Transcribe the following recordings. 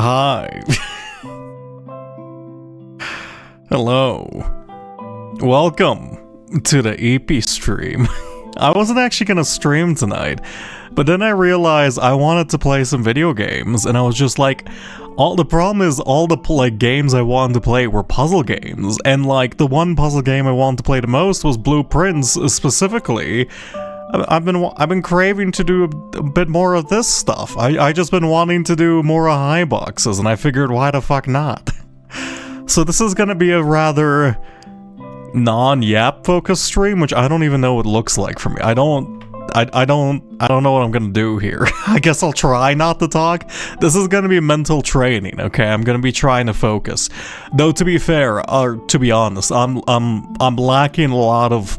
Hi. Hello. Welcome to the EP stream. I wasn't actually gonna stream tonight, but then I realized I wanted to play some video games, and I was just like, all the games I wanted to play were puzzle games, and like the one puzzle game I wanted to play the most was Blueprints specifically. I've been craving to do a bit more of this stuff. I just been wanting to do more high boxes, and I figured why the fuck not. So this is gonna be a rather non-yap focused stream, which I don't even know what it looks like for me. I don't know what I'm gonna do here. I guess I'll try not to talk. This is gonna be mental training, okay? I'm gonna be trying to focus. Though to be fair, or to be honest, I'm lacking a lot of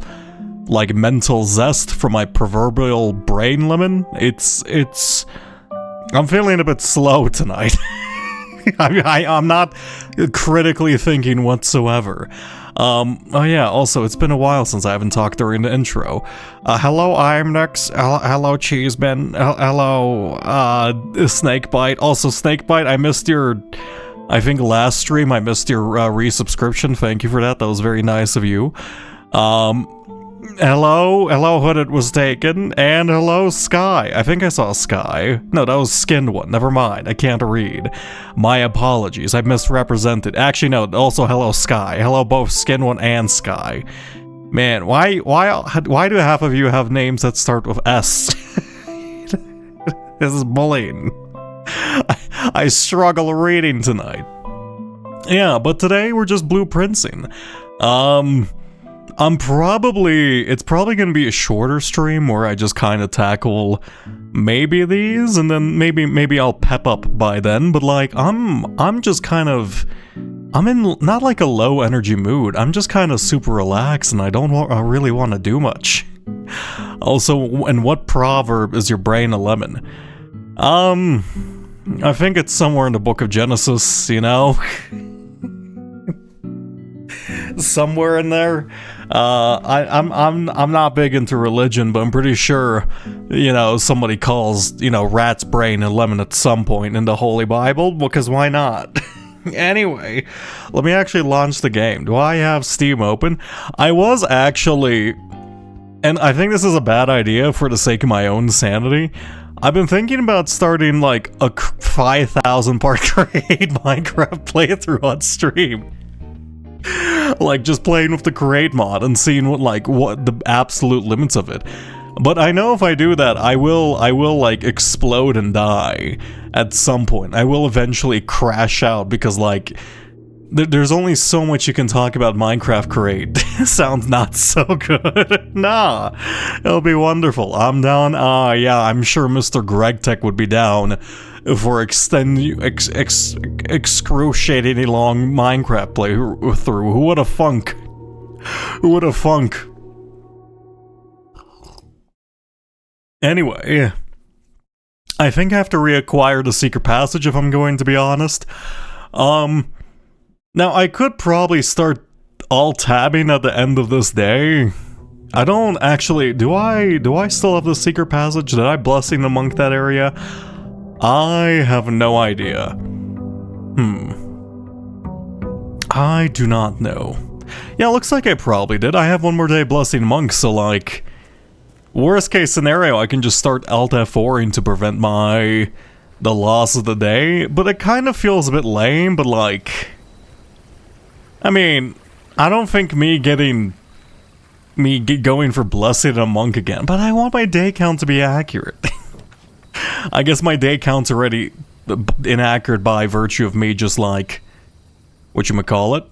like mental zest from my proverbial brain lemon. I'm feeling a bit slow tonight. I'm not critically thinking whatsoever. Oh yeah, also, it's been a while since I haven't talked during the intro. Hello, IMNX. Hello, Cheeseman. Hello, Snakebite. Also, Snakebite, I think last stream I missed your resubscription. Thank you for that. That was very nice of you. Hello, Hooded was taken, and hello, Sky. I think I saw Sky. No, that was Skinned One. Never mind, I can't read. My apologies, I misrepresented. Actually, no, also hello, Sky. Hello, both Skinned One and Sky. Man, why do half of you have names that start with S? This is bullying. I struggle reading tonight. Yeah, but today we're just blueprintsing. It's probably gonna be a shorter stream where I just kind of tackle maybe these, and then maybe I'll pep up by then, but like, I'm just kind of, I'm in not like a low energy mood, I'm just kind of super relaxed, and I really want to do much. Also, and what proverb is your brain a lemon? I think it's somewhere in the book of Genesis, you know? Somewhere in there. I'm not big into religion, but I'm pretty sure, somebody calls, rat's brain a lemon at some point in the Holy Bible, because why not? Anyway, let me actually launch the game. Do I have Steam open? I was actually, and I think this is a bad idea for the sake of my own sanity, I've been thinking about starting like a 5,000 part create Minecraft playthrough on stream. Like just playing with the create mod and seeing what the absolute limits of it. But I know if I do that, I will like explode and die at some point. I will eventually crash out because like there's only so much you can talk about Minecraft create. Sounds not so good. Nah, it'll be wonderful. I'm down. Yeah, I'm sure Mr. Greg Tech would be down for excruciatingly long Minecraft playthrough. Who would have thunk? Who would have thunk? Anyway, I think I have to reacquire the secret passage if I'm going to be honest. Now I could probably start alt-tabbing at the end of this day. I don't actually, do I still have the secret passage? Did I blessing the monk that area? I have no idea. I do not know. Yeah, looks like I probably did. I have one more day blessing monks, so like, worst case scenario, I can just start Alt F4ing to prevent the loss of the day, but it kind of feels a bit lame, but like, I mean, I don't think going for blessing a monk again, but I want my day count to be accurate. I guess my day count's already inaccurate by virtue of me just like, whatchamacallit?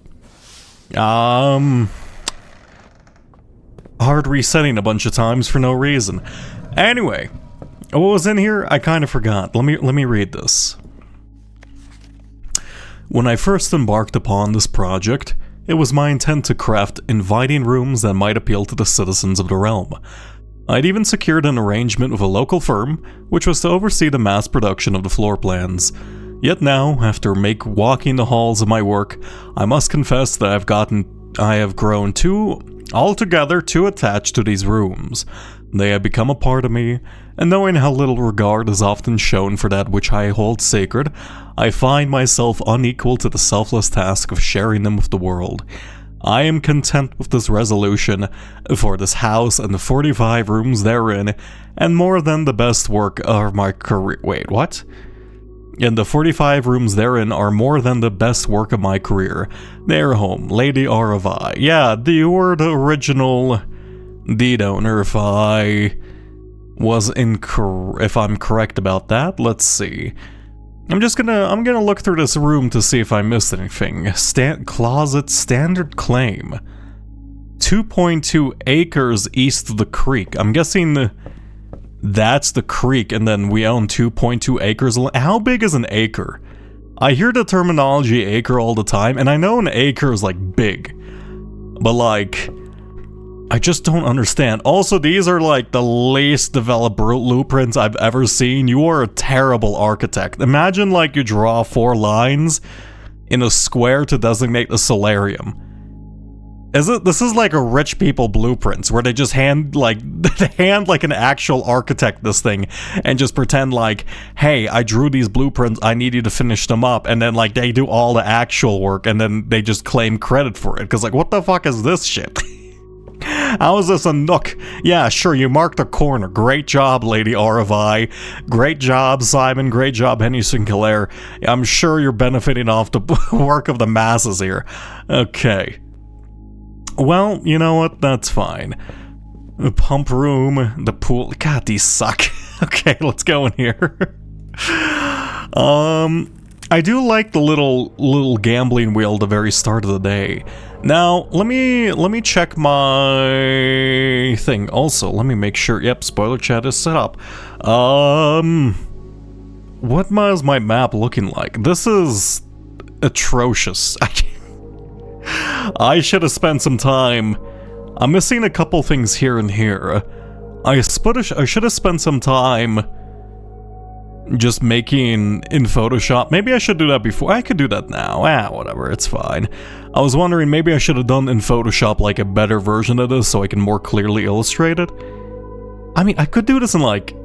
Hard resetting a bunch of times for no reason. Anyway, what was in here? I kind of forgot. Let me read this. When I first embarked upon this project, it was my intent to craft inviting rooms that might appeal to the citizens of the realm. I'd even secured an arrangement with a local firm, which was to oversee the mass production of the floor plans. Yet now, after walking the halls of my work, I must confess that I have grown altogether too attached to these rooms. They have become a part of me, and knowing how little regard is often shown for that which I hold sacred, I find myself unequal to the selfless task of sharing them with the world. I am content with this resolution for this house and the 45 rooms therein, and more than the best work of my career. Wait, what? And the 45 rooms therein are more than the best work of my career. Their home, Lady Aravai. Yeah, you were the original deed owner, if I'm correct about that. Let's see. I'm gonna look through this room to see if I missed anything. Closet standard claim. 2.2 acres east of the creek. I'm guessing that's the creek, and then we own 2.2 acres. How big is an acre? I hear the terminology acre all the time, and I know an acre is like big. But like, I just don't understand. Also, these are like the least developed blueprints I've ever seen. You are a terrible architect. Imagine like you draw 4 lines in a square to designate a solarium. This is like a rich people blueprints where they just hand like an actual architect this thing and just pretend like, hey, I drew these blueprints, I need you to finish them up, and then like they do all the actual work and then they just claim credit for it. Cause like, what the fuck is this shit? How is this a nook? Yeah, sure, you marked a corner. Great job, Lady Aravai. Great job, Simon. Great job, Henry Sinclair. I'm sure you're benefiting off the work of the masses here. Okay. Well, you know what? That's fine. The pump room, the pool. God, these suck. Okay, let's go in here. I do like the little gambling wheel at the very start of the day. Now, let me check my thing. Also, let me make sure. Yep, spoiler chat is set up. What is my map looking like? This is atrocious. I should have spent some time. I'm missing a couple things here and here. I should have spent some time just making in Photoshop. Maybe I should do that before. I could do that now. Whatever, it's fine. I was wondering, maybe I should have done in Photoshop like a better version of this so I can more clearly illustrate it. I mean, I could do this in like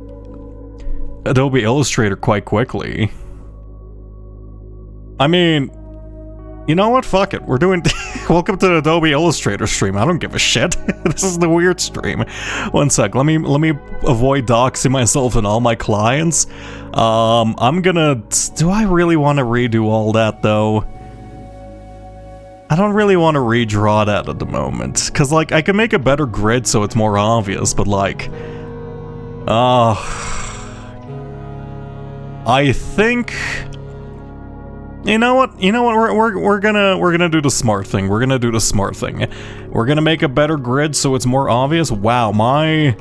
Adobe Illustrator quite quickly. I mean, you know what? Fuck it. We're doing... Welcome to the Adobe Illustrator stream. I don't give a shit. This is the weird stream. One sec. Let me avoid doxing myself and all my clients. I'm gonna... Do I really want to redo all that, though? I don't really want to redraw that at the moment. Because, like, I can make a better grid so it's more obvious, but, like... I think... You know what? We're gonna do the smart thing. We're gonna make a better grid so it's more obvious. Wow, my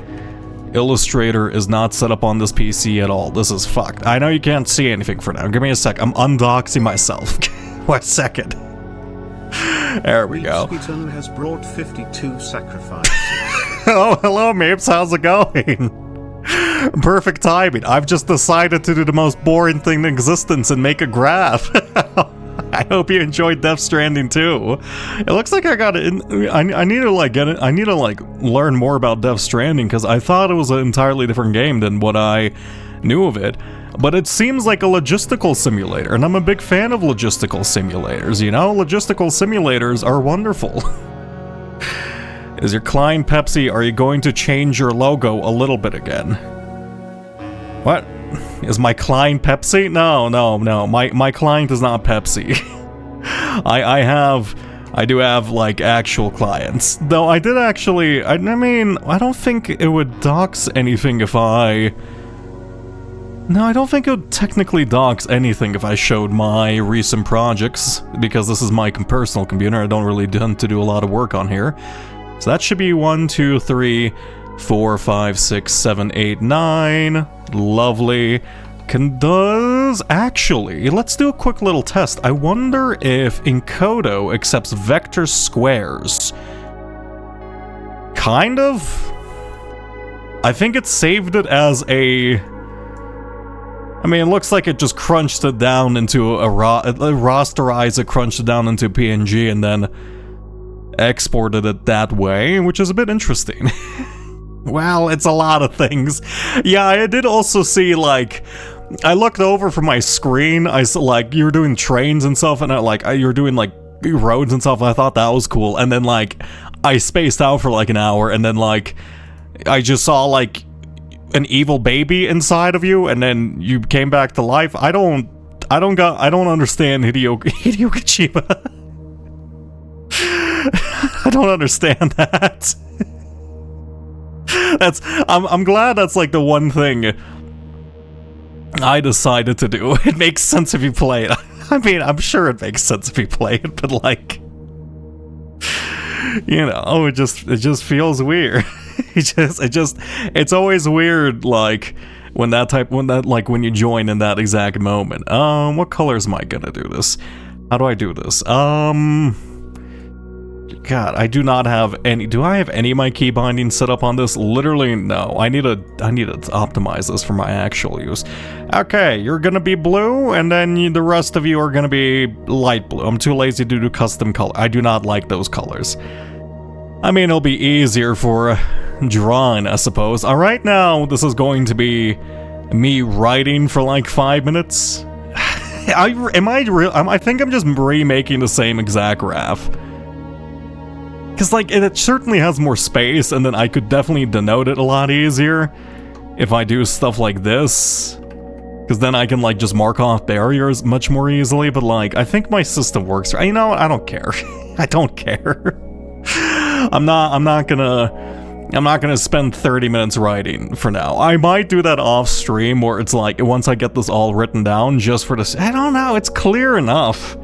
Illustrator is not set up on this PC at all. This is fucked. I know you can't see anything for now. Give me a sec. I'm undoxing myself. 1 second. There we go. Sweeton has brought 52 sacrifices. Oh, hello, Mapes. How's it going? Perfect timing. I've just decided to do the most boring thing in existence and make a graph. I hope you enjoyed Death Stranding too. It looks like I got it. I need to like get it. I need to like learn more about Death Stranding because I thought it was an entirely different game than what I knew of it. But it seems like a logistical simulator, and I'm a big fan of logistical simulators. You know, logistical simulators are wonderful. Is your Klein Pepsi, are you going to change your logo a little bit again? What? Is my Klein Pepsi? No. My client is not Pepsi. I do have, like, actual clients. Though I did actually, I mean, I don't think it would dox anything if I... No, I don't think it would technically dox anything if I showed my recent projects, because this is my personal computer. I don't really tend to do a lot of work on here. So that should be 1, 2, 3, 4, 5, 6, 7, 8, 9. Lovely. Actually, let's do a quick little test. I wonder if Encodo accepts vector squares. Kind of. I think it saved it as a... I mean, it looks like it just crunched it down into a rasterized it, crunched it down into PNG, and then exported it that way, which is a bit interesting. Well, it's a lot of things. Yeah, I did also see, like, I looked over from my screen, I saw, like, you were doing trains and stuff, and you were doing, like, roads and stuff, and I thought that was cool, and then, like, I spaced out for, like, an hour, and then, like, I just saw, like, an evil baby inside of you, and then you came back to life. I don't understand Hideo Kojima. I don't understand that. I'm glad that's like the one thing I decided to do. It makes sense if you play it. I mean, I'm sure it makes sense if you play it, but like, you know, it just feels weird. It's always weird, like when you join in that exact moment. What colors am I gonna do this? How do I do this? God, I do not have any. Do I have any of my key bindings set up on this? Literally, no. I need to optimize this for my actual use. Okay, you're gonna be blue, and then the rest of you are gonna be light blue. I'm too lazy to do custom color. I do not like those colors. I mean, it'll be easier for drawing, I suppose. Alright, now, this is going to be me writing for like 5 minutes. I think I'm just remaking the same exact graph. Because, like, it certainly has more space, and then I could definitely denote it a lot easier if I do stuff like this. Because then I can, like, just mark off barriers much more easily, but, like, I think my system works. You know, I don't care. I don't care. I'm not gonna spend 30 minutes writing for now. I might do that off stream, where it's like, once I get this all written down, just for this. I don't know, it's clear enough.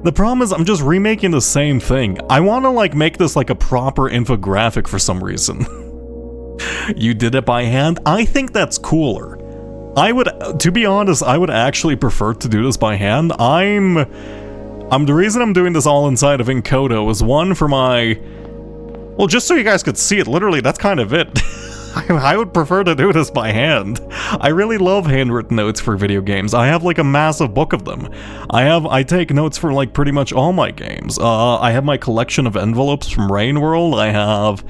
The problem is I'm just remaking the same thing. I want to like make this like a proper infographic for some reason. You did it by hand? I think that's cooler. To be honest, I would actually prefer to do this by hand. The reason I'm doing this all inside of Encoder is one for my, well, just so you guys could see it, literally, that's kind of it. I would prefer to do this by hand. I really love handwritten notes for video games. I have like a massive book of them. I take notes for like pretty much all my games. I have my collection of envelopes from Rain World. I have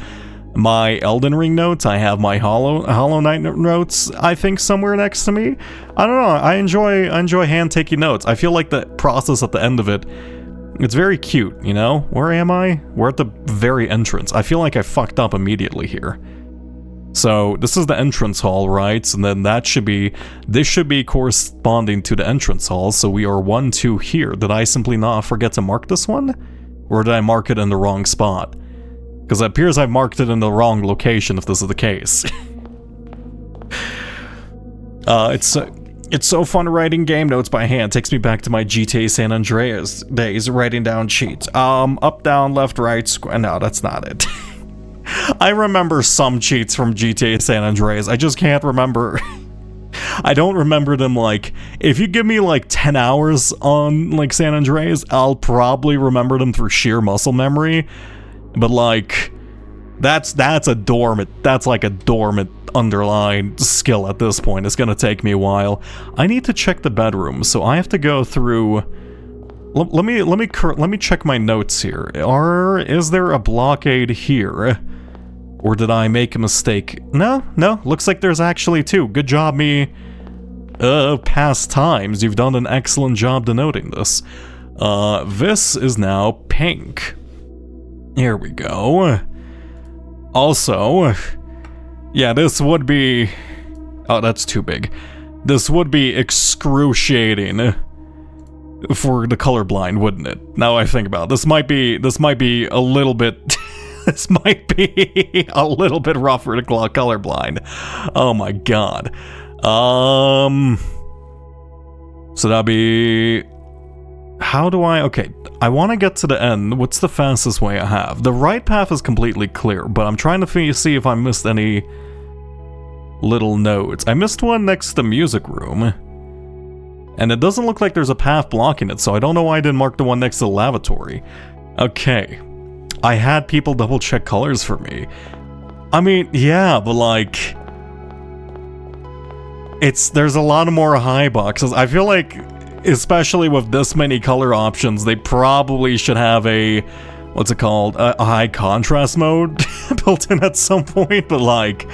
my Elden Ring notes. I have my Hollow Knight notes, I think, somewhere next to me. I don't know. I enjoy hand taking notes. I feel like the process at the end of it, it's very cute, you know? Where am I? We're at the very entrance. I feel like I fucked up immediately here. So this is the entrance hall, right? And then this should be corresponding to the entrance hall. So we are 1, 2 here. Did I simply not forget to mark this one? Or did I mark it in the wrong spot? Because it appears I've marked it in the wrong location if this is the case. It's so fun writing game notes by hand. Takes me back to my GTA San Andreas days, writing down cheats. Up, down, left, right, square. No, that's not it. I remember some cheats from GTA San Andreas. I just can't remember. I don't remember them. Like, if you give me like 10 hours on like San Andreas, I'll probably remember them through sheer muscle memory. But like, that's like a dormant underlying skill at this point. It's gonna take me a while. I need to check the bedroom, so I have to go through. Let me check my notes here. Is there a blockade here? Or did I make a mistake? No, looks like there's actually 2. Good job, me. Past times. You've done an excellent job denoting this. This is now pink. Here we go. Also, yeah, this would be... Oh, that's too big. This would be excruciating for the colorblind, wouldn't it? Now I think about it. This might be a little bit this might be a little bit rougher to colorblind. Oh my god. So that'd be, how do I, okay, I want to get to the end. What's the fastest way I have? The right path is completely clear, but I'm trying to see if I missed any little nodes. I missed one next to the music room. And it doesn't look like there's a path blocking it, so I don't know why I didn't mark the one next to the lavatory. Okay. I had people double check colors for me. I mean, yeah, but like... there's a lot of more high boxes. I feel like, especially with this many color options, they probably should have a what's it called, a high contrast mode built in at some point, but like,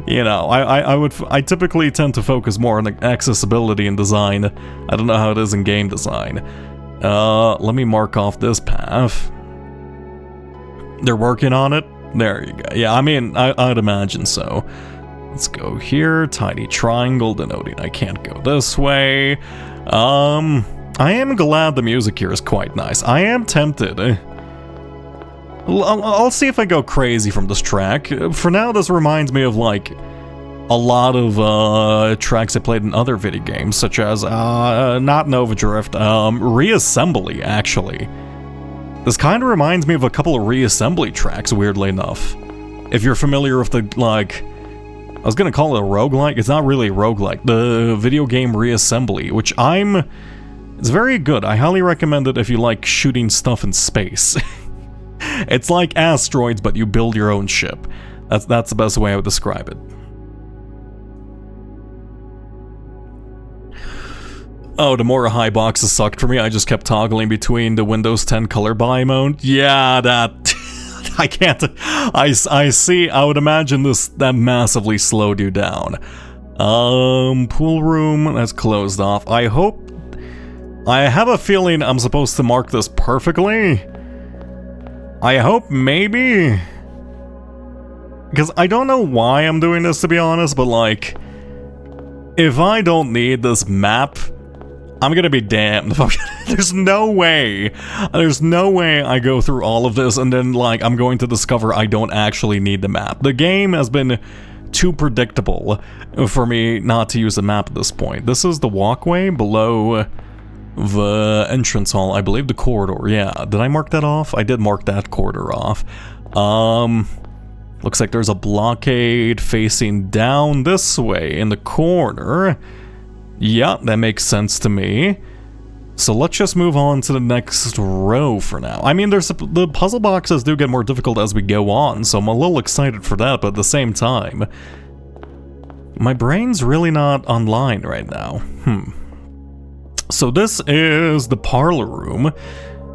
you know, I typically tend to focus more on accessibility and design. I don't know how it is in game design. Let me mark off this path. They're working on it. There you go. Yeah, I mean, I'd imagine so. Let's go here. Tiny triangle denoting I can't go this way. I am glad the music here is quite nice. I am tempted. I'll see if I go crazy from this track. For now, this reminds me of like a lot of tracks I played in other video games, such as not Nova Drift, Reassembly actually. This kind of reminds me of a couple of Reassembly tracks, weirdly enough. If you're familiar with the, like, I was gonna call it a roguelike, it's not really a roguelike, the video game Reassembly, which it's very good. I highly recommend it if you like shooting stuff in space. It's like Asteroids, but you build your own ship. That's the best way I would describe it. Oh, the more high boxes sucked for me. I just kept toggling between the Windows 10 color buy mode. Yeah, that... I can't... I see... I would imagine that massively slowed you down. Pool room, that's closed off. I hope... I have a feeling I'm supposed to mark this perfectly. I hope maybe... Because I don't know why I'm doing this, to be honest, but like... If I don't need this map... I'm gonna be damned. There's no way I go through all of this and then, like, I'm going to discover I don't actually need the map. The game has been too predictable for me not to use the map at this point. This is the walkway below the entrance hall. I believe the corridor, yeah. Did I mark that off? I did mark that corridor off. Looks like there's a blockade facing down this way in the corner. Yeah, that makes sense to me. So let's just move on to the next row for now. I mean, the puzzle boxes do get more difficult as we go on, so I'm a little excited for that, but at the same time, my brain's really not online right now. So this is the parlor room.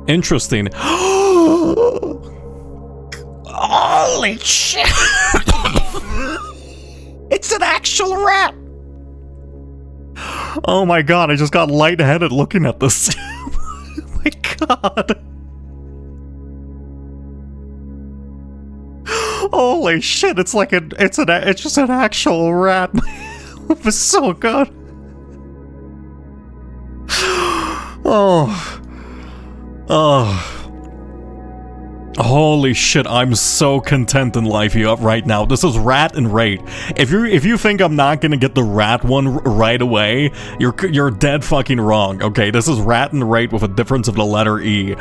Interesting. Holy shit! It's an actual rat! Oh my god, I just got lightheaded looking at this. Oh my god. Holy shit, it's like it's just an actual rat. It was so good. Oh. Holy shit, I'm so content in life right now. This is Rat and Rate. If you think I'm not gonna get the rat one right away, you're dead fucking wrong. Okay, this is Rat and Rate with a difference of the letter E.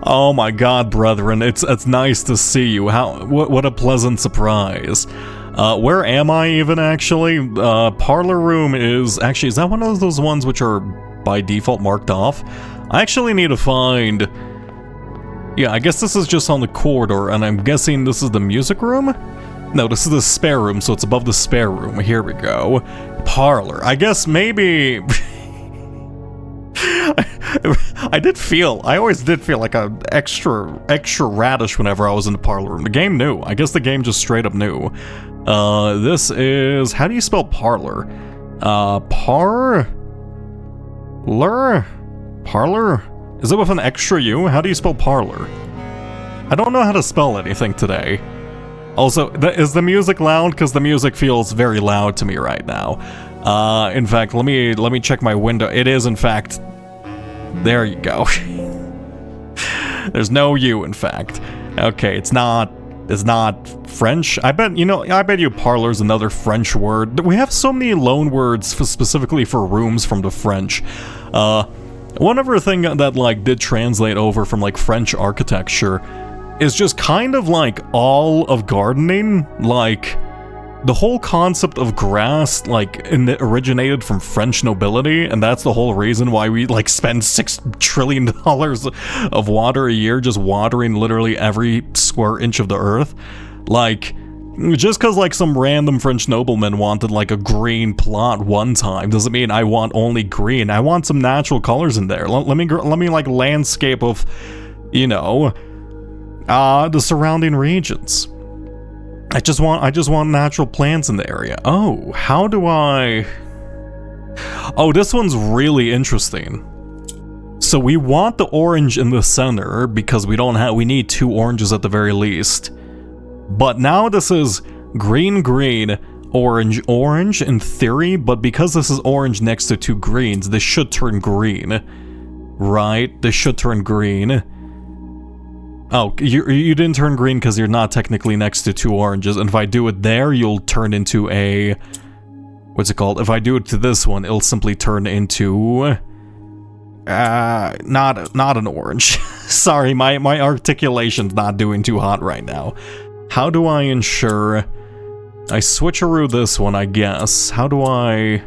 Oh my god, brethren, it's nice to see you. What a pleasant surprise. Where am I even actually? Parlor room is that one of those ones which are by default marked off? I actually need to find... Yeah, I guess this is just on the corridor, and I'm guessing this is the music room? No, this is the spare room, so it's above the spare room. Here we go. Parlor. I guess maybe... I always did feel like a extra radish whenever I was in the parlor room. The game knew. I guess the game just straight up knew. This is... How do you spell parlor? Parlor? Parlor? Is it with an extra U? How do you spell parlor? I don't know how to spell anything today. Also, is the music loud? Because the music feels very loud to me right now. In fact, let me check my window. It is, in fact... There you go. There's no U, in fact. Okay, it's not French. I bet you parlor's another French word. We have so many loan words specifically for rooms from the French. One other thing that like did translate over from like French architecture is just kind of like all of gardening. Like the whole concept of grass like originated from French nobility, and that's the whole reason why we like spend $6 trillion of water a year just watering literally every square inch of the earth. Like, just because like some random French nobleman wanted like a green plot one time doesn't mean I want only green. I want some natural colors in there. Let me like landscape of, you know, The surrounding regions. I just want natural plants in the area. Oh, how do I... Oh, this one's really interesting. So we want the orange in the center because we need 2 oranges at the very least. But now this is green, green, orange, orange in theory, but because this is orange next to 2 greens, this should turn green. Right? This should turn green. Oh, you didn't turn green because you're not technically next to 2 oranges, and if I do it there, you'll turn into a... What's it called? If I do it to this one, it'll simply turn into... not an orange. Sorry, my articulation's not doing too hot right now. How do I ensure... I switcheroo this one, I guess. How do I...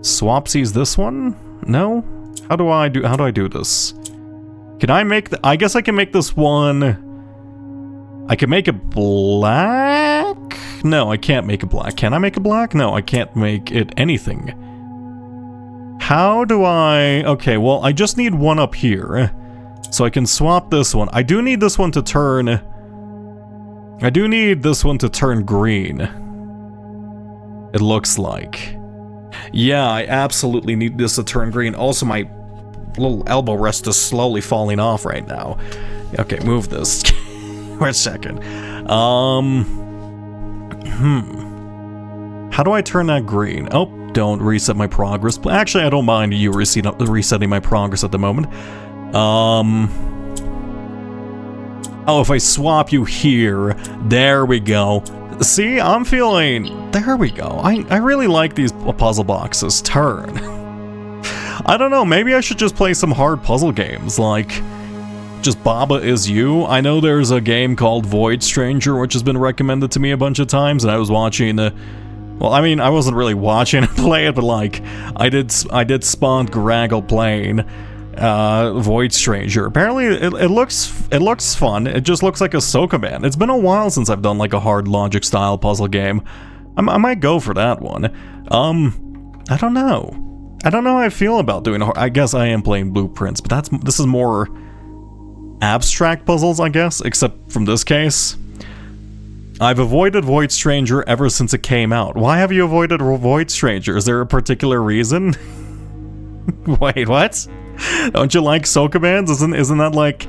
Swapsies this one? No? How do I do this? Can I make I guess I can make this one... I can make it black? No, I can't make it black. Can I make it black? No, I can't make it anything. How do I... Okay, well, I just need one up here. So I can swap this one. I do need this one to turn... I do need this one to turn green. It looks like. Yeah, I absolutely need this to turn green. Also, my little elbow rest is slowly falling off right now. Okay, move this. Wait a second. How do I turn that green? Oh, don't reset my progress. Actually, I don't mind you resetting my progress at the moment. Oh, if I swap you here, there we go. See, I'm feeling... There we go. I really like these puzzle boxes. Turn. I don't know, maybe I should just play some hard puzzle games, like... Just Baba Is You. I know there's a game called Void Stranger, which has been recommended to me a bunch of times, and I was watching well, I mean, I wasn't really watching it play it, but like, I did spawn Graggle playing Void Stranger. Apparently, it looks fun. It just looks like a Sokoban. It's been a while since I've done like a hard logic style puzzle game. I might go for that one. I don't know. I don't know how I feel about doing I guess I am playing Blueprints, but this is more abstract puzzles, I guess, except from this case. I've avoided Void Stranger ever since it came out. Why have you avoided Void Stranger? Is there a particular reason? Wait, what? Don't you like Sokobans? Isn't that like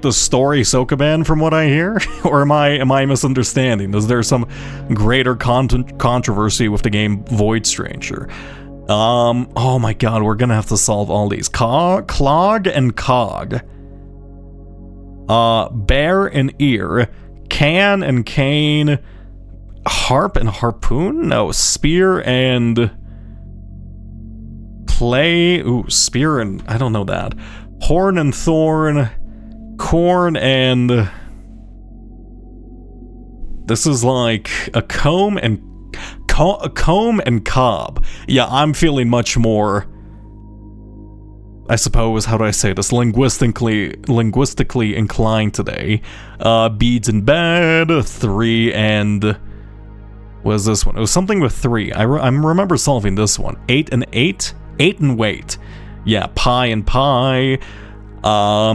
the story Sokoban from what I hear? Or am I misunderstanding? Is there some greater controversy with the game Void Stranger? Oh my god, we're gonna have to solve all these. Clog and Cog. Bear and Ear. Can and Cane. Harp and Harpoon? No, Spear and... Play. Ooh, Spear and... I don't know that. Horn and Thorn. Corn and... This is like a comb and... comb and cob. Yeah, I'm feeling much more... I suppose, how do I say this? Linguistically inclined today. Beads in bed, 3 and... What is this one? It was something with 3. I remember solving this one. 8 and 8? 8 and wait. Yeah, pie and pie. I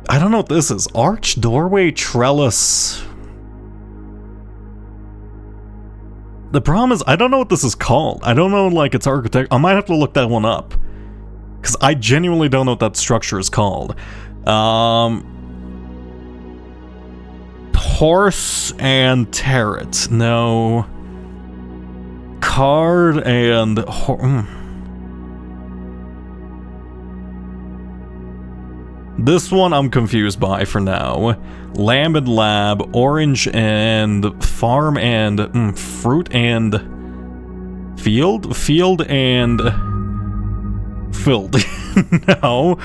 don't know what this is. Arch, doorway, trellis. The problem is, I don't know what this is called. I don't know, like, its architect. I might have to look that one up. Because I genuinely don't know what that structure is called. Horse and Tarot. No. Card and... This one I'm confused by for now. Lamb and Lab, Orange and Farm and Fruit and Field? Field and Filled. No.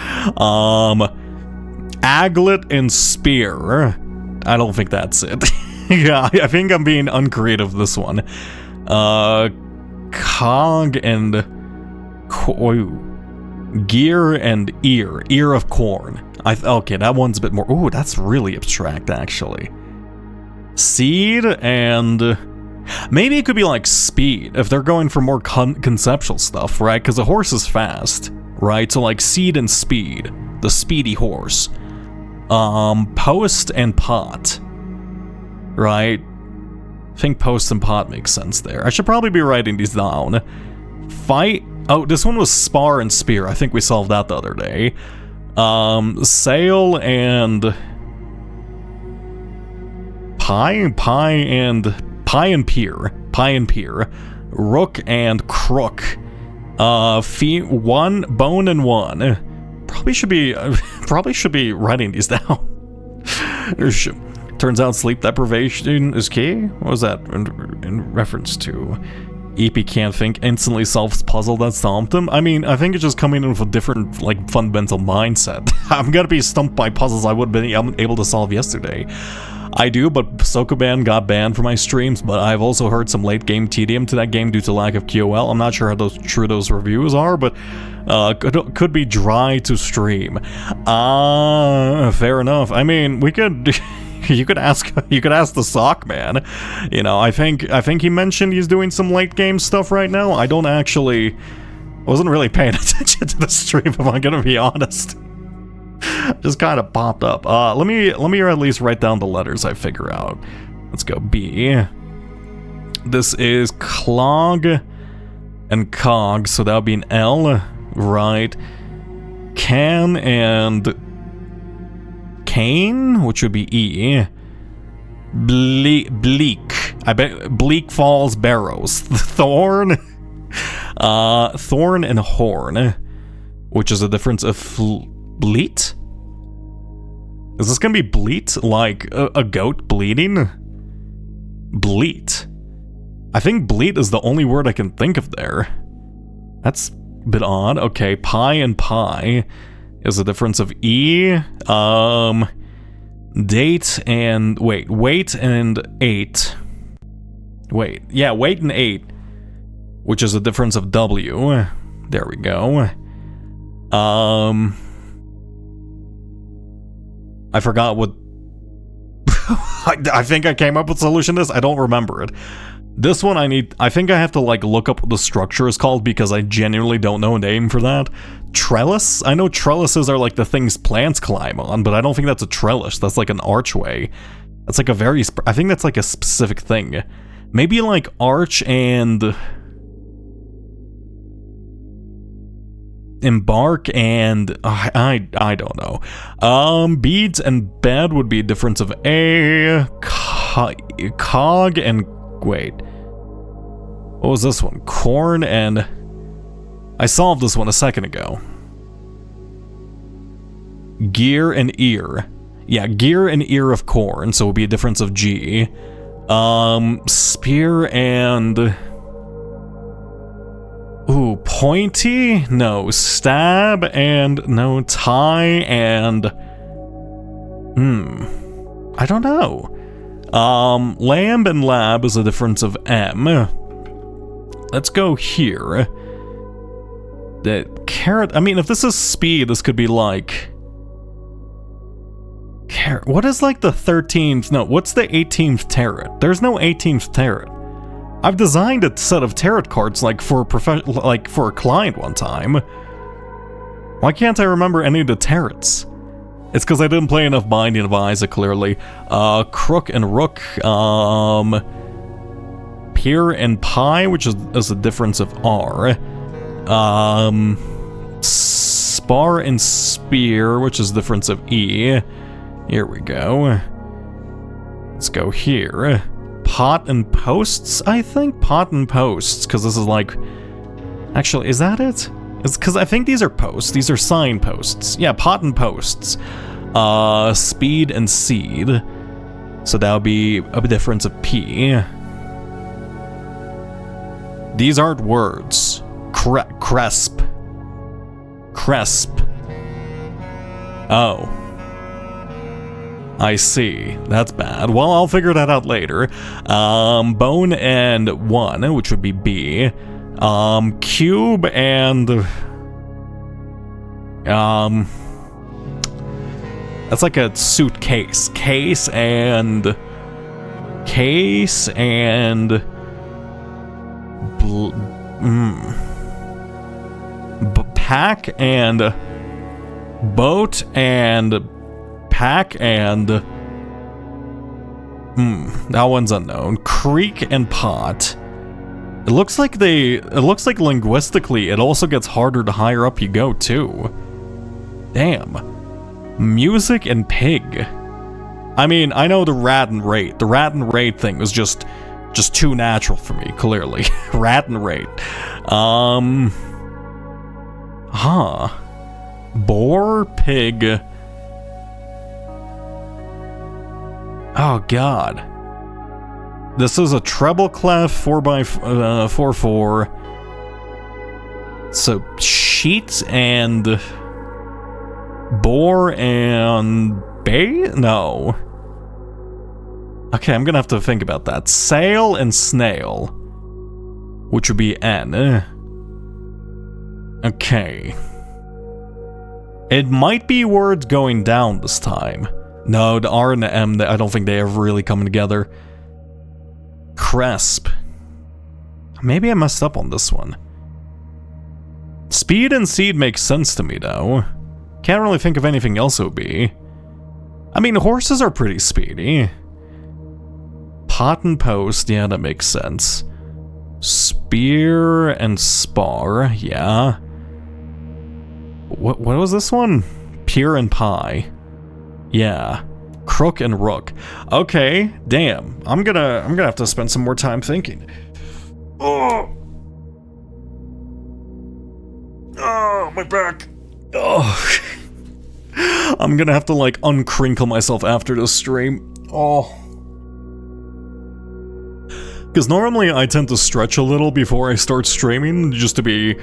Aglet and Spear. I don't think that's it. Yeah, I think I'm being uncreative this one. Cog and Gear and Ear. Ear of Corn. Okay, that one's a bit more... Ooh, that's really abstract, actually. Seed and... Maybe it could be like speed, if they're going for more conceptual stuff, right? Because a horse is fast, right? So like seed and speed. The speedy horse. Post and pot. Right? I think post and pot makes sense there. I should probably be writing these down. Fight. Oh, this one was spar and spear. I think we solved that the other day. Sail and pie and pier. Rook and crook. One bone and one. Probably should be writing these down. Turns out sleep deprivation is key. What was that in reference to? EP can't think, instantly solves puzzle that stumped him. I mean, I think it's just coming in with a different, like, fundamental mindset. I'm gonna be stumped by puzzles I would have been able to solve yesterday. I do, but Sokoban got banned from my streams, but I've also heard some late game tedium to that game due to lack of QOL. I'm not sure how true those reviews are, but could be dry to stream. Fair enough. I mean, we could... You could ask the sock man. You know, I think he mentioned he's doing some late game stuff right now. I wasn't really paying attention to the stream, if I'm gonna be honest. Just kind of popped up. Let me at least write down the letters I figure out. Let's go. B. This is clog and cog, so that would be an L, right? Can and cane, which would be E. Bleak. I bet Bleak Falls Barrows. Thorn. Thorn and horn, which is a difference of bleat. Is this gonna be bleat, like a goat bleeding? Bleat. I think bleat is the only word I can think of there. That's a bit odd. Okay, pie and pie is a difference of E. Date and weight and 8. Weight and 8, which is a difference of W. There we go. I forgot what... I think I came up with a solution to this. I don't remember it. This one I think I have to like look up what the structure is called because I genuinely don't know a name for that. Trellis? I know trellises are like the things plants climb on, but I don't think that's a trellis. That's like an archway. That's like a very... I think that's like a specific thing. Maybe like arch and... embark and... I don't know. Beads and bed would be a difference of A. Cog and... Wait. What was this one? Corn and... I solved this one a second ago. Gear and ear. Yeah, gear and ear of corn, so it would be a difference of G. Spear and... Ooh, pointy? No, stab and... No, tie and... I don't know. Lamb and lab is a difference of M. Let's go here. The carrot... I mean, if this is speed, this could be like... What is like the 13th... No, what's the 18th tarot? There's no 18th tarot. I've designed a set of tarot cards like for a client one time. Why can't I remember any of the tarots? It's because I didn't play enough Binding of Isaac, clearly. Crook and rook. Pier and pie, which is a difference of R. Spar and spear, which is a difference of E. Here we go. Let's go here. Pot and posts, I think? Pot and posts, because this is like... Actually, is that it? It's because I think these are posts. These are signposts. Yeah, pot and posts. Speed and seed. So that would be a difference of P. These aren't words. Cresp. Cresp. Oh. I see. That's bad. Well, I'll figure that out later. Bone and 1, which would be B. Cube and... That's like a suitcase. Case and... Pack and... Boat and... Pack and... that one's unknown. Creek and Pot. It looks like linguistically it also gets harder the higher up you go, too. Damn. Music and Pig. I mean, I know the Rat and Rate. The Rat and Rate thing was just too natural for me, clearly. Rat and Rate. Boar, Pig. Oh, God. This is a treble clef 4x4. So, sheets and... Boar and... Bay? No. Okay, I'm gonna have to think about that. Sail and snail. Which would be N. Okay. It might be words going down this time. No, the R and the M, I don't think they ever really come together. Cresp. Maybe I messed up on this one. Speed and seed makes sense to me, though. Can't really think of anything else it would be. I mean, horses are pretty speedy. Pot and post, yeah, that makes sense. Spear and spar, yeah. What was this one? Pier and pie. Yeah. Crook and rook. Okay, damn. I'm gonna have to spend some more time thinking. Oh, my back. Oh. I'm gonna have to like uncrinkle myself after this stream. Oh. Because normally I tend to stretch a little before I start streaming just to be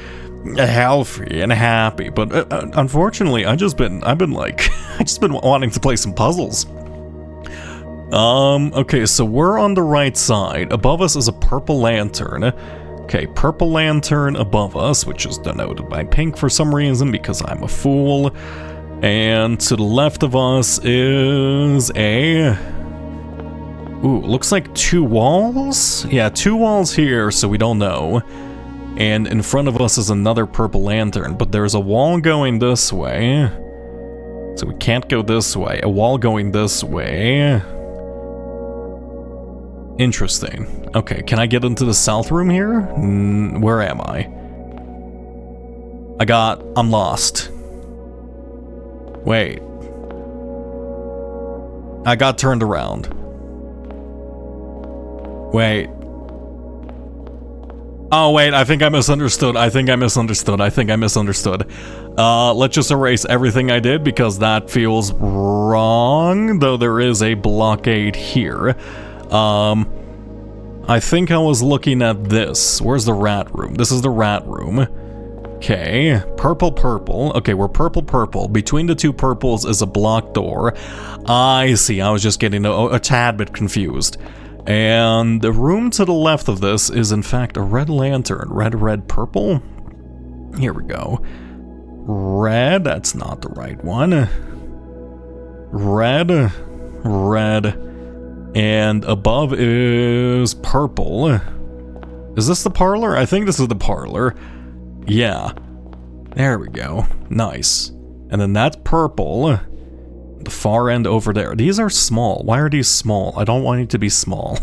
healthy and happy, but unfortunately I've just been wanting to play some puzzles. Okay, so we're on the right side. Above us is a purple lantern. Okay, purple lantern above us, which is denoted by pink for some reason because I'm a fool. And to the left of us is a... Ooh, looks like 2 walls? Yeah, 2 walls here, so we don't know. And in front of us is another purple lantern, but there's a wall going this way. So we can't go this way. A wall going this way. Interesting. Okay, can I get into the south room here? Where am I? I'm lost. Wait. I got turned around. Wait. Oh, wait, I think I misunderstood. Let's just erase everything I did because that feels wrong, though there is a blockade here. I think I was looking at this. Where's the rat room? This is the rat room. Okay, purple. Okay, we're purple. Between the 2 purples is a blocked door. I see, I was just getting a tad bit confused. And the room to the left of this is in fact a red lantern. Red, purple. Here we go. Red, that's not the right one. Red. And above is purple. Is this the parlor? I think this is the parlor. Yeah. There we go. Nice. And then that's purple. The far end over there. These are small. Why are these small? I don't want it to be small.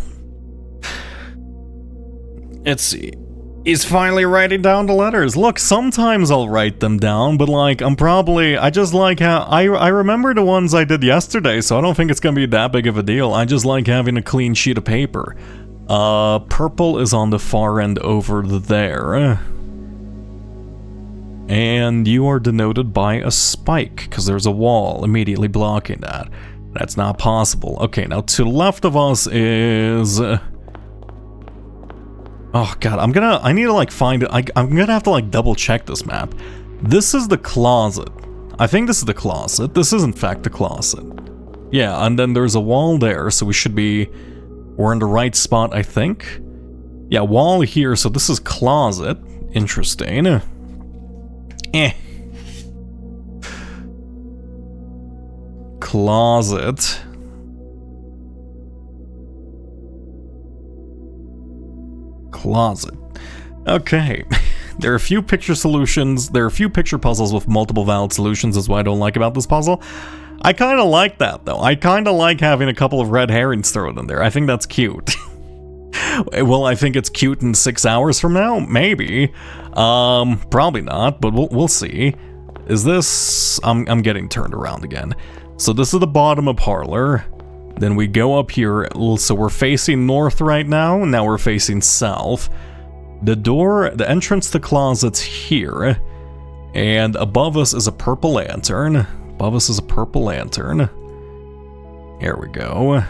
Let's see. He's finally writing down the letters. Look, sometimes I'll write them down, but like, I just like how, I remember the ones I did yesterday, so I don't think it's gonna be that big of a deal. I just like having a clean sheet of paper. Purple is on the far end over there. And you are denoted by a spike, because there's a wall immediately blocking that. That's not possible. Okay, now to the left of us is... Oh god, I need to like find it. I'm gonna have to like double check this map. This is the closet. I think this is the closet. This is in fact the closet. Yeah, and then there's a wall there, so we're in the right spot, I think. Yeah, wall here, so this is closet. Interesting. Closet. Okay. There are a few picture solutions. There are a few picture puzzles with multiple valid solutions is what I don't like about this puzzle. I kind of like that, though. I kind of like having a couple of red herrings thrown in there. I think that's cute. Will I think it's cute in 6 hours from now? Maybe. Probably not, but we'll see. Is this... I'm getting turned around again. So this is the bottom of parlor. Then we go up here. So we're facing north right now. Now we're facing south. The door, the entrance to the closet's here. And above us is a purple lantern. Above us is a purple lantern. Here we go.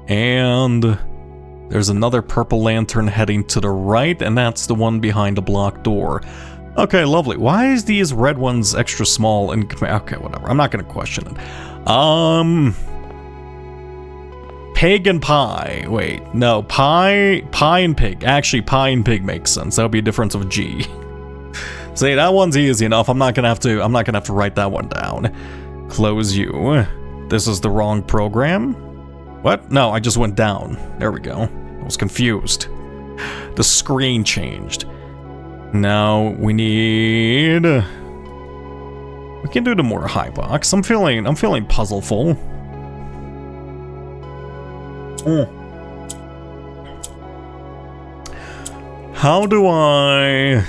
And there's another purple lantern heading to the right, and that's the one behind the blocked door. Okay, lovely. Why is these red ones extra small and... Okay, whatever. I'm not going to question it. Pig and pie. Wait, no. Pie and pig. Actually, pie and pig makes sense. That would be a difference of G. See, that one's easy enough. I'm not gonna have to write that one down. Close you. This is the wrong program. What? No, I just went down. There we go. I was confused. The screen changed. Now we need... We can do the more high box. I'm feeling puzzleful. How do I...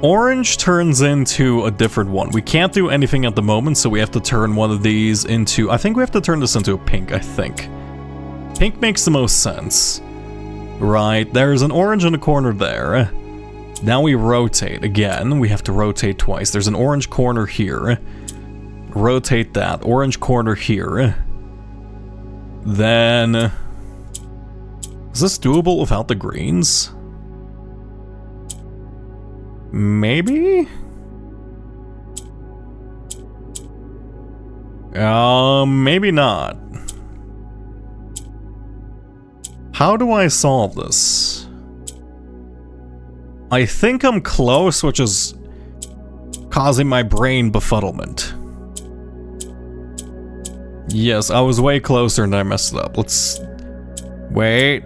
Orange turns into a different one. We can't do anything at the moment, so we have to turn one of these into... I think we have to turn this into a pink, I think. Pink makes the most sense. Right, there's an orange in the corner there. Now we rotate again. We have to rotate twice. There's an orange corner here. Rotate that. Orange corner here. Then... Is this doable without the greens? Maybe? Maybe not. How do I solve this? I think I'm close, which is causing my brain befuddlement. Yes, I was way closer and I messed it up. Let's... Wait.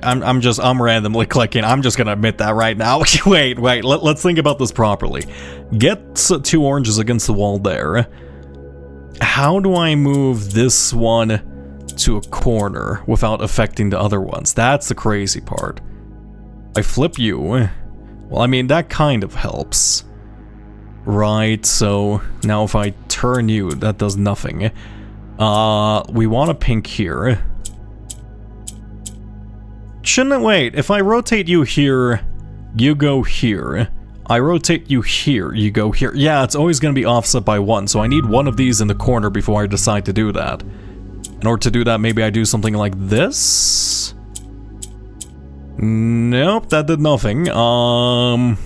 I'm randomly clicking. I'm just gonna admit that right now. Wait. Let's think about this properly. Get 2 oranges against the wall there. How do I move this one to a corner without affecting the other ones? That's the crazy part. I flip you. Well, I mean, that kind of helps. Right, so now if I turn you, that does nothing. We want a pink here. Shouldn't it wait? If I rotate you here, you go here. I rotate you here, you go here. Yeah, it's always going to be offset by 1, so I need one of these in the corner before I decide to do that. In order to do that, maybe I do something like this? Nope, that did nothing. Nope,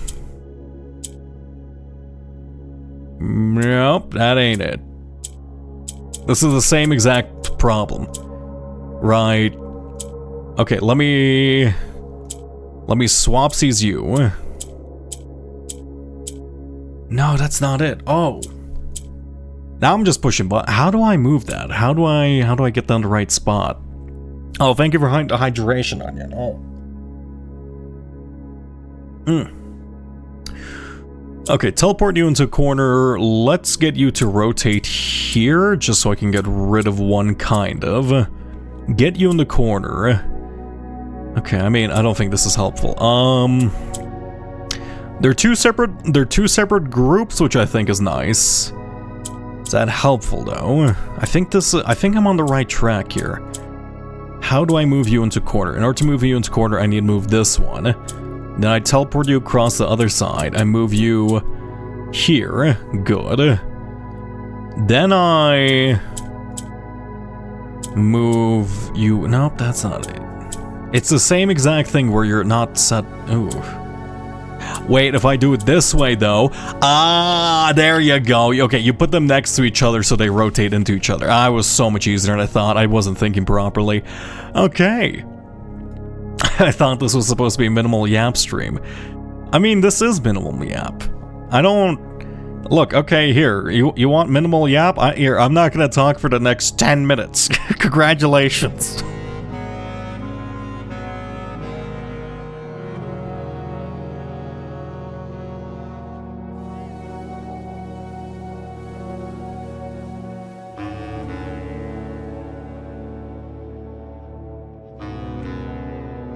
that ain't it. This is the same exact problem. Right. Okay, let me swapsies you. No, that's not it. Oh. Now I'm just pushing buttons. How do I move that? How do I get down the right spot? Oh, thank you for the hydration, Onion. Oh. Okay, teleport you into a corner. Let's get you to rotate here, just so I can get rid of one kind of. Get you in the corner. Okay, I mean, I don't think this is helpful. They're two separate groups, which I think is nice. Is that helpful though? I think I'm on the right track here. How do I move you into corner? In order to move you into corner, I need to move this one. Then I teleport you across the other side. I move you here. Good. Then I move you... Nope, that's not it. It's the same exact thing where you're not set... Ooh. Wait, if I do it this way, though... Ah, there you go. Okay, you put them next to each other so they rotate into each other. I was so much easier than I thought. I wasn't thinking properly. Okay. I thought this was supposed to be a minimal yap stream. I mean, this is minimal yap. I don't... Look, okay, here. You want minimal yap? Here, I'm not gonna talk for the next 10 minutes. Congratulations.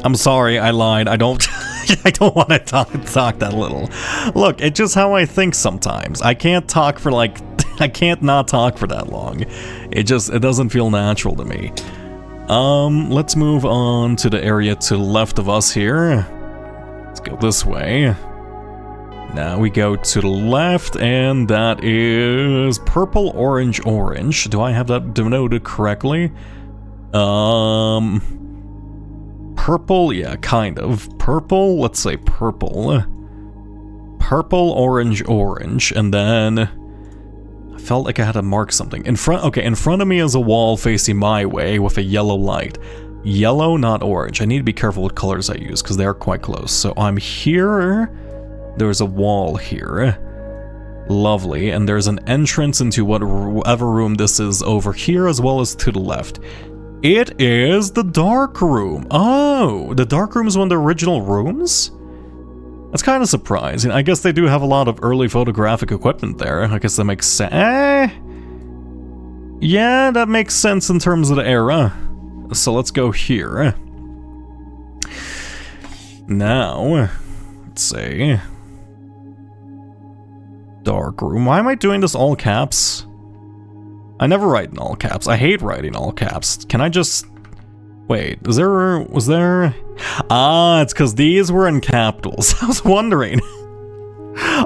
I'm sorry, I lied. I don't I don't want to talk that little. Look, it's just how I think sometimes. I can't talk for like I can't not talk for that long. It doesn't feel natural to me. Let's move on to the area to the left of us here. Let's go this way. Now we go to the left, and that is purple, orange, orange. Do I have that denoted correctly? Purple, yeah, kind of. Purple, let's say purple. Purple, orange, orange, and then I felt like I had to mark something. In front of me is a wall facing my way with a yellow light. Yellow, not orange. I need to be careful what colors I use because they're quite close. So I'm here. There's a wall here. Lovely. And there's an entrance into whatever room this is over here as well as to the left. It is the dark room. Oh, the dark room is one of the original rooms? That's kind of surprising. I guess they do have a lot of early photographic equipment there. I guess that makes sense. Yeah, that makes sense in terms of the era. So let's go here. Now, let's see. Dark room. Why am I doing this all caps? I never write in all caps. I hate writing all caps. Can I just... Wait, was there... Ah, it's because these were in capitals. I was wondering.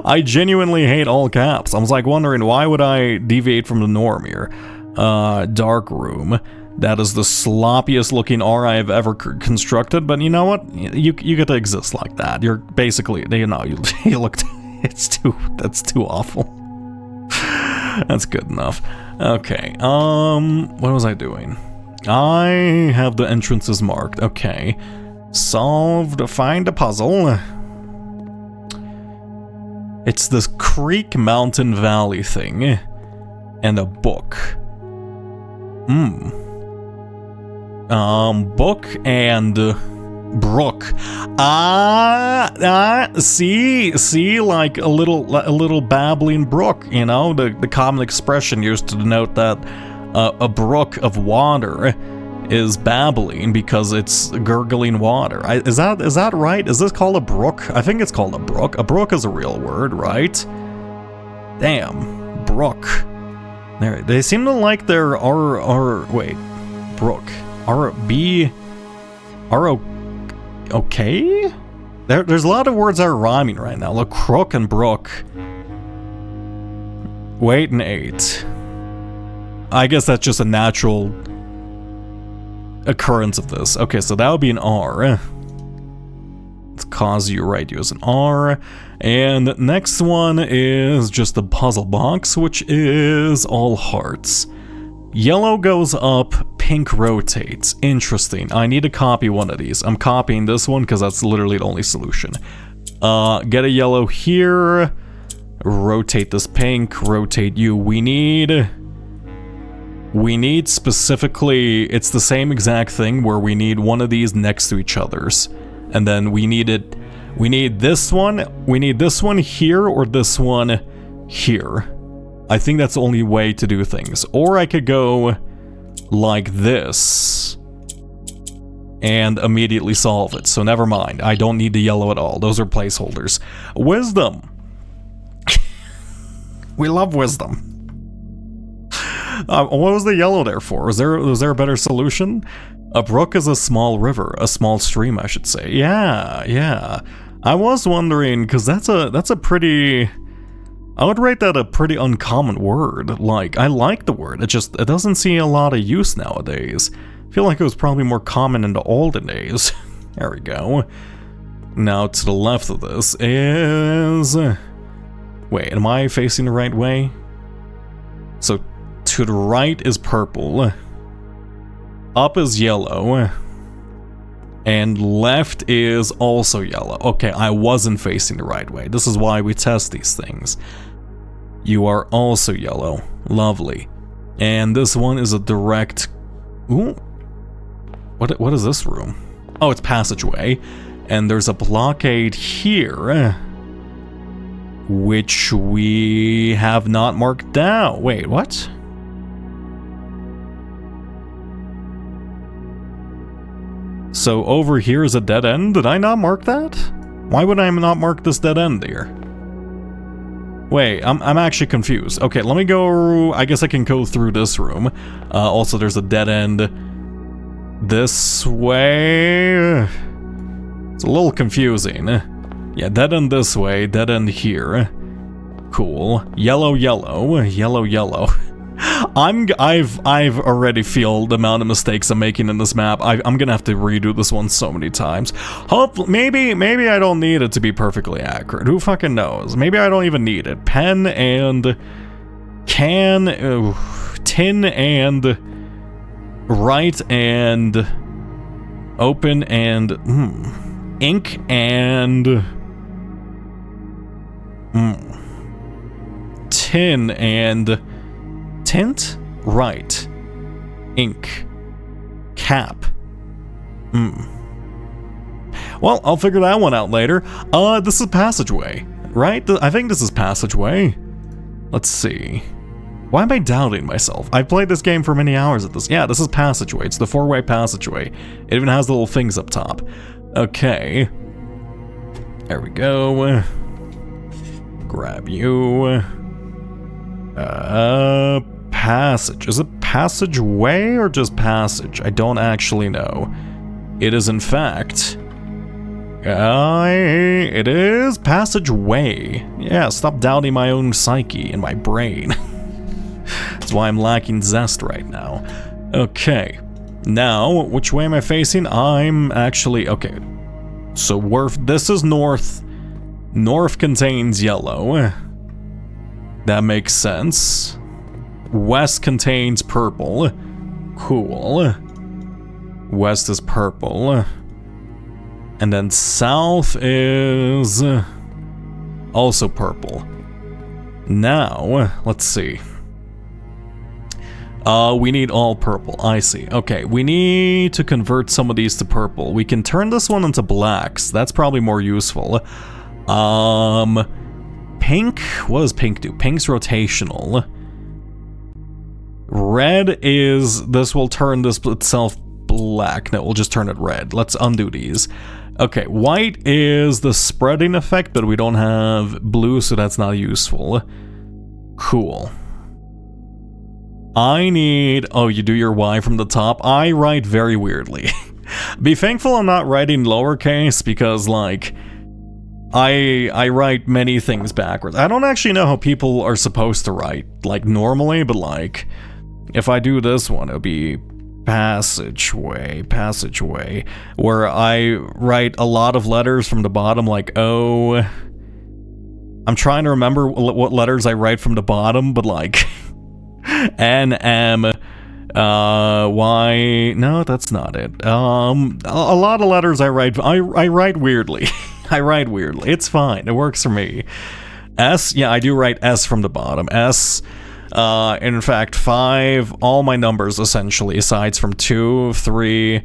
I genuinely hate all caps. I was like wondering, why would I deviate from the norm here? Dark room. That is the sloppiest looking R I have ever constructed, but you know what? You get to exist like that. You're basically, you know, you look... that's too awful. That's good enough. Okay, what was I doing? I have the entrances marked. Okay. Solved. Find a puzzle. It's this creek, mountain, valley thing. And a book. Book and brook. See, like a little babbling brook, you know, the common expression used to denote that a brook of water is babbling because it's gurgling water. Is that right? Is this called a brook? I think it's called a brook. A brook is a real word, right? Damn, brook. They seem to like their brook. Okay? There's a lot of words that are rhyming right now. Look, crook and brook. Wait and 8. I guess that's just a natural occurrence of this. Okay, so that would be an R. Let's cause you right, use an R. And next one is just a puzzle box, which is all hearts. Yellow goes up, pink rotates. Interesting. I need to copy one of these. I'm copying this one because that's literally the only solution. Get a yellow here. Rotate this pink. Rotate you. We need specifically, it's the same exact thing where we need one of these next to each other's. And then we need this one. We need this one here or this one here. I think that's the only way to do things. Or I could go like this and immediately solve it. So never mind. I don't need the yellow at all. Those are placeholders. Wisdom. We love wisdom. What was the yellow there for? Was there a better solution? A brook is a small river, a small stream, I should say. Yeah. I was wondering, because that's a pretty... I would rate that a pretty uncommon word. Like, I like the word, it doesn't see a lot of use nowadays. I feel like it was probably more common in the olden days. There we go. Now to the left of this is... Wait, am I facing the right way? So, to the right is purple. Up is yellow. And left is also yellow. Okay, I wasn't facing the right way. This is why we test these things. You are also yellow. Lovely. And this one is a direct... Ooh. What is this room? Oh, it's passageway. And there's a blockade here, which we have not marked down. Wait, what? So over here is a dead end. Did I not mark that? Why would I not mark this dead end here? Wait, I'm actually confused. Okay, let me go. I guess I can go through this room. Also, there's a dead end this way. It's a little confusing. Yeah, dead end this way, dead end here. Cool. Yellow, yellow, yellow, yellow. I've already feel the amount of mistakes I'm making in this map. I'm gonna have to redo this one so many times. Hopefully, maybe I don't need it to be perfectly accurate. Who fucking knows? Maybe I don't even need it. Pen and can, tin and write and open and ink and tin and tint, right, ink, cap. Well, I'll figure that one out later. This is passageway, right? I think this is passageway. Let's see. Why am I doubting myself? I've played this game for many hours at this. Yeah, this is passageway. It's the 4-way passageway. It even has the little things up top. Okay. There we go. Grab you. Passage. Is it passageway or just passage? I don't actually know. It is in fact... it is passageway. Yeah, stop doubting my own psyche and my brain. That's why I'm lacking zest right now. Okay. Now, which way am I facing? I'm actually... Okay. So this is north. North contains yellow. That makes sense. West contains purple. Cool. West is purple. And then south is also purple. Now, let's see. We need all purple. I see. Okay, we need to convert some of these to purple. We can turn this one into blacks. That's probably more useful. Pink? What does pink do? Pink's rotational. Red is... This will turn this itself black. No, we'll just turn it red. Let's undo these. Okay, white is the spreading effect, but we don't have blue, so that's not useful. Cool. I need... Oh, you do your Y from the top? I write very weirdly. Be thankful I'm not writing lowercase, because, like... I write many things backwards. I don't actually know how people are supposed to write, like, normally, but, like... If I do this one, it'll be... Passageway, where I write a lot of letters from the bottom, like O. I'm trying to remember what letters I write from the bottom, but like N, M, Y. No, that's not it. A lot of letters I write weirdly. I write weirdly. It's fine. It works for me. S, yeah, I do write S from the bottom. S. In fact, 5, all my numbers essentially, aside from 2, 3,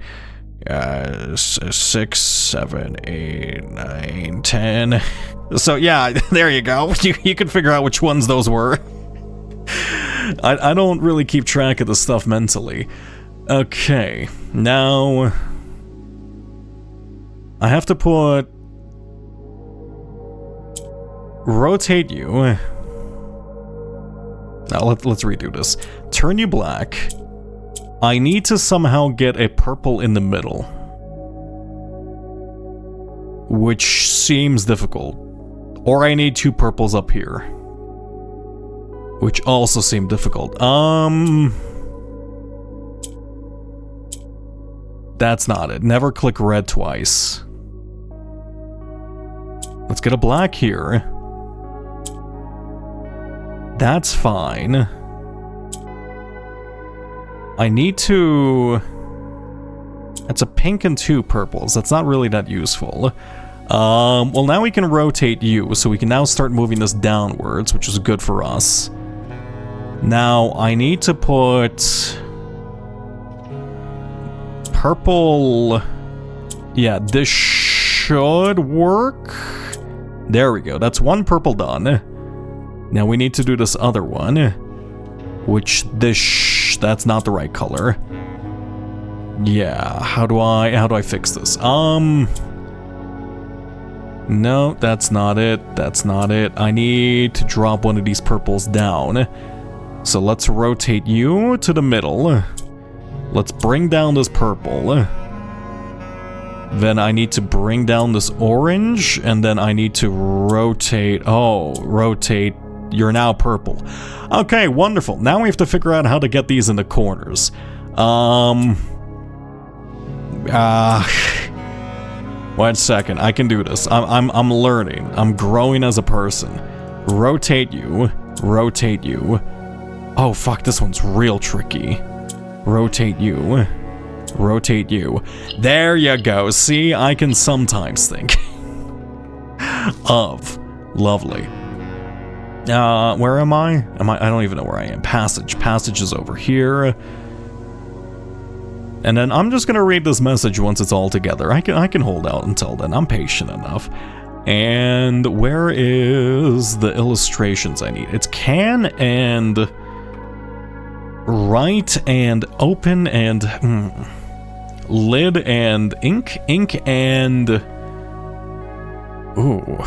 6, 7, 8, 9, 10. So yeah, there you go. You can figure out which ones those were. I don't really keep track of the stuff mentally. Okay, now I have to put... Rotate you. Now let's redo this. Turn you black. I need to somehow get a purple in the middle, which seems difficult. Or I need 2 purples up here, which also seem difficult. That's not it. Never click red twice. Let's get a black here. That's fine. I need to... That's a pink and 2 purples. That's not really that useful. Well, now we can rotate you, so we can now start moving this downwards, which is good for us. Now, I need to put... Purple... Yeah, this should work. There we go. That's 1 purple done. Now we need to do this other one, which that's not the right color. Yeah, how do I fix this? No, that's not it. That's not it. I need to drop one of these purples down. So let's rotate you to the middle. Let's bring down this purple. Then I need to bring down this orange, and then I need to rotate. Oh, rotate. You're now purple. Okay, wonderful. Now we have to figure out how to get these in the corners. One second, I can do this. I'm learning. I'm growing as a person. Rotate you. Rotate you. Oh fuck, this one's real tricky. Rotate you. Rotate you. There you go. See, I can sometimes think of. Lovely. Where am I? I don't even know where I am. Passage. Passage is over here. And then I'm just gonna read this message once it's all together. I can hold out until then. I'm patient enough. And where is the illustrations I need? It's can and write and open and lid and ink and ooh.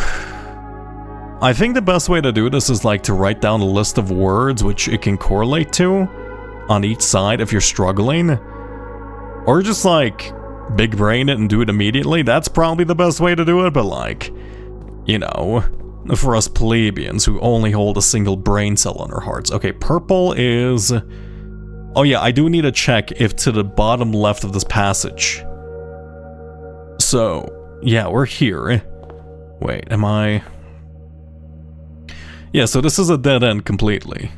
I think the best way to do this is like to write down a list of words which it can correlate to on each side if you're struggling. Or just like big brain it and do it immediately. That's probably the best way to do it, but like, you know, for us plebeians who only hold a single brain cell in our hearts. Okay, purple is... Oh yeah, I do need to check if to the bottom left of this passage. So, yeah, we're here. Wait, am I... Yeah, so this is a dead end completely.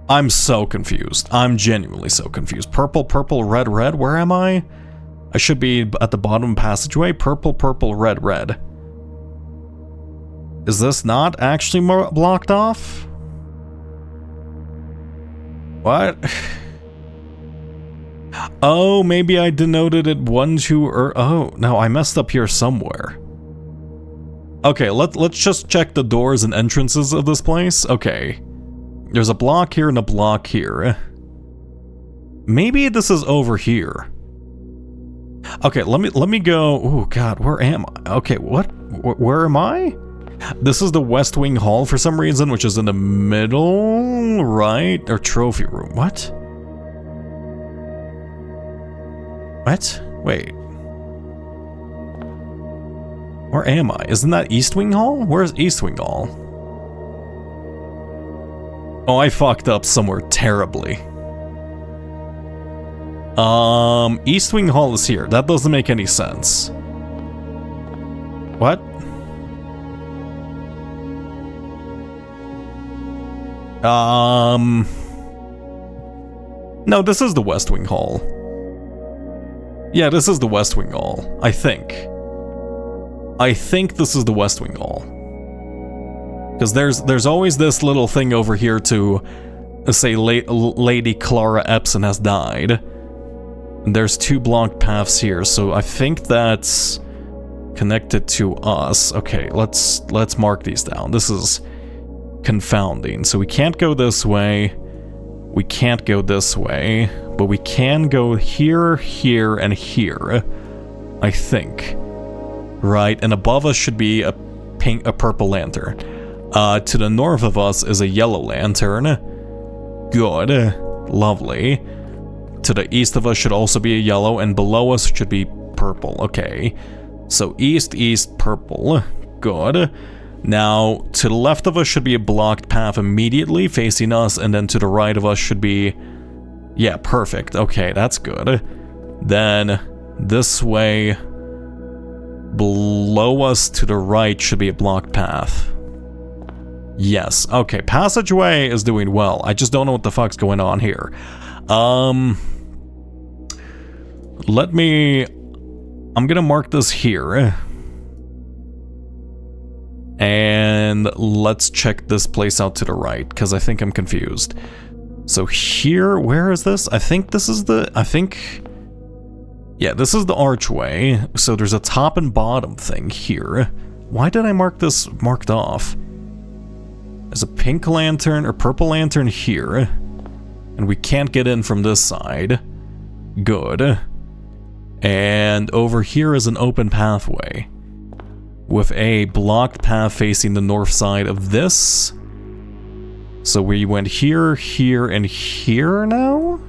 I'm so confused. I'm genuinely so confused. Purple, purple, red, red. Where am I? I should be at the bottom passageway. Purple, purple, red, red. Is this not actually blocked off? What? Oh, maybe I denoted it 1, 2, or... Oh, no, I messed up here somewhere. Okay, let's just check the doors and entrances of this place. Okay. There's a block here and a block here. Maybe this is over here. Okay, let me go. Oh god, where am I? Okay, what? Where am I? This is the West Wing Hall for some reason, which is in the middle, right? Or trophy room. What? What? Wait. Where am I? Isn't that East Wing Hall? Where's East Wing Hall? Oh, I fucked up somewhere terribly. East Wing Hall is here. That doesn't make any sense. What? No, this is the West Wing Hall. Yeah, this is the West Wing Hall, I think. I think this is the West Wing Hall. Because there's always this little thing over here to say Lady Clara Epson has died. And there's 2 blocked paths here, so I think that's connected to us. Okay, let's mark these down. This is confounding. So we can't go this way. We can't go this way, but we can go here, here, and here. I think. Right, and above us should be a purple lantern. To the north of us is a yellow lantern. Good. Lovely. To the east of us should also be a yellow, and below us should be purple. Okay. So east, east, purple. Good. Now, to the left of us should be a blocked path immediately facing us, and then to the right of us should be... Yeah, perfect. Okay, that's good. Then, this way... Below us to the right should be a blocked path. Yes, okay, passageway is doing well. I just don't know what the fuck's going on here. I'm gonna mark this here. And let's check this place out to the right, because I think I'm confused. So here, where is this? I think this is yeah, this is the archway. So there's a top and bottom thing here. Why did I mark this marked off? There's a pink lantern or purple lantern here. And we can't get in from this side. Good. And over here is an open pathway with a blocked path facing the north side of this. So we went here, here, and here now?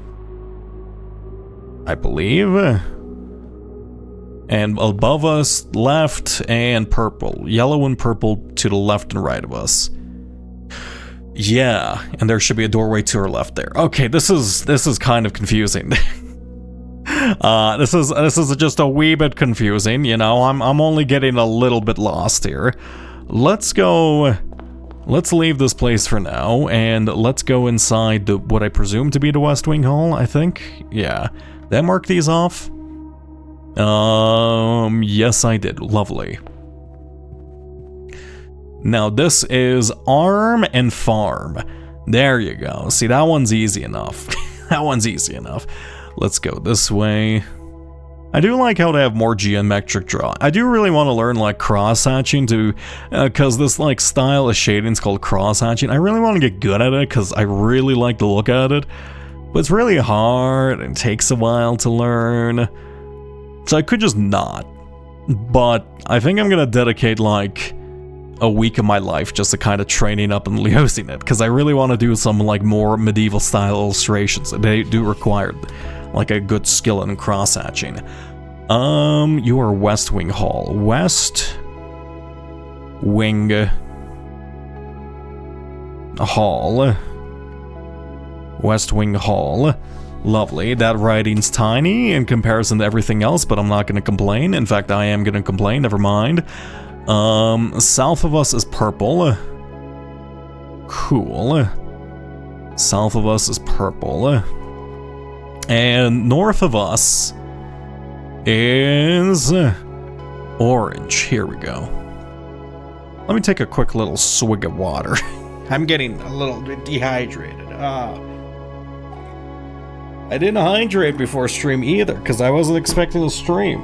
I believe. And above us, left and purple. Yellow and purple to the left and right of us. Yeah, and there should be a doorway to our left there. Okay, this is kind of confusing. This is just a wee bit confusing, you know. I'm only getting a little bit lost here. Let's leave this place for now, and let's go inside what I presume to be the West Wing Hall, I think. Yeah. Did I mark these off? Yes I did. Lovely. Now this is Arm and Farm. There you go. See, that one's easy enough. That one's easy enough. Let's go this way. I do like how they have more geometric draw. I do really want to learn like cross-hatching to, cause this like style of shading is called cross-hatching. I really want to get good at it cause I really like to look at it. But it's really hard and takes a while to learn. So I could just not. But I think I'm gonna dedicate like a week of my life just to kind of training up and using it, because I really want to do some like more medieval style illustrations. They do require like a good skill in cross-hatching. You are West Wing Hall. West Wing Hall. West Wing Hall. Lovely. That writing's tiny in comparison to everything else, but I'm not going to complain. In fact, I am going to complain. Never mind. South of us is purple. Cool. South of us is purple. And north of us is orange. Here we go. Let me take a quick little swig of water. I'm getting a little bit dehydrated. I didn't hydrate before stream either, because I wasn't expecting to stream.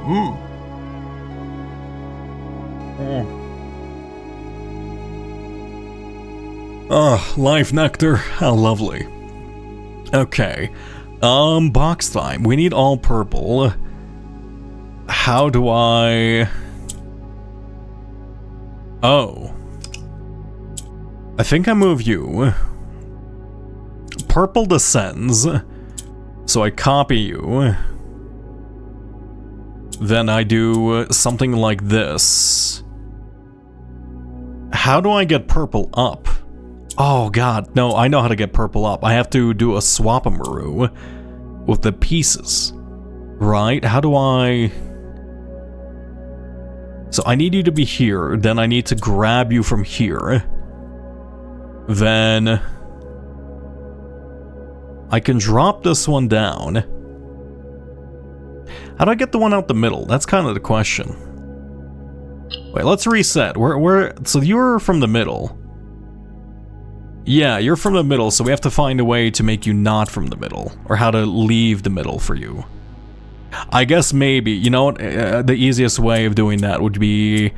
Oh, life nectar. How lovely. Okay. Box time. We need all purple. How do I... Oh. I think I move you. Purple descends. So I copy you. Then I do something like this. How do I get purple up? Oh god, no, I know how to get purple up. I have to do a swap-a-maroo with the pieces. Right? How do I... So I need you to be here, then I need to grab you from here. Then... I can drop this one down. How do I get the one out the middle? That's kind of the question. Wait, let's reset. So you're from the middle. Yeah, you're from the middle, so we have to find a way to make you not from the middle. Or how to leave the middle for you. I guess maybe, you know what, the easiest way of doing that would be...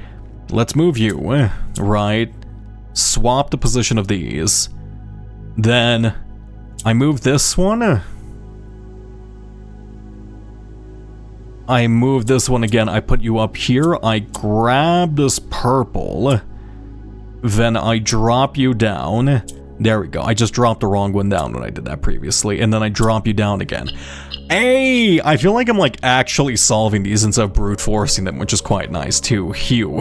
Let's move you, right? Swap the position of these. Then... I move this one. I move this one again. I put you up here. I grab this purple. Then I drop you down. There we go. I just dropped the wrong one down when I did that previously. And then I drop you down again. Hey! I feel like I'm like actually solving these instead of brute forcing them, which is quite nice too. Hew.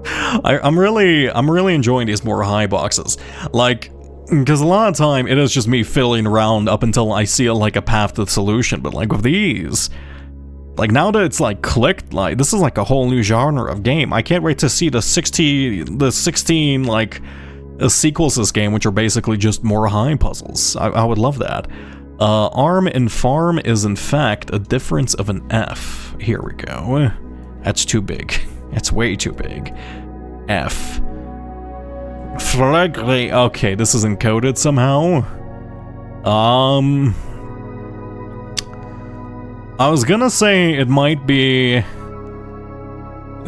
I'm really enjoying these more high boxes. Like... Because a lot of time, it is just me fiddling around up until I see like a path to the solution, but like with these, like now that it's like clicked, like this is like a whole new genre of game. I can't wait to see the 16 like sequels to this game, which are basically just more high puzzles. I would love that. Arm and Farm is in fact a difference of an F. Here we go. That's too big. That's way too big. F. Flagrantly. Okay, this is encoded somehow. I was gonna say it might be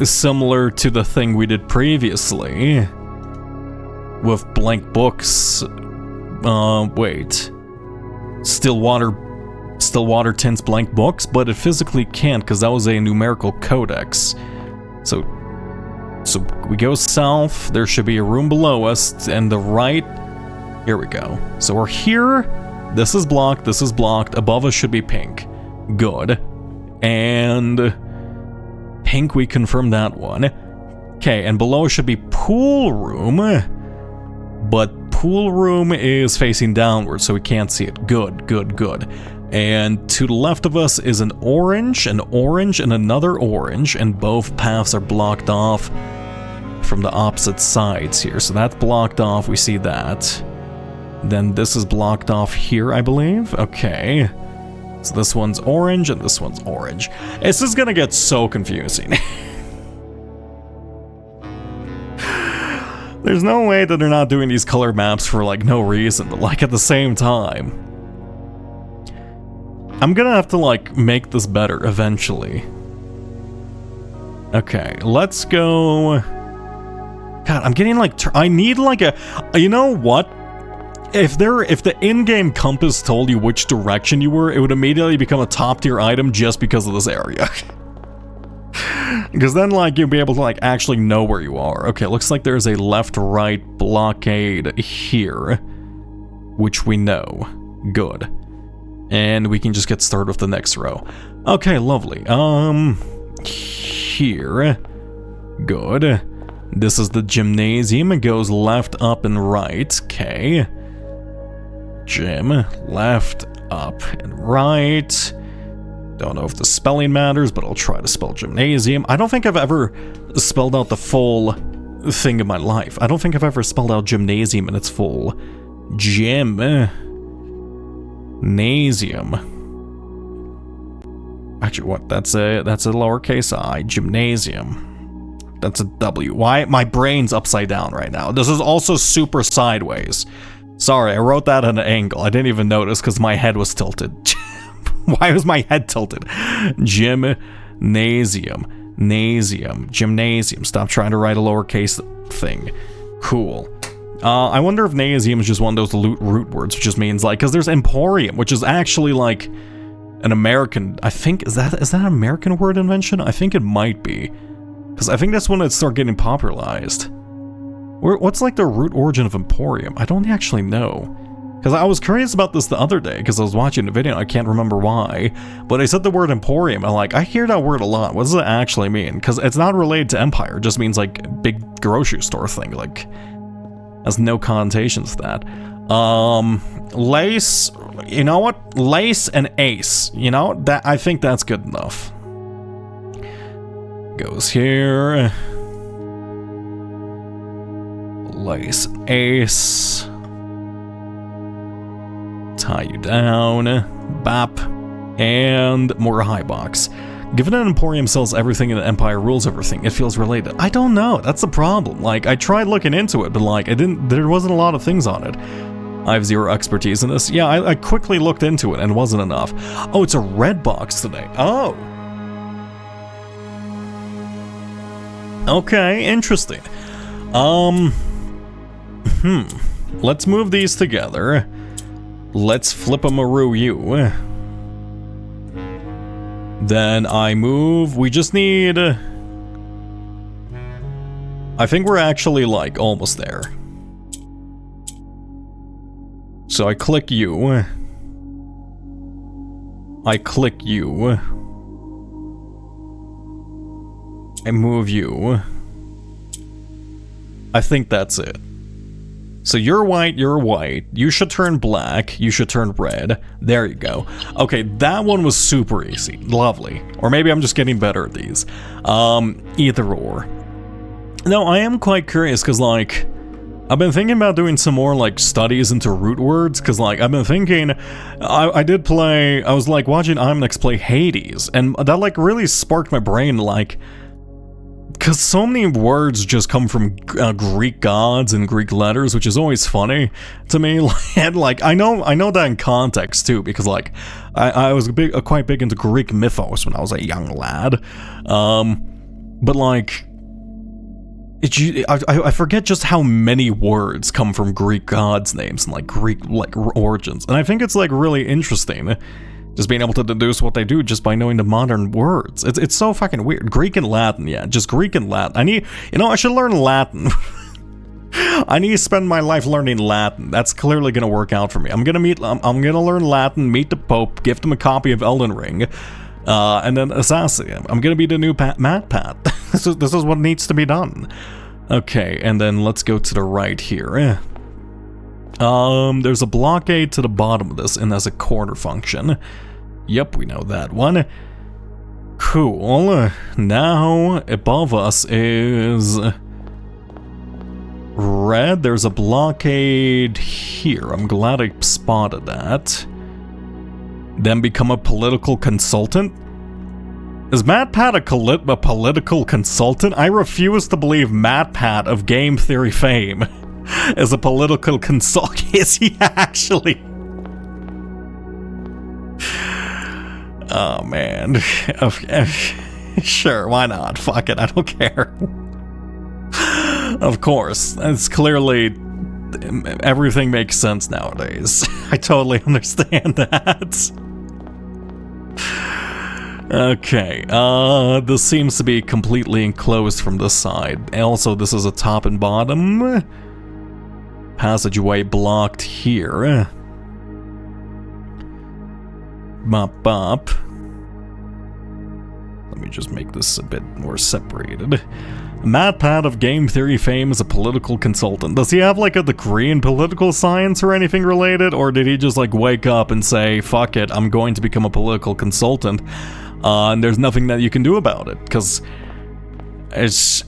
similar to the thing we did previously with blank books. Wait. Stillwater Stillwater tints blank books, but it physically can't because that was a numerical codex. So we go south, there should be a room below us, and the right, here we go. So we're here, this is blocked, above us should be pink. Good. And pink, we confirmed that one. Okay, and below us should be pool room, but pool room is facing downward, so we can't see it. Good. And to the left of us is an orange, and another orange, and both paths are blocked off from the opposite sides here. So that's blocked off, we see that. Then this is blocked off here, I believe. Okay. So this one's orange, and this one's orange. This is gonna get so confusing. There's no way that they're not doing these color maps for, like, no reason, but, like, at the same time. I'm gonna have to, like, make this better eventually. Okay, let's go... God, I'm getting, like, I need, like, a... You know what? If the in-game compass told you which direction you were, it would immediately become a top-tier item just because of this area. Because then, like, you'll be able to, like, actually know where you are. Okay, looks like there's a left-right blockade here, which we know. Good. And we can just get started with the next row. Okay, lovely. Here. Good. This is the gymnasium. It goes left, up, and right. Okay. Gym. Left, up, and right. Don't know if the spelling matters, but I'll try to spell gymnasium. I don't think I've ever spelled out the full thing in my life. I don't think I've ever spelled out gymnasium in its full. Gymnasium. Actually, what? That's a lowercase I. Gymnasium. That's a W. Why? My brain's upside down right now. This is also super sideways. Sorry, I wrote that at an angle. I didn't even notice because my head was tilted. Why was my head tilted? Gymnasium. Gymnasium. Stop trying to write a lowercase thing. Cool. I wonder if nasium is just one of those root words, which just means, like, because there's emporium, which is actually, like, an American, I think, is that an American word invention? I think it might be. Because I think that's when it started getting popularized. What's, like, the root origin of emporium? I don't actually know. Because I was curious about this the other day, because I was watching the video, I can't remember why, but I said the word emporium, and like, I hear that word a lot. What does it actually mean? Because it's not related to empire, it just means, like, big grocery store thing, like, has no connotations to that. Lace, you know what? Lace and ace, you know, that, I think that's good enough. Goes here. Lace, ace. Tie you down, bap, and more high box. Given that Emporium sells everything and Empire rules everything, it feels related. I don't know, that's the problem. Like, I tried looking into it, but like, there wasn't a lot of things on it. I have zero expertise in this. Yeah, I quickly looked into it and it wasn't enough. Oh, it's a red box today. Oh. Okay, interesting. Let's move these together. Let's flip a Maru you. Then I move, we just need... I think we're actually, like, almost there. So I click you. I click you. I move you. I think that's it. So you're white, you should turn black, you should turn red. There you go. Okay, that one was super easy. Lovely. Or maybe I'm just getting better at these. Either or. No, I am quite curious, because, like, I've been thinking about doing some more, like, studies into root words, because, like, I've been thinking, I was, like, watching Omnix play Hades, and that, like, really sparked my brain, like, because so many words just come from Greek gods and Greek letters, which is always funny to me. And like, I know that in context too, because like, I was quite big into Greek mythos when I was a young lad. But like, I forget just how many words come from Greek gods' names and like Greek like origins, and I think it's like really interesting Just being able to deduce what they do just by knowing the modern words. It's so fucking weird. Greek and Latin, yeah, just Greek and Latin. I should learn Latin. I need to spend my life learning Latin. That's clearly gonna work out for me. I'm gonna learn Latin, meet the Pope, gift him a copy of Elden Ring, and then assassinate him. I'm gonna be the new MatPat. This is what needs to be done. Okay, and then let's go to the right here. There's a blockade to the bottom of this, and there's a corner function. Yep, we know that one. Cool. Now, above us is red. There's a blockade here. I'm glad I spotted that. Then become a political consultant? Is MatPat a political consultant? I refuse to believe MatPat of Game Theory fame is a political consultant. Is he actually? Oh man. Okay. Sure, why not? Fuck it, I don't care. Of course, it's clearly everything makes sense nowadays. I totally understand that. Okay, this seems to be completely enclosed from this side. Also, this is a top and bottom. Passageway blocked here. Bop. Let me just make this a bit more separated. MatPat of Game Theory fame is a political consultant. Does he have like a degree in political science or anything related? Or did he just like wake up and say, fuck it, I'm going to become a political consultant, and there's nothing that you can do about it? Because it's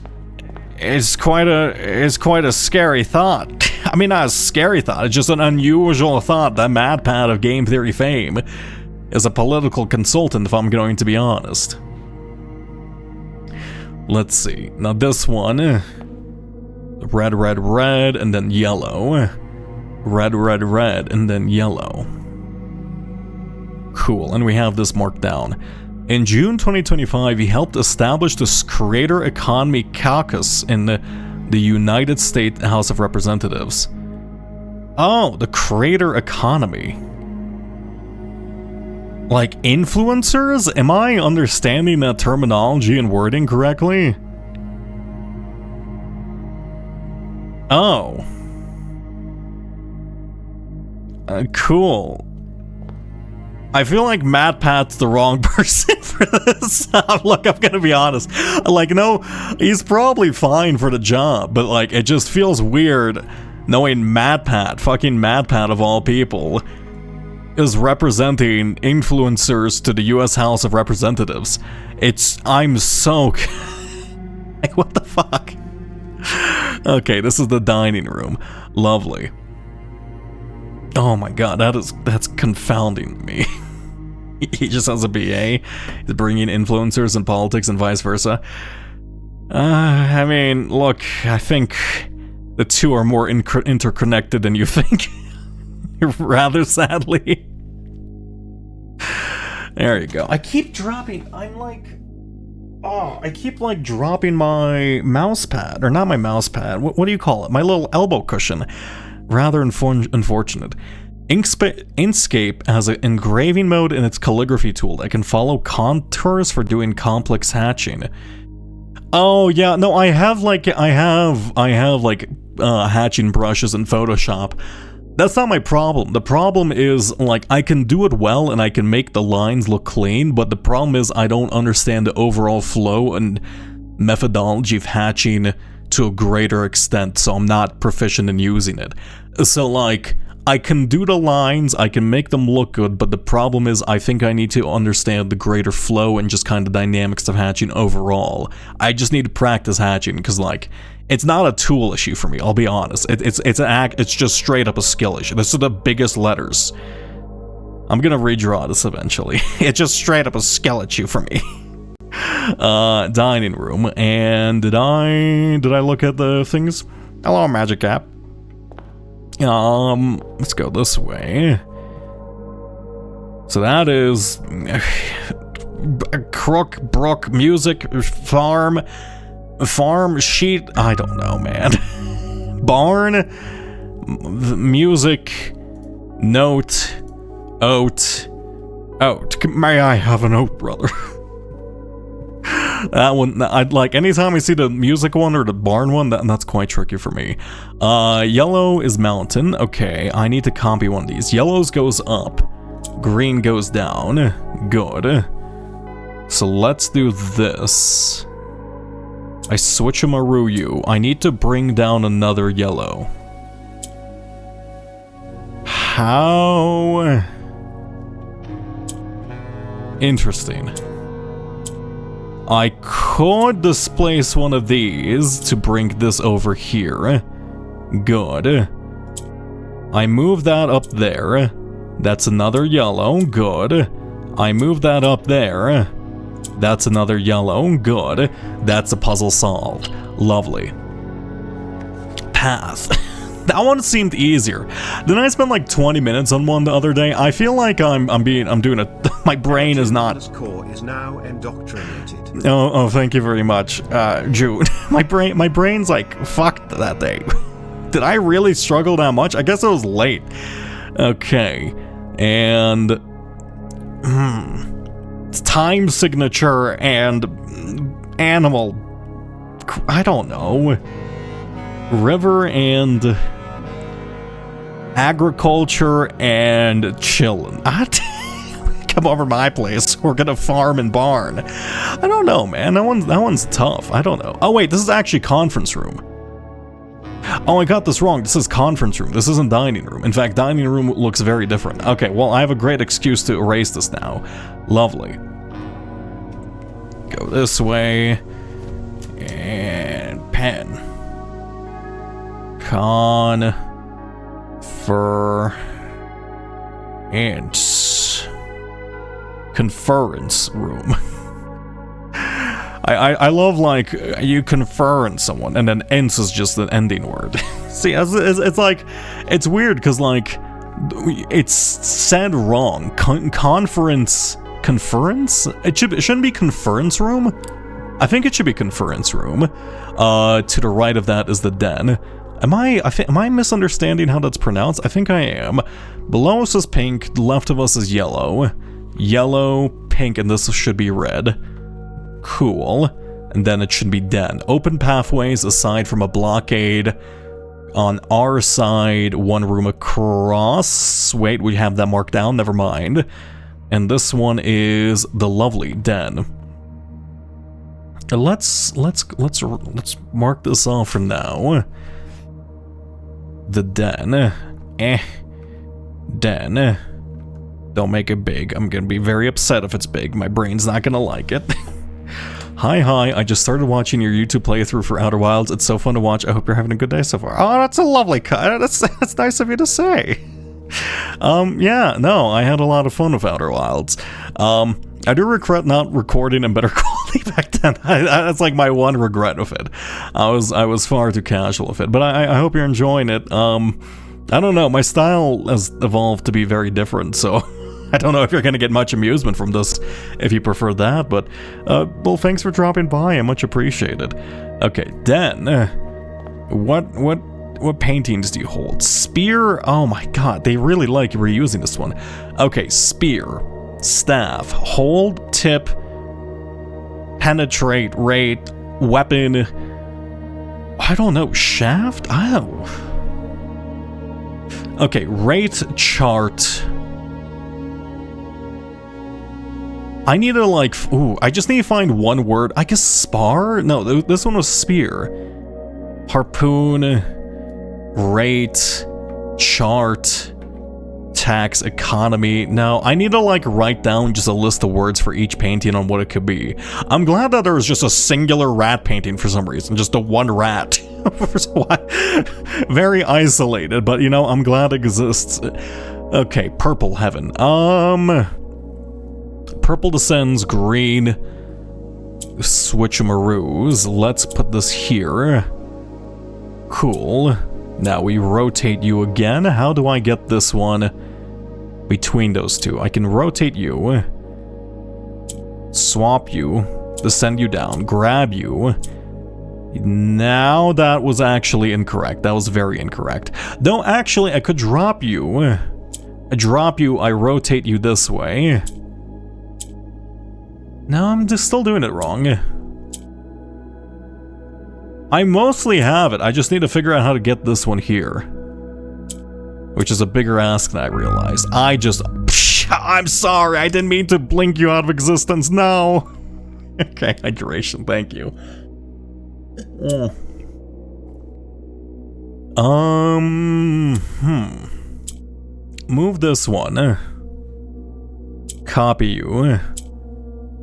quite a scary thought. I mean, not a scary thought, it's just an unusual thought that MatPat of Game Theory fame is a political consultant, if I'm going to be honest. Let's see. Now this one, red, and then yellow. Red, and then yellow. Cool, and we have this marked down. In June 2025, he helped establish the Creator Economy Caucus in the United States House of Representatives. Oh, the Creator Economy. Like influencers? Am I understanding that terminology and wording correctly? Oh. Cool. I feel like MatPat's the wrong person for this. Look, I'm gonna be honest. Like, no, he's probably fine for the job, but like, it just feels weird knowing MatPat, fucking MatPat of all people, is representing influencers to the US House of Representatives. I'm so... like, what the fuck? Okay, this is the dining room. Lovely. Oh my god, that's confounding me. He just has a BA. He's bringing influencers in politics and vice versa. I mean, look, I think the two are more interconnected than you think. Rather sadly. There you go. I keep dropping. I keep like dropping my mouse pad, or not my mouse pad. What do you call it? My little elbow cushion. Rather unfortunate. Inkscape has an engraving mode in its calligraphy tool that can follow contours for doing complex hatching. Oh yeah, no, I have hatching brushes in Photoshop. That's not my problem. The problem is, like, I can do it well and I can make the lines look clean, but the problem is I don't understand the overall flow and methodology of hatching to a greater extent, so I'm not proficient in using it. So, like, I can do the lines, I can make them look good, but the problem is I think I need to understand the greater flow and just kind of dynamics of hatching overall. I just need to practice hatching, because, like, it's not a tool issue for me, I'll be honest. It's just straight up a skill issue. This is the biggest letters. I'm gonna redraw this eventually. It's just straight up a skill issue for me. Dining room, and did I look at the things? Hello, Magic Cap. Let's go this way. So that is Crook Brook Music Farm Sheet. I don't know, man. Barn Music Note Oat May I have an oat, brother? That one, I'd like, anytime I see the music one or the barn one, that's quite tricky for me. Yellow is mountain. Okay, I need to copy one of these. Yellow's goes up. Green goes down. Good. So let's do this. I switch-a-maroo you. I need to bring down another yellow. How? Interesting. I could displace one of these to bring this over here. Good. I move that up there. That's another yellow. Good. I move that up there. That's another yellow. Good. That's a puzzle solved. Lovely. Path. That one seemed easier. Didn't I spend like 20 minutes on one the other day? I feel like I'm doing it. My brain is not. Core is now indoctrinated. Oh, thank you very much, June. my brain's like fucked that day. Did I really struggle that much? I guess I was late. Okay, and time signature and animal. I don't know. River and agriculture and chillin'. Come over to my place. We're gonna farm and barn. I don't know, man. That one's tough. I don't know. Oh wait, this is actually conference room. Oh, I got this wrong. This is conference room. This isn't dining room. In fact, dining room looks very different. Okay, well, I have a great excuse to erase this now. Lovely. Go this way. And pen. Conference room. I love, like, you confer in someone, and then ends is just an ending word. See, it's like, it's weird, because, like, it's said wrong. Conference? It shouldn't be conference room? I think it should be conference room. To the right of that is the den. Am I misunderstanding how that's pronounced? I think I am. Below us is pink, left of us is yellow. Yellow, pink, and this should be red. Cool. And then it should be den. Open pathways aside from a blockade. On our side, one room across. Wait, we have that marked down, never mind. And this one is the lovely den. Let's mark this off for now. The den. Den. Don't make it big. I'm gonna be very upset if it's big. My brain's not gonna like it. Hi, I just started watching your YouTube playthrough for Outer Wilds. It's so fun to watch. I hope you're having a good day so far. Oh, that's a lovely cut. That's nice of you to say. Yeah, no, I had a lot of fun with Outer Wilds. I do regret not recording in better quality back then. That's like my one regret with it. I was far too casual with it, but I hope you're enjoying it. I don't know, my style has evolved to be very different, so I don't know if you're gonna get much amusement from this if you prefer that, but well, thanks for dropping by. I much appreciated. Okay, then what paintings do you hold? Spear? Oh my god, they really like reusing this one. Okay, spear, staff, hold, tip, penetrate, rate, weapon. I don't know, shaft? Oh. Okay, rate, chart. I need to like, I just need to find one word. I guess spar? No, this one was spear. Harpoon, rate, chart, tax, economy. No, I need to like write down just a list of words for each painting on what it could be. I'm glad that there was just a singular rat painting for some reason, just the one rat. Very isolated, but you know, I'm glad it exists. Okay, purple heaven. Purple descends, green switch-a-maroos. Let's put this here. Cool. Now we rotate you again. How do I get this one between those two? I can rotate you, swap you, descend you down, grab you. Now that was actually incorrect. That was very incorrect. Though actually I could drop you. I drop you, I rotate you this way. No, I'm just still doing it wrong. I mostly have it, I just need to figure out how to get this one here. Which is a bigger ask than I realized. I'm sorry, I didn't mean to blink you out of existence, no! Okay, hydration, thank you. Move this one. Copy you.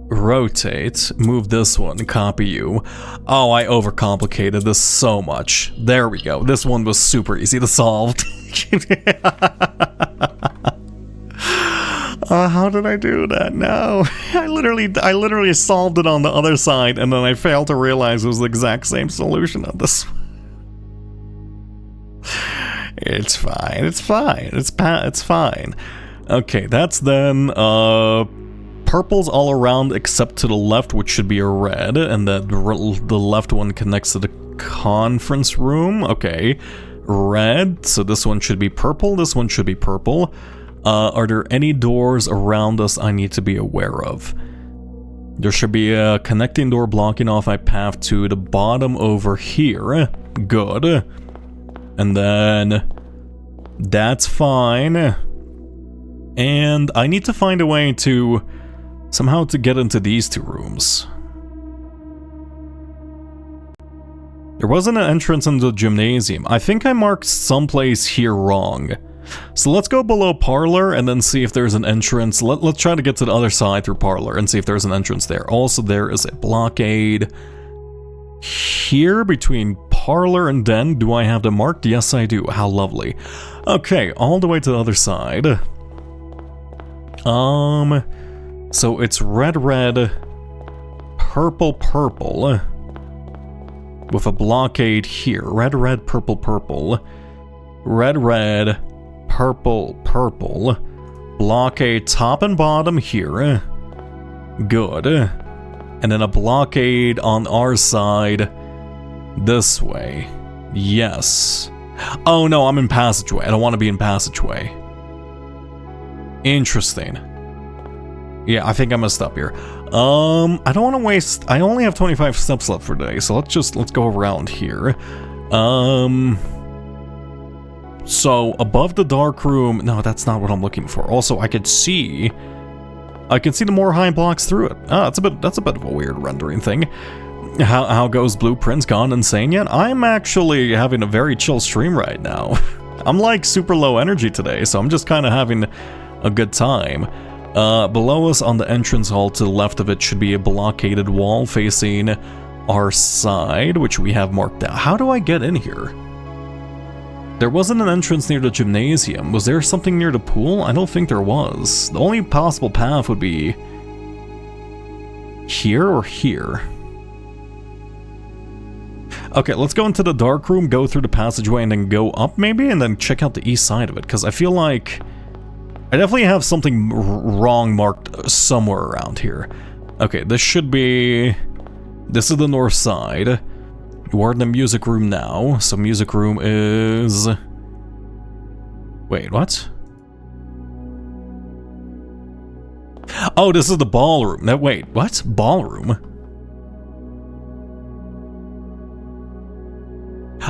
Rotate. Move this one. Copy you. Oh, I overcomplicated this so much. There we go. This one was super easy to solve. How did I do that? No. I literally solved it on the other side, and then I failed to realize it was the exact same solution on this one. It's fine. It's fine. It's fine. Okay, that's then purples all around except to the left, which should be a red, and the left one connects to the conference room. Okay, red. So this one should be purple. This one should be purple. Are there any doors around us I need to be aware of? There should be a connecting door blocking off my path to the bottom over here. Good. And then that's fine. And I need to find a way to somehow to get into these two rooms. There wasn't an entrance into the gymnasium. I think I marked someplace here wrong. So let's go below Parlor and then see if there's an entrance. Let's try to get to the other side through Parlor and see if there's an entrance there. Also, there is a blockade here between Parlor and Den. Do I have them marked? Yes, I do. How lovely. Okay, all the way to the other side. So it's red, red, purple, purple, with a blockade here. Red, red, purple, purple, red, red, purple, purple, blockade top and bottom here. Good. And then a blockade on our side this way. Yes. Oh no, I'm in passageway. I don't want to be in passageway. Interesting. Yeah, I think I messed up here. I don't want to waste... I only have 25 steps left for today, so let's go around here. So, above the dark room... No, that's not what I'm looking for. Also, I can see the more high blocks through it. That's a bit of a weird rendering thing. How goes Blueprints? Gone insane yet? I'm actually having a very chill stream right now. I'm like super low energy today, so I'm just kind of having a good time. Below us on the entrance hall to the left of it should be a blockaded wall facing our side, which we have marked out. How do I get in here? There wasn't an entrance near the gymnasium. Was there something near the pool? I don't think there was. The only possible path would be here or here. Okay, let's go into the dark room, go through the passageway, and then go up maybe, and then check out the east side of it, because I feel like I definitely have something wrong marked somewhere around here. Okay, this should be... This is the north side. We're in the music room now, so music room is... Wait, what? Oh, this is the ballroom. No, wait, what? Ballroom?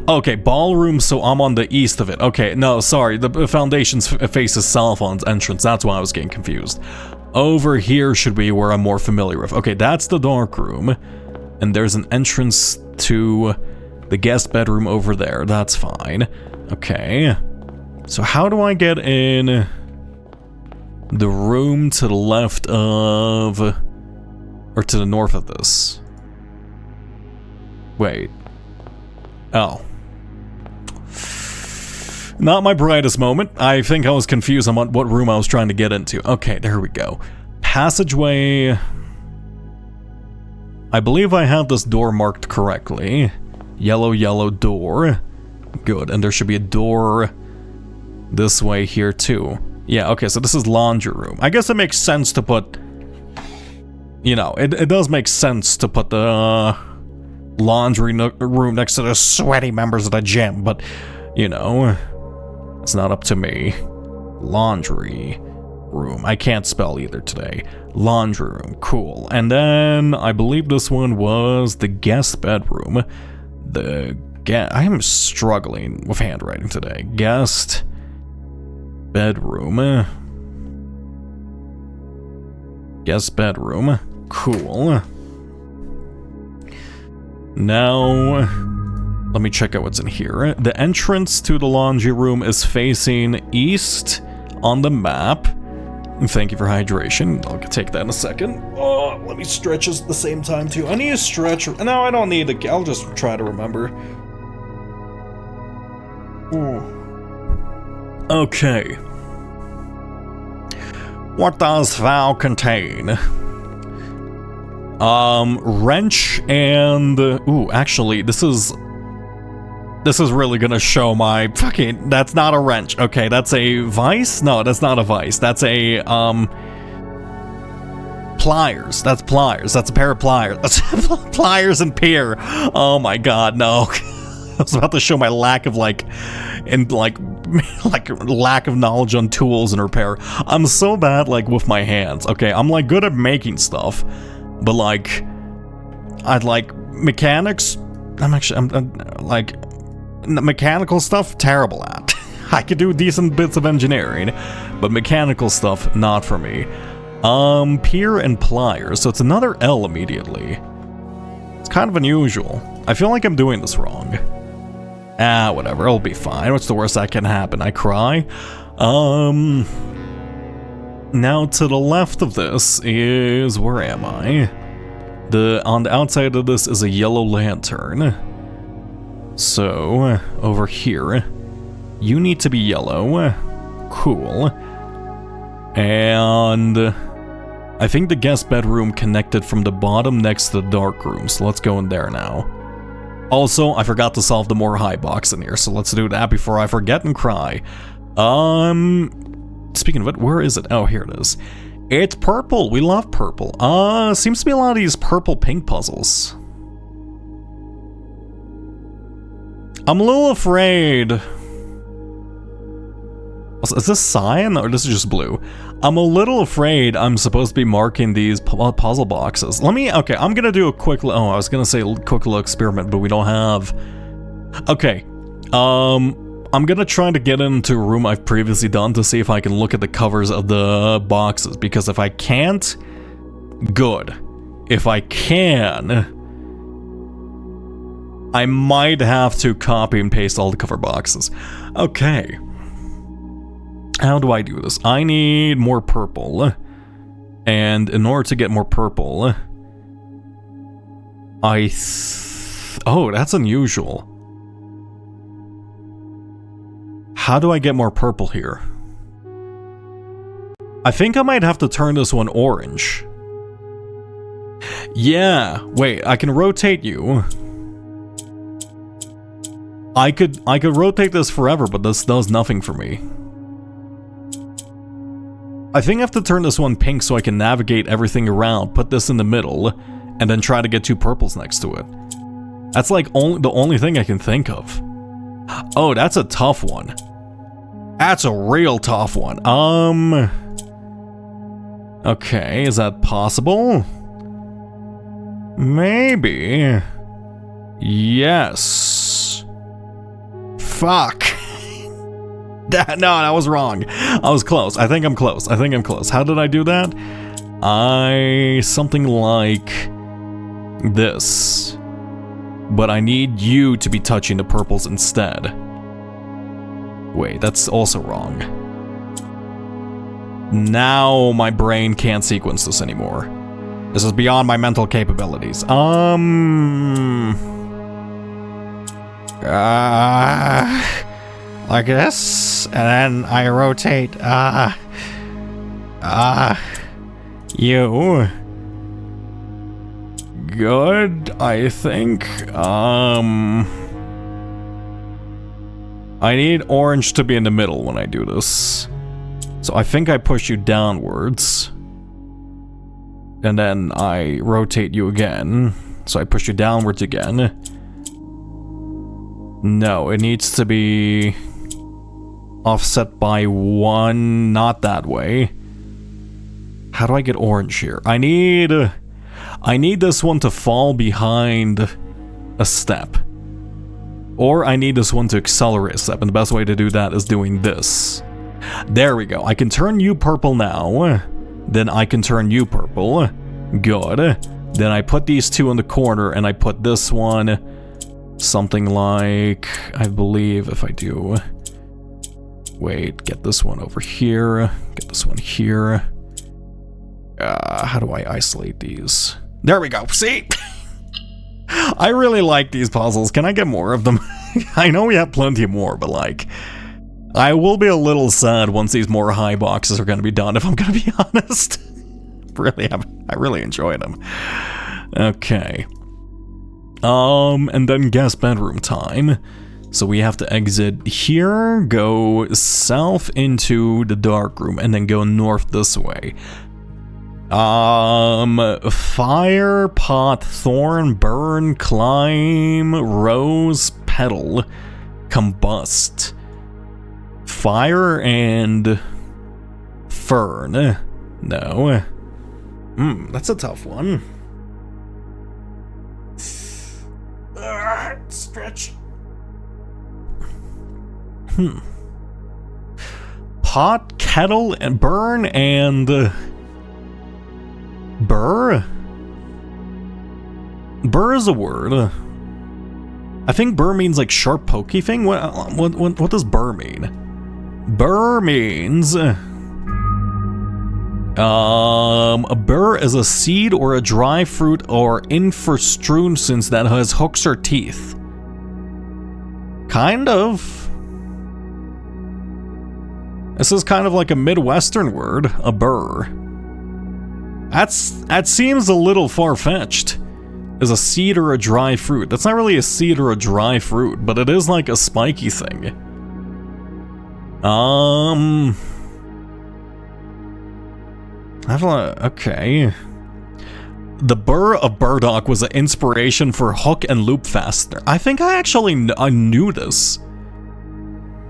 Okay, ballroom, so I'm on the east of it. Okay, no, sorry, the foundations faces Salphon's entrance. That's why I was getting confused. Over here should be where I'm more familiar with. Okay, that's the dark room. And there's an entrance to the guest bedroom over there. That's fine. Okay. So how do I get in the room to the left of... or to the north of this? Wait. Oh. Not my brightest moment. I think I was confused on what room I was trying to get into. Okay, there we go. Passageway... I believe I have this door marked correctly. Yellow, yellow door. Good, and there should be a door this way here too. Yeah, okay, so this is laundry room. I guess it makes sense to put... You know, it does make sense to put the laundry room next to the sweaty members of the gym, but, you know, it's not up to me. Laundry. room. I can't spell either today. Laundry room, cool. And then I believe this one was the guest bedroom. I am struggling with handwriting today. Guest bedroom. Guest bedroom, cool. Now, let me check out what's in here. The entrance to the laundry room is facing east on the map. Thank you for hydration. I'll take that in a second. Oh, let me stretch at the same time too. I need a stretcher. No, I don't need to. I'll just try to remember. Ooh. Okay. What does thou contain? Wrench and... Ooh, actually, this is really gonna show my fucking... That's not a wrench. Okay, that's a vise? No, that's not a vise. That's a, pliers. That's pliers. That's a pair of pliers. That's pliers and pier. Oh my god, no. I was about to show my lack of, lack of knowledge on tools and repair. I'm so bad, with my hands. Okay, I'm, good at making stuff. But, mechanics... mechanical stuff, terrible at. I could do decent bits of engineering, but mechanical stuff, not for me. Pier and pliers, so it's another L immediately. It's kind of unusual. I feel like I'm doing this wrong. Whatever, it'll be fine. What's the worst that can happen? I cry? Now to the left of this is... Where am I? On the outside of this is a yellow lantern. So, over here, you need to be yellow. Cool. And I think the guest bedroom connected from the bottom next to the dark room, so let's go in there now. Also, I forgot to solve the more high box in here, so let's do that before I forget and cry. Speaking of it, where is it? Oh, here it is. It's purple. We love purple. Seems to be a lot of these purple-pink puzzles. I'm a little afraid. Is this cyan or this is just blue? I'm a little afraid I'm supposed to be marking these puzzle boxes. Okay, I'm gonna do a quick, I was gonna say a quick little experiment, but we don't have. Okay, I'm gonna try to get into a room I've previously done to see if I can look at the covers of the boxes, because if I can't, good. If I can, I might have to copy and paste all the cover boxes. Okay. How do I do this? I need more purple. And in order to get more purple, oh, that's unusual. How do I get more purple here? I think I might have to turn this one orange. Yeah, wait, I can rotate you. I could rotate this forever, but this does nothing for me. I think I have to turn this one pink so I can navigate everything around, put this in the middle, and then try to get two purples next to it. That's the only thing I can think of. Oh, that's a tough one. That's a real tough one. Okay, is that possible? Maybe. Yes. Fuck. No, that was wrong. I was close. I think I'm close. How did I do that? Something like this. But I need you to be touching the purples instead. Wait, that's also wrong. Now my brain can't sequence this anymore. This is beyond my mental capabilities. Like this, and then I rotate, you. Good, I think, I need orange to be in the middle when I do this. So I think I push you downwards. And then I rotate you again. So I push you downwards again. No, it needs to be offset by one, not that way. How do I get orange here? I need this one to fall behind a step. Or I need this one to accelerate a step, and the best way to do that is doing this. There we go. I can turn you purple now. Then I can turn you purple. Good. Then I put these two in the corner, and I put this one something like, I believe if I do... Wait, get this one over here. Get this one here. How do I isolate these? There we go. See? I really like these puzzles. Can I get more of them? I know we have plenty more, but like... I will be a little sad once these more high boxes are going to be done, if I'm going to be honest. I really enjoy them. Okay. And then guest bedroom time. So we have to exit here, go south into the dark room, and then go north this way. Fire, pot, thorn, burn, climb, rose, petal, combust. Fire and fern. No. That's a tough one. Stretch. Pot, kettle, and burn, and burr? Burr is a word. I think burr means like sharp, pokey thing. What does burr mean? Burr means a burr is a seed or a dry fruit or inflorescence that has hooks or teeth. Kind of. This is kind of like a Midwestern word, a burr. That seems a little far-fetched. Is a seed or a dry fruit. That's not really a seed or a dry fruit, but it is like a spiky thing. Okay. The burr of burdock was an inspiration for hook and loop fastener. I think I actually I knew this.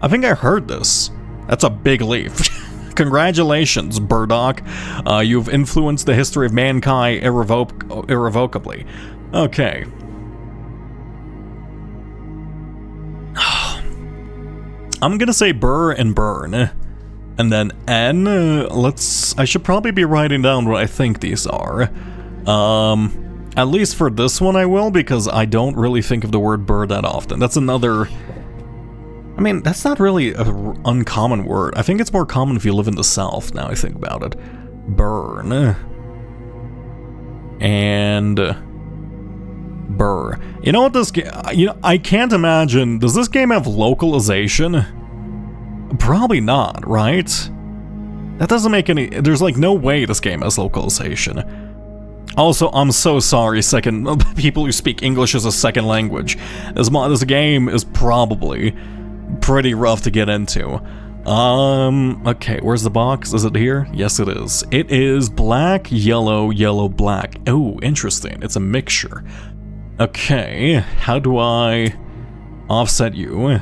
I think I heard this. That's a big leap. Congratulations, burdock. You've influenced the history of mankind irrevocably. Okay. I'm gonna say burr and burn. And then N, I should probably be writing down what I think these are. At least for this one I will, because I don't really think of the word burr that often. That's another... I mean, that's not really an uncommon word. I think it's more common if you live in the South, now I think about it. Burn. And... burr. You know what this game... I can't imagine... Does this game have localization? Probably not, right? That doesn't make any... There's like no way this game has localization. Also, I'm so sorry, people who speak English as a second language. This game is probably pretty rough to get into. Okay, where's the box? Is it here? Yes, it is. It is black, yellow, yellow, black. Oh, interesting. It's a mixture. Okay, how do I offset you?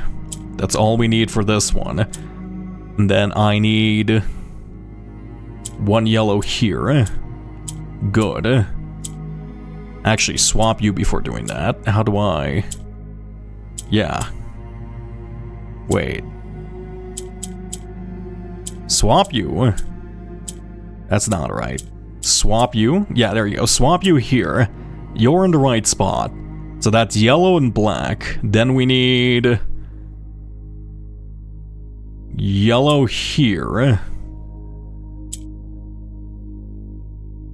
That's all we need for this one. And then I need one yellow here. Good. Actually, swap you before doing that. How do I... Yeah. Wait. Swap you? That's not right. Swap you? Yeah, there you go. Swap you here. You're in the right spot. So that's yellow and black. Then we need... yellow here.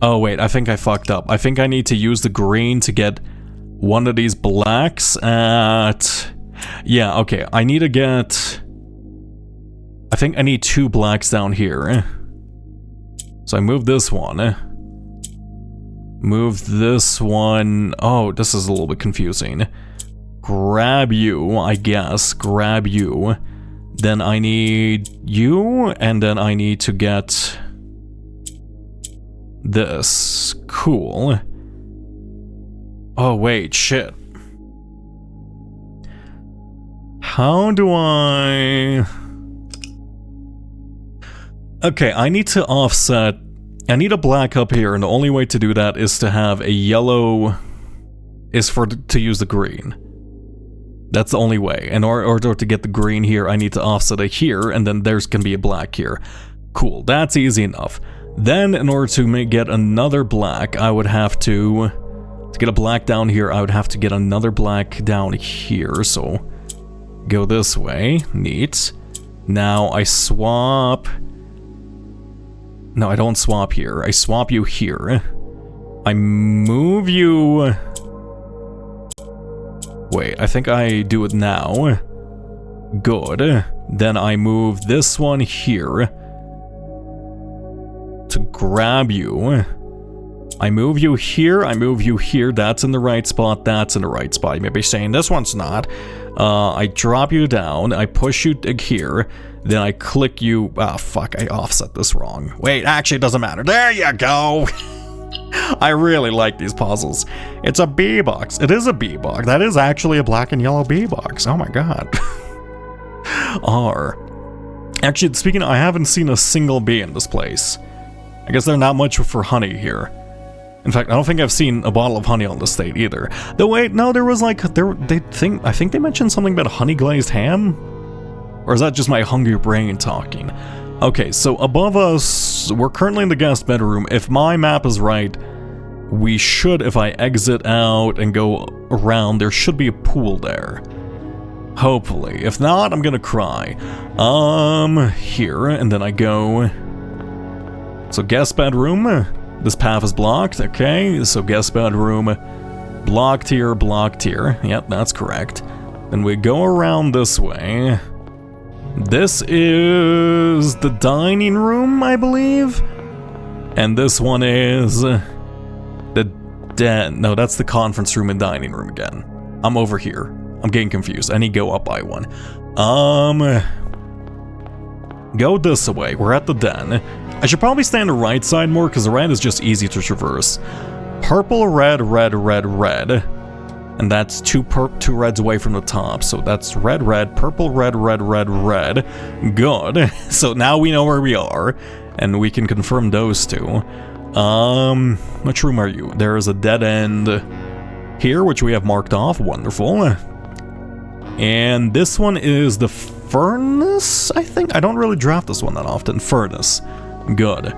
Oh wait, I think I fucked up. I think I need to use the green to get one of these blacks at... Yeah, okay, I need to get... I think I need two blacks down here. So I move this one. Move this one... Oh, this is a little bit confusing. Grab you, I guess. Grab you. Then I need you, and then I need to get... this. Cool. Oh, wait, shit. How do I... Okay, I need to offset I need a black up here, and the only way to do that is to have a yellow... to use the green. That's the only way. In order to get the green here, I need to offset it here, and then there's gonna be a black here. Cool, that's easy enough. Then, in order to get another black, I would have to get a black down here, I would have to get another black down here, so go this way. Neat. Now I swap... No, I don't swap here. I swap you here. I move you... Wait, I think I do it now. Good. Then I move this one here to grab you. I move you here, I move you here, that's in the right spot, that's in the right spot. You may be saying, this one's not. I drop you down, I push you here, then I click you... Ah, fuck, I offset this wrong. Wait, actually it doesn't matter. There you go! I really like these puzzles. It's a bee box. It is a bee box. That is actually a black and yellow bee box. Oh my god. R. Actually, speaking of, I haven't seen a single bee in this place. I guess they're not much for honey here. In fact, I don't think I've seen a bottle of honey on the state either. Though wait, no, there was like, I think they mentioned something about honey glazed ham? Or is that just my hungry brain talking? Okay, so above us, we're currently in the guest bedroom. If my map is right, we should, if I exit out and go around, there should be a pool there. Hopefully. If not, I'm gonna cry. Here, and then I go... So guest bedroom, this path is blocked, okay, so guest bedroom, blocked here, yep, that's correct. Then we go around this way. This is the dining room, I believe, and this one is the den. No, that's the conference room and dining room again. I'm over here. I'm getting confused. I need to go up by one. Go this way. We're at the den. I should probably stay on the right side more because the red is just easy to traverse. Purple, red, red, red, red. And that's two reds away from the top. So that's red, red, purple, red, red, red, red. Good. So now we know where we are. And we can confirm those two. Which room are you? There is a dead end here, which we have marked off. Wonderful. And this one is the furnace, I think? I don't really draft this one that often. Furnace. Good.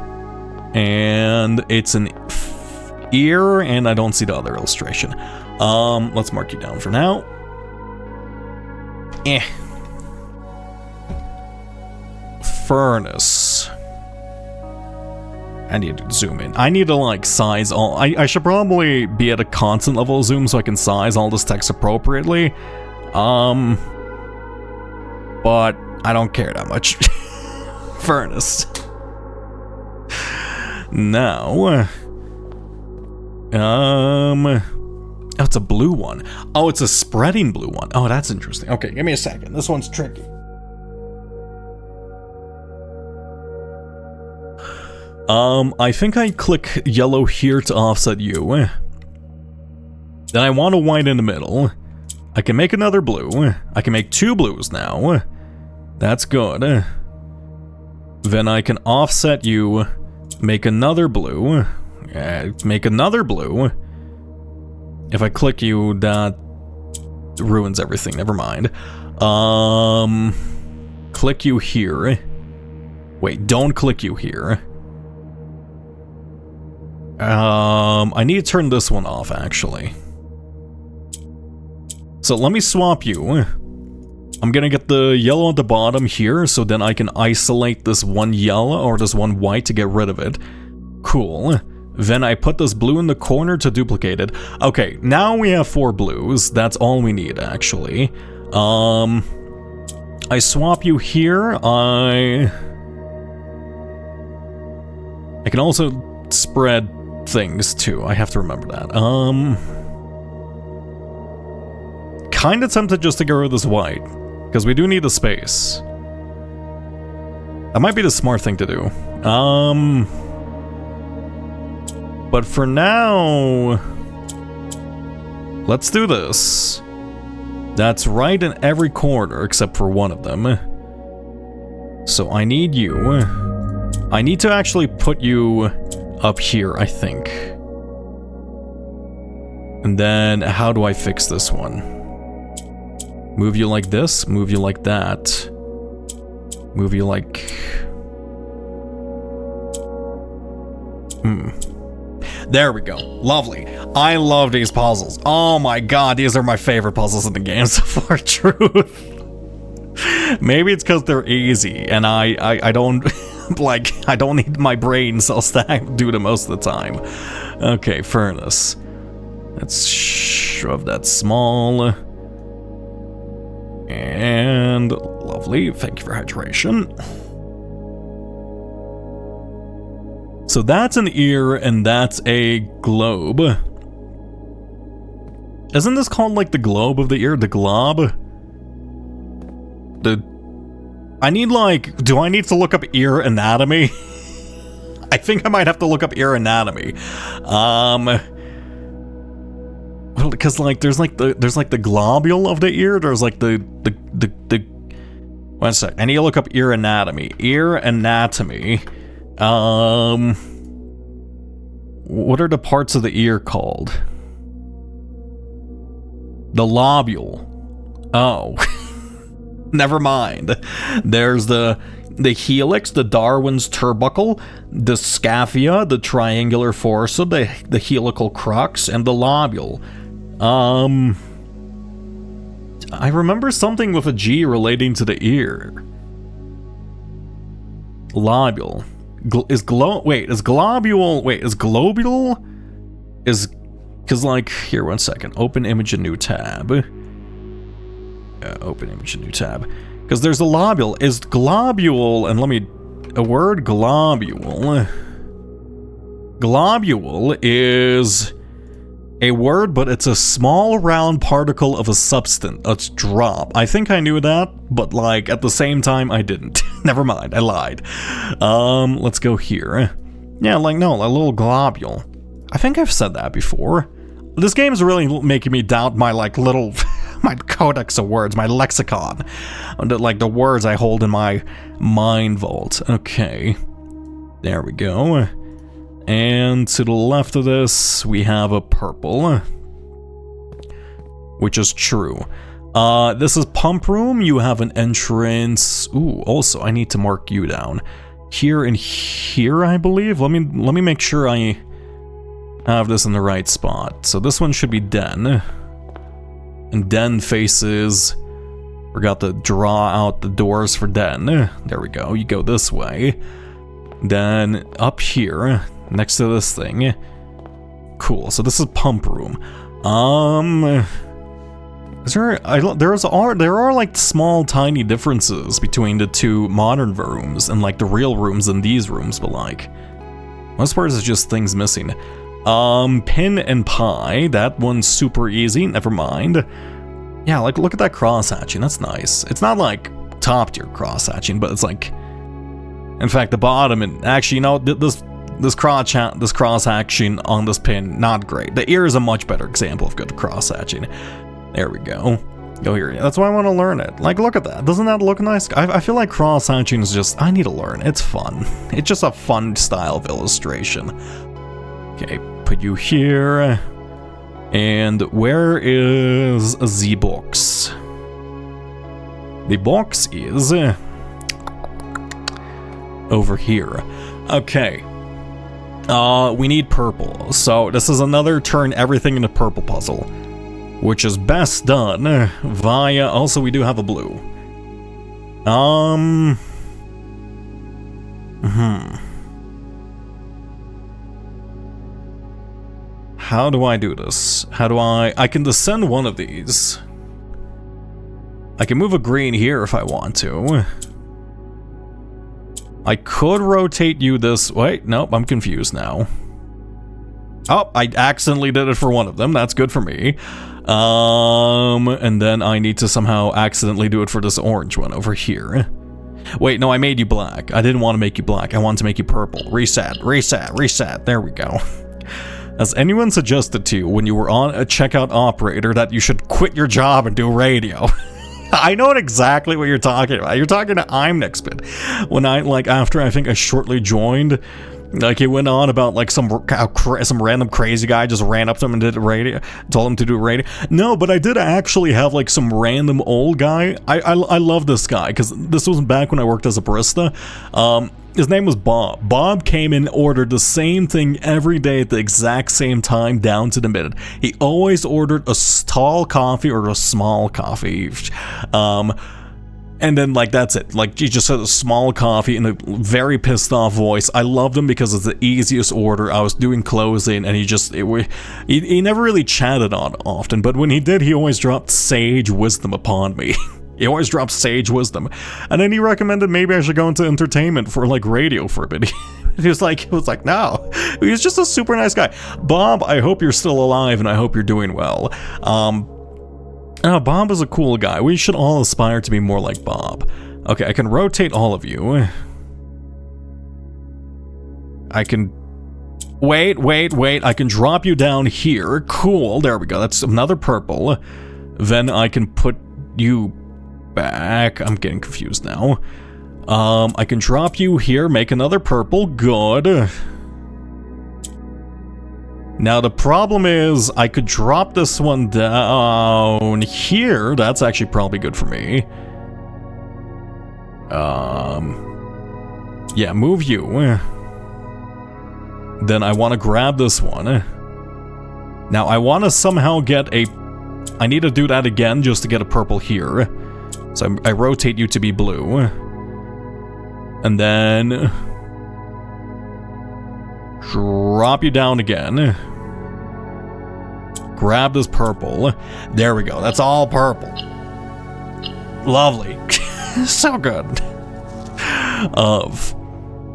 And it's an ear, and I don't see the other illustration. Let's mark you down for now. Furnace. I need to zoom in. I need to, like, size all... I should probably be at a constant level of zoom so I can size all this text appropriately. But I don't care that much. Furnace. Now... Oh, it's a blue one. Oh, it's a spreading blue one. Oh, that's interesting. Okay, give me a second. This one's tricky. I think I click yellow here to offset you. Then I want a white in the middle. I can make another blue. I can make two blues now. That's good. Then I can offset you, make another blue. Make another blue. If I click you, that ruins everything. Never mind. Click you here. Wait, don't click you here. I need to turn this one off, actually. So let me swap you. I'm gonna get the yellow at the bottom here, so then I can isolate this one yellow or this one white to get rid of it. Cool. Then I put this blue in the corner to duplicate it. Okay, now we have 4 blues. That's all we need, actually. I swap you here. I can also spread things too. I have to remember that. Kinda tempted just to get rid of this white, because we do need the space. That might be the smart thing to do. But for now, let's do this. That's right in every corner except for one of them. So I need you. I need to actually put you up here, I think. And then, how do I fix this one? Move you like this, move you like that. Move you like... There we go. Lovely. I love these puzzles. Oh my god, these are my favorite puzzles in the game so far, truth. Maybe it's because they're easy, and I don't... like, I don't need my brain cells to do them most of the time. Okay, furnace. Let's shove that small. And lovely, thank you for hydration. So that's an ear and that's a globe. Isn't this called like the globe of the ear? The glob? I need like, do I need to look up ear anatomy? I think I might have to look up ear anatomy. Well, because like there's like the globule of the ear. There's like the one sec. I need to look up ear anatomy. Ear anatomy. What are the parts of the ear called? The lobule. Oh. Never mind. There's the helix, the Darwin's turbuckle, the scaphia, the triangular fossa, the helical crux, and the lobule. I remember something with a G relating to the ear. Lobule. Is globule? Cause like, here, one second. Open image, a new tab. Open image, a new tab. Because there's a lobule. Is globule, and let me, a word globule. Globule is a word, but it's a small round particle of a substance, a drop. I think I knew that, but like at the same time I didn't. Never mind, I lied. Let's go here. Yeah, like no, a little globule. I think I've said that before. This game is really making me doubt my like little, my codex of words, my lexicon. Like the words I hold in my mind vault. Okay, there we go. And to the left of this, we have a purple, which is true. This is pump room. You have an entrance. Ooh, also, I need to mark you down. Here and here, I believe. Let me make sure I have this in the right spot. So this one should be den. And den faces... Forgot to draw out the doors for den. There we go. You go this way. Then up here... next to this thing. Cool, so this is pump room. There are like small tiny differences between the two modern rooms and like the real rooms in these rooms, but like most part is just things missing. Pin and pie, that one's super easy, never mind. Yeah, like look at that cross hatching, that's nice. It's not like top tier cross hatching, but it's like, in fact, the bottom, and actually, you know, this cross hatching on this pin, not great. The ear is a much better example of good cross hatching. There we go. Go here. That's why I want to learn it. Like, look at that. Doesn't that look nice? I feel like cross hatching is just, I need to learn. It's fun. It's just a fun style of illustration. Okay, put you here. And where is the box? The box is over here. Okay. We need purple. So this is another turn everything into purple puzzle, which is best done via, also we do have a blue. How do I do this? How do I can descend one of these. I can move a green here if I want to. I could rotate you this way. Nope, I'm confused now. Oh, I accidentally did it for one of them. That's good for me. And then I need to somehow accidentally do it for this orange one over here. Wait, no, I made you black. I didn't want to make you black. I wanted to make you purple. Reset, reset, reset. There we go. Has anyone suggested to you when you were on a checkout operator that you should quit your job and do radio? I know exactly what you're talking about. You're talking to I'm Nextbit. When I, like, after I think I shortly joined, Like, he went on about, like, some random crazy guy just ran up to him and did a radio, told him to do a radio. No, but I did actually have, like, some random old guy. I love this guy, because this was back when I worked as a barista. His name was Bob. Bob came in and ordered the same thing every day at the exact same time, down to the minute. He always ordered a tall coffee or a small coffee. And then, like, that's it. Like, he just said a small coffee in a very pissed off voice. I loved him because it's the easiest order. I was doing closing, and he never really chatted on often, but when he did, he always dropped sage wisdom upon me. He always dropped sage wisdom. And then he recommended maybe I should go into entertainment for, like, radio for a bit. He was like, no. He was just a super nice guy. Bob, I hope you're still alive, and I hope you're doing well. Bob is a cool guy. We should all aspire to be more like Bob. Okay, I can rotate all of you. I can... Wait. I can drop you down here. Cool, there we go. That's another purple. Then I can put you back. I'm getting confused now. I can drop you here, make another purple. Good. Now the problem is, I could drop this one down here. That's actually probably good for me. Yeah, move you. Then I want to grab this one. Now I want to somehow get a... I need to do that again just to get a purple here. So I rotate you to be blue. And then... drop you down again. Grab this purple. There we go. That's all purple. Lovely. So good.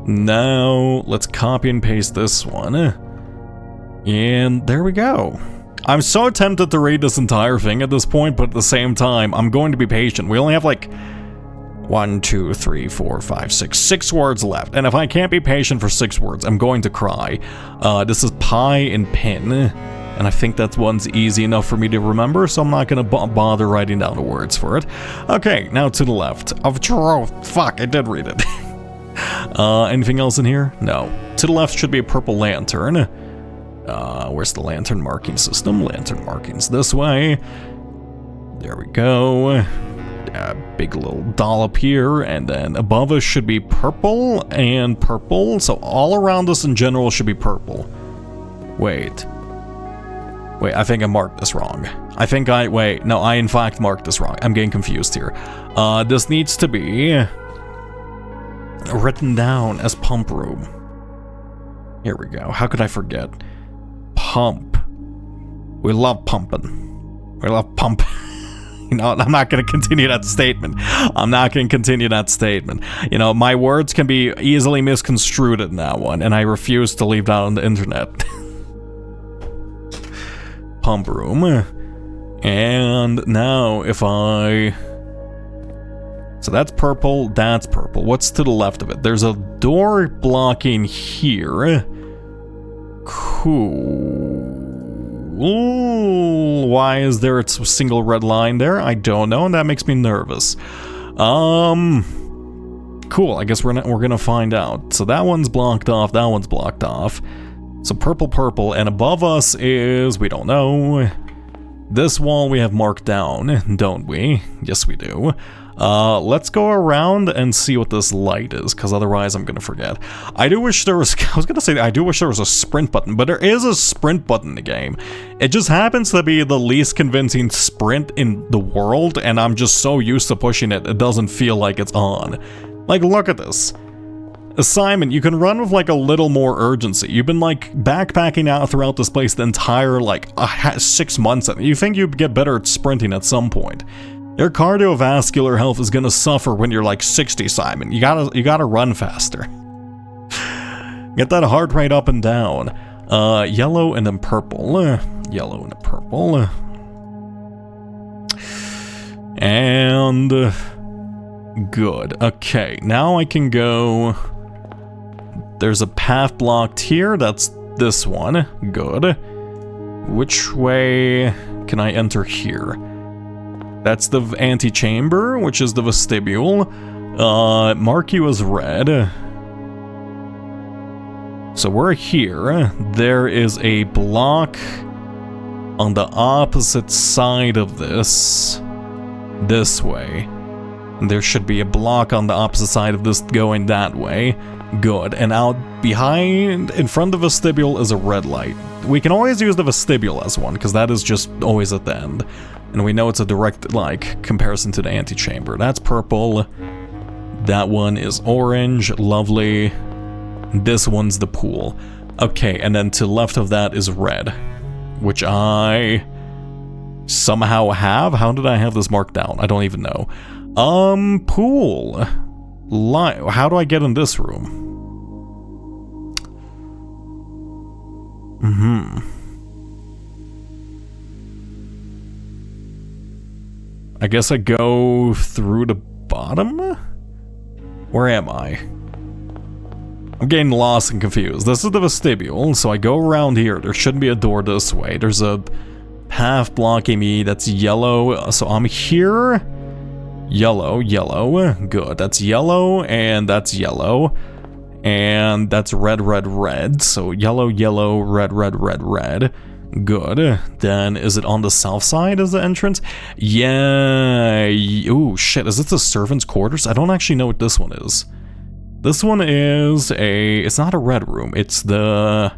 Now, let's copy and paste this one. And there we go. I'm so tempted to read this entire thing at this point, but at the same time, I'm going to be patient. We only have like 1, 2, 3, 4, 5, 6 words left. And if I can't be patient for 6 words, I'm going to cry. This is pie and pin. And I think that one's easy enough for me to remember, so I'm not going to bother writing down the words for it. Okay, now to the left. Fuck, I did read it. Anything else in here? No. To the left should be a purple lantern. Where's the lantern marking system? Lantern markings this way. There we go. Big little dollop here, and then above us should be purple and purple. So all around us in general should be purple. Wait, I think I marked this wrong. I in fact marked this wrong. I'm getting confused here. This needs to be written down as pump room. Here we go. How could I forget? Pump. We love pumping. We love pump. You know, I'm not going to continue that statement. You know, my words can be easily misconstrued in that one, and I refuse to leave that on the internet. Pump room. And now if I... So that's purple, that's purple. What's to the left of it? There's a door blocking here. Cool. Why is there a single red line there? I don't know, and that makes me nervous. Cool, I guess we're gonna find out. So that one's blocked off, that one's blocked off. So purple, and above us is, we don't know. This wall we have marked down, don't we? Yes, we do. Let's go around and see what this light is, because otherwise I'm gonna forget. I do wish there was a sprint button, but there is a sprint button in the game. It just happens to be the least convincing sprint in the world, and I'm just so used to pushing it, it doesn't feel like it's on. Like, look at this. Simon, you can run with like a little more urgency. You've been like backpacking out throughout this place the entire like 6 months. You think you'd get better at sprinting at some point. Your cardiovascular health is gonna suffer when you're like 60, Simon. You gotta run faster. Get that heart rate up and down. Yellow and then purple. Yellow and purple. And good. Okay, now I can go. There's a path blocked here. That's this one. Good. Which way can I enter here? That's the antechamber, which is the vestibule. Mark you as red. So we're here. There is a block on the opposite side of this way. And there should be a block on the opposite side of this going that way. Good. And out behind, in front of the vestibule is a red light. We can always use the vestibule as one, because that is just always at the end. And we know it's a direct, like, comparison to the antechamber. That's purple. That one is orange. Lovely. This one's the pool. Okay, and then to the left of that is red, which I somehow have. How did I have this marked down? I don't even know. Pool. How do I get in this room? I guess I go through the bottom? Where am I? I'm getting lost and confused. This is the vestibule, so I go around here. There shouldn't be a door this way. There's a path blocking me that's yellow, so I'm here. Yellow, yellow, good. That's yellow, and that's yellow. And that's red, red, red. So yellow, yellow, red, red, red, red. Good. Then, is it on the south side as the entrance? Yeah. Ooh, shit. Is this the servant's quarters? I don't actually know what this one is. This one is it's not a red room. It's I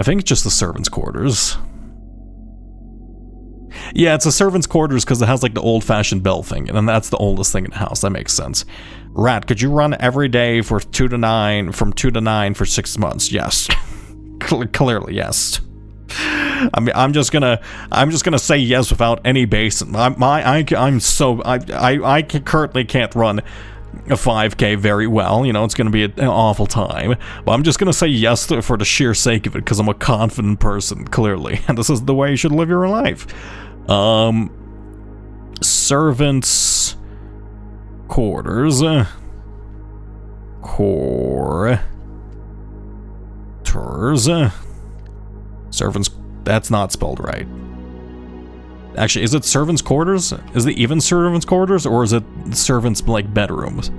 think it's just the servant's quarters. Yeah, it's a servant's quarters because it has like the old-fashioned bell thing, and then that's the oldest thing in the house. That makes sense. Rat, could you run every day for 2 to 9, from 2 to 9 for 6 months? Yes. Clearly, yes. I mean, I'm just gonna say yes without any basis. I currently can't run a 5K very well. You know, it's gonna be an awful time. But I'm just gonna say yes for the sheer sake of it because I'm a confident person, clearly, and this is the way you should live your life. Servants' quarters. Servants, that's not spelled right. Actually, is it servants' quarters? Is it even servants' quarters, or is it servants' like bedrooms?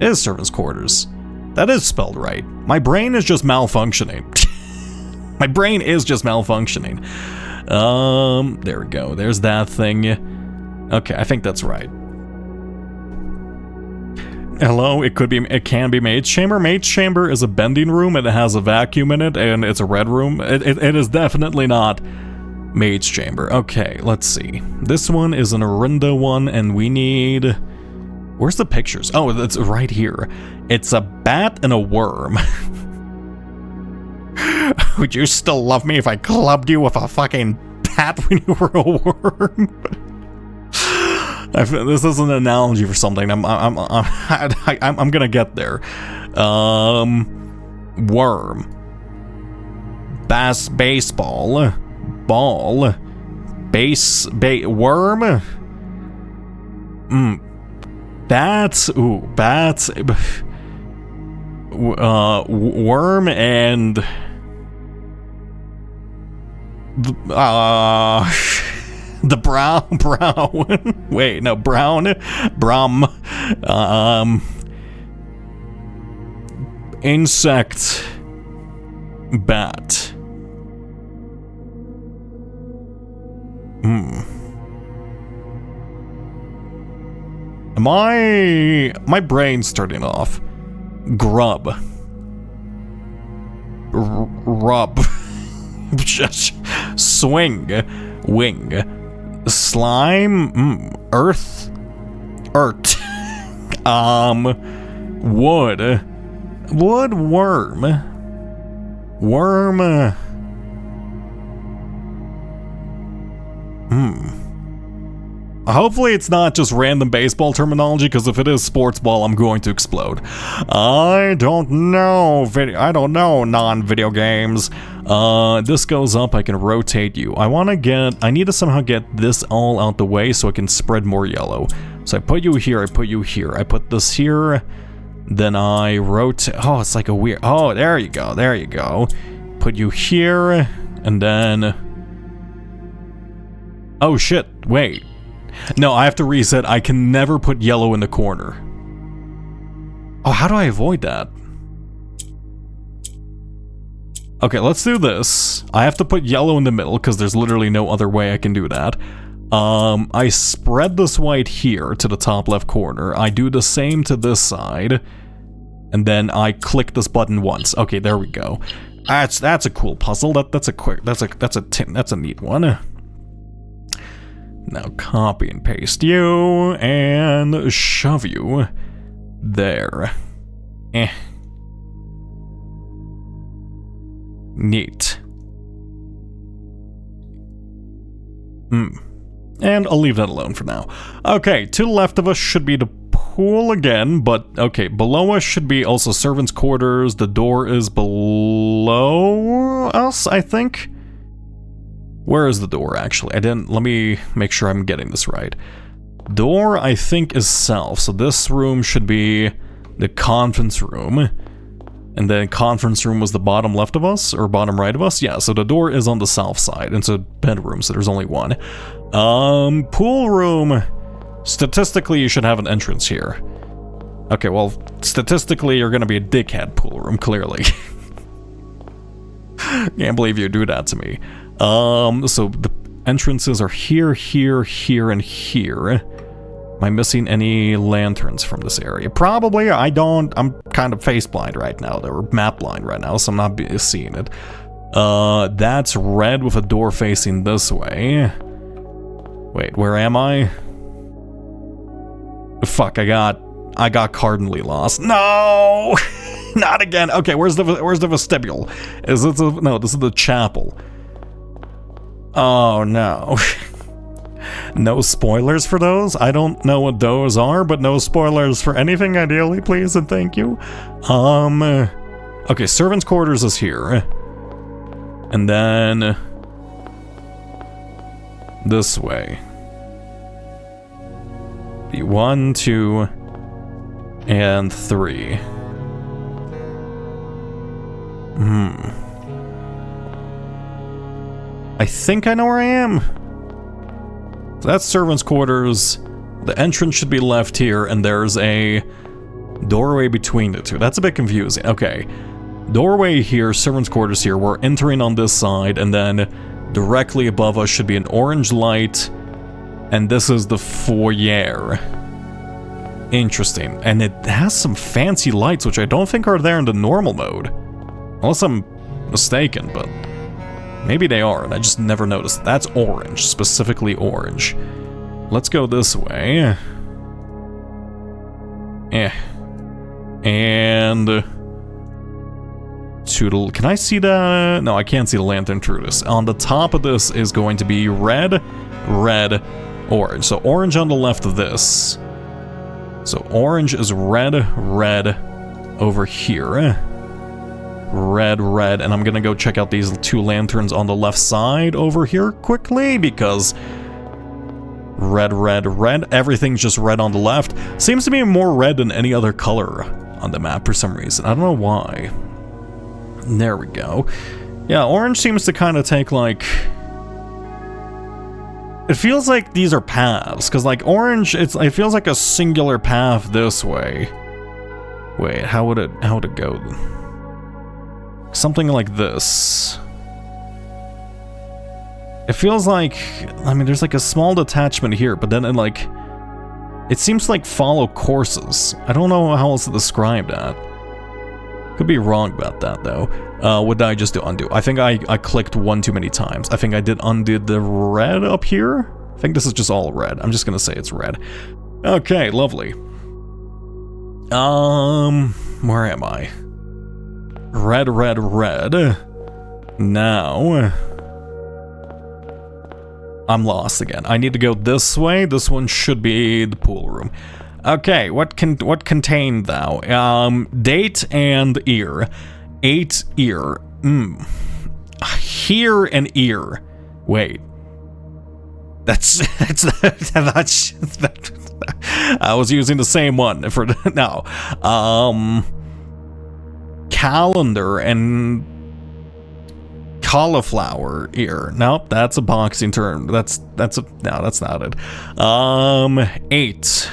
It is servants' quarters. That is spelled right. My brain is just malfunctioning. My brain is just malfunctioning. There we go. There's that thing. Okay, I think that's right. Hello, it can be maid's chamber. Maid's chamber is a bending room and it has a vacuum in it, and it's a red room. It is definitely not maid's chamber. Okay, let's see. This one is an Orinda one, and we need... Where's the pictures? Oh, it's right here. It's a bat and a worm. Would you still love me if I clubbed you with a fucking bat when you were a worm? This is an analogy for something. I'm gonna get there. Worm. Baseball. Ball. Worm. Bats. Ooh, bats. Worm and the brown. Wait, no, brown. Insect. Bat. My brain's starting off. Grub. Rub. Just swing. Wing. Slime. Earth. Wood. Worm. Worm. Hopefully it's not just random baseball terminology, because if it is sports ball, I'm going to explode. I don't know non-video games. This goes up, I can rotate you. I need to somehow get this all out the way so I can spread more yellow. So I put you here, I put you here, I put this here, then I rotate. Oh, it's like a weird, oh, there you go. Put you here, and then, oh shit, wait. No, I have to reset. I can never put yellow in the corner. Oh, how do I avoid that? Okay, let's do this. I have to put yellow in the middle because there's literally no other way I can do that. I spread this white here to the top left corner. I do the same to this side. And then I click this button once. Okay, there we go. That's a cool puzzle. That's a neat one. Now copy and paste you and shove you there. Neat. And I'll leave that alone for now. Okay, to the left of us should be the pool again, but okay, below us should be also servants' quarters. The door is below us, I think. Where is the door, actually? Let me make sure I'm getting this right. Door, I think, is south, so this room should be the conference room. And then conference room was the bottom left of us, or bottom right of us? Yeah, so the door is on the south side, and it's a bedroom, so there's only one. Pool room, statistically you should have an entrance here. Okay, well, statistically you're gonna be a dickhead, pool room, clearly. Can't believe you do that to me. So the entrances are here, here, here, and here. Am I missing any lanterns from this area? Probably. I'm kind of face blind right now, or map blind right now, so I'm not seeing it. That's red with a door facing this way. Wait, where am I? Fuck, I got cardinally lost. No! Not again. Okay, where's the vestibule? No, this is the chapel. Oh no. No spoilers for those? I don't know what those are, but no spoilers for anything, ideally, please and thank you. Okay, servants' quarters is here. And then this way. The 1, 2, and 3. I think I know where I am. So that's servants' quarters. The entrance should be left here, and there's a doorway between the two. That's a bit confusing. Okay. Doorway here, servants' quarters here. We're entering on this side, and then directly above us should be an orange light, and this is the foyer. Interesting. And it has some fancy lights, which I don't think are there in the normal mode. Unless I'm mistaken, but maybe they are, and I just never noticed. That's orange, specifically orange. Let's go this way. And can I see the... No, I can't see the lantern through this. On the top of this is going to be red, red, orange. So orange on the left of this. So orange is red, red over here. Red, red, and I'm gonna go check out these two lanterns on the left side over here quickly, because red, red, red, everything's just red on the left. Seems to be more red than any other color on the map for some reason. I don't know why. There we go. Yeah, orange seems to kind of take like... It feels like these are paths, because like orange, it feels like a singular path this way. Wait, how would it go? Something like this. It feels like, I mean, there's like a small detachment here, but then it seems to like follow courses. I don't know how else to describe that. Could be wrong about that though. What did I just do? Undo. I think I clicked one too many times. I think I did undo the red up here. I think this is just all red. I'm just gonna say it's red. Okay, lovely. Where am I? Red, red, red. Now I'm lost again. I need to go this way. This one should be the pool room. Okay, what contained thou? Date and ear. 8 ear. Here and ear. Wait. That's I was using the same one for no. Calendar and cauliflower ear. Nope, that's a boxing term. That's not it. 8.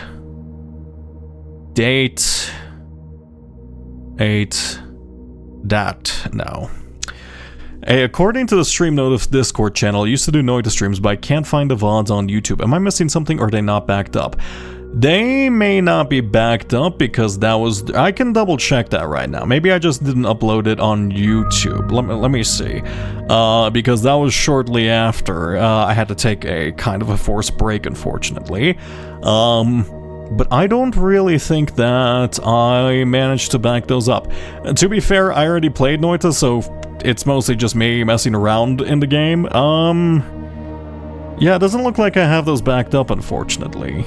Date. 8. That. No. Hey, according to the Stream Notice Discord channel, I used to do Noita streams, but I can't find the VODs on YouTube. Am I missing something, or are they not backed up? They may not be backed up because that was... I can double check that right now. Maybe I just didn't upload it on YouTube. Let me see. Because that was shortly after I had to take a kind of a forced break, unfortunately. But I don't really think that I managed to back those up. To be fair, I already played Noita, so it's mostly just me messing around in the game. Yeah, it doesn't look like I have those backed up, unfortunately.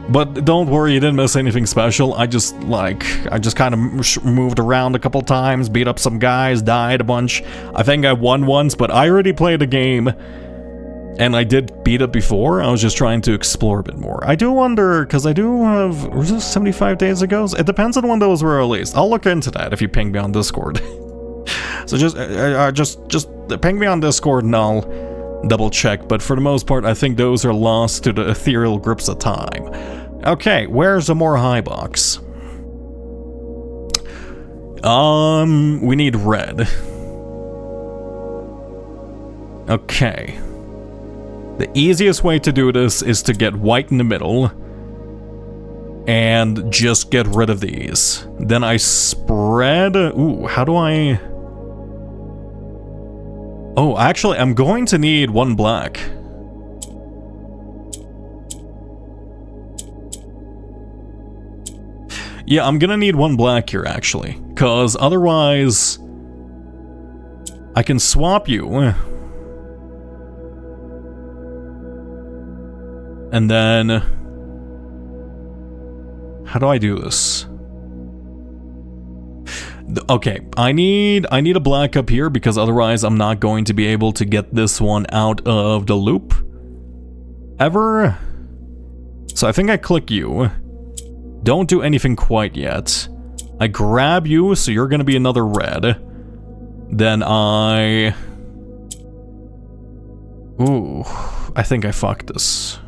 But don't worry, you didn't miss anything special. I just kind of moved around a couple times, beat up some guys, died a bunch. I think I won once, but I already played a game, and I did beat it before. I was just trying to explore a bit more. I do wonder, because I do have... Was this 75 days ago? It depends on when those were released. I'll look into that if you ping me on Discord. So just ping me on Discord and I'll double check, but for the most part, I think those are lost to the ethereal grips of time. Okay, where's the more high box? We need red. Okay. The easiest way to do this is to get white in the middle and just get rid of these. Then I spread... Ooh, how do I... Oh, actually, I'm going to need one black. Yeah, I'm gonna need one black here, actually. Because otherwise... I can swap you. And then... How do I do this? Okay, I need a black up here because otherwise I'm not going to be able to get this one out of the loop ever. So I think I click you. Don't do anything quite yet. I grab you, so you're gonna be another red. Then I... Ooh, I think I fucked this.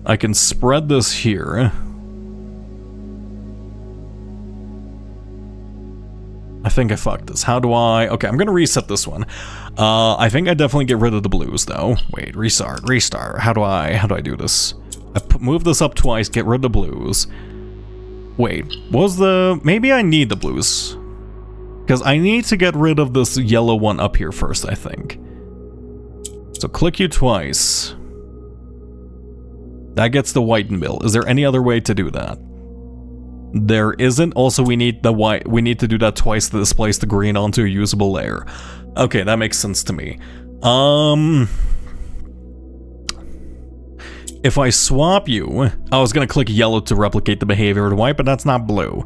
I can spread this here. I think I fucked this. How do I... Okay, I'm gonna reset this one. I think I definitely get rid of the blues, though. Wait, restart. How do I do this? Move this up twice, get rid of the blues. Wait, was the... Maybe I need the blues. Because I need to get rid of this yellow one up here first, I think. So click you twice. That gets the white in the middle. Is there any other way to do that? There isn't. Also, we need the white. We need to do that twice to displace the green onto a usable layer. Okay, that makes sense to me. If I swap you, I was gonna click yellow to replicate the behavior of white, but that's not blue.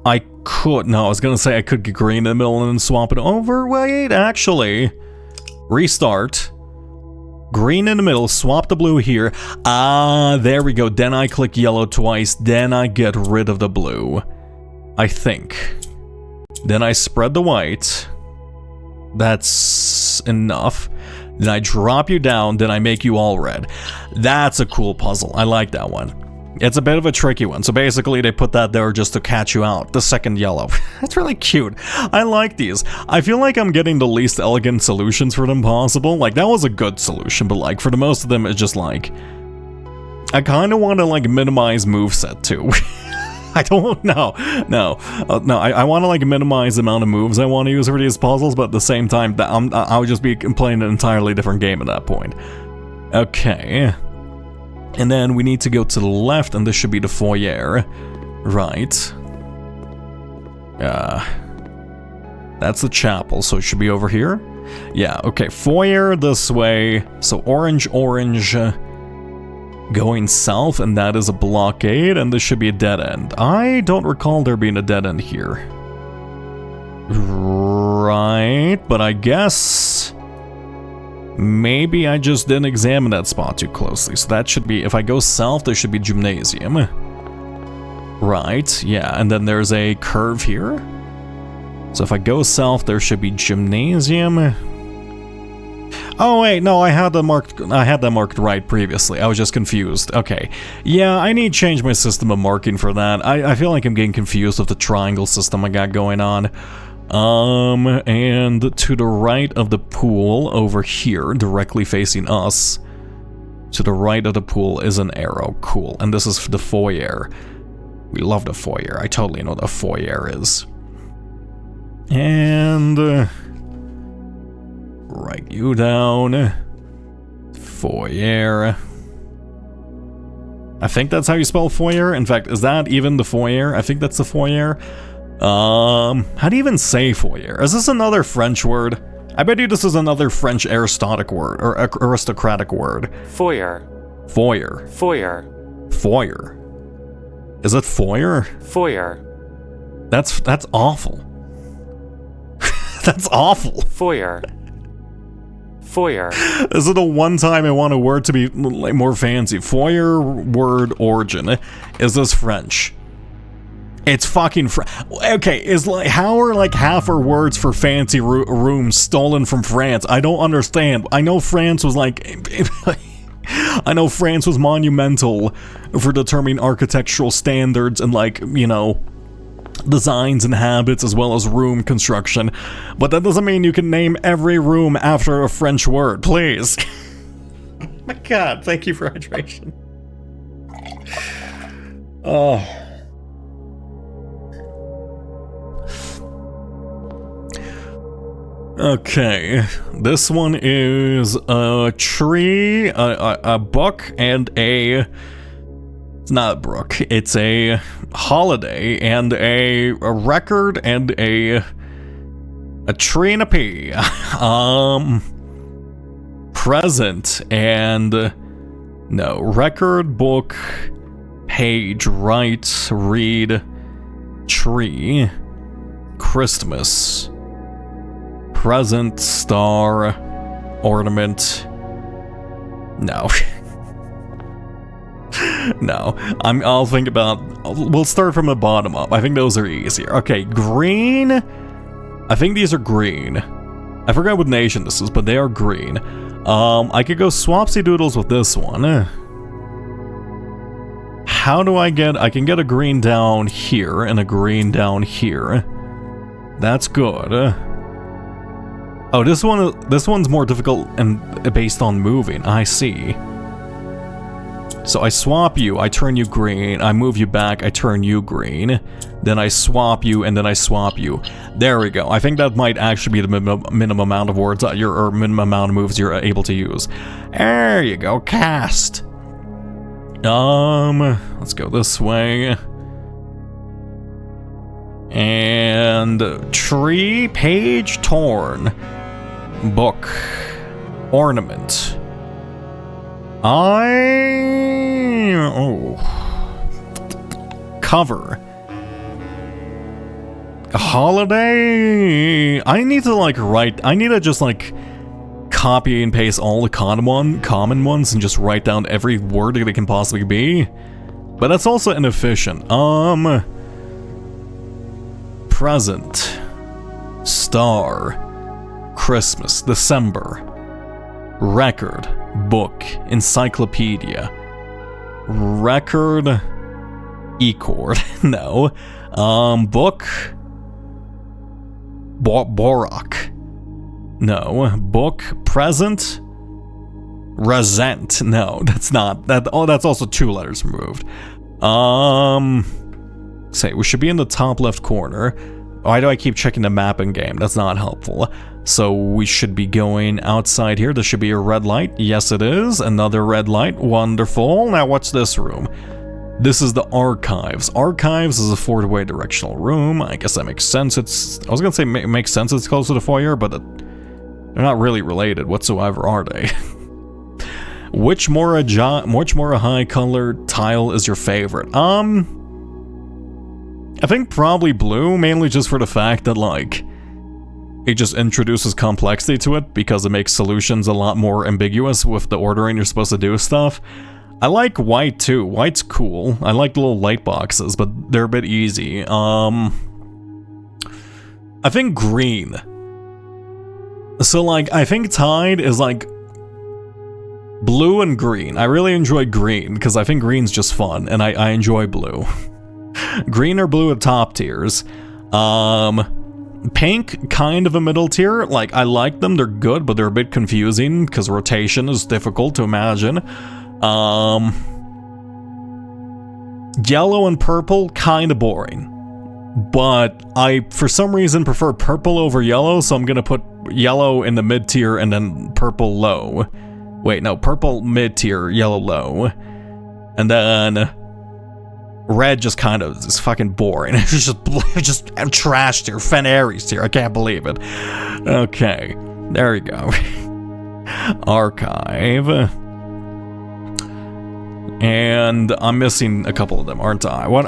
I could. No, I was gonna say I could get green in the middle and then swap it over. Wait, actually, restart. Green in the middle, swap the blue here. Ah, there we go. Then I click yellow twice, then I get rid of the blue. I think. Then I spread the white. That's enough. Then I drop you down, then I make you all red. That's a cool puzzle. I like that one. It's a bit of a tricky one. So basically they put that there just to catch you out. The second yellow. That's really cute. I like these. I feel like I'm getting the least elegant solutions for them possible. Like, that was a good solution, but like, for the most of them, it's just like... I kind of want to like minimize moveset too. I don't know. No, I want to like minimize the amount of moves I want to use for these puzzles, but at the same time, I would just be playing an entirely different game at that point. Okay. And then we need to go to the left, and this should be the foyer. Right. That's the chapel, so it should be over here. Yeah, okay, foyer this way. So orange, going south, and that is a blockade, and this should be a dead end. I don't recall there being a dead end here. Right, but I guess... Maybe I just didn't examine that spot too closely. So that should be, if I go south, there should be gymnasium. Right, yeah, and then there's a curve here. So if I go south, there should be gymnasium. Oh wait, no, I had that marked right previously. I was just confused. Okay. Yeah, I need to change my system of marking for that. I feel like I'm getting confused with the triangle system I got going on. And to the right of the pool over here, directly facing us, to the right of the pool is an arrow. Cool. And this is the foyer. We love the foyer. I totally know what the foyer is. And write you down. Foyer. I think that's how you spell foyer. In fact, is that even the foyer? I think that's the foyer. How do you even say foyer? Is this another French word? I bet you this is another French aristocratic word, or aristocratic word. Foyer. Foyer. Foyer. Foyer. Is it foyer? Foyer. That's awful. That's awful. Foyer. Foyer. This is the one time I want a word to be like more fancy. Foyer word origin. Is this French? It's fucking okay, is like, how are like half our words for fancy rooms stolen from France? I don't understand. I know France was like... I know France was monumental for determining architectural standards and like, you know, designs and habits as well as room construction. But that doesn't mean you can name every room after a French word, please. Oh my god, thank you for hydration. Oh... Okay, this one is a tree, a book, and a... It's not a brook, it's a holiday, and a record, and a tree and a pea. Present, and... No, record, book, page, write, read, tree, Christmas... Present, star, ornament. No. No. I'll think about... We'll start from the bottom up. I think those are easier. Okay, green. I think these are green. I forgot what nation this is, but they are green. I could go swapsy doodles with this one. How do I get... I can get a green down here and a green down here. That's good. Oh, this one's more difficult and based on moving. I see. So I swap you, I turn you green, I move you back, I turn you green, then I swap you, and then I swap you. There we go. I think that might actually be the minimum amount of words or minimum amount of moves you're able to use. There you go. Cast. Let's go this way. And tree, page torn. Book. Ornament. Cover. A holiday. I need to just like copy and paste all the common ones and just write down every word that it can possibly be. But that's also inefficient. Present. Star. Christmas, December, record, book, encyclopedia, record, e-chord, no, book, Borak, no, book, present, resent, no, that's not, that's also 2 letters removed. Say, we should be in the top left corner. Why do I keep checking the map in game? That's not helpful. So we should be going outside here. This should be a red light. Yes, it is. Another red light. Wonderful. Now what's this room? This is the archives. Archives is a 4-way directional room. I guess that makes sense. I was gonna say it makes sense it's close to the foyer, but they're not really related whatsoever, are they? Which more high color tile is your favorite? I think probably blue, mainly just for the fact that, like, it just introduces complexity to it because it makes solutions a lot more ambiguous with the ordering you're supposed to do stuff. I like white too. White's cool. I like the little light boxes, but they're a bit easy. I think green. So, like, I think Tide is, like, blue and green. I really enjoy green, because I think green's just fun, and I enjoy blue. Green or blue are top tiers. Pink, kind of a middle tier. Like, I like them, they're good, but they're a bit confusing, because rotation is difficult to imagine. Yellow and purple, kind of boring. But I, for some reason, prefer purple over yellow, so I'm gonna put yellow in the mid tier and then purple low. Wait, no, purple mid tier, yellow low. And then red just kind of is fucking boring. It's just trash tier, Fenris tier, I can't believe it. Okay, there we go. Archive. And I'm missing a couple of them, aren't I? What?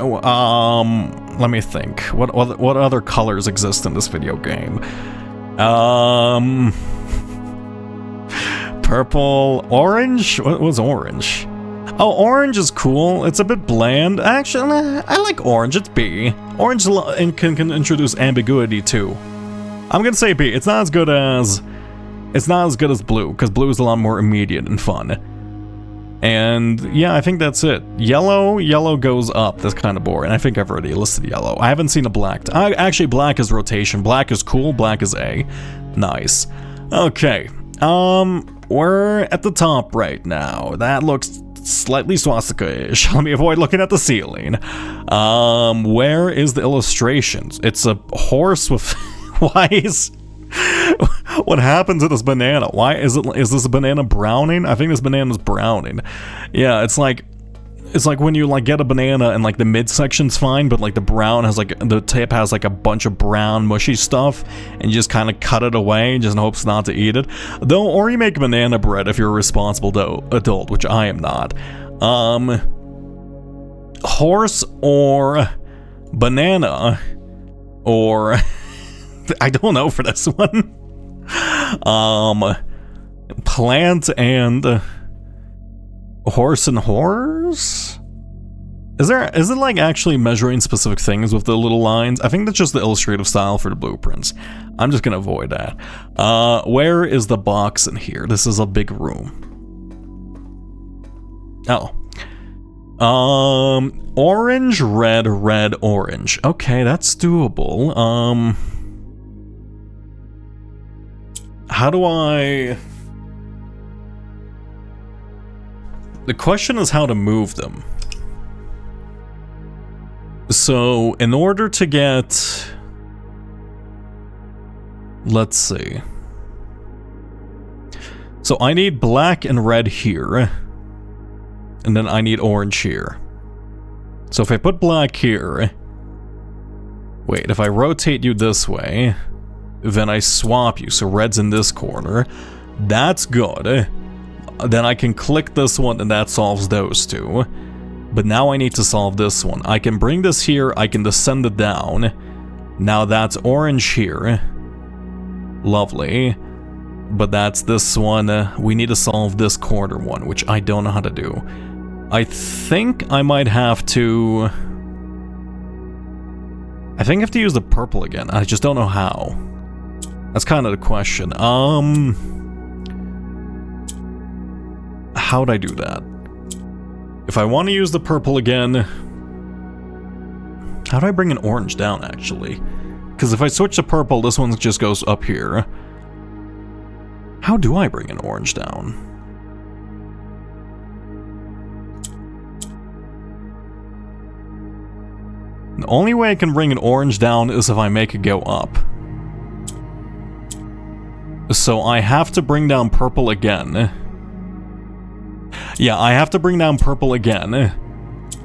Let me think. What other colors exist in this video game? Purple, orange. What was orange? Oh, orange is cool. It's a bit bland. Actually, I like orange. It's B. Orange can introduce ambiguity too. I'm gonna say B. It's not as good as blue, because blue is a lot more immediate and fun. And yeah, I think that's it. Yellow goes up. That's kind of boring. I think I've already listed yellow. I haven't seen a black. Actually, black is rotation. Black is cool. Black is A. Nice. Okay. We're at the top right now. That looks slightly swastika-ish. Let me avoid looking at the ceiling. Where is the illustrations? It's a horse with... Why is... What happened to this banana? Why is this a banana browning? I think this banana's browning. Yeah, it's like when you like get a banana and like the midsection's fine, but like the brown has like the tip has like a bunch of brown mushy stuff, and you just kind of cut it away just in hopes not to eat it. Though, or you make banana bread if you're a responsible adult, which I am not. Horse or banana or I don't know for this one. Plant and horse and horse? Is it like actually measuring specific things with the little lines? I think that's just the illustrative style for the blueprints. I'm just gonna avoid that. Where is the box in here? This is a big room. Oh. Orange, red, orange. Okay, that's doable. How do I... The question is how to move them. So, in order to get... Let's see. So I need black and red here. And then I need orange here. So if I put black here... Wait, if I rotate you this way... Then I swap you, so red's in this corner. That's good. Then I can click this one and that solves those two. But now I need to solve this one. I can bring this here, I can descend it down. Now that's orange here. Lovely. But that's this one. We need to solve this corner one, which I don't know how to do. I think I might have to... I think I have to use the purple again. I just don't know how. That's kind of the question. How'd I do that? If I want to use the purple again... How do I bring an orange down, actually? Because if I switch to purple, this one just goes up here. How do I bring an orange down? The only way I can bring an orange down is if I make it go up. So I have to bring down purple again. Yeah, I have to bring down purple again.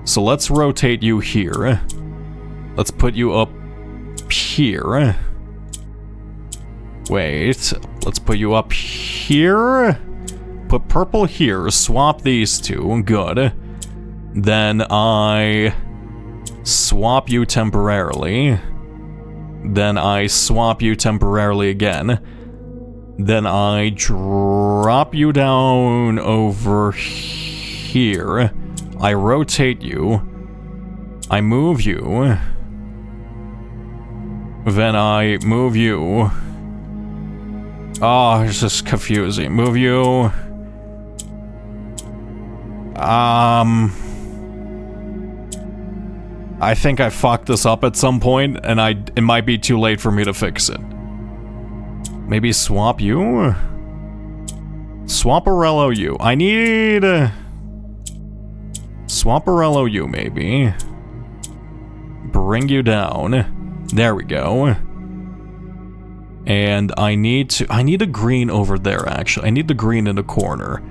So let's rotate you here. Let's put you up here. Wait, let's put you up here. Put purple here, swap these two, good. Then I swap you temporarily. Then I swap you temporarily again. Then I drop you down over here. I rotate you. I move you. Then I move you. Oh, it's just confusing. Move you. I think I fucked this up at some point, and it might be too late for me to fix it. Maybe swap you? Swaparello you. I need... Swaparello you, maybe. Bring you down. There we go. And I need a green over there, actually. I need the green in the corner.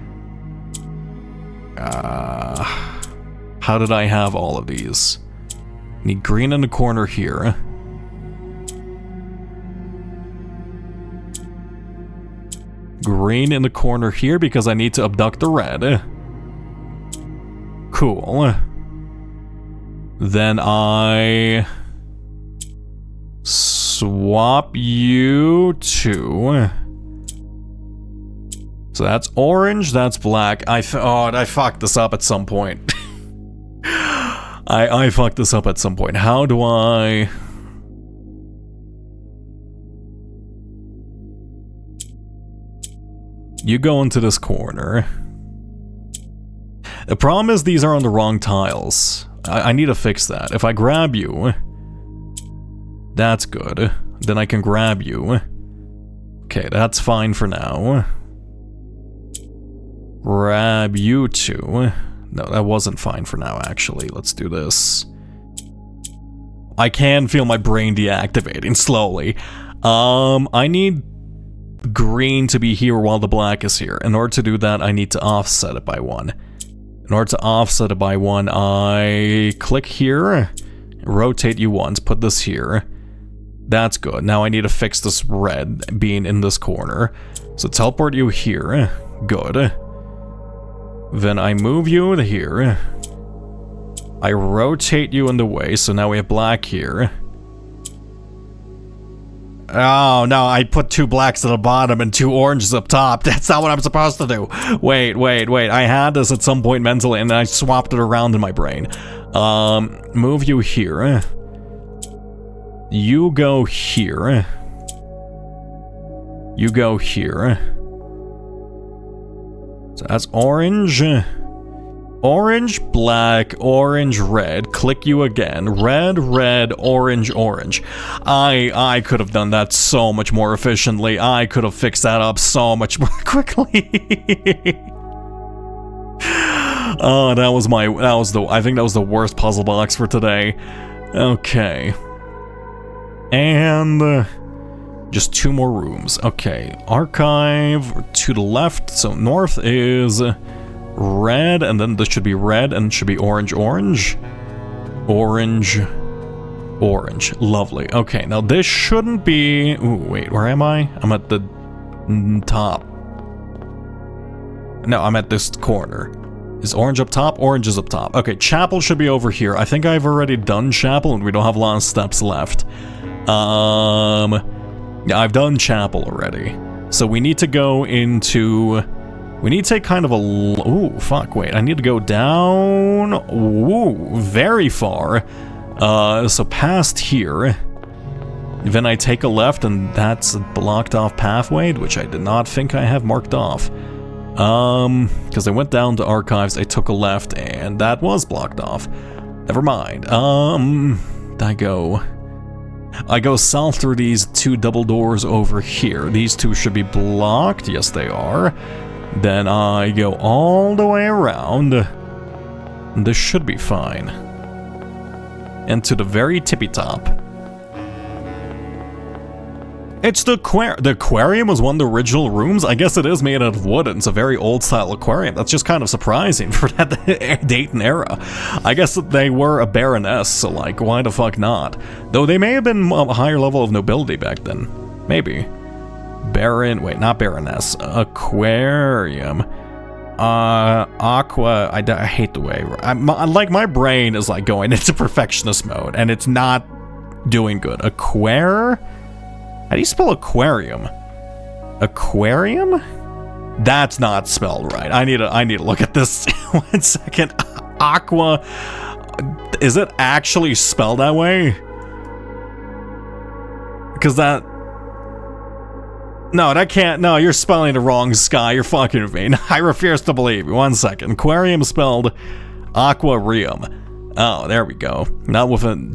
How did I have all of these? Need green in the corner here. Green in the corner here because I need to abduct the red. Cool. Then I swap you to... So that's orange, that's black. I fucked this up at some point. I fucked this up at some point. How do I... You go into this corner. The problem is these are on the wrong tiles. I need to fix that. If I grab you... That's good. Then I can grab you. Okay, that's fine for now. Grab you two. No, that wasn't fine for now, actually. Let's do this. I can feel my brain deactivating slowly. I need green to be here while the black is here. In order to do that, I need to offset it by 1. In order to offset it by 1, I click here, rotate you once, put this here. That's good. Now I need to fix this red being in this corner. So teleport you here. Good. Then I move you to here. I rotate you in the way, so now we have black here. Oh, no, I put 2 blacks at the bottom and 2 oranges up top. That's not what I'm supposed to do. Wait. I had this at some point mentally, and then I swapped it around in my brain. Move you here. You go here. You go here. So that's orange. Orange, black, orange, red. Click you again. Red, red, orange, orange. I could have done that so much more efficiently. I could have fixed that up so much more quickly. Oh, I think that was the worst puzzle box for today. Okay. And just 2 more rooms. Okay, archive to the left. So north is red, and then this should be red, and it should be orange, orange. Orange, orange. Lovely. Okay, now this shouldn't be... Ooh, wait, where am I? I'm at the top. No, I'm at this corner. Is orange up top? Orange is up top. Okay, chapel should be over here. I think I've already done chapel, and we don't have a lot of steps left. Yeah, I've done chapel already. So we need to go into... We need to take kind of a... Ooh, fuck, wait. I need to go down... Ooh, very far. So past here. Then I take a left, and that's a blocked off pathway, which I did not think I have marked off. Because I went down to archives, I took a left, and that was blocked off. Never mind. I go south through these 2 double doors over here. These 2 should be blocked. Yes, they are. Then I go all the way around. This should be fine. And to the very tippy top. It's the aquarium was one of the original rooms? I guess it is made out of wood, and it's a very old-style aquarium. That's just kind of surprising for that date and era. I guess they were a baroness, so, like, why the fuck not? Though they may have been a higher level of nobility back then. Maybe. Wait, not baroness. Aquarium. Aqua... I hate the way... my brain is, like, going into perfectionist mode, and it's not doing good. How do you spell aquarium? Aquarium? That's not spelled right. I need to look at this. 1 second. Aqua. Is it actually spelled that way? Because that... No, that can't. No, you're spelling it wrong, Sky. You're fucking with me. I refuse to believe you. 1 second. Aquarium spelled aquarium. Oh, there we go. Not with an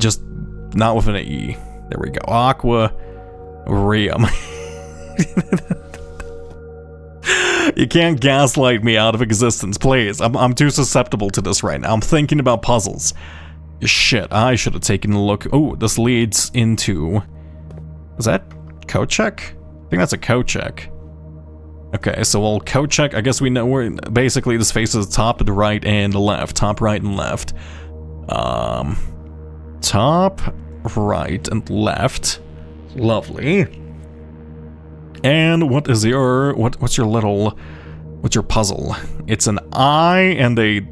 E. There we go. Aquarium. You can't gaslight me out of existence, please. I'm too susceptible to this right now. I'm thinking about puzzles. Shit, I should have taken a look. Oh, this leads into... Is that code check? I think that's a code check. Okay, so we'll code check. I guess we know where... Basically, this faces top, the right, and the left. Top, right, and left. Top, right, and left. Lovely. And what is your... What's your little... What's your puzzle? It's an eye and a...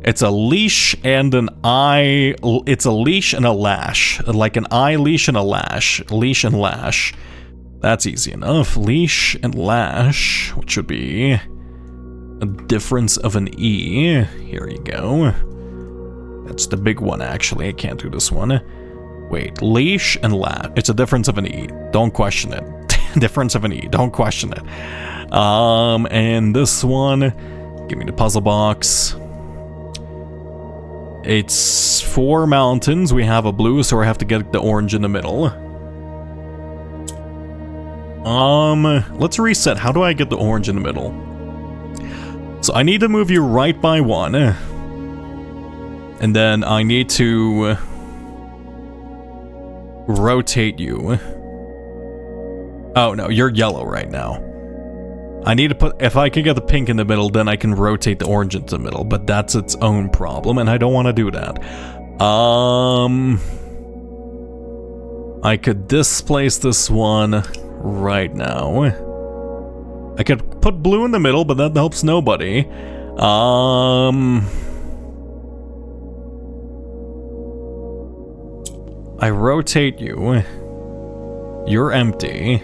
It's a leash and an eye... It's a leash and a lash. Like an eye, leash, and a lash. Leash and lash. That's easy enough. Leash and lash, which should be a difference of an E. Here you go. That's the big one, actually. I can't do this one. Wait, leash and lash. It's a difference of an E. Don't question it. Difference of an E. Don't question it. And this one, give me the puzzle box. It's 4 mountains. We have a blue, so I have to get the orange in the middle. Let's reset. How do I get the orange in the middle? So I need to move you right by 1. And then I need to rotate you. Oh no, you're yellow right now. I need to put, if I can get the pink in the middle, then I can rotate the orange into the middle, but that's its own problem, and I don't want to do that. I could displace this one right now. I could put blue in the middle, but that helps nobody. I rotate you. You're empty.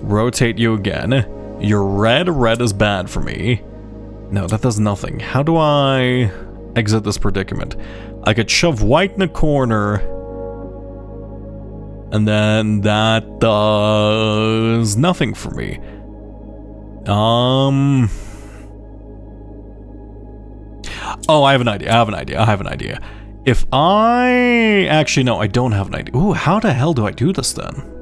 Rotate you again. You're red. Red is bad for me. No, that does nothing. How do I exit this predicament? I could shove white in the corner. And then that does nothing for me. Oh, I have an idea. If I... Actually, no, I don't have an idea. Ooh, how the hell do I do this then?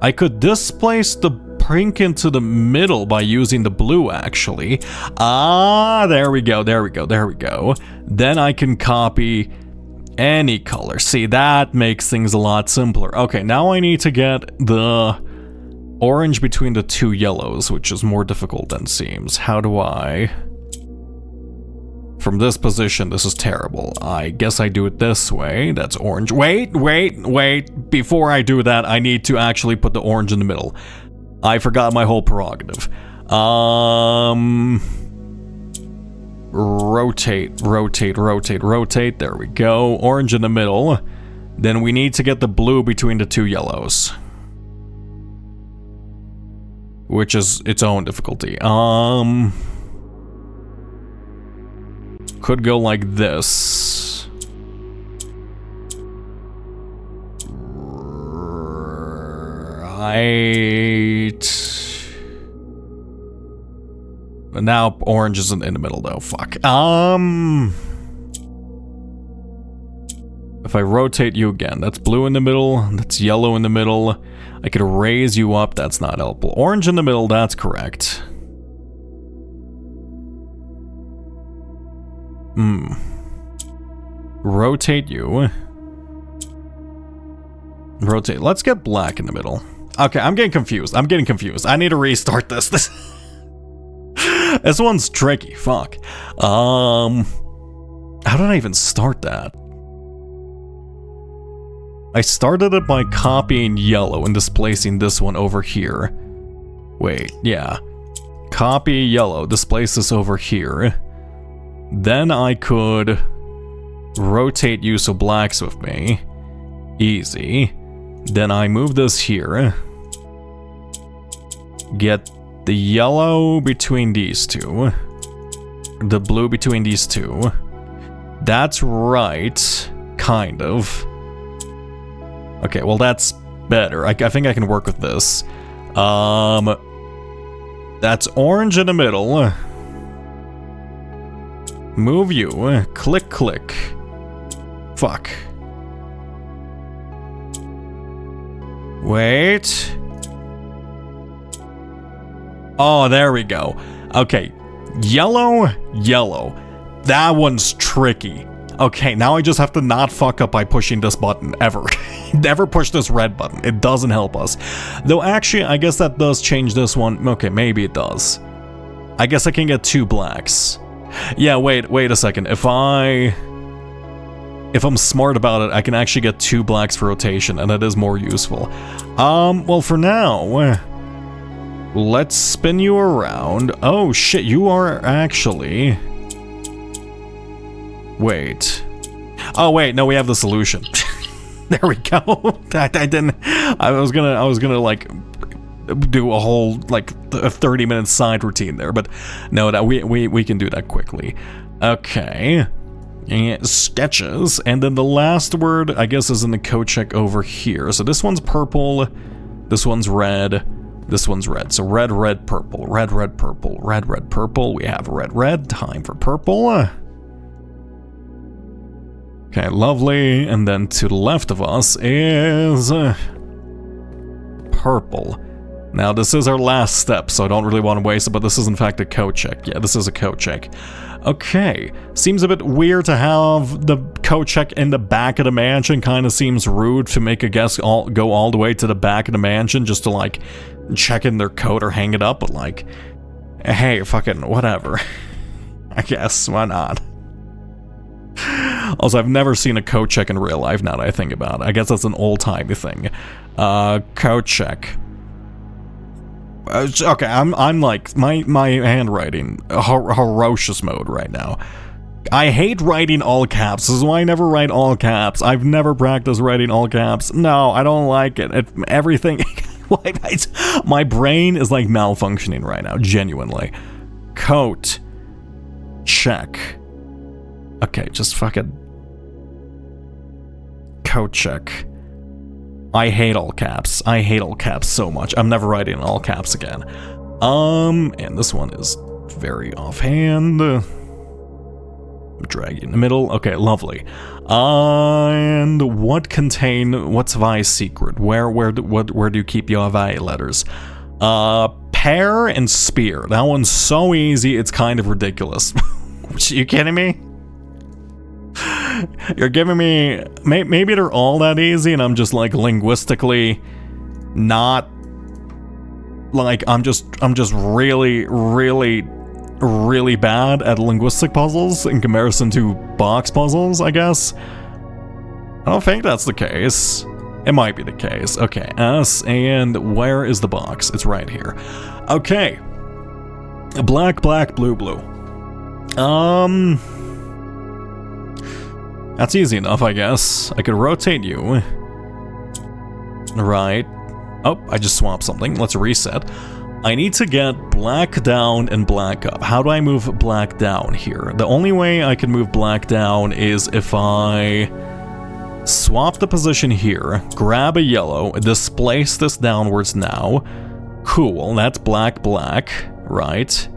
I could displace the pink into the middle by using the blue, actually. Ah, there we go. Then I can copy any color. See, that makes things a lot simpler. Okay, now I need to get the orange between the 2 yellows, which is more difficult than it seems. How do I... From this position, this is terrible. I guess I do it this way. That's orange. Wait. Before I do that, I need to actually put the orange in the middle. I forgot my whole prerogative. Rotate. There we go. Orange in the middle. Then we need to get the blue between the 2 yellows. Which is its own difficulty. Could go like this. Right. But now orange isn't in the middle though. Fuck. If I rotate you again, that's blue in the middle, that's yellow in the middle. I could raise you up, that's not helpful. Orange in the middle, that's correct. Rotate you. Rotate. Let's get black in the middle. Okay, I'm getting confused. I need to restart this. This one's tricky. Fuck. How did I even start that? I started it by copying yellow and displacing this one over here. Wait, yeah. Copy yellow, displace this over here. Then I could rotate you so black's with me. Easy. Then I move this here. Get the yellow between these 2. The blue between these 2. That's right. Kind of. Okay, well that's better. I think I can work with this. That's orange in the middle. Move you. Click, click. Fuck. Wait. Oh, there we go. Okay. Yellow, yellow. That one's tricky. Okay, now I just have to not fuck up by pushing this button, ever. Never push this red button. It doesn't help us. Though actually, I guess that does change this one. Okay, maybe it does. I guess I can get 2 blacks. Yeah, wait a second. If I'm smart about it, I can actually get 2 blacks for rotation, and that is more useful. Well, for now, let's spin you around. Oh shit, you are actually... Wait. Oh wait, no, we have the solution. There we go. I was gonna like do a whole like a 30-minute side routine there, but no, that we can do that quickly. Okay. And sketches, and then the last word I guess is in the code check over here. So this one's purple, this one's red, this one's red. So red, red, purple, red, red, purple, red, red, purple. We have red, red. Time for purple. Okay, lovely. And then to the left of us is purple. Now this is our last step, so I don't really want to waste it, but this is in fact a code check. Yeah, this is a code check. Okay, seems a bit weird to have the code check in the back of the mansion. Kind of seems rude to make a guest go all the way to the back of the mansion just to like check in their code or hang it up, but like, hey, fucking whatever. I guess, why not? Also, I've never seen a code check in real life now that I think about it. I guess that's an old-timey thing. Code check. Okay, I'm like, my handwriting, ferocious mode right now. I hate writing all caps. This is why I never write all caps. I've never practiced writing all caps. No, I don't like it. Everything, my brain is like malfunctioning right now, genuinely. Code check. Okay, just fucking code check. I hate all caps. I hate all caps so much. I'm never writing in all caps again. And this one is very offhand. Drag you in the middle. Okay, lovely. And what's Vi's secret? Where do you keep your Vi letters? Pear and spear. That one's so easy, it's kind of ridiculous. You kidding me? You're giving me... Maybe they're all that easy and I'm just like linguistically not... Like, I'm just really, really, really bad at linguistic puzzles in comparison to box puzzles, I guess. I don't think that's the case. It might be the case. Okay, S, and where is the box? It's right here. Okay. Black, black, blue, blue. That's easy enough, I guess. I could rotate you. Right. Oh, I just swapped something. Let's reset. I need to get black down and black up. How do I move black down here? The only way I can move black down is if I swap the position here, grab a yellow, displace this downwards now. Cool, that's black, black, right?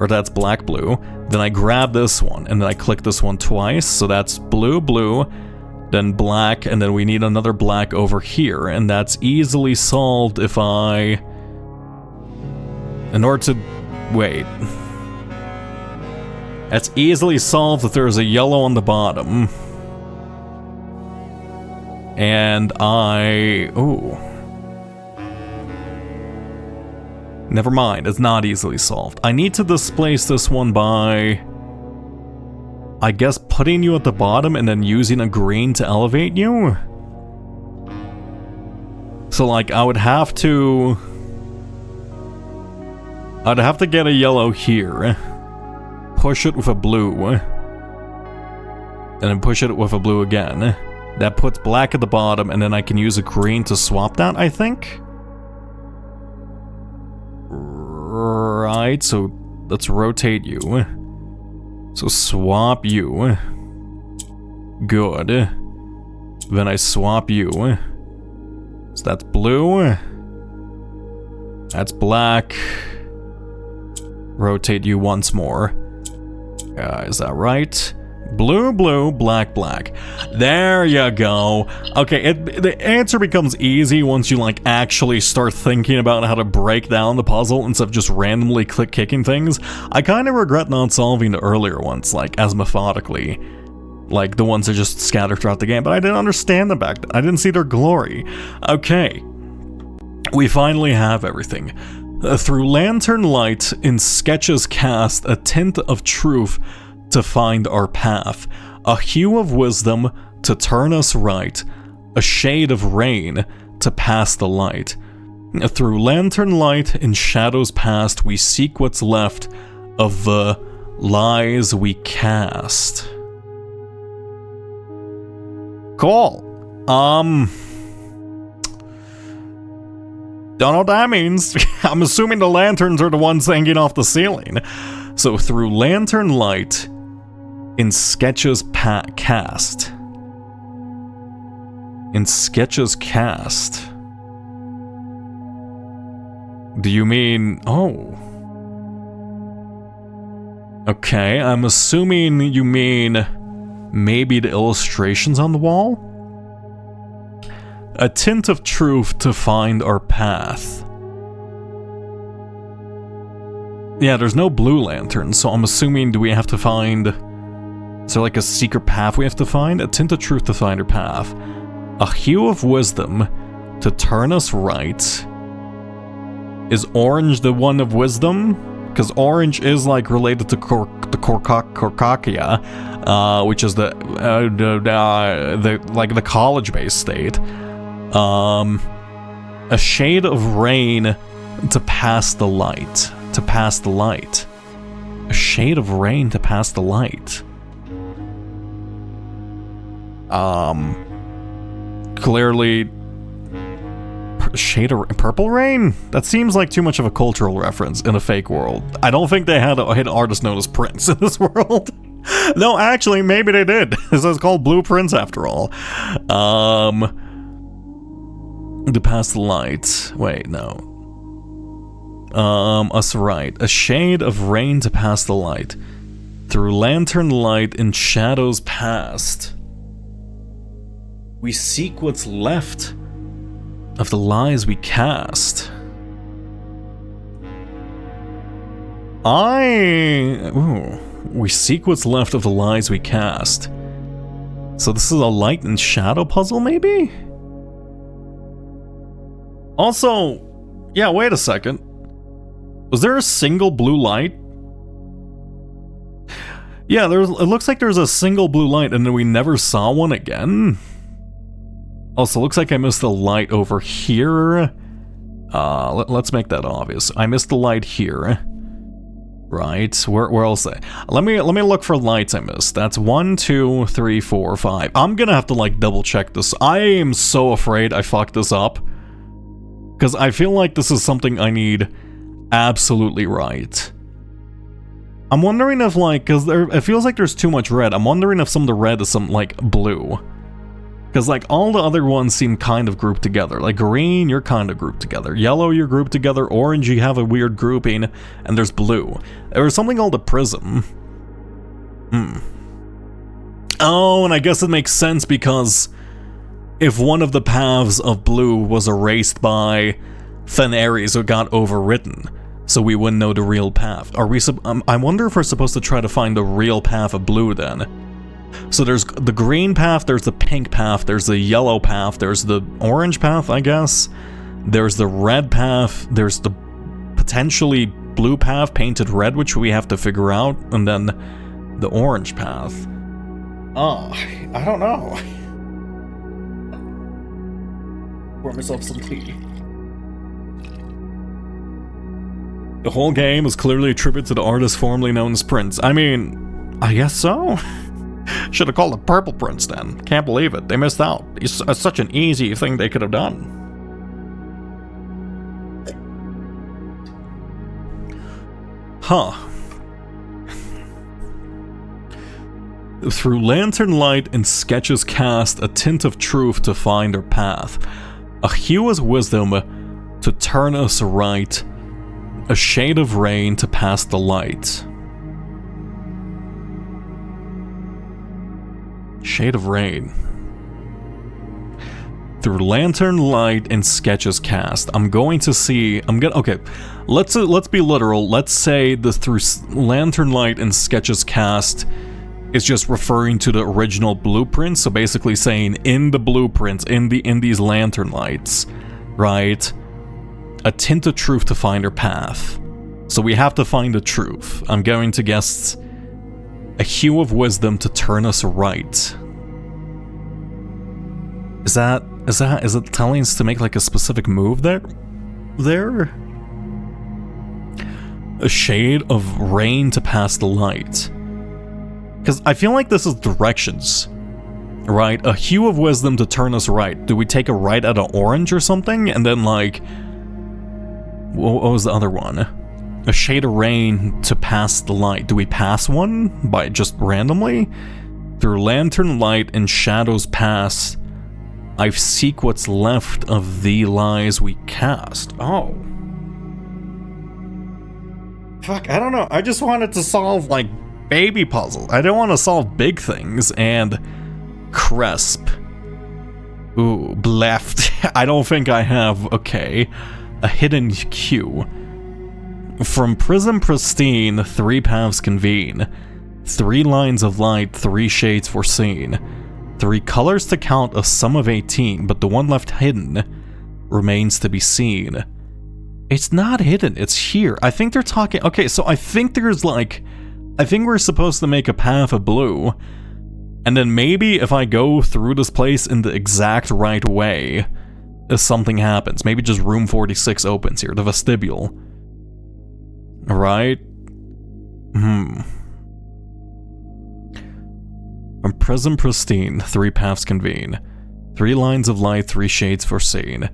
Or that's black, blue. Then I grab this one, and then I click this one twice, so that's blue, blue, then black, and then we need another black over here, and that's easily solved if I... In order to... Wait. That's easily solved if there's a yellow on the bottom. And I... Ooh. Never mind, it's not easily solved. I need to displace this one by... I guess putting you at the bottom and then using a green to elevate you? So like, I would have to... I'd have to get a yellow here. Push it with a blue. And then push it with a blue again. That puts black at the bottom, and then I can use a green to swap that, I think? Right, so let's rotate you. So swap you. Good. Then I swap you. So that's blue. That's black. Rotate you once more. Is that right? Blue, blue, black, black. There you go. Okay, the answer becomes easy once you like actually start thinking about how to break down the puzzle instead of just randomly kicking things. I kind of regret not solving the earlier ones, like as methodically, like the ones that just scattered throughout the game, but I didn't understand them back then. I didn't see their glory. Okay, we finally have everything. Through lantern light in sketches cast a tint of truth to find our path, a hue of wisdom to turn us right, a shade of rain to pass the light. Through lantern light in shadows past, we seek what's left of the lies we cast. Cool. Don't know what that means. I'm assuming the lanterns are the ones hanging off the ceiling. So through lantern light in sketches cast. In sketches cast. Do you mean... Oh. Okay, I'm assuming you mean maybe the illustrations on the wall? A tint of truth to find our path. Yeah, there's no blue lantern, so I'm assuming do we have to find... Is there like a secret path we have to find? A tint of truth to find our path. A hue of wisdom to turn us right. Is orange the one of wisdom? Because orange is like related to Korkakia, which is the like the college-based state. A shade of rain to pass the light. To pass the light. A shade of rain to pass the light. Clearly, shade of purple rain? That seems like too much of a cultural reference in a fake world. I don't think they had an artist known as Prince in this world. No, actually, maybe they did. This is called Blue Prince after all. To pass the light. Wait, no. Us right. A shade of rain to pass the light. Through lantern light in shadows past. We seek what's left of the lies we cast. We seek what's left of the lies we cast. So this is a light and shadow puzzle, maybe? Also, yeah, wait a second. Was there a single blue light? Yeah, it looks like there's a single blue light and then we never saw one again. Also, looks like I missed the light over here. Let's make that obvious. I missed the light here. Right, where else? Let me look for lights I missed. That's 1, 2, 3, 4, 5. I'm gonna have to like double check this. I am so afraid I fucked this up. Because I feel like this is something I need absolutely right. I'm wondering if like, because it feels like there's too much red. I'm wondering if some of the red is some like blue. Because, like, all the other ones seem kind of grouped together. Like, green, you're kind of grouped together. Yellow, you're grouped together. Orange, you have a weird grouping. And there's blue. There's something called a prism. Oh, and I guess it makes sense because if one of the paths of blue was erased by Fenari's, it got overwritten. So we wouldn't know the real path. Are we? I wonder if we're supposed to try to find the real path of blue then. So there's the green path, there's the pink path, there's the yellow path, there's the orange path, I guess. There's the red path, there's the potentially blue path painted red, which we have to figure out, and then the orange path. Oh, I don't know. Pour myself some tea. The whole game is clearly a tribute to the artist formerly known as Prince. I mean, I guess so. Should have called it Purple Prince then. Can't believe it. They missed out. It's such an easy thing they could have done. Huh. Through lantern light and sketches cast a tint of truth to find our path. A hue is wisdom to turn us right. A shade of rain to pass the light. Shade of rain. Through lantern light and sketches cast. Okay, let's be literal. Let's say the through lantern light and sketches cast is just referring to the original blueprint. So basically saying in the blueprints, in these lantern lights, right? A tint of truth to find our path. So we have to find the truth. I'm going to guess a hue of wisdom to turn us right. Is it telling us to make like a specific move there? A shade of rain to pass the light. Because I feel like this is directions, right? A hue of wisdom to turn us right. Do we take a right at an orange or something? And then like, what was the other one? A shade of rain to pass the light. Do we pass one by just randomly? Through lantern light and shadows pass, I seek what's left of the lies we cast. Oh. Fuck, I don't know. I just wanted to solve, like, baby puzzles. I don't want to solve big things. And cresp. Ooh, left. I don't think I have. Okay. A hidden cue. From prism pristine, 3 paths convene. 3 lines of light, 3 shades foreseen. 3 colors to count, a sum of 18, but the one left hidden remains to be seen. It's not hidden, it's here. I think they're talking... Okay, so I think there's like... I think we're supposed to make a path of blue. And then maybe if I go through this place in the exact right way, something happens. Maybe just room 46 opens here, the vestibule. Right? From prism pristine, 3 paths convene. 3 lines of light, 3 shades foreseen.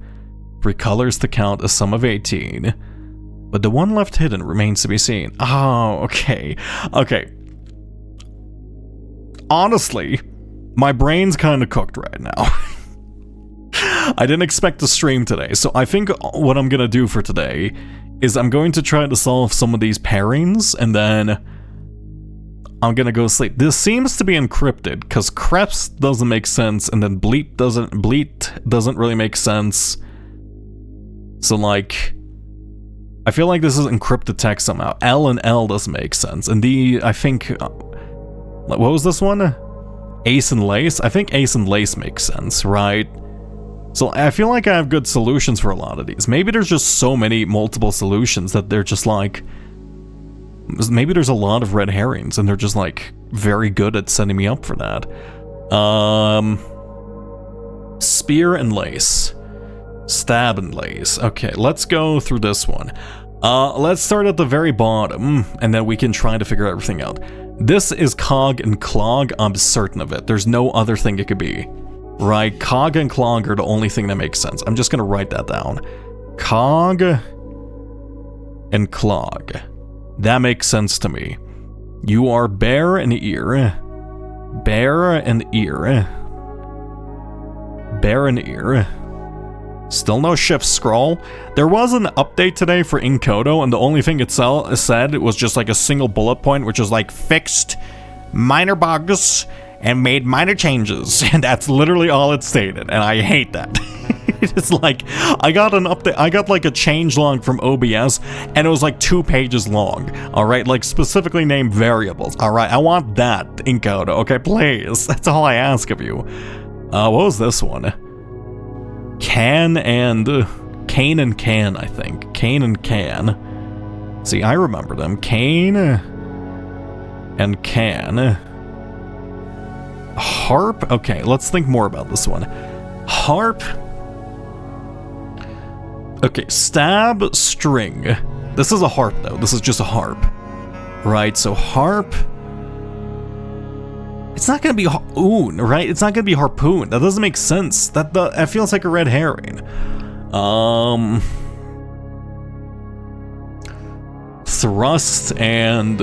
3 colors to count, a sum of 18. But the one left hidden remains to be seen. Oh, okay. Okay. Honestly, my brain's kind of cooked right now. I didn't expect to stream today, so I think what I'm gonna do for today is I'm going to try to solve some of these pairings, and then I'm gonna go sleep. This seems to be encrypted, because creps doesn't make sense, and then bleat doesn't really make sense. So like, I feel like this is encrypted text somehow. L and L doesn't make sense, and I think, what was this one? Ace and lace? I think ace and lace makes sense, right? So I feel like I have good solutions for a lot of these. Maybe there's just so many multiple solutions that they're just like, maybe there's a lot of red herrings and they're just like very good at setting me up for that. Spear and lace. Stab and lace. Okay, let's go through this one. Let's start at the very bottom and then we can try to figure everything out. This is cog and clog. I'm certain of it. There's no other thing it could be. Right, cog and clog are the only thing that makes sense. I'm just gonna write that down. Cog and clog. That makes sense to me. You are bear and ear. Bear and ear. Bear and ear. Still no shift scroll. There was an update today for Encodo, and the only thing it said was just like a single bullet point, which is like fixed minor bugs and made minor changes, and that's literally all it stated, and I hate that. It's like, I got an update, I got like a change log from OBS, and it was like 2 pages long, alright, like specifically named variables, alright, I want that, Encodo, okay, please, that's all I ask of you. What was this one? Cane and can, I think. Cane and can. See, I remember them. Cane and can. Harp? Okay, let's think more about this one. Harp. Okay, stab, string. This is a harp, though. This is just a harp. Right, so harp. It's not gonna be harpoon, right? It's not gonna be harpoon. That doesn't make sense. That feels like a red herring. Thrust and...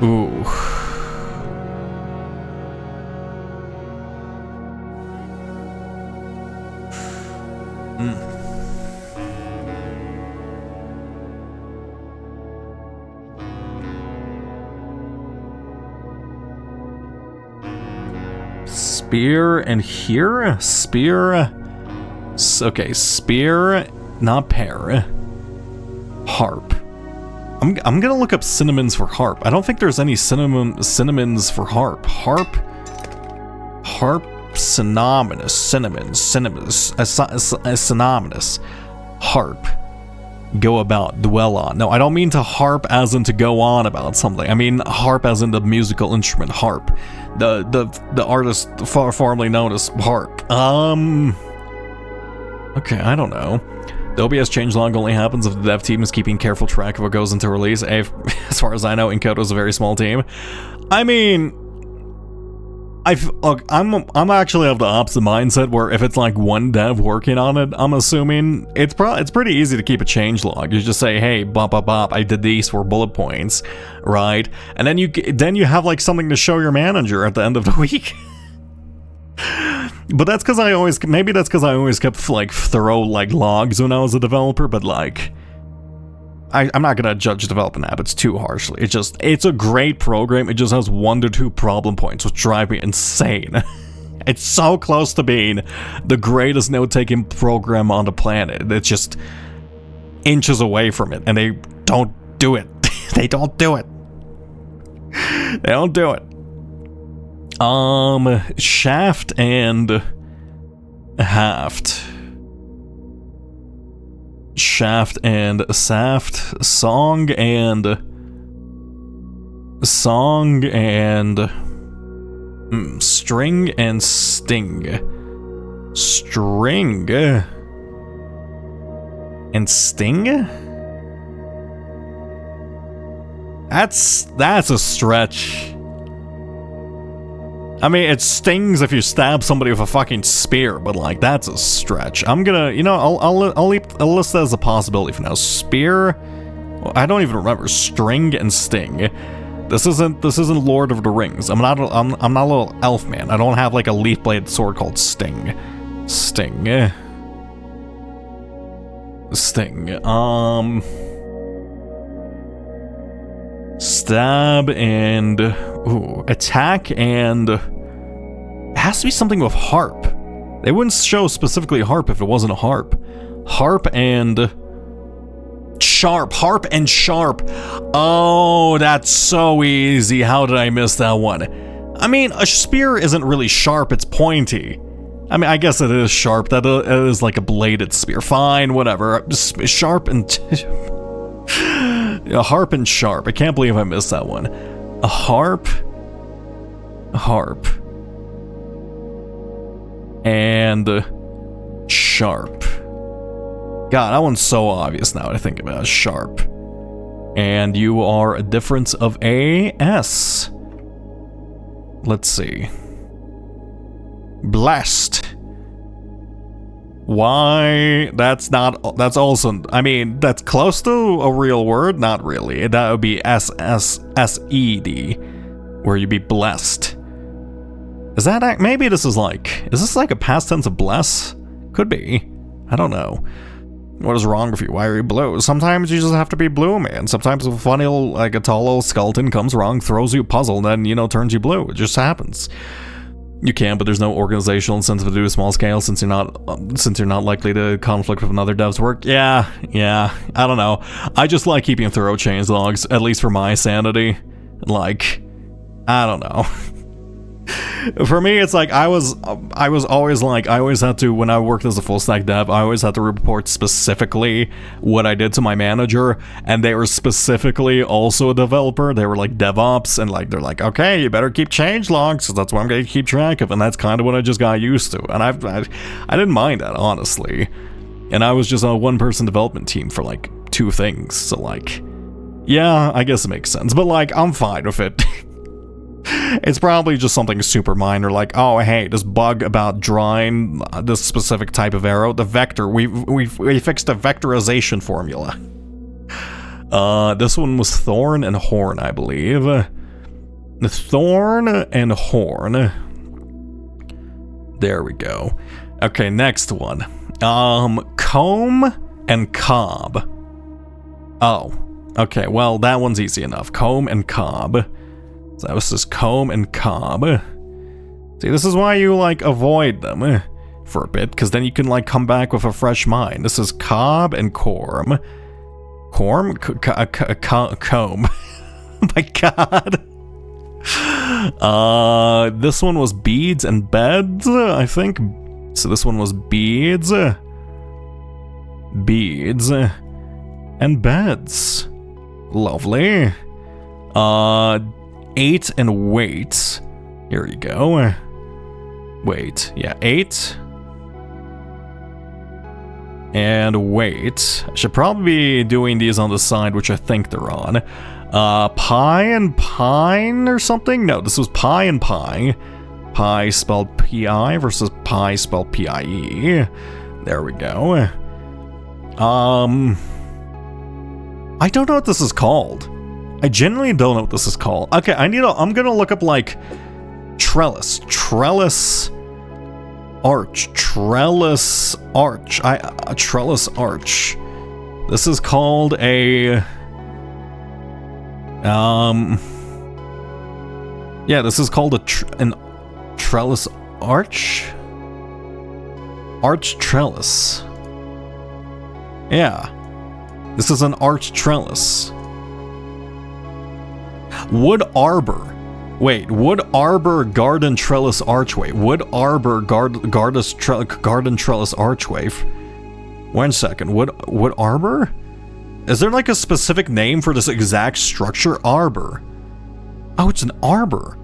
Ooh. Spear and here? Spear. Okay, spear, not pear. Harp. I'm gonna look up synonyms for harp. I don't think there's any synonyms for harp. Harp, synonymous, synonymous. Harp. Go about, dwell on. No, I don't mean to harp as in to go on about something. I mean harp as in the musical instrument harp. The artist formerly known as harp. Okay, I don't know. The OBS changelog only happens if the dev team is keeping careful track of what goes into release. As far as I know, Encoder is a very small team. I mean, I'm actually of the opposite mindset where if it's like one dev working on it, I'm assuming it's pretty easy to keep a changelog. You just say, hey, bop, I did these for bullet points, right? And then you have like something to show your manager at the end of the week. But that's because I always kept like thorough like logs when I was a developer, but like I'm not gonna judge development habits too harshly. It's a great program. It just has 1 to 2 problem points which drive me insane. It's so close to being the greatest note-taking program on the planet. It's just inches away from it, and they don't do it. They don't do it. They don't do it. Shaft and haft. Shaft and saft. Song and string and sting. String and sting? That's a stretch. I mean, it stings if you stab somebody with a fucking spear, but like, that's a stretch. I'm gonna, I'll list that as a possibility for now. Spear, well, I don't even remember. String and sting. This isn't Lord of the Rings. I'm not a little elf man. I don't have like a leaf blade sword called Sting. Sting. Stab and attack, and it has to be something with harp. They wouldn't show specifically harp if it wasn't a harp. Harp and sharp. Oh, that's so easy. How did I miss that one? I mean, a spear isn't really sharp, it's pointy. I mean, I guess it is sharp. That it is like a bladed spear. Fine, whatever. Sharp and a harp and sharp. I can't believe I missed that one. A harp, and sharp. God, that one's so obvious now that I think about it. Sharp. And you are a difference of a S. Let's see. Blessed. Why? That's also, I mean, that's close to a real word. Not really. That would be S-S-S-E-D, where you'd be blessed. Is this like a past tense of bless? Could be. I don't know. What is wrong with you? Why are you blue? Sometimes you just have to be blue, man. Sometimes a funny little, like a tall little skeleton comes wrong, throws you a puzzle, and then, turns you blue. It just happens. You can, but there's no organizational incentive to do a small scale since you're not likely to conflict with another dev's work. Yeah, I don't know. I just like keeping thorough changelogs, at least for my sanity. Like, I don't know. For me, it's like I was always like, I always had to, when I worked as a full stack dev, I always had to report specifically what I did to my manager, and they were specifically also a developer. They were like DevOps, and like they're like, okay, you better keep change logs, so that's what I'm going to keep track of, and that's kind of what I just got used to, and I didn't mind that, honestly. And I was just on a one-person development team for like 2 things, so like, yeah, I guess it makes sense, but like, I'm fine with it. It's probably just something super minor, like, oh hey, this bug about drawing this specific type of arrow, the vector, we fixed the vectorization formula. This one was thorn and horn, I believe. The thorn and horn. There we go. Okay, next one. Comb and cob. Oh, okay, well, that one's easy enough. Comb and cob. So that was just comb and cob. See, this is why you, like, avoid them for a bit, because then you can, like, come back with a fresh mind. This is Cobb and Corm. Corm? Comb. My god. This one was Beads and Beds, I think. So this one was Beads. Beads. And Beds. Lovely. 8 and Wait. Here you go. Wait. Yeah, 8. And Wait. I should probably be doing these on the side, which I think they're on. Pie and Pine or something? No, this was Pie and Pie. Pie spelled P-I versus Pie spelled P-I-E. There we go. I don't know what this is called. I genuinely don't know what this is called. Okay, I'm gonna look up, like, trellis arch. Trellis arch. This is called a... Yeah, this is called an trellis arch? Arch trellis. Yeah. This is an arch trellis. Wood arbor. Wait, wood arbor garden trellis archway. Wood arbor garden trellis archway. 1 second. Wood arbor? Is there like a specific name for this exact structure? Arbor. Oh, it's an arbor.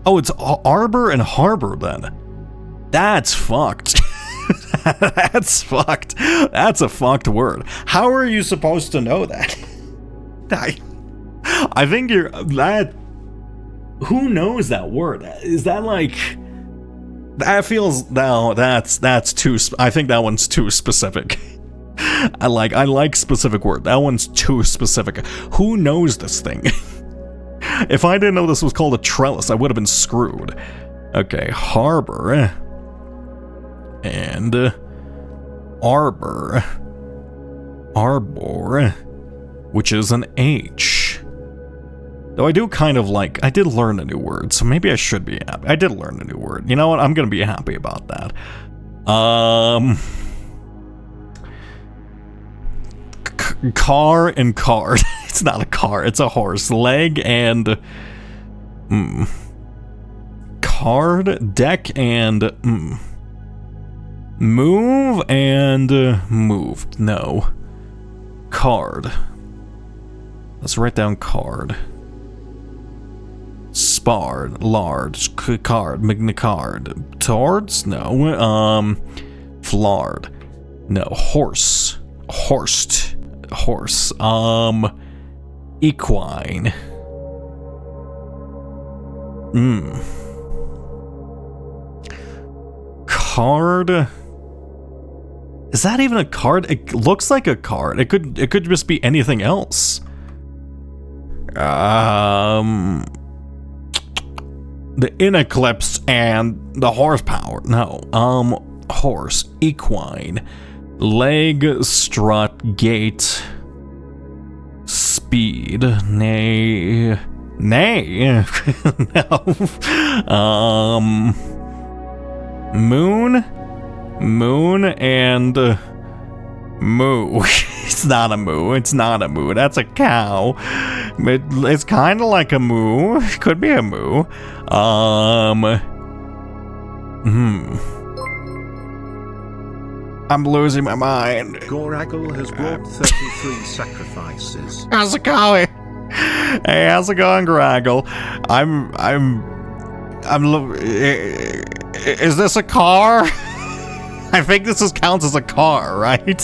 Oh, it's arbor and harbor then. That's fucked. That's fucked. That's a fucked word. How are you supposed to know that? I think you're that. Who knows that word? Is that like? That feels no. That's too. I think that one's too specific. I like specific word. That one's too specific. Who knows this thing? If I didn't know this was called a trellis, I would have been screwed. Okay, harbor and arbor, which is an H. Though I do kind of like, I did learn a new word, so maybe I should be happy. I did learn a new word. You know what? I'm gonna be happy about that. Car and card. It's not a car, it's a horse. Leg and card, deck and move and moved. No. Card. Let's write down card. Spard, large, card, magnicard. Towards? No. Flard. No. Horse. Horsed. Horse. Equine. Card. Is that even a card? It looks like a card. It could just be anything else. The Ineclipse and the horsepower. No. Horse. Equine. Leg, strut, gait, speed, nay, no. Moon and moo. It's not a moo. That's a cow. It's kind of like a moo. Could be a moo. I'm losing my mind. Goragle has brought 33 sacrifices. How's it going? Hey, how's it going, Goragle? Is this a car? I think this counts as a car, right?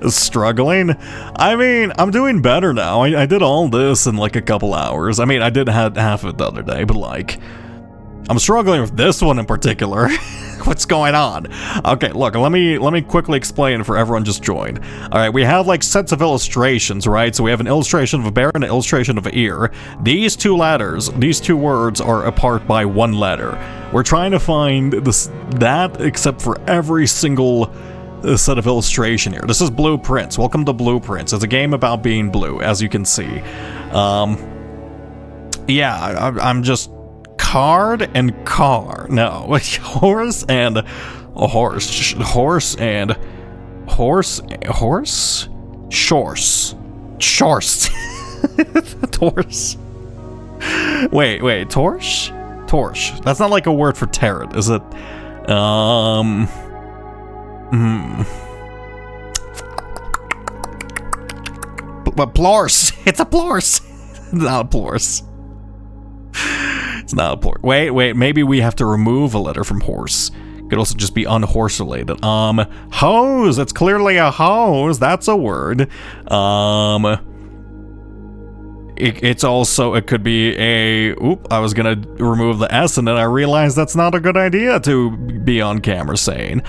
Struggling? I mean, I'm doing better now. I did all this in like a couple hours. I mean, I did have half of it the other day, but like, I'm struggling with this one in particular. What's going on? Okay, look, let me quickly explain for everyone just joined. Alright, we have like sets of illustrations, right? So we have an illustration of a bear and an illustration of an ear. These two words are apart by one letter. We're trying to find that except for every single set of illustration here. This is Blueprints. Welcome to Blueprints. It's a game about being blue, as you can see. Yeah, I'm just card and car. No, horse and a horse. Horse and horse. Horse? Shorse. Shorse. Torse. Wait, torch? Torch. That's not like a word for tarot, is it? Plorse. It's a plorse. It's not a plorse. It's not a plorse. Wait, maybe we have to remove a letter from horse. Could also just be unhorse related. Hose. It's clearly a hose. That's a word. It's also, it could be a, I was gonna remove the S and then I realized that's not a good idea to be on camera saying.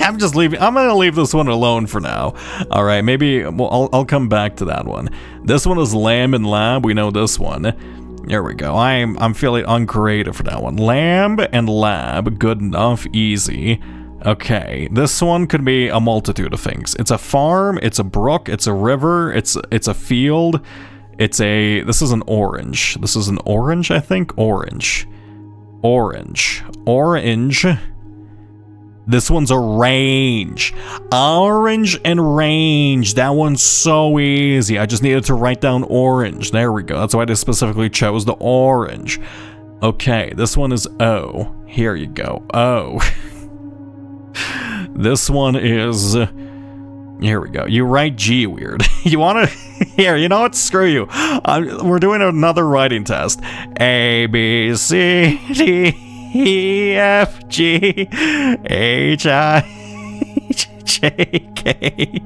I'm just leaving. I'm gonna leave this one alone for now. All right, maybe I'll come back to that one. This one is lamb and lab. We know this one. There we go. I'm feeling uncreative for that one. Lamb and lab, good enough, easy. Okay, this one could be a multitude of things. It's a farm. It's a brook. It's a river. It's a field. This is an orange. This is an orange, I think. Orange. This one's a range. Orange and range. That one's so easy. I just needed to write down orange. There we go. That's why I just chose the orange. Okay, this one is O. Here you go. O. This one is... Here we go. You write G weird. You want to... Here, you know what? Screw you. We're doing another writing test. A, B, C, D, E, F, G, H, I, J, K,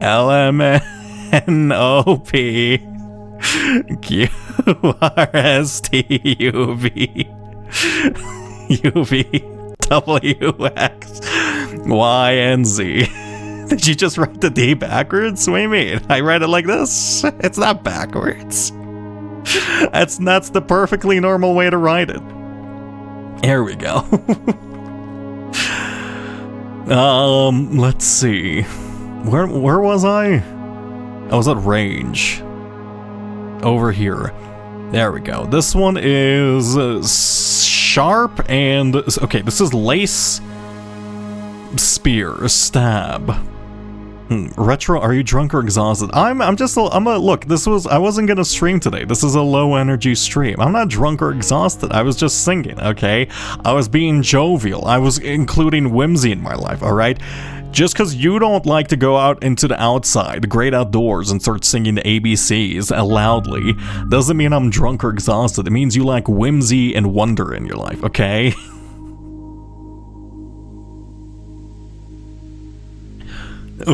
L, M, N, O, P, Q, R, S, T, U, V, W, X, Y, and Z. Did you just write the D backwards? What do you mean? I read it like this? It's not backwards. That's the perfectly normal way to write it. Here we go. Let's see. Where was I? I was at range. Over here. There we go. This one is sharp and... Okay, this is lace, spear, stab. Retro, are you drunk or exhausted? Look, I wasn't gonna stream today. This is a low energy stream. I'm not drunk or exhausted. I was just singing, okay? I was being jovial. I was including whimsy in my life, alright? Just because you don't like to go out into the outside, the great outdoors, and start singing the ABCs loudly, doesn't mean I'm drunk or exhausted. It means you lack whimsy and wonder in your life, okay?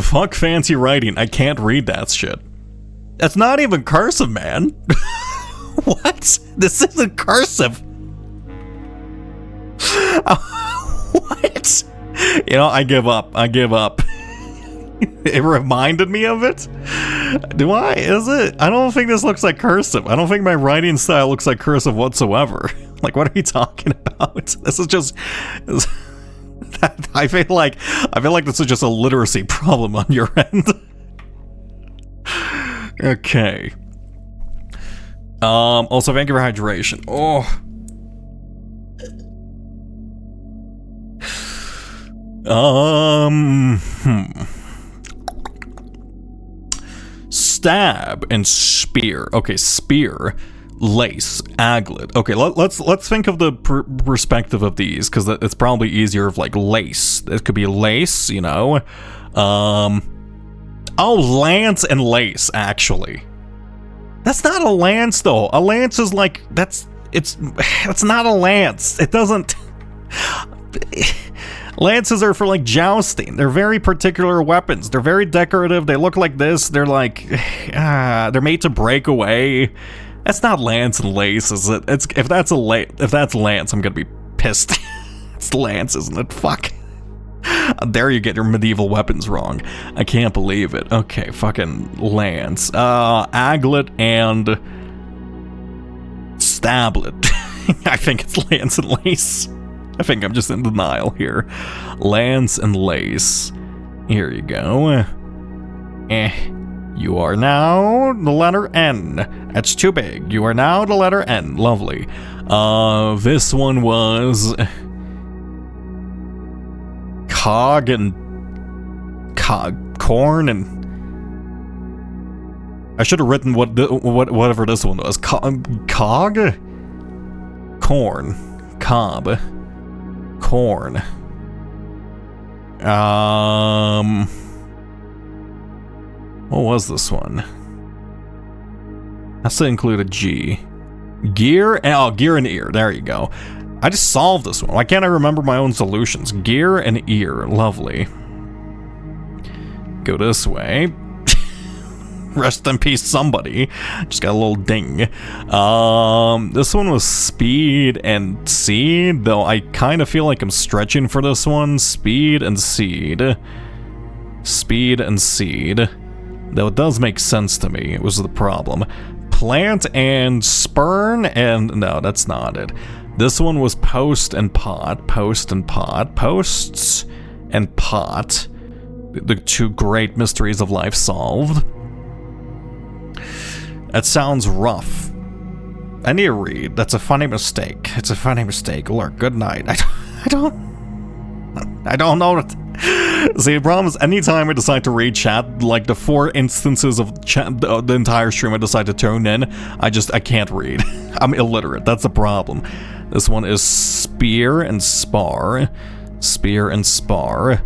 Fuck fancy writing. I can't read that shit. That's not even cursive, man. What? This isn't cursive. What? You know, I give up. It reminded me of it. Do I? Is it? I don't think this looks like cursive. I don't think my writing style looks like cursive whatsoever. Like, what are you talking about? This is just... I feel like this is just a literacy problem on your end. Okay. Also, thank you for hydration. Oh. Stab and spear. Okay, spear. Lace, aglet. Okay, let's think of the perspective of these, because it's probably easier of like lace. It could be lace, you know. Oh, lance and lace. Actually, that's not a lance though. A lance is like it's not a lance. It doesn't. Lances are for like jousting. They're very particular weapons. They're very decorative. They look like this. They're like they're made to break away. That's not lance and lace, is it? If that's lance, I'm gonna be pissed. It's lance, isn't it? Fuck. How dare you get your medieval weapons wrong? I can't believe it. Okay, fucking lance. Aglet and stablet. I think it's lance and lace. I think I'm just in denial here. Lance and Lace. Here you go. You are now the letter N. That's too big. You are now the letter N. Lovely. This one was Cog and Corn and I should have written whatever this one was. Cog? Corn. Cob. Corn. What was this one? Has to include a G. Gear? Oh, gear and ear. There you go. I just solved this one. Why can't I remember my own solutions? Gear and ear. Lovely. Go this way. Rest in peace, somebody. Just got a little ding. This one was speed and seed, though I kind of feel like I'm stretching for this one. Speed and seed. Speed and seed. Though it does make sense to me. It was the problem. Plant and spurn and... No, that's not it. This one was post and pot. Post and pot. Posts and pot. The two great mysteries of life solved. That sounds rough. I need to read. That's a funny mistake. It's a funny mistake. Lurk, good night. I don't know it. See, the problem is anytime I decide to read chat, like the 4 instances of chat, the entire stream I decide to tune in, I can't read. I'm illiterate. That's the problem. This one is spear and spar. Spear and spar.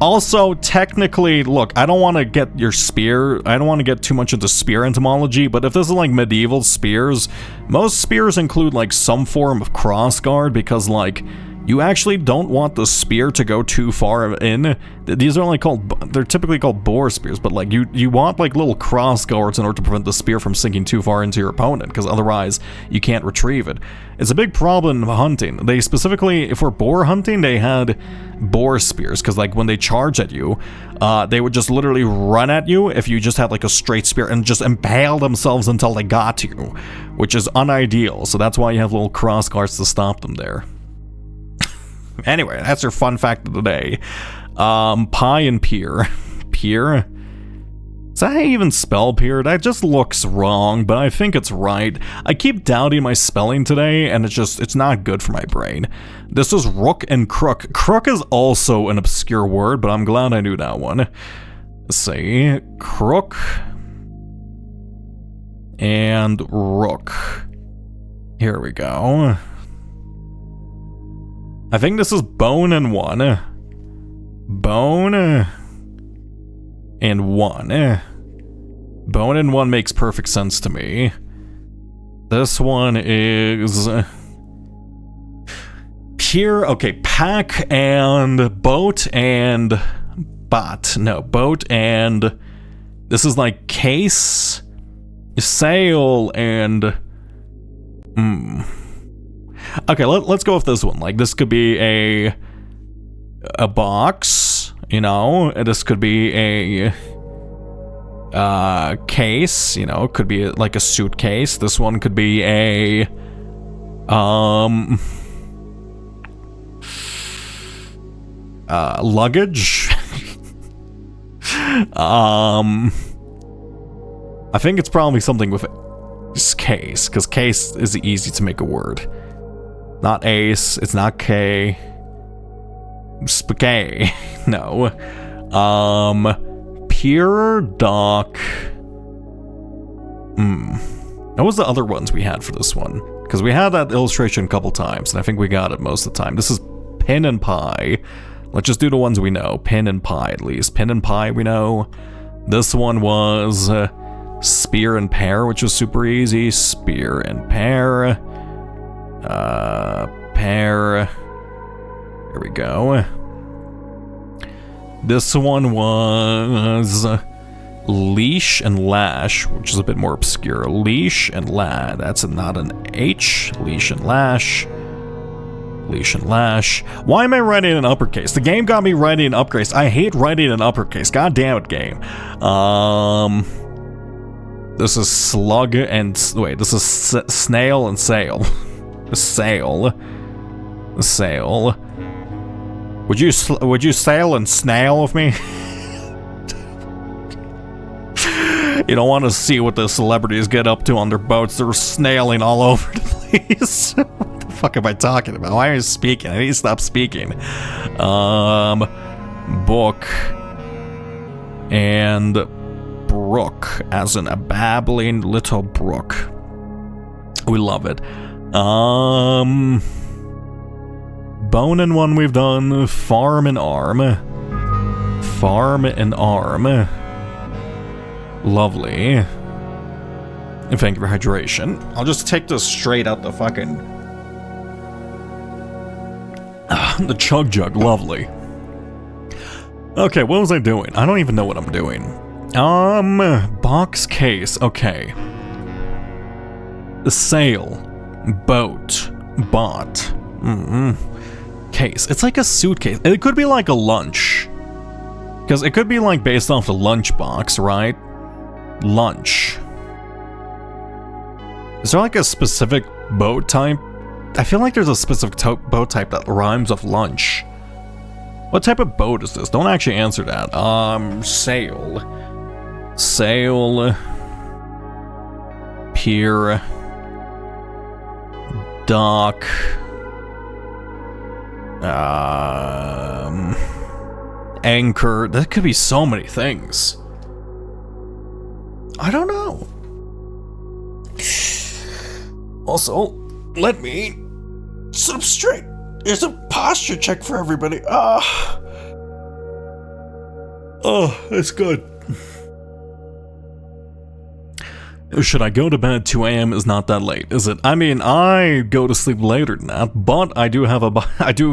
Also, technically, look, I don't want to get your spear, I don't want to get too much into spear etymology, but if this is like medieval spears, most spears include like some form of crossguard because like, you actually don't want the spear to go too far in. These are like they're typically called boar spears, but like you want like little cross guards in order to prevent the spear from sinking too far into your opponent, because otherwise you can't retrieve it. It's a big problem in hunting. They specifically, if we're boar hunting, they had boar spears, because like when they charge at you, they would just literally run at you if you just had like a straight spear and just impale themselves until they got you, which is unideal. So that's why you have little cross guards to stop them there. Anyway, that's your fun fact of the day. Pie and peer. Peer? Is that how you even spell peer? That just looks wrong, but I think it's right. I keep doubting my spelling today, and it's not good for my brain. This is rook and crook. Crook is also an obscure word, but I'm glad I knew that one. Let's see. Crook and rook. Here we go. I think this is bone and one. Bone and one. Bone and one makes perfect sense to me. This one is pier. Okay, pack and boat and bot. No, boat and this is like case, sail and Okay, let's go with this one. Like, this could be a box, you know. This could be a case, you know. It could be like a suitcase. This one could be a luggage. I think it's probably something with case, because case is easy to make a word. Not ace, it's not K. Spagay. No. Pier, dock. What was the other ones we had for this one? Because we had that illustration a couple times, and I think we got it most of the time. This is pin and pie. Let's just do the ones we know. Pin and pie, at least. Pin and pie, we know. This one was spear and pear, which was super easy. Spear and pear. Pear. Here we go. This one was leash and lash, which is a bit more obscure. Leash and that's not an H. Leash and lash. Leash and lash. Why am I writing in uppercase? The game got me writing in uppercase. I hate writing in uppercase. God damn it, game. This is slug and wait. This is snail and sail. Sail. Sail. Would you sail and snail with me? You don't want to see what the celebrities get up to on their boats. They're snailing all over the place. What the fuck am I talking about? Why am I speaking? I need to stop speaking. Book and brook, as in a babbling little brook. We love it. Bone and one we've done. Farm and arm. Farm and arm. Lovely. And thank you for hydration. I'll just take this straight out the fucking... the chug jug. Lovely. Okay, what was I doing? I don't even know what I'm doing. Box case. Okay. Sail. Boat. Bought. Case. It's like a suitcase. It could be like a lunch. Because it could be like based off the lunch box, right? Lunch. Is there like a specific boat type? I feel like there's a specific boat type that rhymes with lunch. What type of boat is this? Don't actually answer that. Sail. Sail. Pier. Dock. Anchor. That could be so many things. I don't know. Also, let me sit up straight. Here's a posture check for everybody. Oh, it's good. Should I go to bed at 2 a.m. is not that late, is it? I mean, I go to sleep later than that, but I do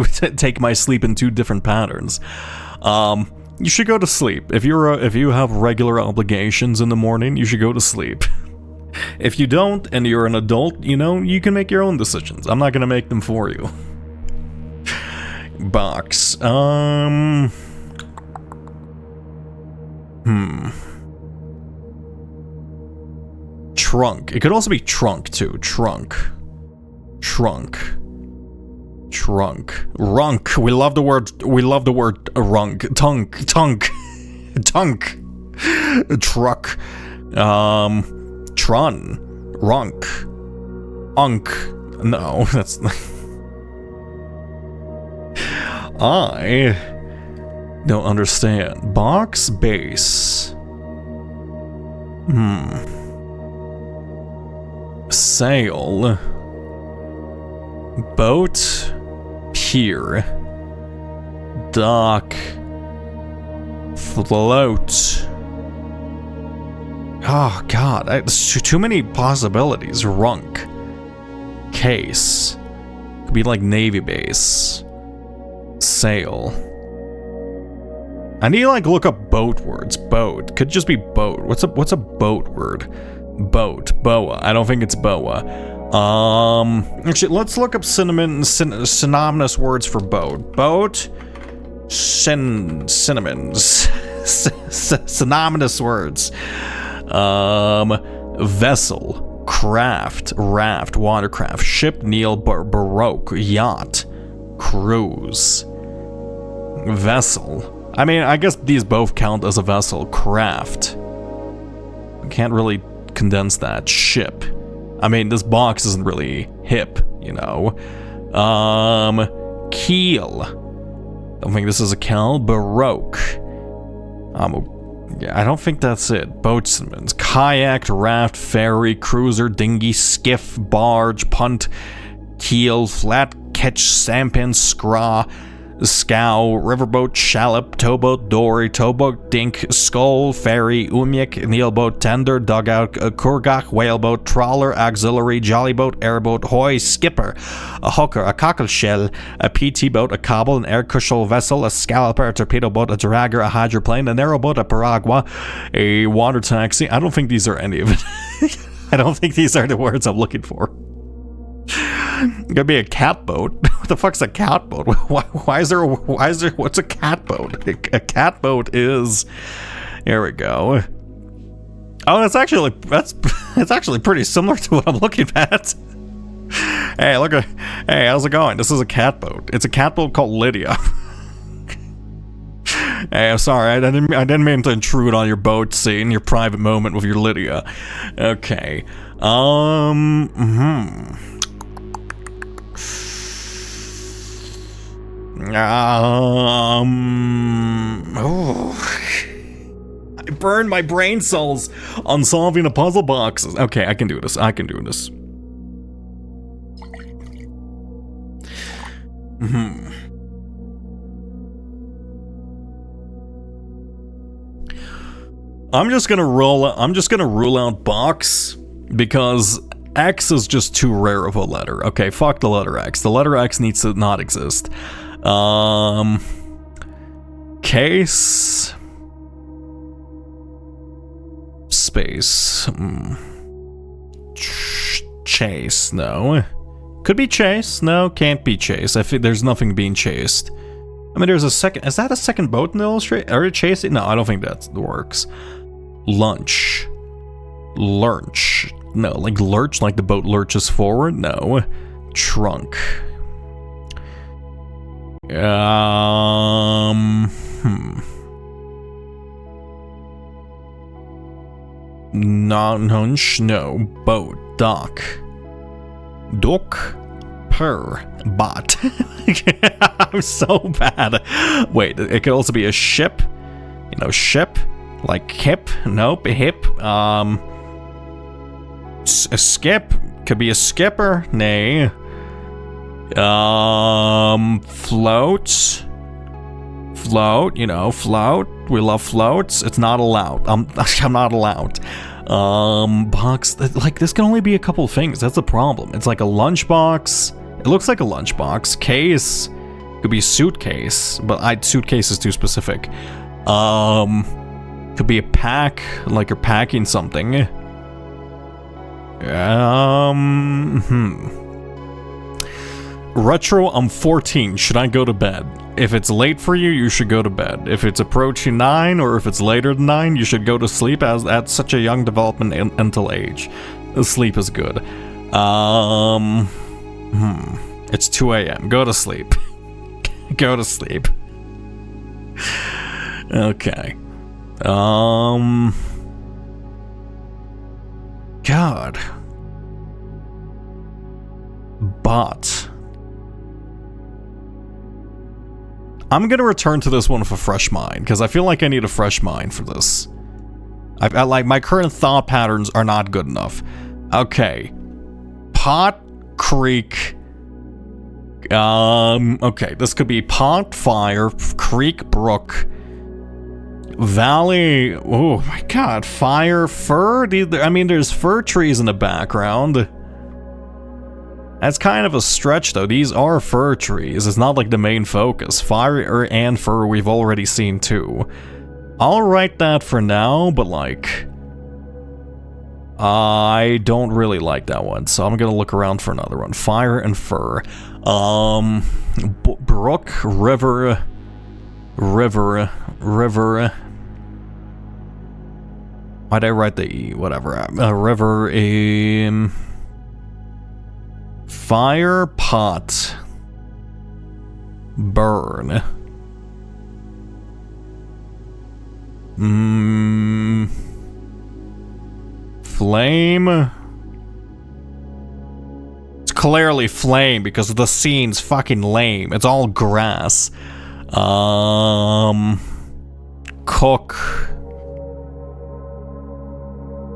take my sleep in 2 different patterns. You should go to sleep. If you have regular obligations in the morning, you should go to sleep. If you don't, and you're an adult, you know, you can make your own decisions. I'm not gonna make them for you. Box. Trunk. It could also be trunk too. Trunk. Runk. We love the word runk. Tunk. Truck. Trun. Runk. Unk. No, that's... I don't understand. Box base. Sail. Boat. Pier. Dock. Float. Oh god, there's too many possibilities. Runk. Case. Could be like Navy base. Sail. I need to like look up boat words. Boat. Could just be boat. What's a boat word? Boat. Boa. I don't think it's boa. Actually, let's look up synonymous words for boat. Boat. Synonyms. Synonymous words. Vessel. Craft. Raft. Watercraft. Ship. Kneel. Baroque. Yacht. Cruise. Vessel. I mean, I guess these both count as a vessel. Craft. Can't really condense that. Ship. I mean, this box isn't really hip, you know. Keel. Don't think this is a keel. Baroque. I don't think that's it. Boatswain. Kayak, raft, ferry, cruiser, dinghy, skiff, barge, punt, keel, flat, ketch, sampan, scraw, scow, riverboat, shallop, towboat, dory, towboat, dink, scull, ferry, umyek, kneelboat, tender, dugout, kurgach, whaleboat, trawler, auxiliary, jollyboat, airboat, hoy, skipper, a hooker, a cockleshell, a PT boat, a cobble, an air cushion vessel, a scalloper, a torpedo boat, a dragger, a hydroplane, a narrowboat, a piragua, a water taxi. I don't think these are any of it. I don't think these are the words I'm looking for. Gonna be a cat boat. What the fuck's a cat boat? Why is there what's a cat boat? A cat boat is, here we go. Oh, it's actually pretty similar to what I'm looking at. Hey, look at. Hey, how's it going? This is a cat boat. It's a cat boat called Lydia. Hey, I'm sorry. I didn't mean to intrude on your boat scene, your private moment with your Lydia. Okay. Oh. I burned my brain cells on solving the puzzle boxes. Okay, I can do this. I can do this. I'm just gonna rule out box because X is just too rare of a letter. Okay, fuck the letter X. The letter X needs to not exist. Case. Space. Chase. No. Could be chase. No, can't be chase. There's nothing being chased. I mean, there's a second. Is that a second boat in the illustration? Are it chasing? No, I don't think that works. Lunch. Lurch. No, like lurch, like the boat lurches forward? No. Trunk. No. Boat. Dock. Dock. Per. Bot. I'm so bad. Wait, it could also be a ship. You know, ship. Like hip. Nope, hip. A skip. Could be a skipper. Nay. Float. Float, you know, float. We love floats. It's not allowed. I'm not allowed. Box. Like, this can only be a couple things. That's the problem. It's like a lunchbox. It looks like a lunchbox. Case. Could be suitcase, but suitcase is too specific. Could be a pack, like you're packing something. Retro, I'm 14. Should I go to bed? If it's late for you, you should go to bed. If it's approaching 9, or if it's later than 9, you should go to sleep as at such a young developmental age. Sleep is good. It's 2 a.m. Go to sleep. Go to sleep. Okay. God. Bot. I'm gonna return to this one with a fresh mind, because I feel like I need a fresh mind for this. I like, my current thought patterns are not good enough. Okay. Pot, creek. Okay, this could be pot, fire, creek, brook. Valley. Oh my god. Fire, fir. I mean, there's fir trees in the background. That's kind of a stretch, though. These are fir trees. It's not like the main focus. Fire and fir we've already seen too. I'll write that for now, but like, I don't really like that one, so I'm gonna look around for another one. Fire and fir. Brook, river. Why'd I write the E? Whatever. River, fire, pot, burn. Flame. It's clearly flame because the scene's fucking lame. It's all grass. Cook.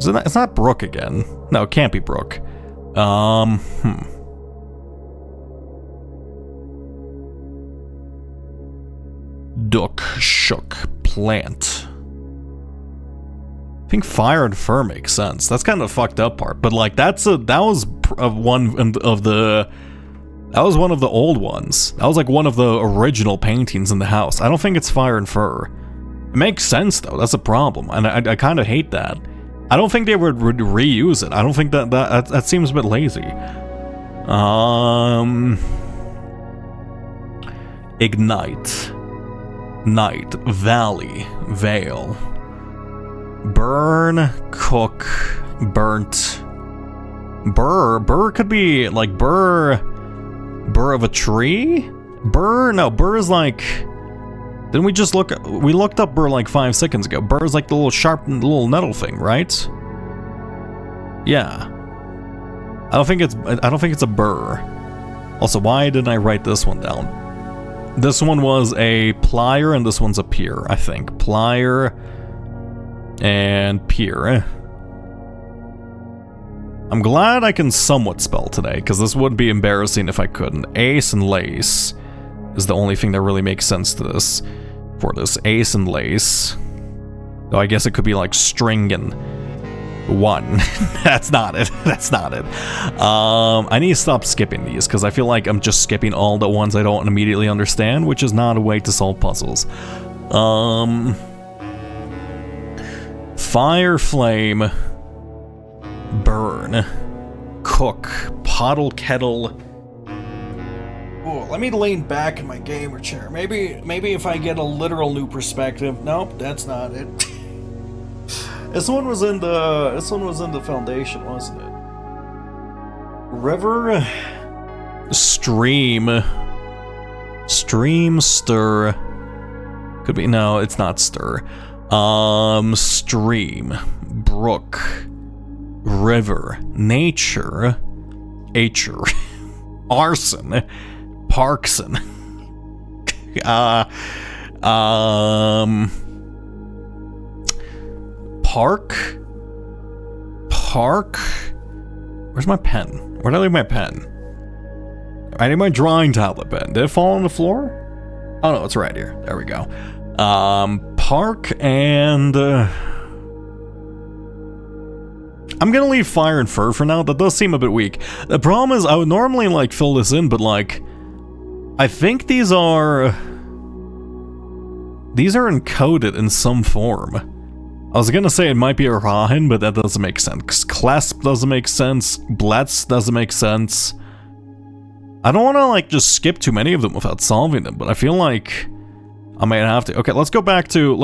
It's not Brook again. No, it can't be Brook. Duck, shook, plant. I think fire and fir makes sense. That's kind of the fucked up part, but like that was one of the old ones. That was like one of the original paintings in the house. I don't think it's fire and fir. It makes sense though. That's a problem, and I kind of hate that. I don't think they would reuse it. I don't think that seems a bit lazy. Ignite. Night, valley, veil. Burn, cook, burnt, Burr could be like burr of a tree? Burr is like, didn't we just we looked up burr like 5 seconds ago. Burr is like the little sharp little nettle thing, right? Yeah. I don't think it's a burr. Also, why didn't I write this one down? This one was a plier and this one's a pier, I think. Plier and pier. I'm glad I can somewhat spell today, because this would be embarrassing if I couldn't. Ace and lace is the only thing that really makes sense to this. For this, ace and lace. Though I guess it could be like string and one. That's not it. That's not it. I need to stop skipping these, because I feel like I'm just skipping all the ones I don't immediately understand, which is not a way to solve puzzles. Fire, flame, burn, cook, pottle, kettle. Oh, let me lean back in my gamer chair. Maybe if I get a literal new perspective. Nope, that's not it. This one was in the foundation, wasn't it? River, stream, stir. Could be, no, it's not stir. Stream, brook, river, nature, arson, Parkson. Park? Where's my pen? Where did I leave my pen? I need my drawing tablet pen. Did it fall on the floor? Oh no, it's right here. There we go. Park and... I'm gonna leave fire and fur for now. That does seem a bit weak. The problem is I would normally like fill this in, but like... I think these are encoded in some form. I was gonna say it might be a Rahin, but that doesn't make sense. Clasp doesn't make sense. Blitz doesn't make sense. I don't want to like just skip too many of them without solving them, but I feel like I might have to. Okay, let's go back to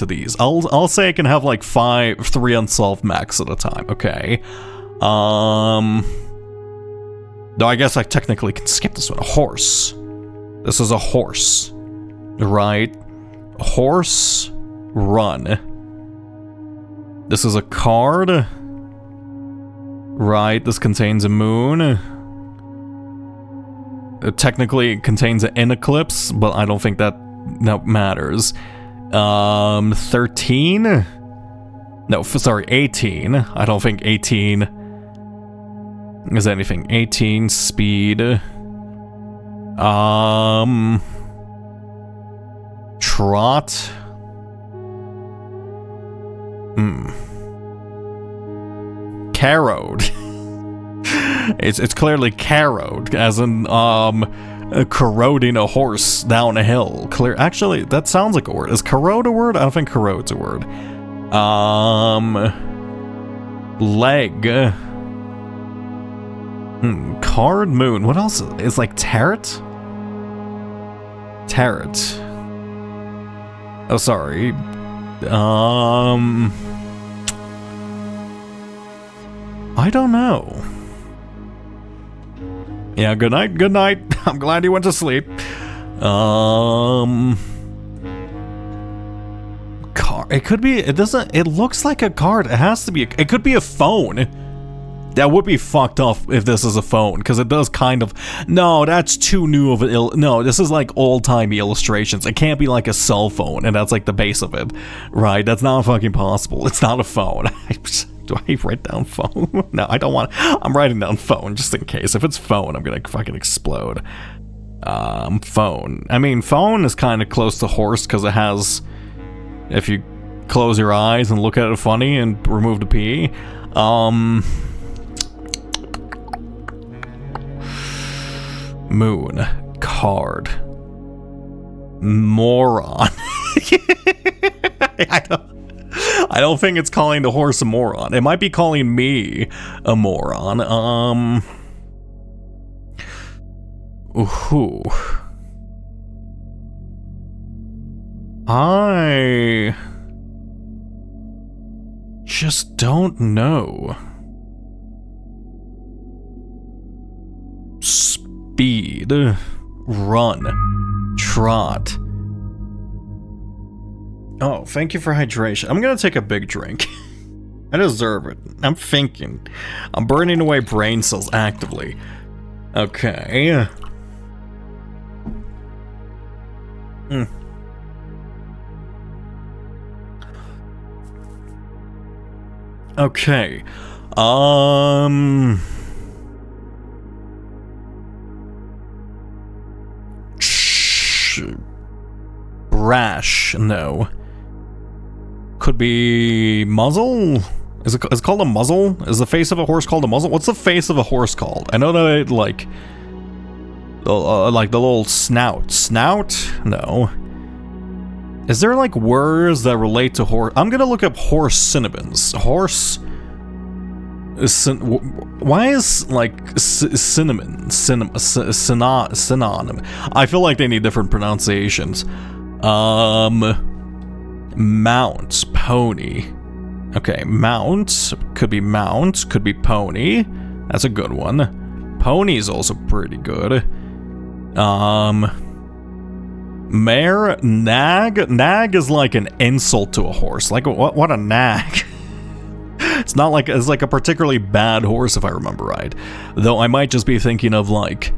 these. I'll say I can have like 3 unsolved max at a time. Okay. Though I guess I technically can skip this one. A horse. This is a horse, right? A horse. Run. This is a card. Right, this contains a moon. It technically contains an eclipse, but I don't think that matters. 13? No, sorry, 18. I don't think 18 is anything. 18, speed. Trot. Carrowed. It's clearly carrowed, as in corroding a horse down a hill. Actually, that sounds like a word. Is corrode a word? I don't think corrode's a word. Leg. Card, moon. What else is like tarot? Tarot. Oh, sorry. I don't know. Yeah, good night, good night. I'm glad you went to sleep. Card. It could be, it doesn't, it looks like a card. It has to be, it could be a phone. That would be fucked up if this is a phone, because it does kind of, no, that's too new of an, no, this is like old-timey illustrations. It can't be like a cell phone, and that's like the base of it, right? That's not fucking possible. It's not a phone. Do I write down phone? No, I don't want, I'm writing down phone just in case. If it's phone, I'm gonna fucking explode. Phone. I mean, phone is kind of close to horse, because it has, if you close your eyes and look at it funny and remove the P, moon, card, moron. I don't think it's calling the horse a moron. It might be calling me a moron. Ooh. I just don't know. speed, run, trot. Oh, thank you for hydration. I'm gonna take a big drink. I deserve it. I'm thinking. I'm burning away brain cells actively. Okay. Okay. Brash, no. Could be muzzle? Is it called a muzzle? Is the face of a horse called a muzzle? What's the face of a horse called? I know that it, like the little snout. Snout? No. Is there like words that relate to horse? I'm gonna look up horse synonyms. Horse. Why is like synonym? I feel like they need different pronunciations. Mount, pony. Okay, mount could be pony. That's a good one. Pony's also pretty good. Mare, nag. Nag is like an insult to a horse. Like what a nag. It's not like it's like a particularly bad horse if I remember right. Though I might just be thinking of like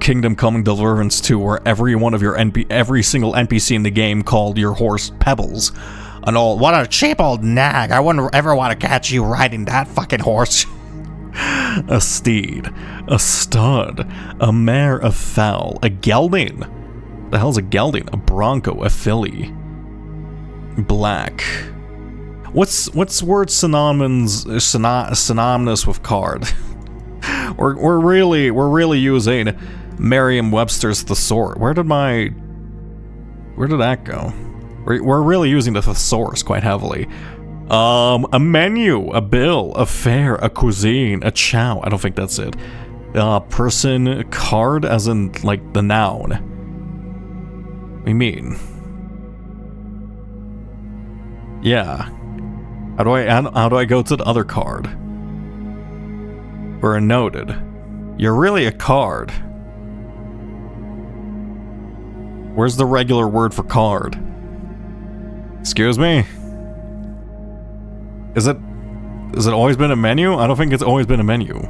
Kingdom Come Deliverance 2, where every single NPC in the game called your horse Pebbles. And all, what a cheap old nag. I wouldn't ever want to catch you riding that fucking horse. A steed, a stud, a mare, a foal, a gelding. The hell's a gelding? A bronco, a filly. Black. What's word synonymous with card? we're really using Merriam-Webster's thesaurus. Where did that go? We're really using the thesaurus quite heavily. A menu, a bill, a fare, a cuisine, a chow. I don't think that's it. Person, card, as in like the noun. What do you mean? Yeah. How do I go to the other card? We're noted. You're really a card. Where's the regular word for card? Excuse me? Is it always been a menu? I don't think it's always been a menu.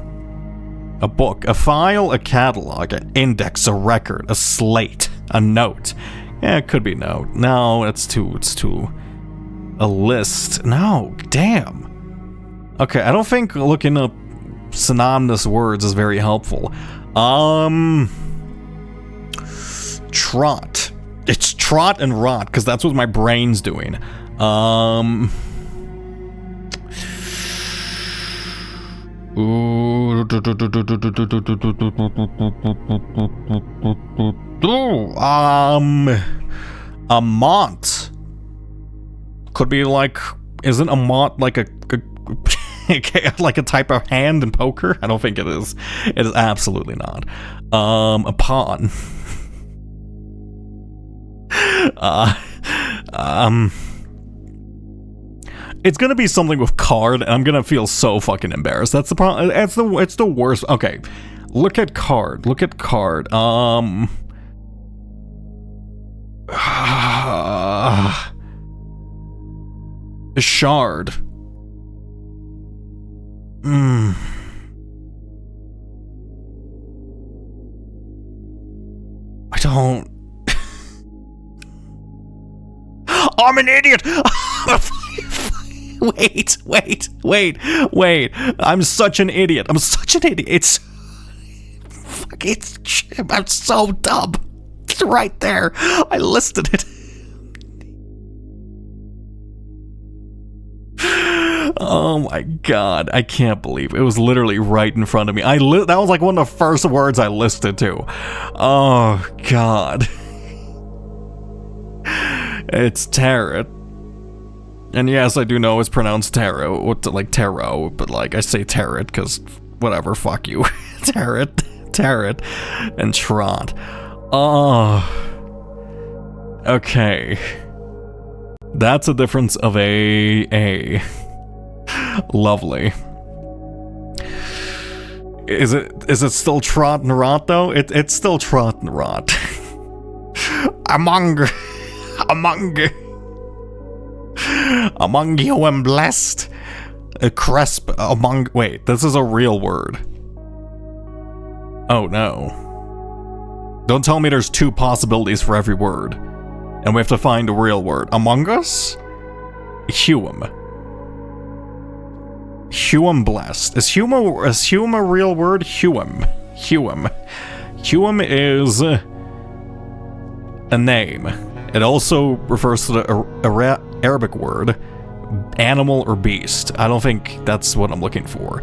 A book, a file, a catalog, an index, a record, a slate, a note. Yeah, it could be note. No, it's too. A list. No, damn. Okay, I don't think looking up synonymous words is very helpful. Trot. It's trot and rot, because that's what my brain's doing. A mont. Could be like, isn't a mont like a like a type of hand in poker? I don't think it is. It is absolutely not. A pawn. It's gonna be something with card, and I'm gonna feel so fucking embarrassed. That's the problem. It's the worst. Okay, look at card. Shard. I don't. I'm an idiot. Wait. I'm such an idiot. I'm so dumb. It's right there. I listed it. Oh my god, I can't believe it was literally right in front of me. That was like one of the first words I listed too. Oh god. It's tarot. And yes, I do know it's pronounced tarot, like tarot, but like I say tarot because whatever, fuck you. tarot, and trot. Oh. Okay. That's a difference of a. Lovely. Is it still trot and rot though? It's still trot and rot. among you and blessed, a cresp among. Wait, this is a real word. Oh no! Don't tell me there's two possibilities for every word, and we have to find a real word. Among us, Hume. Hume blessed. Is Hume a real word? Hume. Hume is a name. It also refers to the Arabic word animal or beast. I don't think that's what I'm looking for.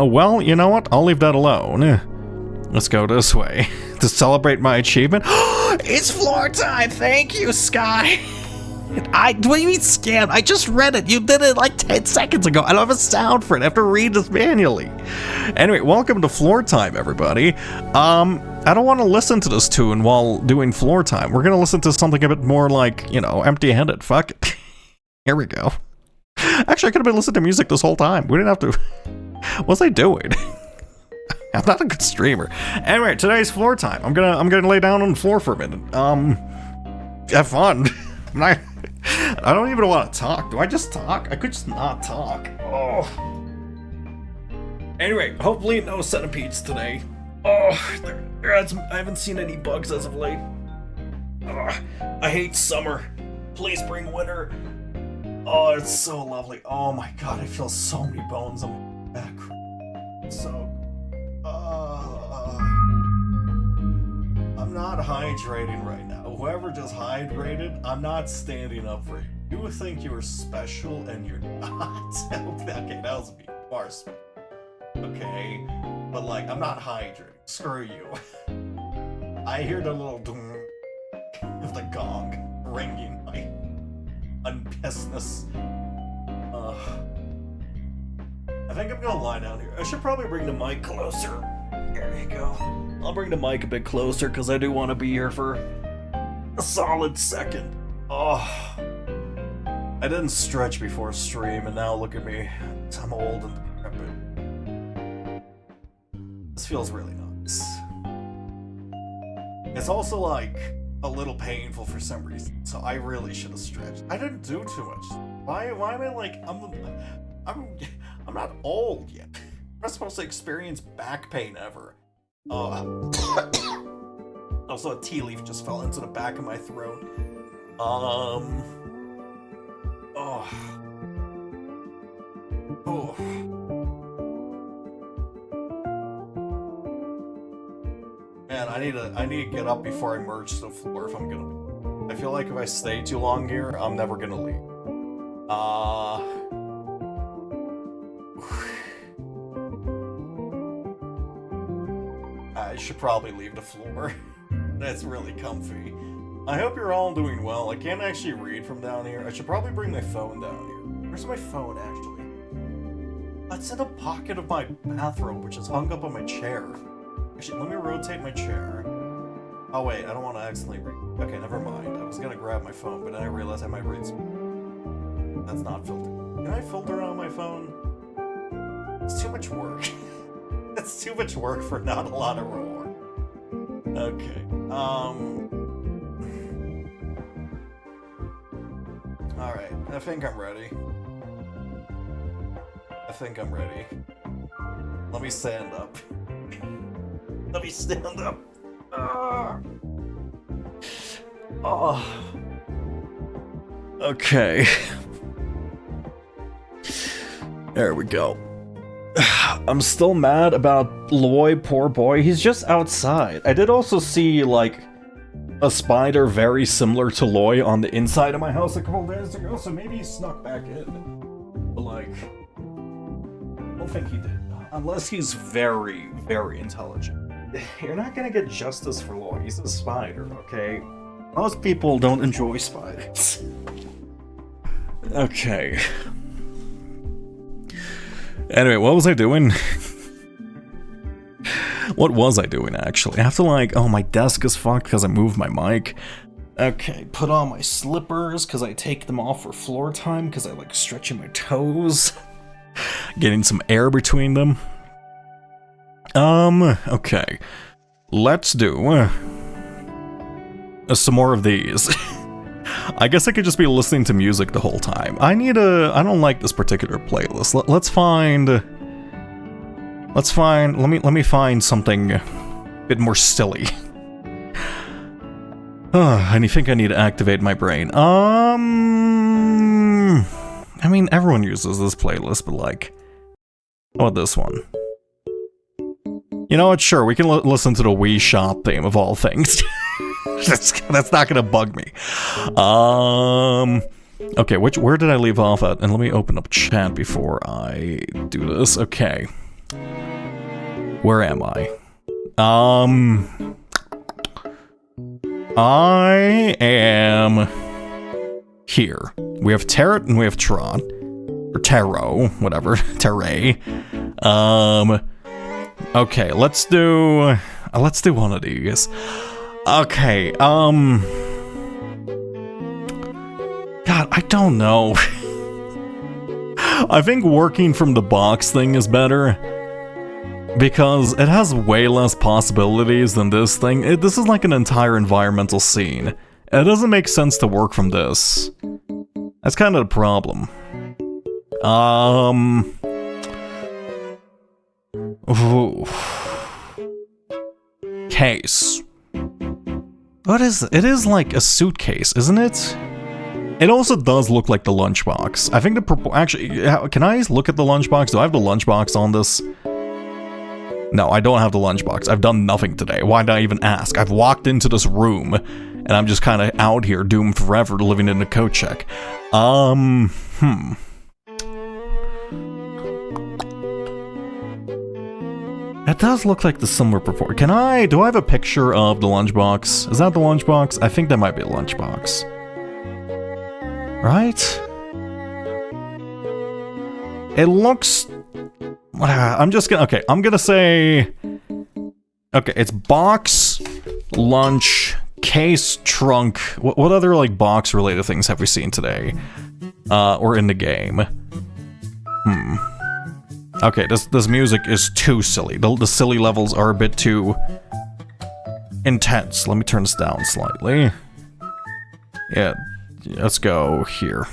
Well, you know what? I'll leave that alone. Let's go this way to celebrate my achievement. It's floor time. Thank you, Sky. What do you mean scam? I just read it. You did it like 10 seconds ago. I don't have a sound for it. I have to read this manually. Anyway, welcome to floor time, everybody. I don't want to listen to this tune while doing floor time. We're gonna listen to something a bit more like, you know, empty-handed. Fuck it. Here we go. Actually, I could have been listening to music this whole time. We didn't have to. What was I doing? I'm not a good streamer. Anyway, today's floor time. I'm gonna lay down on the floor for a minute. Have fun. I don't even want to talk. Do I just talk? I could just not talk. Oh. Anyway, hopefully no centipedes today. Oh, I haven't seen any bugs as of late. I hate summer. Please bring winter. Oh, it's so lovely. Oh my god, I feel so many bones on my back. So, I'm not hydrating right now. Whoever just hydrated, I'm not standing up for you. You think you're special and you're not. Okay, that was me. You are special. Okay, but like, I'm not hydrating. Screw you. I hear the little ding of the gong ringing my unpissness. I think I'm gonna lie down here. I should probably bring the mic closer. There you go. I'll bring the mic a bit closer because I do want to be here for a solid second. Oh, I didn't stretch before stream, and now look at me. I'm old and decrepit. This feels really nice. It's also like a little painful for some reason, so I really should have stretched. I didn't do too much. Why am I like I'm not old yet. I'm not supposed to experience back pain ever. Also, a tea leaf just fell into the back of my throat. Oh. Man, I need to get up before I merge to the floor if I'm gonna. I feel like if I stay too long here, I'm never gonna leave. I should probably leave the floor. That's really comfy. I hope you're all doing well. I can't actually read from down here. I should probably bring my phone down here. Where's my phone, actually? It's in a pocket of my bathrobe, which is hung up on my chair. Actually, let me rotate my chair. Oh wait, I don't want to accidentally read. Okay, never mind. I was gonna grab my phone, but then I realized I might read some. That's not filtered. Can I filter on my phone? It's too much work. It's too much work for not a lot of roar. Okay. Alright, I think I'm ready. Let me stand up. Let me stand up. Oh. Okay. There we go. I'm still mad about Loy, poor boy. He's just outside. I did also see, like, a spider very similar to Loy on the inside of my house a couple days ago, so maybe he snuck back in. But, like, I don't think he did. Unless he's very, very intelligent. You're not gonna get justice for Loy. He's a spider, okay? Most people don't enjoy spiders. Okay. Anyway, what was I doing? What was I doing, actually? I have to, like, oh, my desk is fucked because I moved my mic. Okay, put on my slippers because I take them off for floor time because I like stretching my toes. getting some air between them. Okay. Let's do some more of these. I guess I could just be listening to music the whole time. I don't like this particular playlist. Let's find, let me find something a bit more silly. And you think I need to activate my brain? I mean, everyone uses this playlist, but like, how about this one? You know what? Sure, we can listen to the Wii Shop theme of all things. that's not gonna bug me. Okay, where did I leave off at? And let me open up chat before I do this. Okay, where am I? I am here. We have Tarot and we have Tron. Or Tarot, whatever. Terray. Okay, let's do one of these. Okay, God, I don't know. I think working from the box thing is better. Because it has way less possibilities than this thing. This is like an entire environmental scene. It doesn't make sense to work from this. That's kind of the problem. Ooh. Case. What is it? It is like a suitcase, isn't it? It also does look like the lunchbox. I think the actually, can I look at the lunchbox? Do I have the lunchbox on this? No, I don't have the lunchbox. I've done nothing today. Why did I even ask? I've walked into this room, and I'm just kind of out here doomed forever living in a coat check. It does look like the similar performance. Do I have a picture of the lunchbox? Is that the lunchbox? I think that might be a lunchbox. Right? It looks... I'm gonna say... Okay, it's box, lunch, case, trunk. What other, like, box-related things have we seen today? Or in the game? Okay, this music is too silly. The silly levels are a bit too... intense. Let me turn this down slightly. Yeah, let's go here.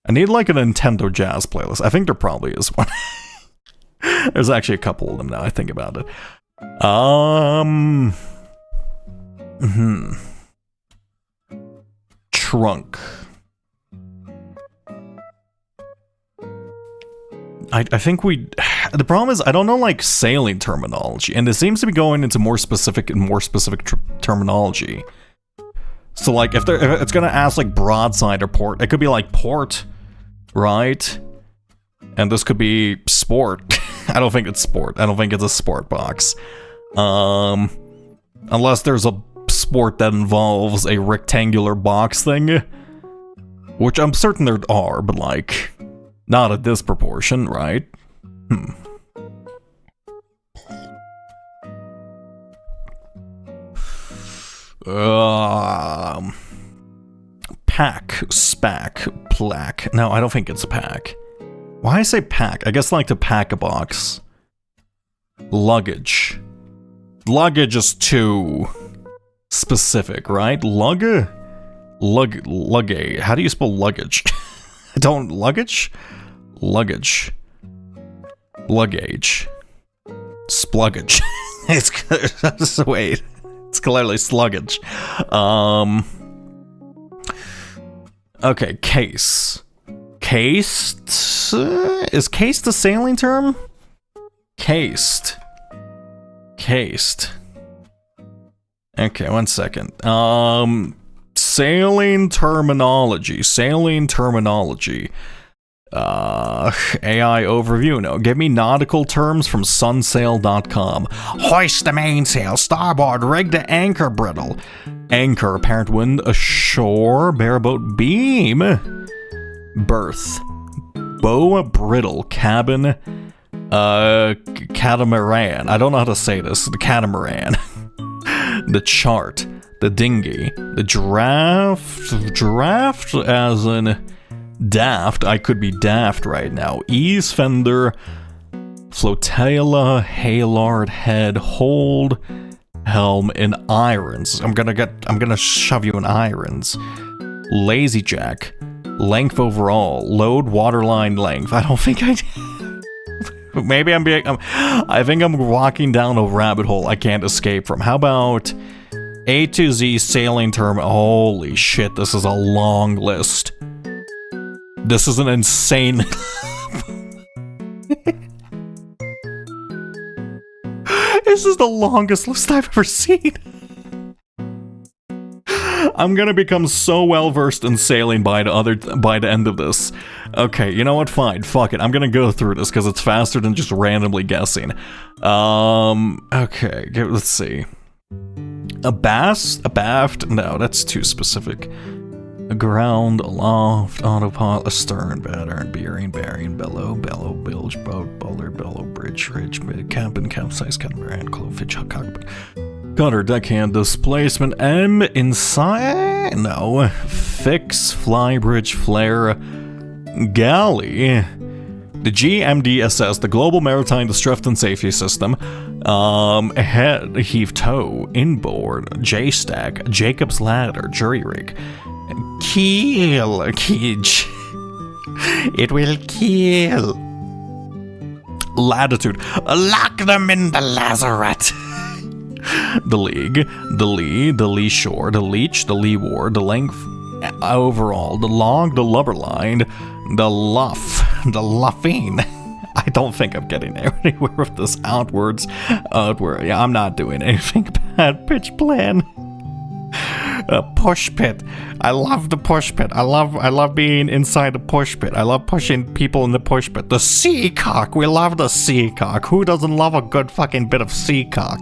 I need like a Nintendo Jazz playlist. I think there probably is one. There's actually a couple of them now I think about it. Trunk. I think the problem is I don't know like sailing terminology, and it seems to be going into more specific terminology. So like if it's gonna ask like broadside or port, it could be like port, right? And this could be sport. I don't think it's sport. I don't think it's a sport box. Unless there's a sport that involves a rectangular box thing, which I'm certain there are, but like not at this proportion, right? Pack, spack, plaque. No, I don't think it's a pack. Why I say pack? I guess like to pack a box. Luggage. Luggage is too specific, right? Luggage. How do you spell luggage? Luggage? Luggage. Luggage. Spluggage. Wait. It's clearly sluggage. Okay, case. Cased? Is cased a sailing term? Cased. Cased. Okay, 1 second. Sailing terminology. AI overview. No, give me nautical terms from sunsail.com. Hoist the mainsail, starboard, rig the anchor brittle. Anchor, apparent wind, ashore, bareboat, beam. Berth. Bow, brittle, cabin, catamaran. I don't know how to say this. The catamaran. The chart. The dinghy. The giraffe as in daft. I could be daft right now. Ease fender. Flotilla, Haylard, head, hold, helm, and irons. I'm gonna shove you in irons. Lazy jack. Length overall. Load waterline length. I don't think I... Maybe I think I'm walking down a rabbit hole I can't escape from. How about A to Z sailing term? Holy shit, this is a long list. This is an insane... This is the longest list I've ever seen. I'm gonna become so well versed in sailing by the end of this. Okay, you know what? Fine, fuck it. I'm gonna go through this because it's faster than just randomly guessing. Okay, let's see. A bass, a baft? No, that's too specific. A ground, aloft, autopilot, astern, battern, bearing, bellow, bilge, boat, bowler, bellow, bridge, ridge, mid, cabin, capsize, catamaran, clowfish, cockpit. Cutter, deckhand, displacement, M, inside, no, fix, flybridge, flare, galley, the GMDSS, the Global Maritime Distress and Safety System, head, heave tow, inboard, J-stack, Jacob's ladder, jury rig, keel, keege, it will kill, latitude, lock them in the lazaret. The league, the lee, the lee shore, the leech, the leeward, the length overall, the log, the lubber line, the luff, the luffing. I don't think I'm getting anywhere with this outward. Yeah, I'm not doing anything bad. Pitch plan. Push pit. I love the push pit. I love being inside the push pit. I love pushing people in the push pit. The seacock. We love the seacock. Who doesn't love a good fucking bit of seacock?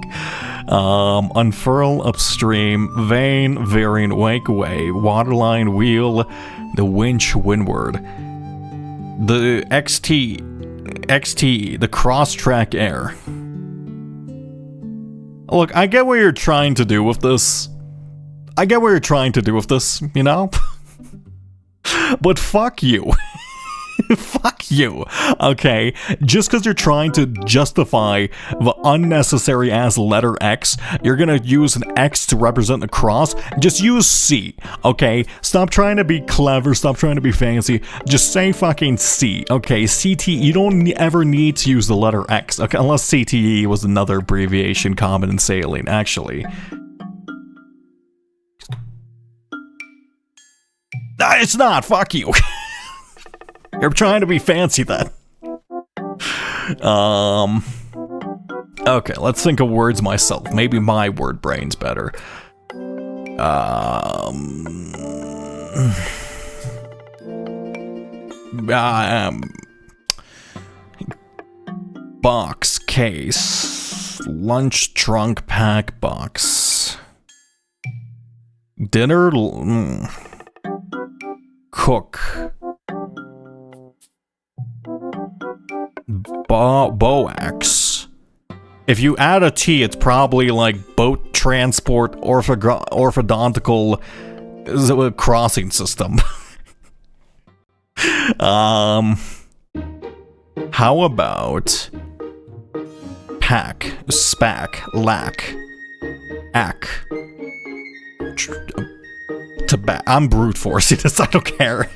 Unfurl upstream, vane, veering, wake away, waterline, wheel, the winch, windward, the XT, the cross-track air. Look, I get what you're trying to do with this. You know? But fuck you. Fuck you, okay? Just because you're trying to justify the unnecessary ass letter X, you're gonna use an X to represent the cross. Just use C, okay? Stop trying to be clever, stop trying to be fancy. Just say fucking C, okay? CTE, you don't ever need to use the letter X, okay? Unless CTE was another abbreviation common in sailing, actually. It's not, fuck you. You're trying to be fancy then. Okay, let's think of words myself. Maybe my word brain's better. Box, case, lunch, trunk, pack, box. Dinner, cook. Boax. If you add a T, it's probably like boat transport orthodontical crossing system. How about pack, spack, lack, ack. I'm brute forcing this, I don't care.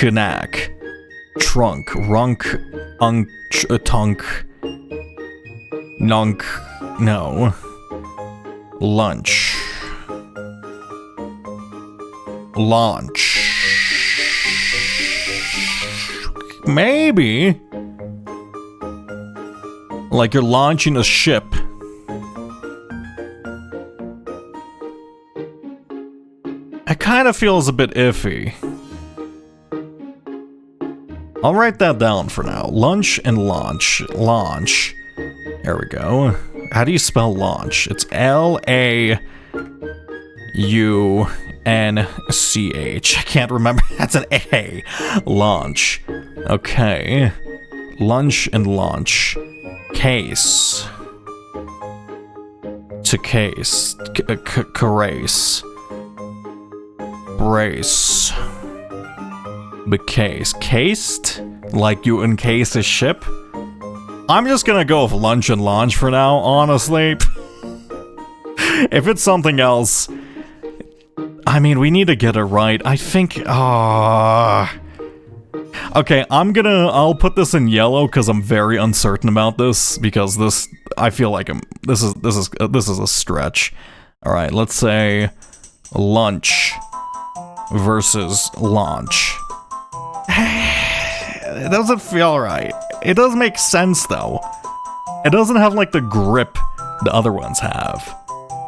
Knack. Trunk, runk, tunk, nunk, no. Lunch. Launch. Maybe. Like you're launching a ship. It kind of feels a bit iffy. I'll write that down for now. Lunch and launch. Launch. There we go. How do you spell launch? It's L-A-U-N-C-H. I can't remember. That's an A. Launch. Okay. Lunch and launch. Case. To case. Carace. Brace. Becase. Cased? Like you encase a ship? I'm just gonna go with lunch and launch for now, honestly. If it's something else... I mean, we need to get it right. I think... Okay, I'll put this in yellow because I'm very uncertain about this, because this... I feel like this is a stretch. Alright, let's say... lunch versus launch. It doesn't feel right. It does make sense, though. It doesn't have, like, the grip the other ones have.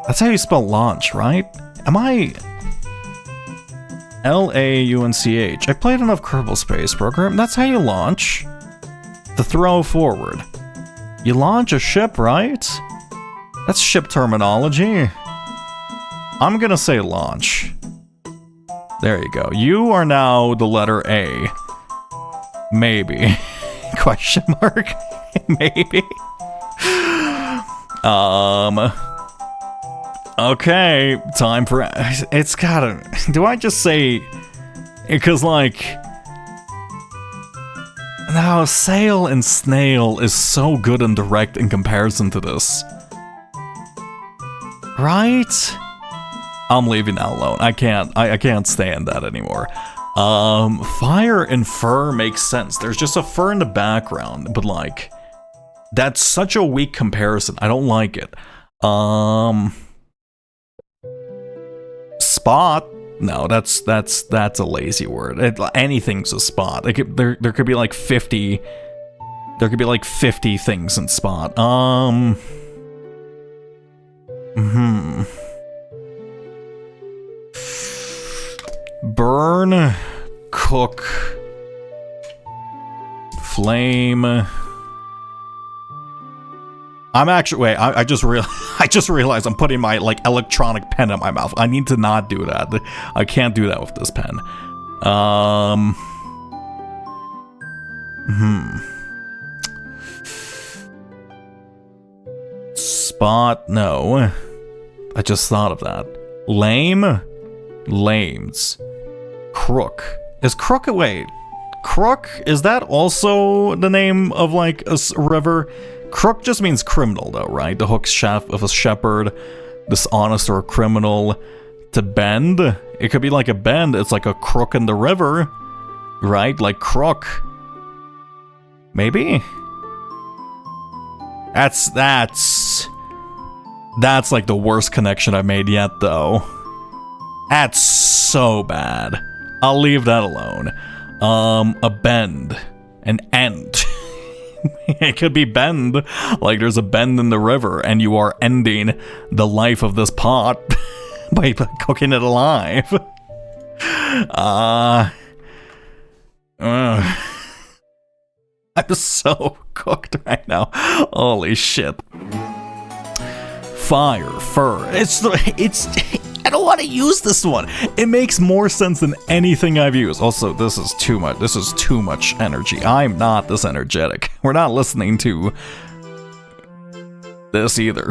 That's how you spell launch, right? Am I... L-A-U-N-C-H. I played enough Kerbal Space Program. That's how you launch. To throw forward. You launch a ship, right? That's ship terminology. I'm gonna say launch. There you go. You are now the letter A. Maybe. Question mark? Maybe. Okay, time for... It's gotta... Do I just say... Because, like... No, sail and snail is so good and direct in comparison to this. Right? I'm leaving that alone. I can't stand that anymore. Fire and fur makes sense. There's just a fur in the background, but like... That's such a weak comparison. I don't like it. Spot? No, that's a lazy word. Anything's a spot. There could be like 50. There could be like 50 things in spot. Burn, cook, flame. I'm actually wait. I just realized I'm putting my like electronic pen in my mouth. I need to not do that. I can't do that with this pen. Spot? No. I just thought of that. Lame? Lames. Crook. Is Crook a wait? Crook? Is that also the name of like a river? Crook just means criminal though, right? The hook shaft of a shepherd, dishonest or a criminal. To bend? It could be like a bend, it's like a crook in the river, right? Like crook. Maybe? That's like the worst connection I've made yet though. That's so bad. I'll leave that alone. A bend. An end. It could be bend, like there's a bend in the river and you are ending the life of this pot by cooking it alive. I'm so cooked right now. Holy shit. Fire, fur. I don't want to use this one. It makes more sense than anything I've used. Also, this is too much. This is too much energy. I'm not this energetic. We're not listening to this either.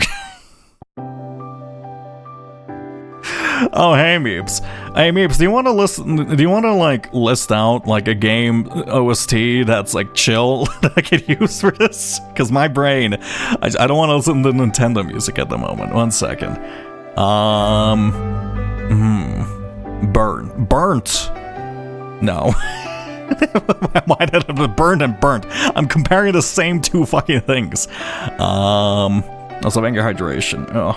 Oh, hey Meeps. Hey Meeps, do you want to listen? Do you want to like list out like a game OST that's like chill that I could use for this? Because my brain, I don't want to listen to Nintendo music at the moment. One second. Burnt. No. Why did I have burned and burnt? I'm comparing the same two fucking things. Also anger hydration. Oh.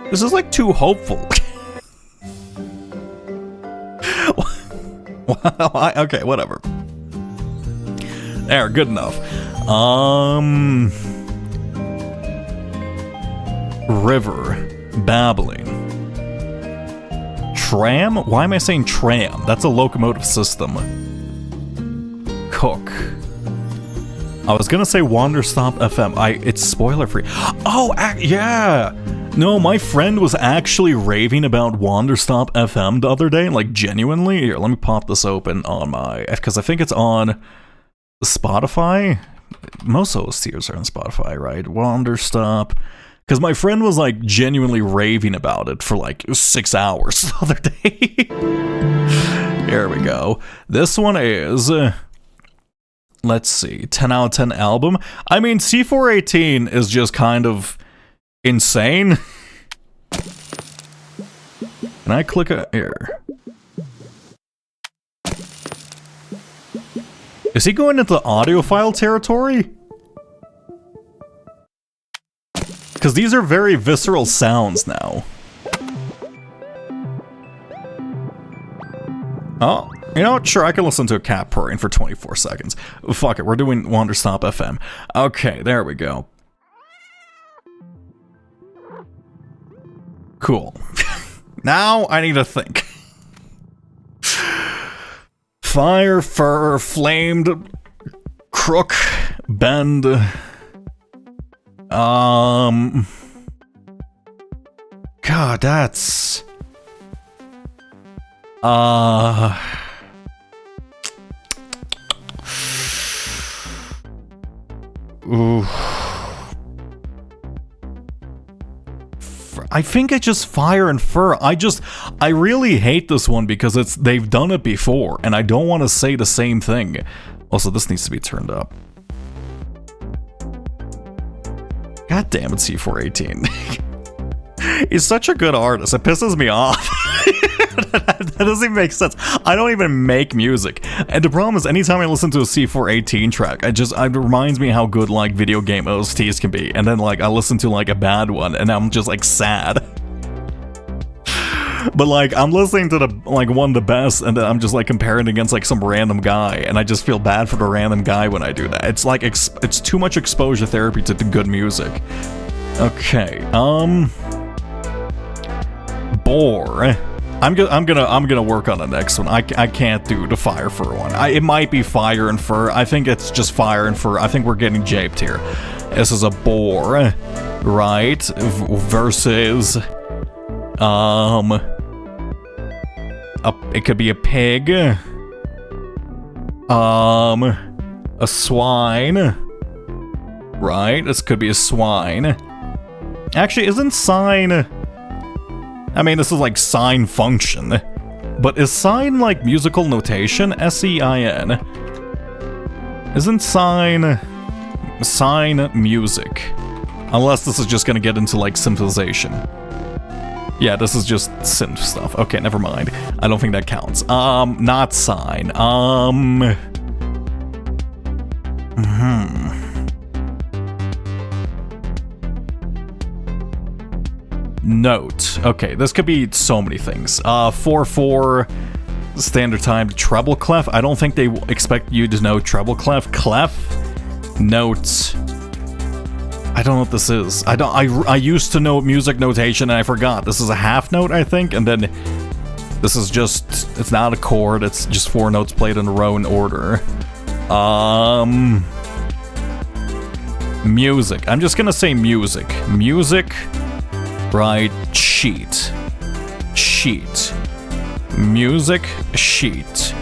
This is like too hopeful. Okay, whatever. There, good enough. River. Babbling. Tram? Why am I saying tram? That's a locomotive system. Cook. I was gonna say Wanderstop FM. It's spoiler free. Oh, yeah! No, my friend was actually raving about Wanderstop FM the other day, like genuinely. Here, let me pop this open on my... Because I think it's on Spotify. most OSTs are on Spotify, right? Wanderstop. Because my friend was like genuinely raving about it for like 6 hours the other day. Here we go. This one is, let's see, 10 out of 10 album. I mean, C418 is just kind of insane. Can I click here? Is he going into audiophile territory? Because these are very visceral sounds now. Oh, you know what? Sure, I can listen to a cat purring for 24 seconds. Fuck it, we're doing Wanderstop FM. Okay, there we go. Cool. Now I need to think. Fire, fur, flamed, crook, bend. God, that's... Ooh. I think it's just fire and fur. I really hate this one because they've done it before, and I don't want to say the same thing. Also, this needs to be turned up. God damn it, C418. He's such a good artist. It pisses me off. That doesn't even make sense. I don't even make music. And the problem is, anytime I listen to a C418 track, it reminds me how good, like, video game OSTs can be. And then, like, I listen to, like, a bad one, and I'm just, like, sad. But, like, I'm listening to one of the best, and then I'm just, like, comparing it against, like, some random guy, and I just feel bad for the random guy when I do that. It's, like, it's too much exposure therapy to the good music. Okay, Bore. I'm gonna work on the next one. I can't do the fire fur one. It might be fire and fur. I think it's just fire and fur. I think we're getting japed here. This is a boar, right? Versus, it could be a pig. A swine. Right? This could be a swine. Actually, isn't sign... I mean, this is like sign function. But is sign like musical notation? S-E-I-N. Isn't sign music? Unless this is just gonna get into like synthesization. Yeah, this is just synth stuff. Okay, never mind. I don't think that counts. Not sign. Note. Okay, this could be so many things. 4/4 standard time treble clef. I don't think they expect you to know treble clef. Clef. Note. I don't know what this is. I used to know music notation and I forgot. This is a half note, I think, and then this is just, it's not a chord, it's just 4 notes played in a row in order. Music. I'm just gonna say music. Music. Right, sheet. Music, sheet.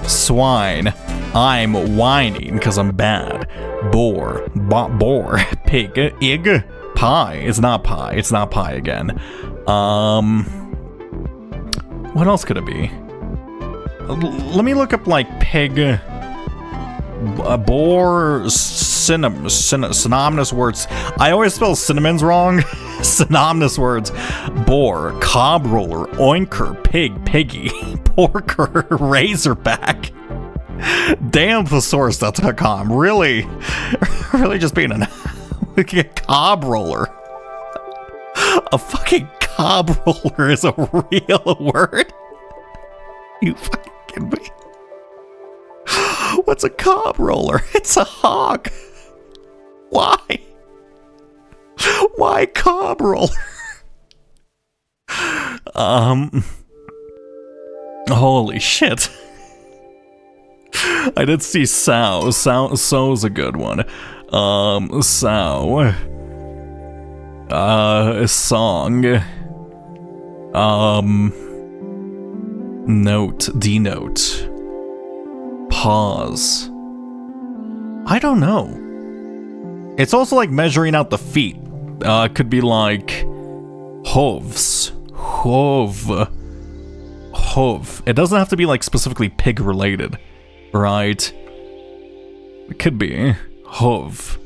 Swine. I'm whining because I'm bad. Boar. Boar. Pig. Ig. Pie. It's not pie. It's not pie again. What else could it be? Let me look up like pig. Boar. Synonymous words. I always spell cinnamons wrong. Synonymous words. Boar, cob roller, oinker, pig, piggy, porker, razorback. Damnthesaurus.com. Really just being a cob roller. A fucking cob roller is a real word? You fucking kidding me? What's a cob roller? It's a hog. Why? Why cob roller? Holy shit. I did see sow. Sow's a good one. Sow. Song. Note. Denote. Pause. I don't know. It's also like measuring out the feet. Could be like hooves. Hoof. It doesn't have to be like specifically pig related, right? It could be hoof.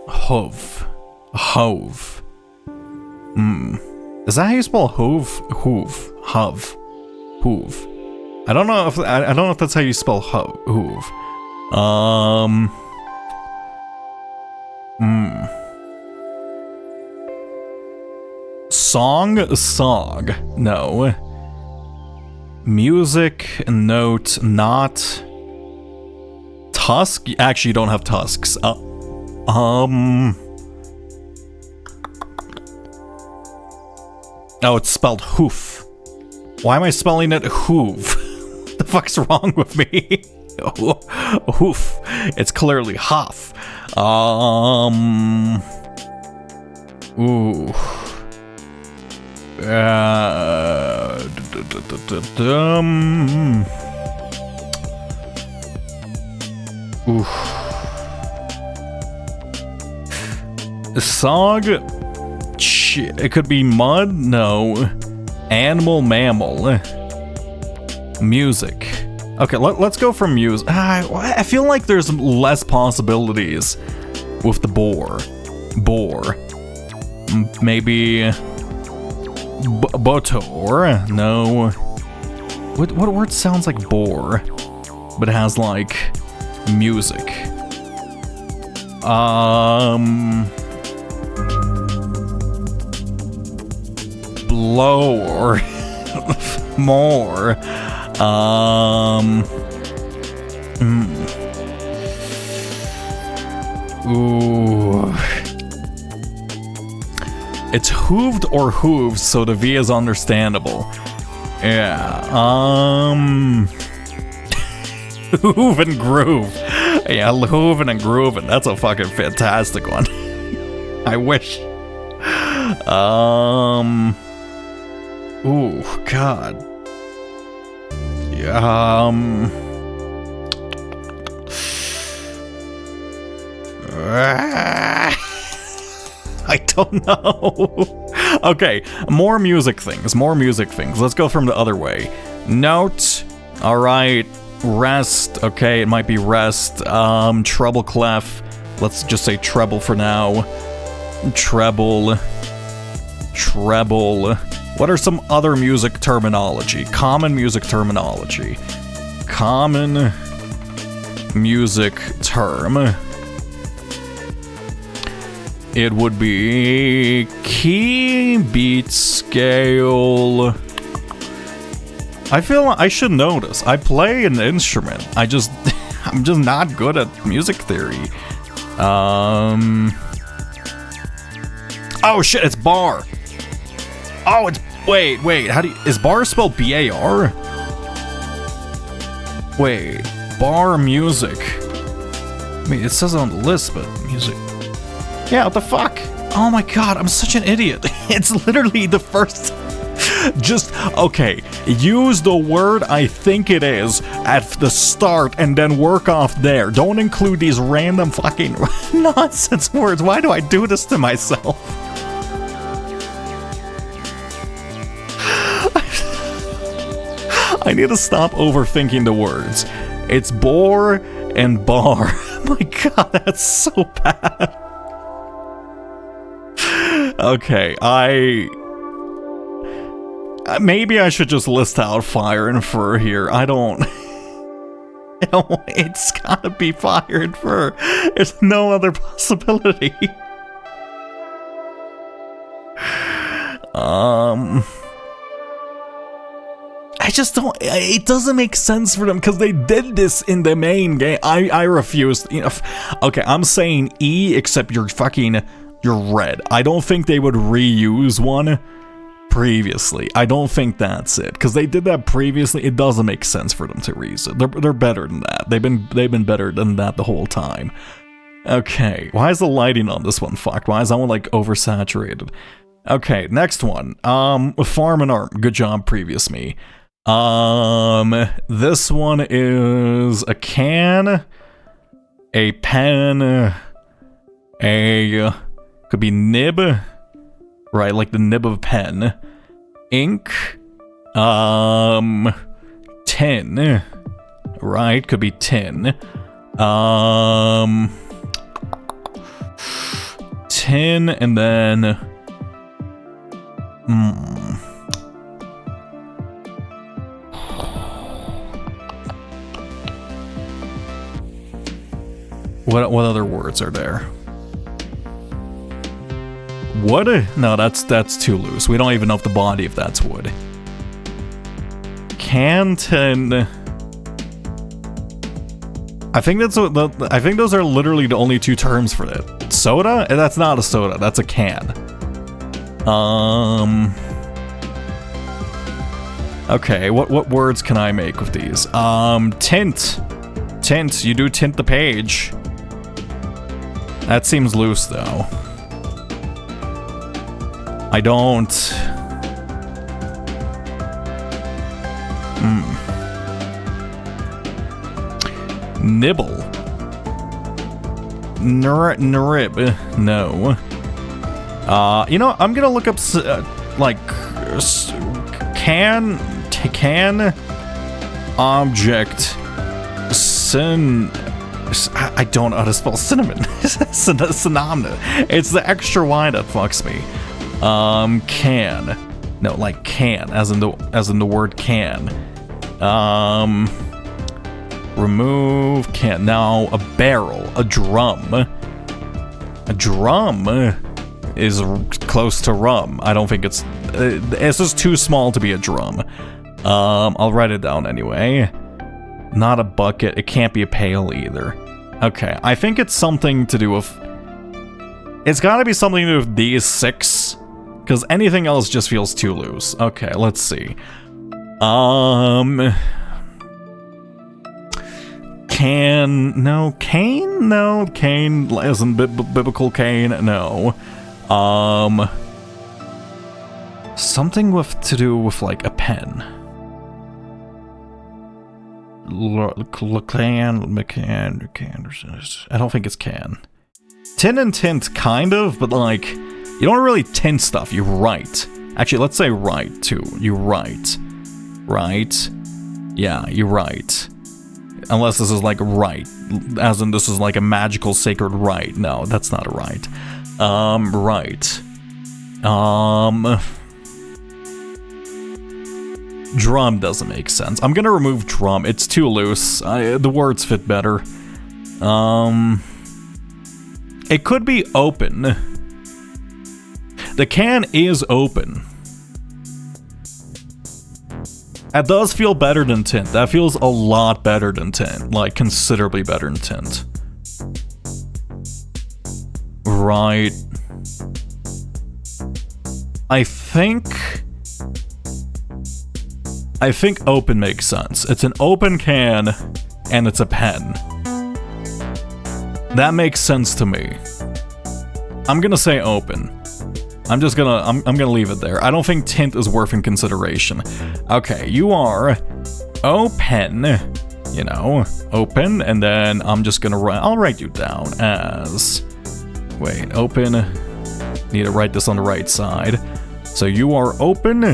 Hoof. Hove. Is that how you spell hove? Hoof. Hove. Hoof. I don't know if that's how you spell hoof. Song. No. Music. Note. Not. Tusk. Actually, you don't have tusks. Oh, it's spelled hoof. Why am I spelling it hoof? What the fuck's wrong with me? Hoof. It's clearly huff. Ooh. Oof. Sog. It could be mud. No. Animal, mammal. Music. Okay, let's go for music. I feel like there's less possibilities with the boar. Maybe botor. No. What word sounds like boar, but it has like music? Blow or more. Ooh. It's hooved or hooves, so the V is understandable. Yeah. Hoove and groove. Yeah, hooving and grooving. That's a fucking fantastic one. I wish. Ooh, God. Yeah, I don't know. Okay, more music things. Let's go from the other way. Note. Alright. Rest. Okay, it might be rest. Treble clef. Let's just say treble for now. Treble. What are some other music terminology? Common music terminology. Common music term. It would be key, beat, scale. I feel I should know this. I play an instrument. I'm just not good at music theory. Oh shit, it's bar. Oh, it's wait. How do you, is bar spelled B-A-R? Wait, bar music. I mean, it says it on the list, but music. Yeah, what the fuck? Oh my god, I'm such an idiot. It's literally the first. Just, okay, use the word I think it is at the start and then work off there. Don't include these random fucking nonsense words. Why do I do this to myself? I need to stop overthinking the words. It's bore and bar. My god, that's so bad. Okay, maybe I should just list out fire and fur here. I don't. It's gotta be fire and fur. There's no other possibility. I just don't. It doesn't make sense for them because they did this in the main game. I refuse. You know. Okay, I'm saying E, except you're red. I don't think they would reuse one previously. I don't think that's it because they did that previously. It doesn't make sense for them to reuse it. They're better than that. They've been better than that the whole time. Okay, why is the lighting on this one fucked? Why is that one like oversaturated? Okay, next one. Farm and Arm. Good job, previous me. This one is a can. A pen. Could be nib. Right, like the nib of a pen. Ink. Tin. Right, could be tin. Tin and then what other words are there? Wood? No, that's too loose. We don't even know if the body if that's wood. Canton. I think those are literally the only two terms for it. Soda? That's not a soda. That's a can. Okay, what words can I make with these? Tint. Tint. You do tint the page. That seems loose though. I don't. Nibble. Nrib. No. You know, I'm gonna look up can object I don't know how to spell cinnamon. Synonym. It's the extra Y that fucks me. Can. No, like can, as in the word can. Remove can. Now a barrel, a drum. A drum is close to rum. I don't think it's just too small to be a drum. I'll write it down anyway. Not a bucket. It can't be a pail either. Okay, I think it's something to do with. It's gotta be something to do with these 6. Because anything else just feels too loose. Okay, let's see. Cane? No. Cane? No. Cane isn't biblical cane. No. Something to do with like a pen. I don't think it's can. Tin and tint, kind of, but like, you don't really tint stuff, you write. Actually, let's say write, too. You write. Right? Yeah, you write. Unless this is like right, as in this is like a magical sacred right. No, that's not a right. Right. Drum doesn't make sense. I'm gonna remove drum. It's too loose. The words fit better. It could be open. The can is open. That does feel better than tint. That feels a lot better than tint. Like, considerably better than tint. Right. I think open makes sense. It's an open can, and it's a pen. That makes sense to me. I'm gonna say open. I'm gonna leave it there. I don't think tint is worth in consideration. Okay, you are open, you know, open, and then I'm just gonna I'll write you down as, wait, open, need to write this on the right side. So you are open,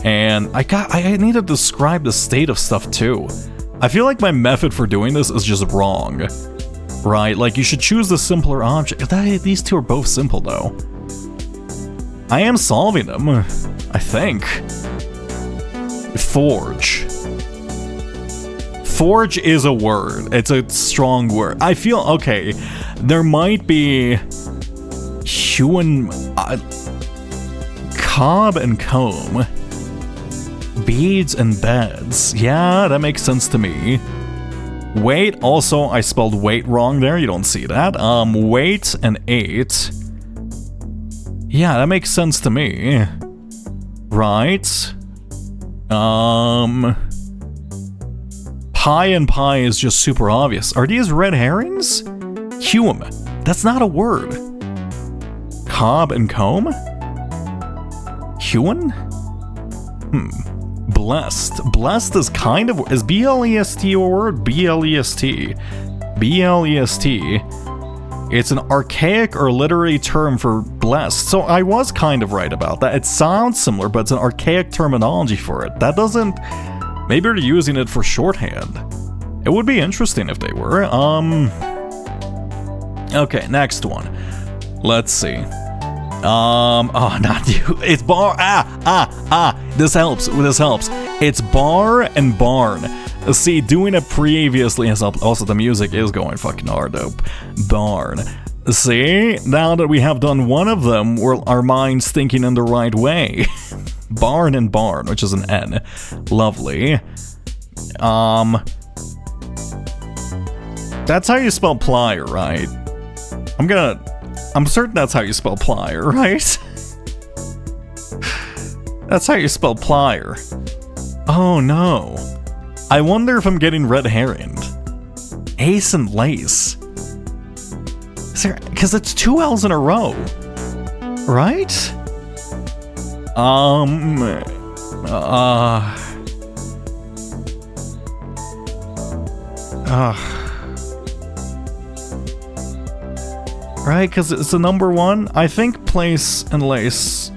and I need to describe the state of stuff too. I feel like my method for doing this is just wrong, right? Like, you should choose the simpler object. These two are both simple though. I am solving them, I think. Forge. Forge is a word. It's a strong word. I feel, okay, there might be hewn, cob and comb, beads and beds. Yeah, that makes sense to me. Weight, also, I spelled weight wrong there. You don't see that. Weight and 8. Yeah, that makes sense to me. Right. Pie and pie is just super obvious. Are these red herrings? Hume. That's not a word. Cob and comb? Hewn? Blessed. Blessed is kind of... Is B-L-E-S-T a word? B-L-E-S-T. B-L-E-S-T. It's an archaic or literary term for blessed. So I was kind of right about that. It sounds similar, but it's an archaic terminology for it. That doesn't... Maybe they're using it for shorthand. It would be interesting if they were. Okay, next one. Let's see. Oh, not you. It's bar. This helps. It's bar and barn. See, doing it previously has helped. Also, the music is going fucking hard, dope. Barn. See, now that we have done one of them, our mind's thinking in the right way. Barn and barn, which is an N. Lovely. That's how you spell plier, right? I'm certain that's how you spell plier, right? That's how you spell plier. Oh no. I wonder if I'm getting red herringed. Ace and lace. Because it's 2 L's in a row. Right? Right, because it's the number one. I think place and lace.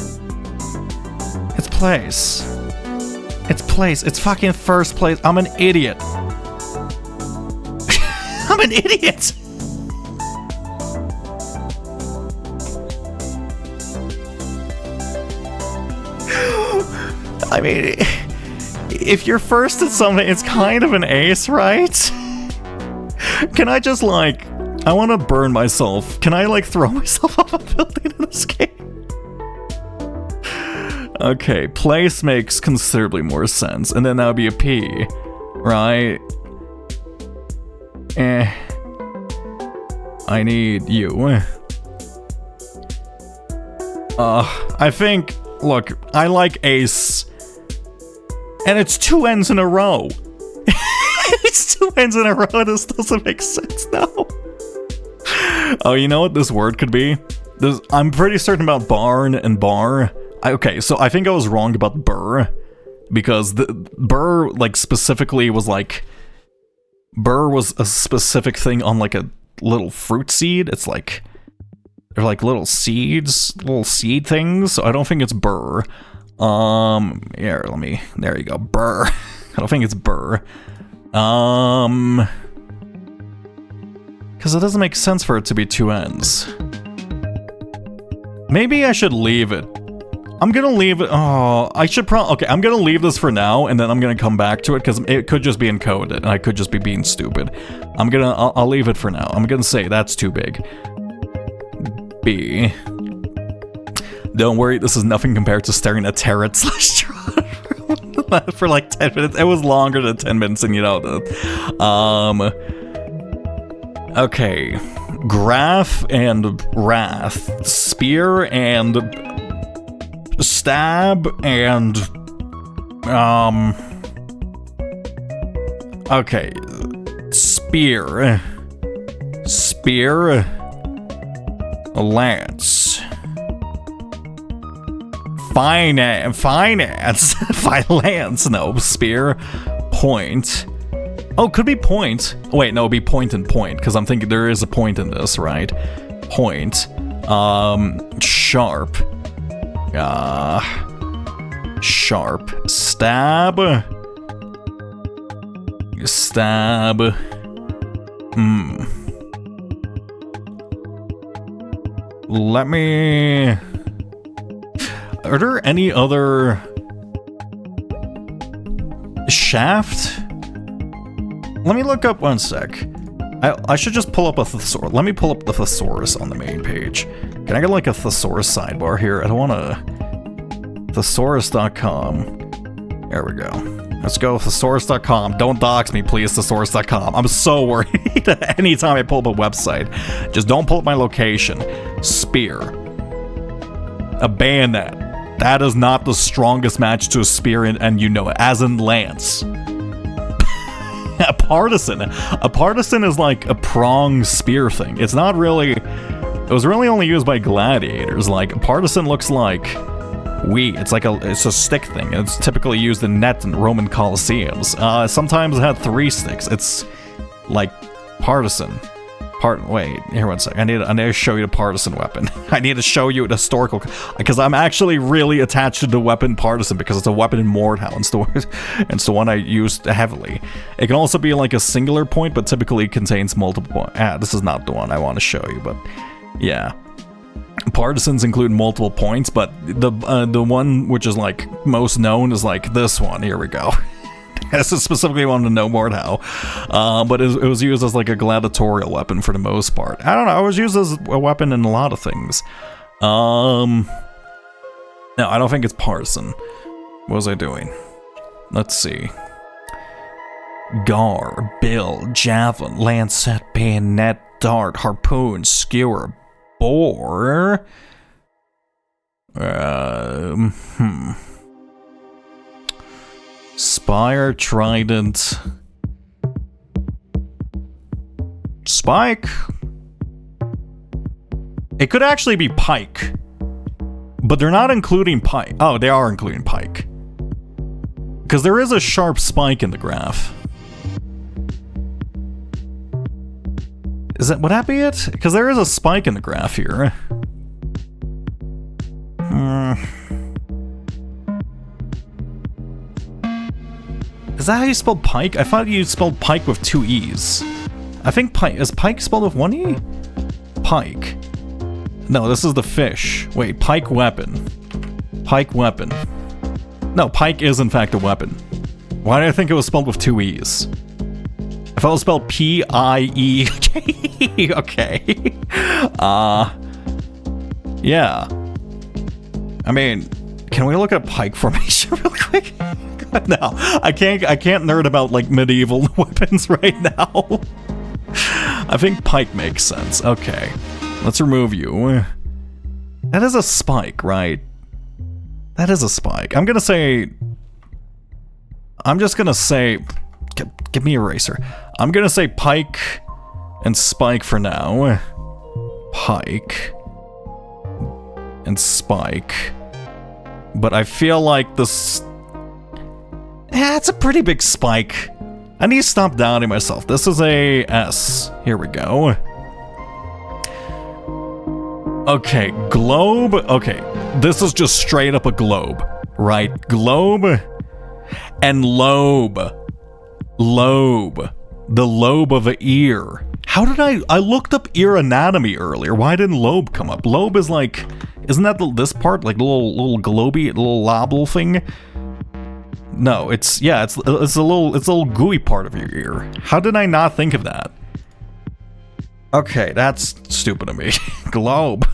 It's place. It's place. It's fucking first place. I'm an idiot. I'm an idiot. I mean, if you're first at something, it's kind of an ace, right? Can I just like... I want to burn myself. Can I, like, throw myself off a building in this game? Okay, place makes considerably more sense. And then that would be a P, right? I need you. I think... Look, I like ace. And it's 2 N's in a row. It's 2 N's in a row. This doesn't make sense now. Oh, you know what this word could be? I'm pretty certain about barn and bar. Okay, so I think I was wrong about burr. Because the burr, like, specifically was like... Burr was a specific thing on, like, a little fruit seed. It's like... They're like little seeds, little seed things. So I don't think it's burr. Here, let me... There you go, burr. I don't think it's burr. Because it doesn't make sense for it to be 2 N's. Maybe I should leave it. I'm gonna leave it. Oh, I should okay, I'm gonna leave this for now, and then I'm gonna come back to it, because it could just be encoded, and I could just be being stupid. I'll leave it for now. I'm gonna say that's too big. B. Don't worry, this is nothing compared to staring at Tarot slash Tron for like 10 minutes. It was longer than 10 minutes, and you know that. Okay. Graph and wrath. Spear and stab and okay. Spear. Lance. Finance. No, spear. Point. Oh, could be point. Wait, no, it'd be point and point, because I'm thinking there is a point in this, right? Point. Sharp. Sharp. Stab. Let me... Are there any other... Shaft? Let me look up one sec. I should just pull up a thesaurus. Let me pull up the thesaurus on the main page. Can I get like a thesaurus sidebar here? I don't want to... Thesaurus.com. There we go. Let's go thesaurus.com. Don't dox me, please, thesaurus.com. I'm so worried anytime I pull up a website. Just don't pull up my location. Spear. A bayonet. That is not the strongest match to a spear, and you know it. As in lance. A partisan. A partisan is like a prong spear thing. It's not really... It was really only used by gladiators. Like, a partisan looks like... It's a stick thing. It's typically used in net and Roman Colosseums. Sometimes it had 3 sticks. It's like Partisan. Wait, here one sec. I need to show you the partisan weapon. I need to show you the historical, because I'm actually really attached to the weapon partisan because it's a weapon in Mordhau. It's the one I used heavily. It can also be like a singular point, but typically it contains multiple points. This is not the one I want to show you, but yeah. Partisans include multiple points, but the one which is like most known is like this one. Here we go. This is specifically one to know Mordhau, but it was used as like a gladiatorial weapon for the most part. I don't know, it was used as a weapon in a lot of things. No, I don't think it's partisan. What was I doing? Let's see. Gar, bill, javelin, lancet, bayonet, dart, harpoon, skewer, boar. Spire, trident, spike. It could actually be pike, but they're not including pike. Oh, they are including pike, because there is a sharp spike in the graph. Would that be it? Because there is a spike in the graph here. Is that how you spelled pike? I thought you spelled pike with 2 E's. I think pike... Is pike spelled with 1 E? Pike. No, this is the fish. Wait, pike weapon. Pike weapon. No, pike is in fact a weapon. Why did I think it was spelled with 2 E's? I thought it was spelled P-I-E. Okay. Yeah. I mean, can we look at pike formation real quick? No, I can't nerd about like medieval weapons right now. I think pike makes sense. Okay, let's remove you. That is a spike, right? That is a spike. I'm just gonna say, give me eraser. I'm gonna say pike and spike for now. Pike and spike. But I feel like this... it's a pretty big spike. I need to stop doubting myself. This is a S. Here we go. Okay, globe. Okay, this is just straight up a globe, right? Globe and lobe. Lobe. The lobe of an ear. How did I looked up ear anatomy earlier. Why didn't lobe come up? Lobe is like... Isn't that this part? Like the little globy, little lobule thing? No, it's a little gooey part of your ear. How did I not think of that? Okay, that's stupid of me. Globe.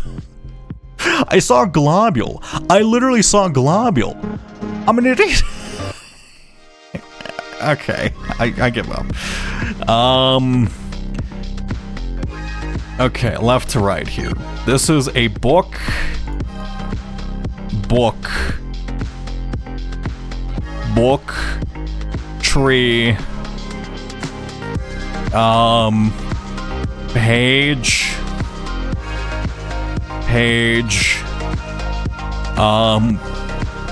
I saw globule. I literally saw globule. I'm an idiot. Okay, I give up. Okay, left to right here. This is a book. Book. Tree. Page.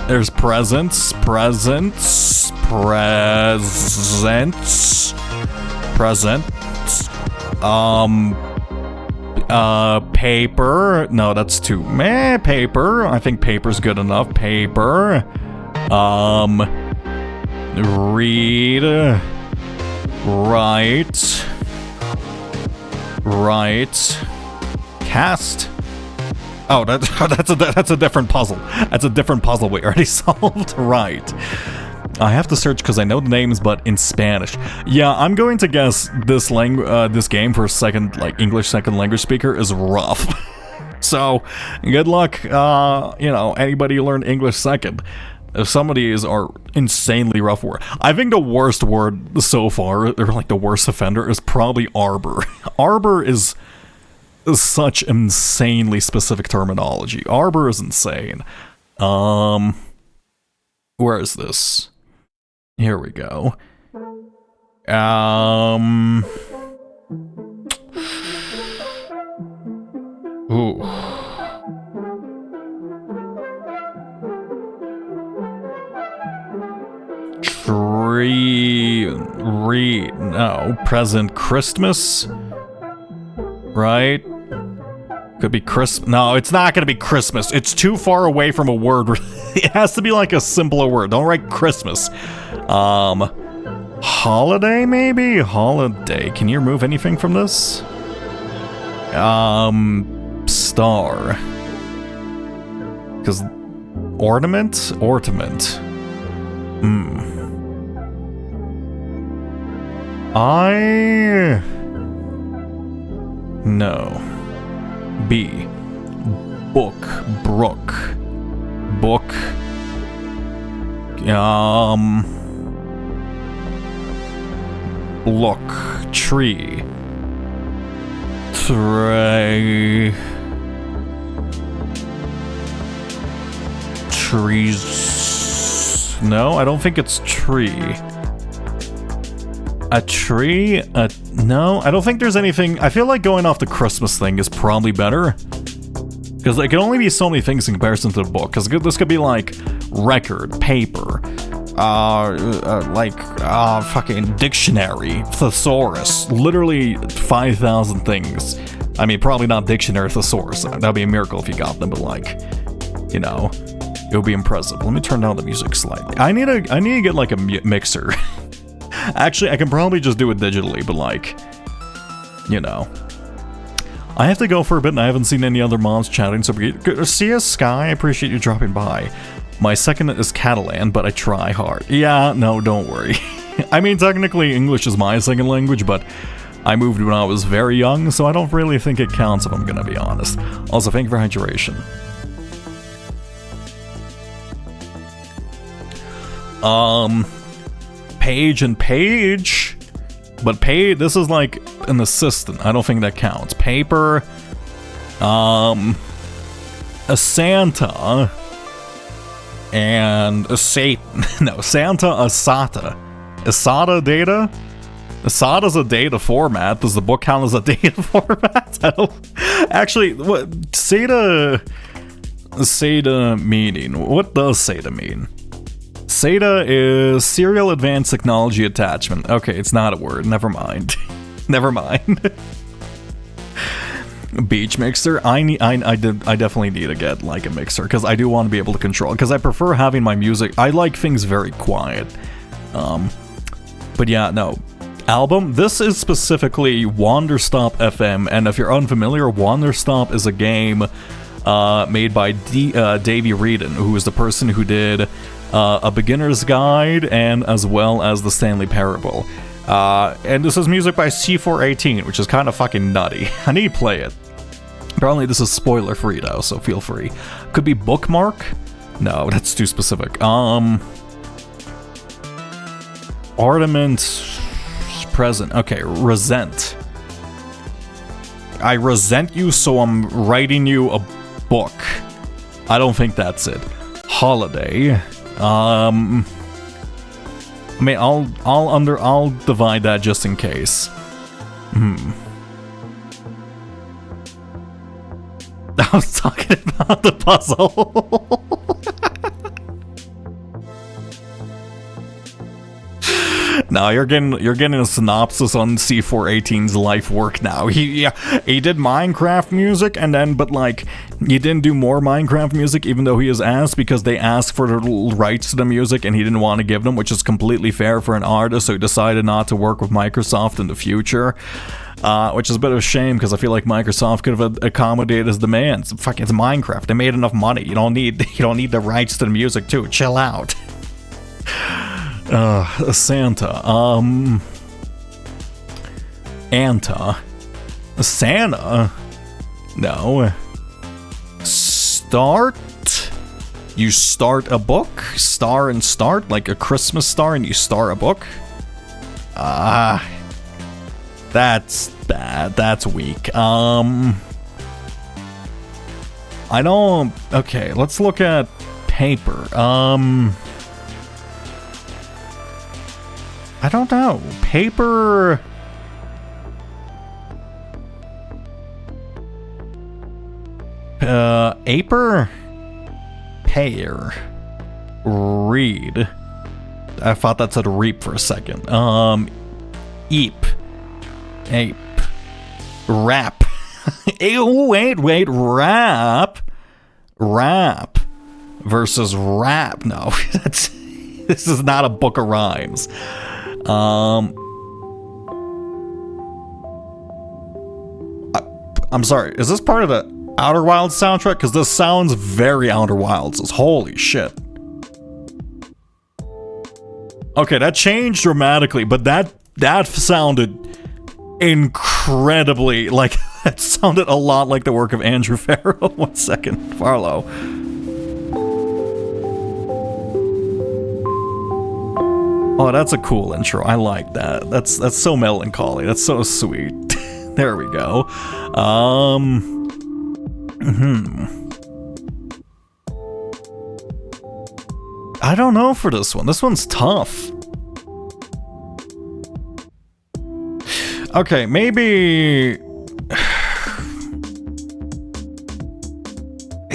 There's presents. Present. Paper. No, that's too meh. Paper. I think paper's good enough. Paper. Read. Write. Cast. Oh, that's a different puzzle. That's a different puzzle we already solved. Right. I have to search because I know the names, but in Spanish. Yeah, I'm going to guess this game for a English second language speaker is rough. So, good luck. Anybody who learned English second. Some of these are insanely rough word. I think the worst word so far, or like the worst offender, is probably arbor. Arbor is such insanely specific terminology. Arbor is insane. Where is this? Here we go. Ooh. Tree. read. No, present Christmas, right? Could be Christmas. No, it's not gonna be Christmas. It's too far away from a word. It has to be like a simpler word. Don't write Christmas. Holiday maybe? Holiday. Can you remove anything from this? Star. Because ornament? Ornament. No. B. Book. Brook. Book. Look. Tree. Tray. Trees. No, I don't think it's tree. A tree? No, I don't think there's anything. I feel like going off the Christmas thing is probably better. Because there can only be so many things in comparison to the book. Because this could be like record, paper, fucking dictionary, thesaurus. Literally 5,000 things. I mean, probably not dictionary, thesaurus. That'd be a miracle if you got them, but like, you know, it would be impressive. Let me turn down the music slightly. I need to get like a mixer. Actually, I can probably just do it digitally, but like, you know. I have to go for a bit, and I haven't seen any other mods chatting, so CS Sky, I appreciate you dropping by. My second is Catalan, but I try hard. Yeah, no, don't worry. I mean, technically, English is my second language, but I moved when I was very young, so I don't really think it counts if I'm gonna be honest. Also, thank you for hydration. Page and page, but this is like an assistant. I don't think that counts. Paper, a Santa, and a Satan. No, Santa, a SATA. A SATA data? A SATA's a data format. Does the book count as a data format? I don't... Actually, what SATA meaning? What does SATA mean? SATA is Serial Advanced Technology Attachment. Okay, it's not a word. Never mind. Never mind. Beach mixer. I definitely need to get like a mixer because I do want to be able to control. Because I prefer having my music. I like things very quiet. But yeah, no. Album. This is specifically Wanderstop FM, and if you're unfamiliar, Wanderstop is a game made by Davey Wreden, who is the person who did A Beginner's Guide and as well as the Stanley Parable. And this is music by C418, which is kind of fucking nutty. I need to play it. Apparently this is spoiler free though, so feel free. Could be Bookmark? No, that's too specific. Ornament present. Okay, resent. I resent you, so I'm writing you a book. I don't think that's it. Holiday. I mean, I'll divide that just in case. I was talking about the puzzle. No, you're getting a synopsis on C418's life work now. He did Minecraft music but like he didn't do more Minecraft music even though he is asked because they asked for the rights to the music and he didn't want to give them, which is completely fair for an artist, so he decided not to work with Microsoft in the future. Which is a bit of a shame because I feel like Microsoft could have accommodated his demands. Fucking, it's Minecraft. They made enough money. You don't need the rights to the music too. Chill out. Santa. Anta. Santa? No. Start? You start a book? Star and start? Like a Christmas star and you start a book? That's bad. That's weak. I don't... Okay, let's look at paper. I don't know. Paper... Aper? Pair. Read. I thought that said reap for a second. Eep. Ape. Rap. Ew, wait, rap. Rap versus rap. No, this is not a book of rhymes. I'm sorry, is this part of the Outer Wilds soundtrack? Because this sounds very Outer Wilds. Holy shit. Okay, that changed dramatically, but that sounded incredibly, like, that sounded a lot like the work of Andrew Farrow. 1 second, Farlow. Oh, that's a cool intro. I like that. That's so melancholy. That's so sweet. There we go. I don't know for this one. This one's tough. Okay, maybe...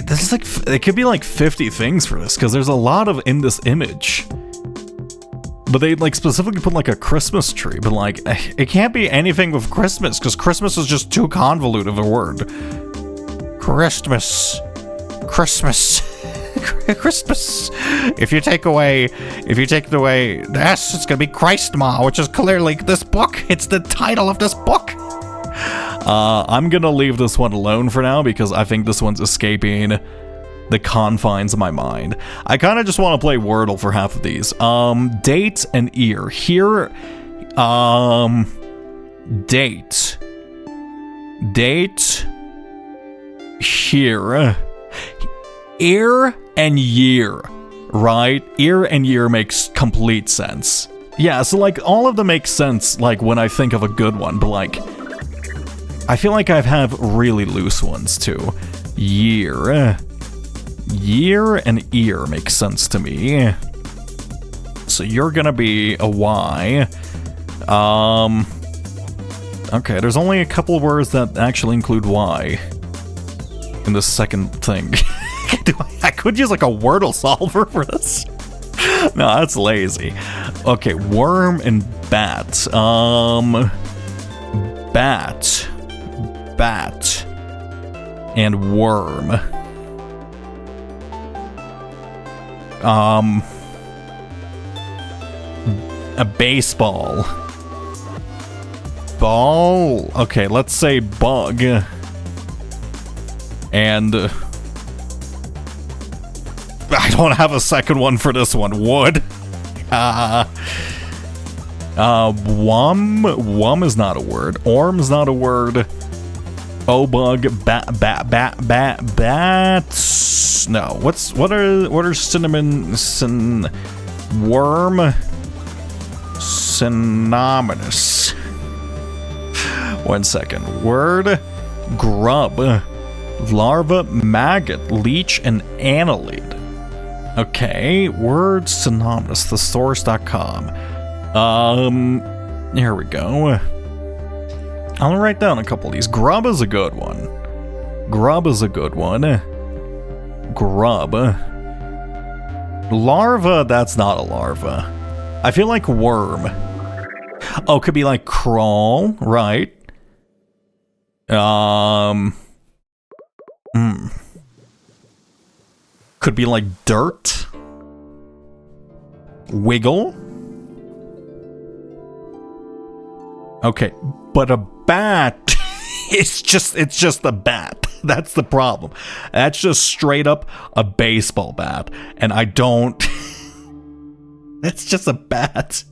This is like... It could be like 50 things for this, because there's a lot of in this image. But they like specifically put like a Christmas tree, but like it can't be anything with Christmas because Christmas is just too convoluted of a word. Christmas. If you take away the S, it's gonna be Christma, which is clearly this book. It's the title of this book. I'm gonna leave this one alone for now because I think this one's escaping the confines of my mind. I kind of just want to play Wordle for half of these. Date and ear. Here, date. Date. Here. Ear and year. Right? Ear and year makes complete sense. Yeah, so like all of them make sense like when I think of a good one, but like I feel like I have really loose ones too. Year. Year and ear makes sense to me. So you're gonna be a Y. Okay, there's only a couple words that actually include Y in the second thing. I could use like a Wordle solver for this. No, that's lazy. Okay, worm and bat. Bat and worm. A baseball. Ball. Okay, let's say bug. And I don't have a second one for this one. Wood. Wum is not a word. Orm's not a word. Bug. Bats. No. What are cinnamon? Worm. Synonymous. 1 second. Word. Grub. Larva, maggot, leech, and annelid. Okay, word synonymous, thesaurus.com. Here we go. I'll write down a couple of these. Grub is a good one. Grub. Larva, that's not a larva. I feel like worm. Oh, could be like crawl, right? Could be like dirt. Wiggle. Okay, but a bat it's just a bat. That's the problem. That's just straight up a baseball bat. And I don't it's just a bat.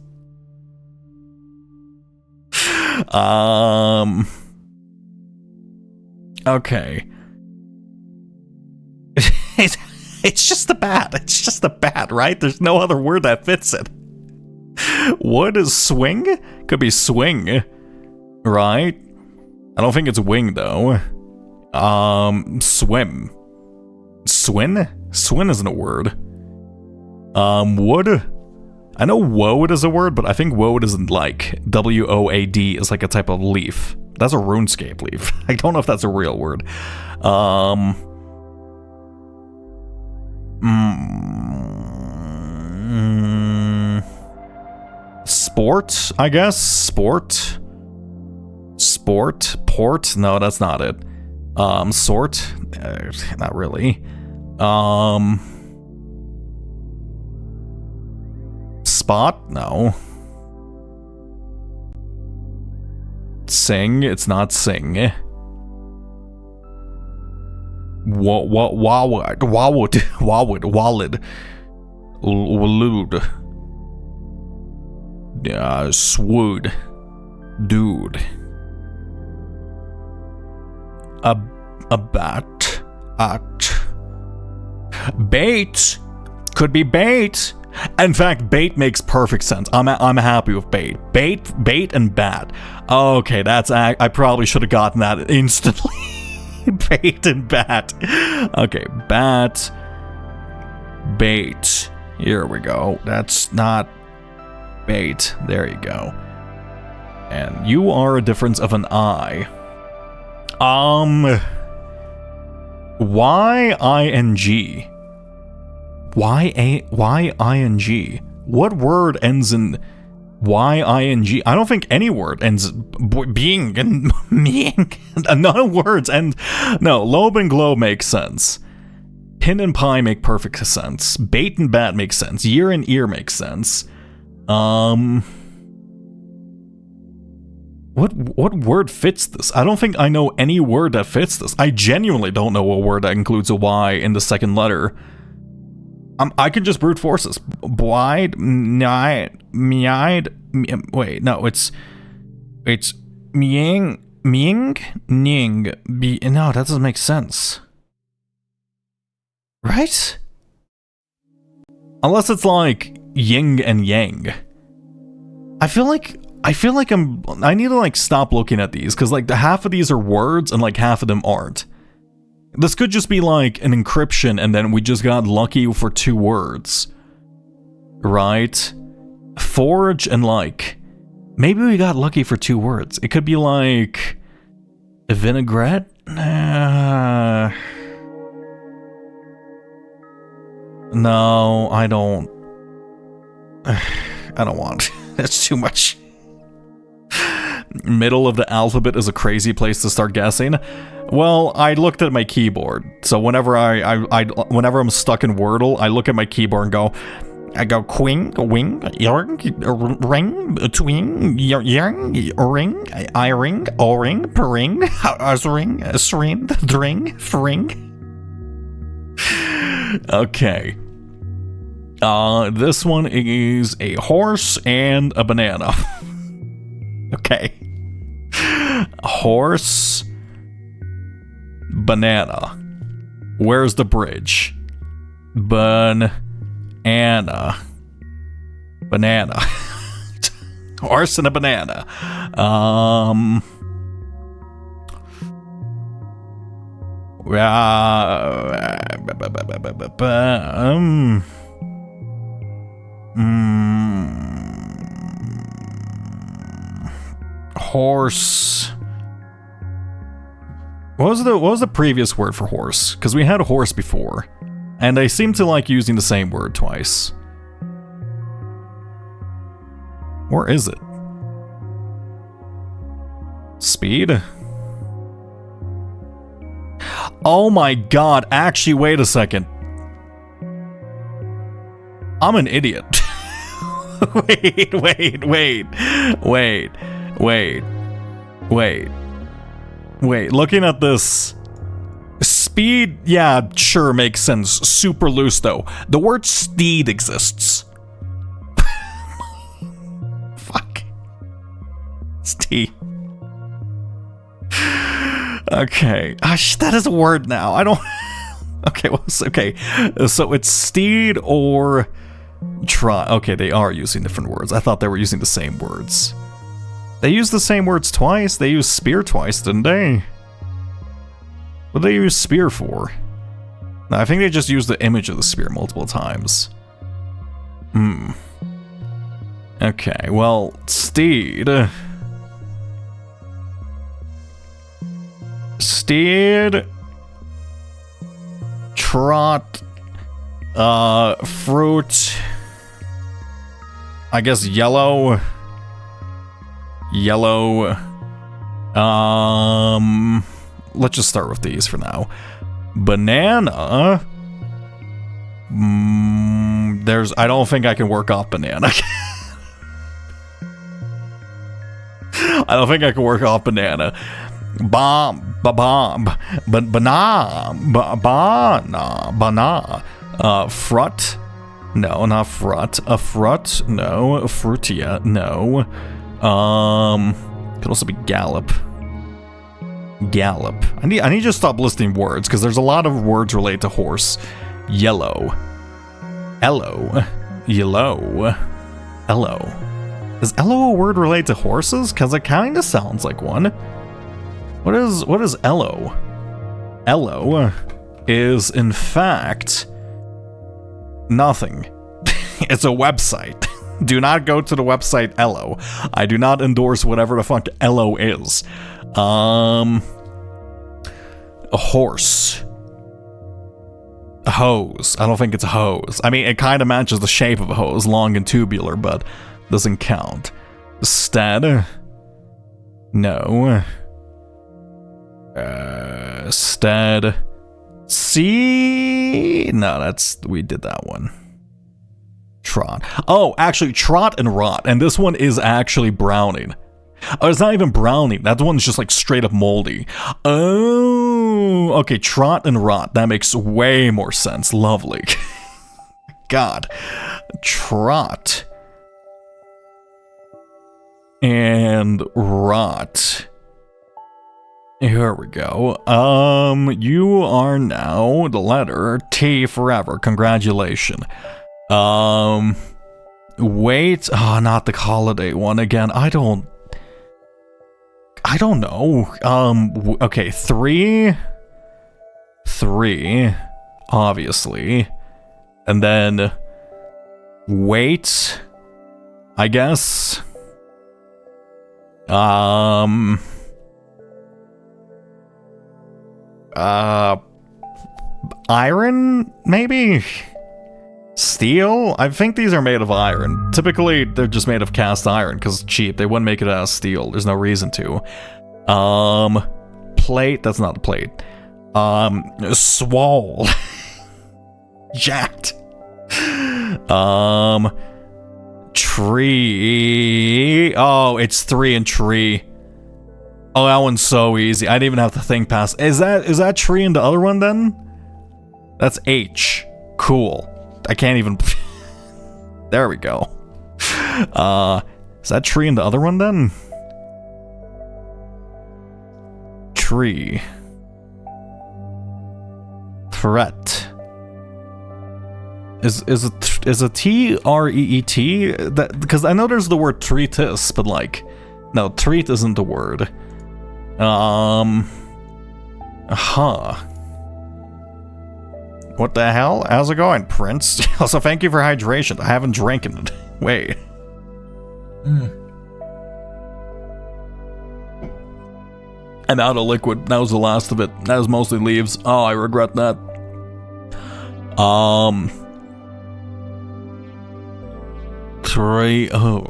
Okay. It's just a bat. It's just a bat, right? There's no other word that fits it. Wood is swing? Could be swing, right? I don't think it's wing, though. Swim. Swin? Swin isn't a word. Wood? I know woad is a word, but I think woad isn't like W-O-A-D is like a type of leaf. That's a RuneScape leaf. I don't know if that's a real word. Sport, I guess? Sport? Port? No, that's not it. Sort? Not really. Spot? No. Sing? It's not sing. Wallet. Wallude. Swood. Dude. A bat. Bait. Could be bait. In fact, bait makes perfect sense. I'm happy with bait. Bait and bat. Okay, that's I probably should have gotten that instantly. Bait and bat. Okay, bat. Bait. Here we go. That's not bait. There you go. And you are a difference of an I. Y-I-N-G. Y-I-N-G. What word ends in Y-I-N-G? I don't think any word ends being and meing. None of words end. No, lobe and globe makes sense. Pin and pie make perfect sense. Bait and bat makes sense. Year and ear makes sense. What word fits this? I don't think I know any word that fits this. I genuinely don't know a word that includes a Y in the second letter. I can just brute force this. Wide, wait, no, it's ning, no, that doesn't make sense. Right? Unless it's like yin and yang. I feel like I need to like stop looking at these, because like half of these are words and like half of them aren't. This could just be like an encryption and then we just got lucky for 2 words. Right? Forge and like, maybe we got lucky for 2 words. It could be like a vinaigrette? No, I don't want. That's too much. Middle of the alphabet is a crazy place to start guessing. Well, I looked at my keyboard, so whenever whenever I'm stuck in Wordle, I look at my keyboard and I go quing, wing, yang, ring, twing, yang, ring, I ring, o ring, pering, ring, sring, dring, fring. Okay. This one is a horse and a banana. Okay. Horse, banana. Where's the bridge? Banana. Banana. Horse and a banana. Horse. What was the previous word for horse? Because we had a horse before, and I seem to like using the same word twice. Or is it? Speed? Oh my god, actually, wait a second. I'm an idiot. Wait, looking at this, speed, yeah, sure, makes sense. Super loose, though. The word steed exists. Fuck. Steed. Okay. That is a word now. I don't... Okay, well, okay. So it's steed or... Okay, they are using different words. I thought they were using the same words. They used the same words twice. They used spear twice, didn't they? What did they use spear for? No, I think they just used the image of the spear multiple times. Okay, well, steed. Steed. Trot. Fruit. I guess yellow. Yellow. Let's just start with these for now. Banana. I don't think I can work off banana. I don't think I can work off banana. Bomb. Banana. Frut. No, not frut. A frut. No. Frutia. No. Could also be gallop. Gallop. I need to stop listing words because there's a lot of words related to horse. Yellow. Ello. Yellow. Ello. Is ello a word related to horses? Because it kind of sounds like one. What is ello? Ello is in fact nothing. It's a website. Do not go to the website Ello. I do not endorse whatever the fuck Ello is. A horse. A hose. I don't think it's a hose. I mean, it kind of matches the shape of a hose, long and tubular, but doesn't count. Stead. No. Stead. C. No, we did that one. Trot. Oh, actually, trot and rot. And this one is actually browning. Oh, it's not even browning. That one's just like straight up moldy. Oh, okay. Trot and rot. That makes way more sense. Lovely. God. Trot. And rot. Here we go. You are now the letter T forever. Congratulations. Wait. Oh, not the holiday one again. I don't know. Okay, three, obviously. And then wait, I guess. Iron, maybe? Steel? I think these are made of iron. Typically, they're just made of cast iron, because it's cheap. They wouldn't make it out of steel. There's no reason to. Plate? That's not a plate. Swole. Jacked. Tree. Oh, it's 3 and tree. Oh, that one's so easy. I didn't even have to think past. Is that tree in the other one then? That's H. Cool. I can't even. There we go. Is that tree in the other one then? Tree. Threat. Is a T-R-E-E-T? That, because I know there's the word treatise, but like, no, treat isn't the word. What the hell? How's it going, Prince? Also, thank you for hydration. I haven't drank in it. Wait. I'm out of liquid. That was the last of it. That was mostly leaves. Oh, I regret that. Three. Oh.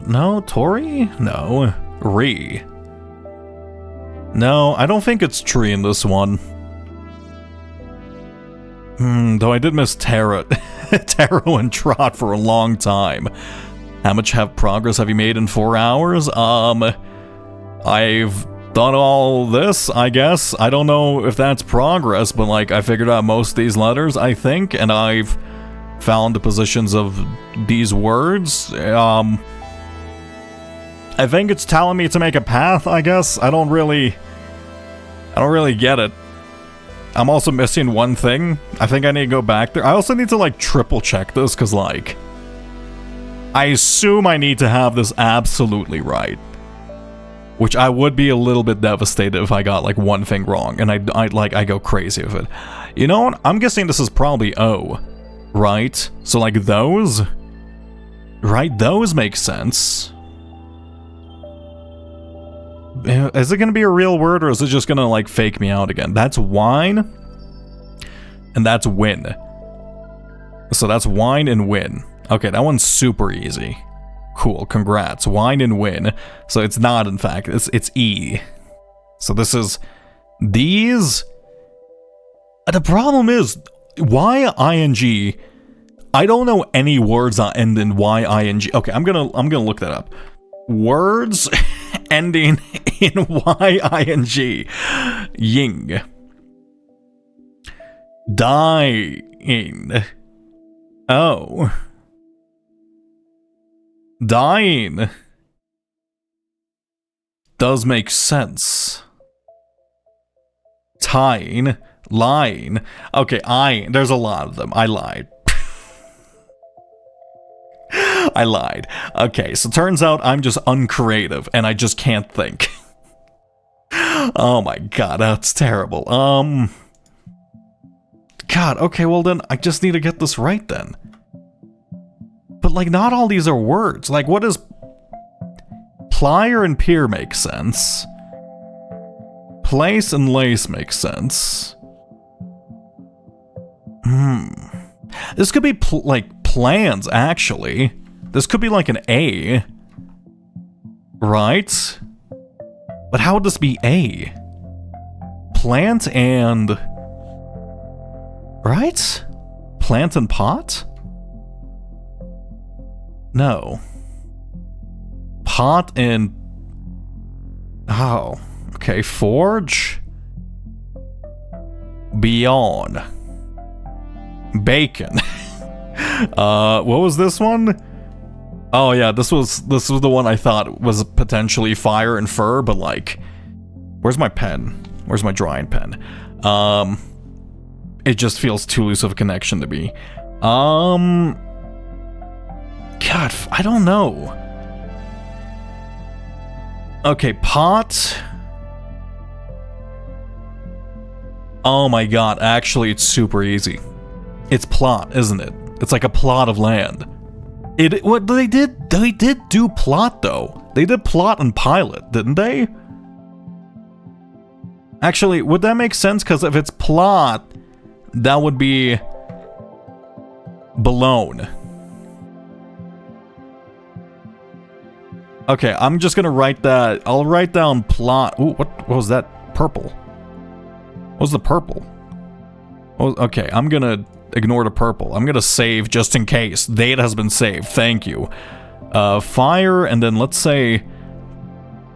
No, Tori? No. Re. No, I don't think it's tree in this one. Though I did miss Taro and Trot for a long time. How much progress have you made in 4 hours? I've done all this, I guess. I don't know if that's progress, but like I figured out most of these letters, I think, and I've found the positions of these words. I think it's telling me to make a path, I guess. I don't really get it. I'm also missing one thing. I think I need to go back there. I also need to like triple check this because like I assume I need to have this absolutely right. Which I would be a little bit devastated if I got like one thing wrong and I go crazy with it. You know what? I'm guessing this is probably O. Right? So like those? Right? Those make sense. Is it gonna be a real word or is it just gonna like fake me out again? That's wine and that's win. So that's wine and win. Okay, that one's super easy. Cool, congrats. Wine and win. So it's not, in fact, it's E. So this is these. The problem is, why ing? I don't know any words that end in ing. Okay, I'm gonna look that up. Words ending in ing. Ying. Dying. Oh. Dying. Does make sense. Tying. Lying. Okay, there's a lot of them. I lied. I lied. Okay, so turns out I'm just uncreative and I just can't think. Oh my god, that's terrible. God, okay, well then I just need to get this right then. But like, not all these are words. Like, what is plier and pier make sense? Place and lace makes sense. This could be like plans, actually. This could be like an A. Right? But how would this be A? Plant and... Right? Plant and pot? No. Pot and... Oh. Okay, forge. Beyond. Bacon. What was this one? Oh yeah, this was the one I thought was potentially fire and fur, but like, where's my pen? Where's my drawing pen? It just feels too loose of a connection to me. God, I don't know. Okay, pot. Oh my god, actually it's super easy. It's plot, isn't it? It's like a plot of land. What they did do plot though. They did plot and pilot, didn't they? Actually, would that make sense? Because if it's plot, that would be blown. Okay, I'm just gonna write that. I'll write down plot. Ooh, what was that? Purple. What was the purple? Oh, okay, I'm gonna ignore the purple. I'm gonna save just in case. Data has been saved. Thank you. Fire, and then let's say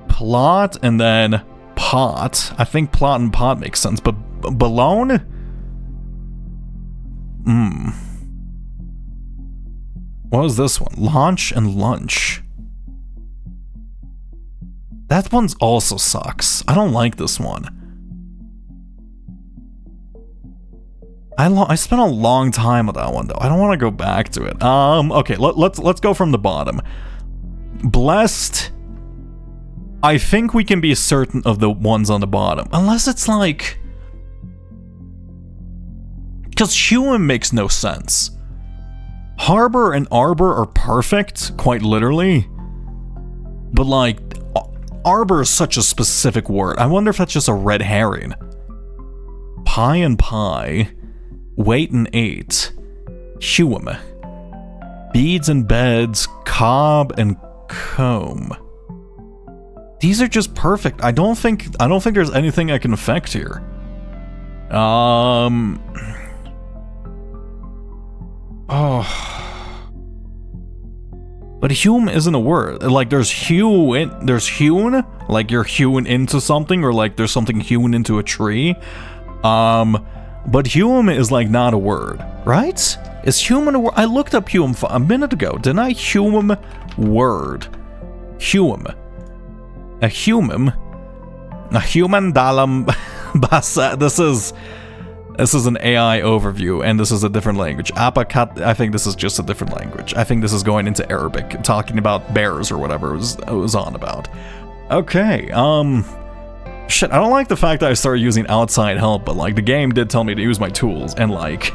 plot, and then pot. I think plot and pot makes sense, but balloon? What was this one? Launch and lunch. That one's also sucks. I don't like this one. I spent a long time with that one though. I don't want to go back to it. Okay, let's go from the bottom. Blessed. I think we can be certain of the ones on the bottom, unless it's like, because human makes no sense. Harbor and arbor are perfect, quite literally, but like, arbor is such a specific word. I wonder if that's just a red herring. Pie and pie. Wait and ate. Hume. Beads and beds. Cob and comb. These are just perfect. I don't think there's anything I can affect here. Oh. But hewn isn't a word. Like there's hewn, like you're hewn into something, or like there's something hewn into a tree. But hewn is like not a word, right? Is human a word? I looked up hewn a minute ago. Didn't I? Human word. Hewn. A human dalam basa. This is an AI overview, and this is a different language. Apakat, I think this is just a different language. I think this is going into Arabic, talking about bears or whatever it was on about. Okay, shit, I don't like the fact that I started using outside help, but like the game did tell me to use my tools, and like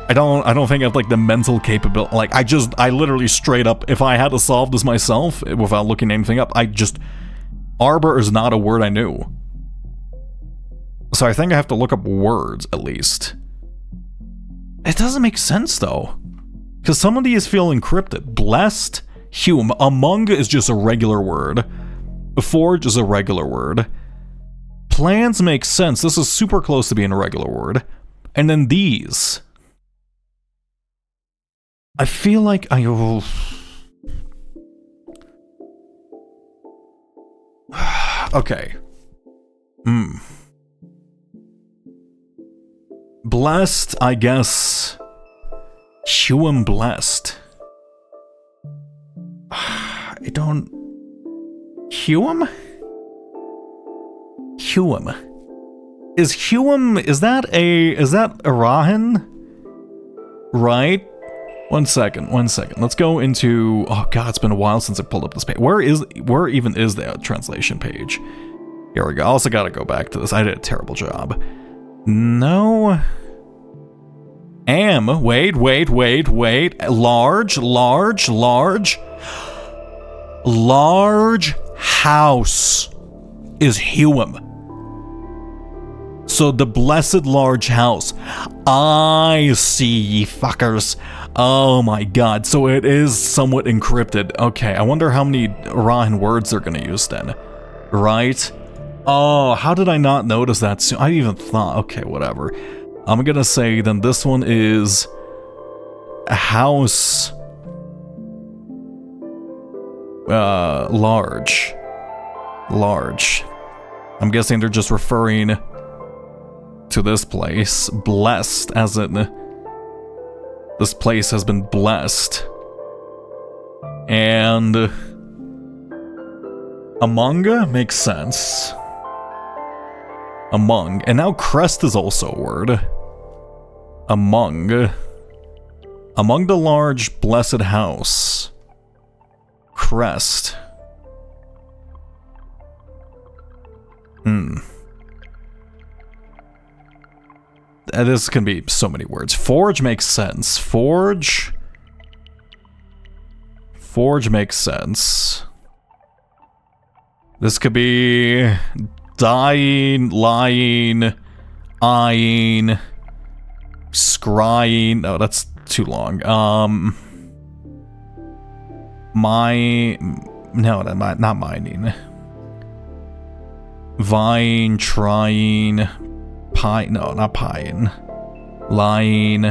I don't think I have like the mental capability. Like I literally straight up, if I had to solve this myself without looking anything up, arbor is not a word I knew. So I think I have to look up words at least. It doesn't make sense though. Because some of these feel encrypted. Blessed, Hume. Among is just a regular word. Forge is a regular word. Plans make sense. This is super close to being a regular word. And then these. I feel like I... Okay. Blessed, I guess. Hume blessed. I don't... Hume? Hume. Is Hume... Is that Arahan? Right? One second. Let's go into... Oh god, it's been a while since I pulled up this page. Where even is that translation page? Here we go. I also gotta go back to this. I did a terrible job. No... Wait. Large house is Hume. So the blessed large house. I see, ye fuckers. Oh my god. So it is somewhat encrypted. Okay, I wonder how many Arahan words they're gonna use then. Right? Oh, how did I not notice that soon? I even thought, okay, whatever. I'm gonna say then this one is a house large. I'm guessing they're just referring to this place. Blessed, as in this place has been blessed. And Among makes sense. Among. And now crest is also a word. Among the large blessed house. Crest. This can be so many words. Forge makes sense. Forge makes sense. This could be dying, lying, eyeing, scrying. No, that's too long. Not mining. Vine, trying, pie. No, not pieing. Lying.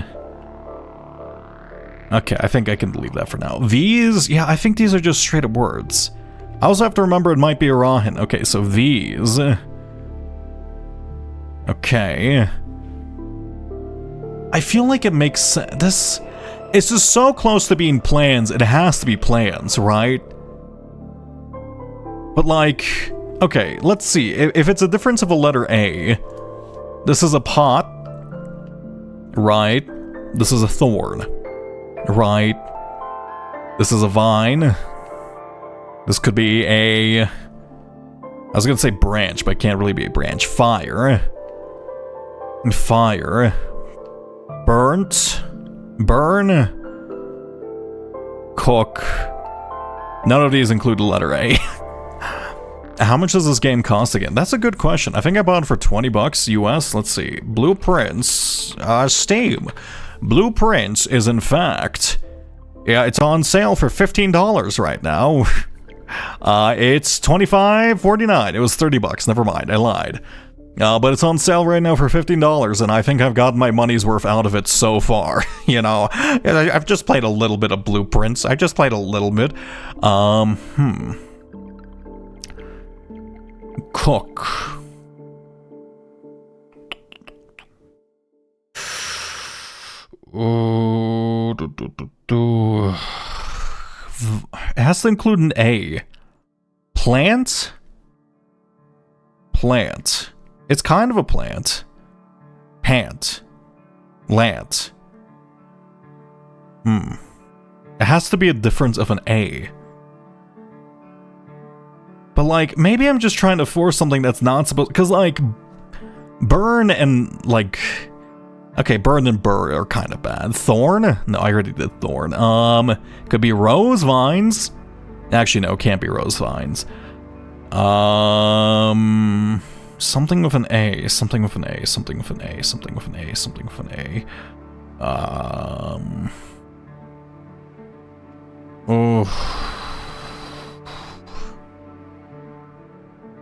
Okay, I think I can leave that for now. These, yeah, I think these are just straight up words. I also have to remember it might be Arahan. Okay, so these. Okay. I feel like it makes sense. It's just so close to being plans, it has to be plans, right? But like, okay, let's see. If it's a difference of a letter A, this is a pot, right? This is a thorn, right? This is a vine. This could be I was gonna say branch, but it can't really be a branch. Fire. Burnt. Burn. Cook. None of these include the letter A. How much does this game cost again? That's a good question. I think I bought it for $20 US. Let's see. Blueprints. Steam. Blueprints is in fact... Yeah, it's on sale for $15 right now. It's $25.49. It was $30. Never mind, I lied. But it's on sale right now for $15, and I think I've gotten my money's worth out of it so far. You know, I've just played a little bit of Blueprints. I just played a little bit. Cook. It has to include an A. Plant? Plant. It's kind of a plant. Pant. Lant. It has to be a difference of an A. But like, maybe I'm just trying to force something that's not supposed... Because like, burn and like... Okay, burn and burr are kind of bad. Thorn? No, I already did thorn. Could be rose vines. Actually, no, can't be rose vines. Something with an A, something with an A, something with an A, something with an A, something with an Oh.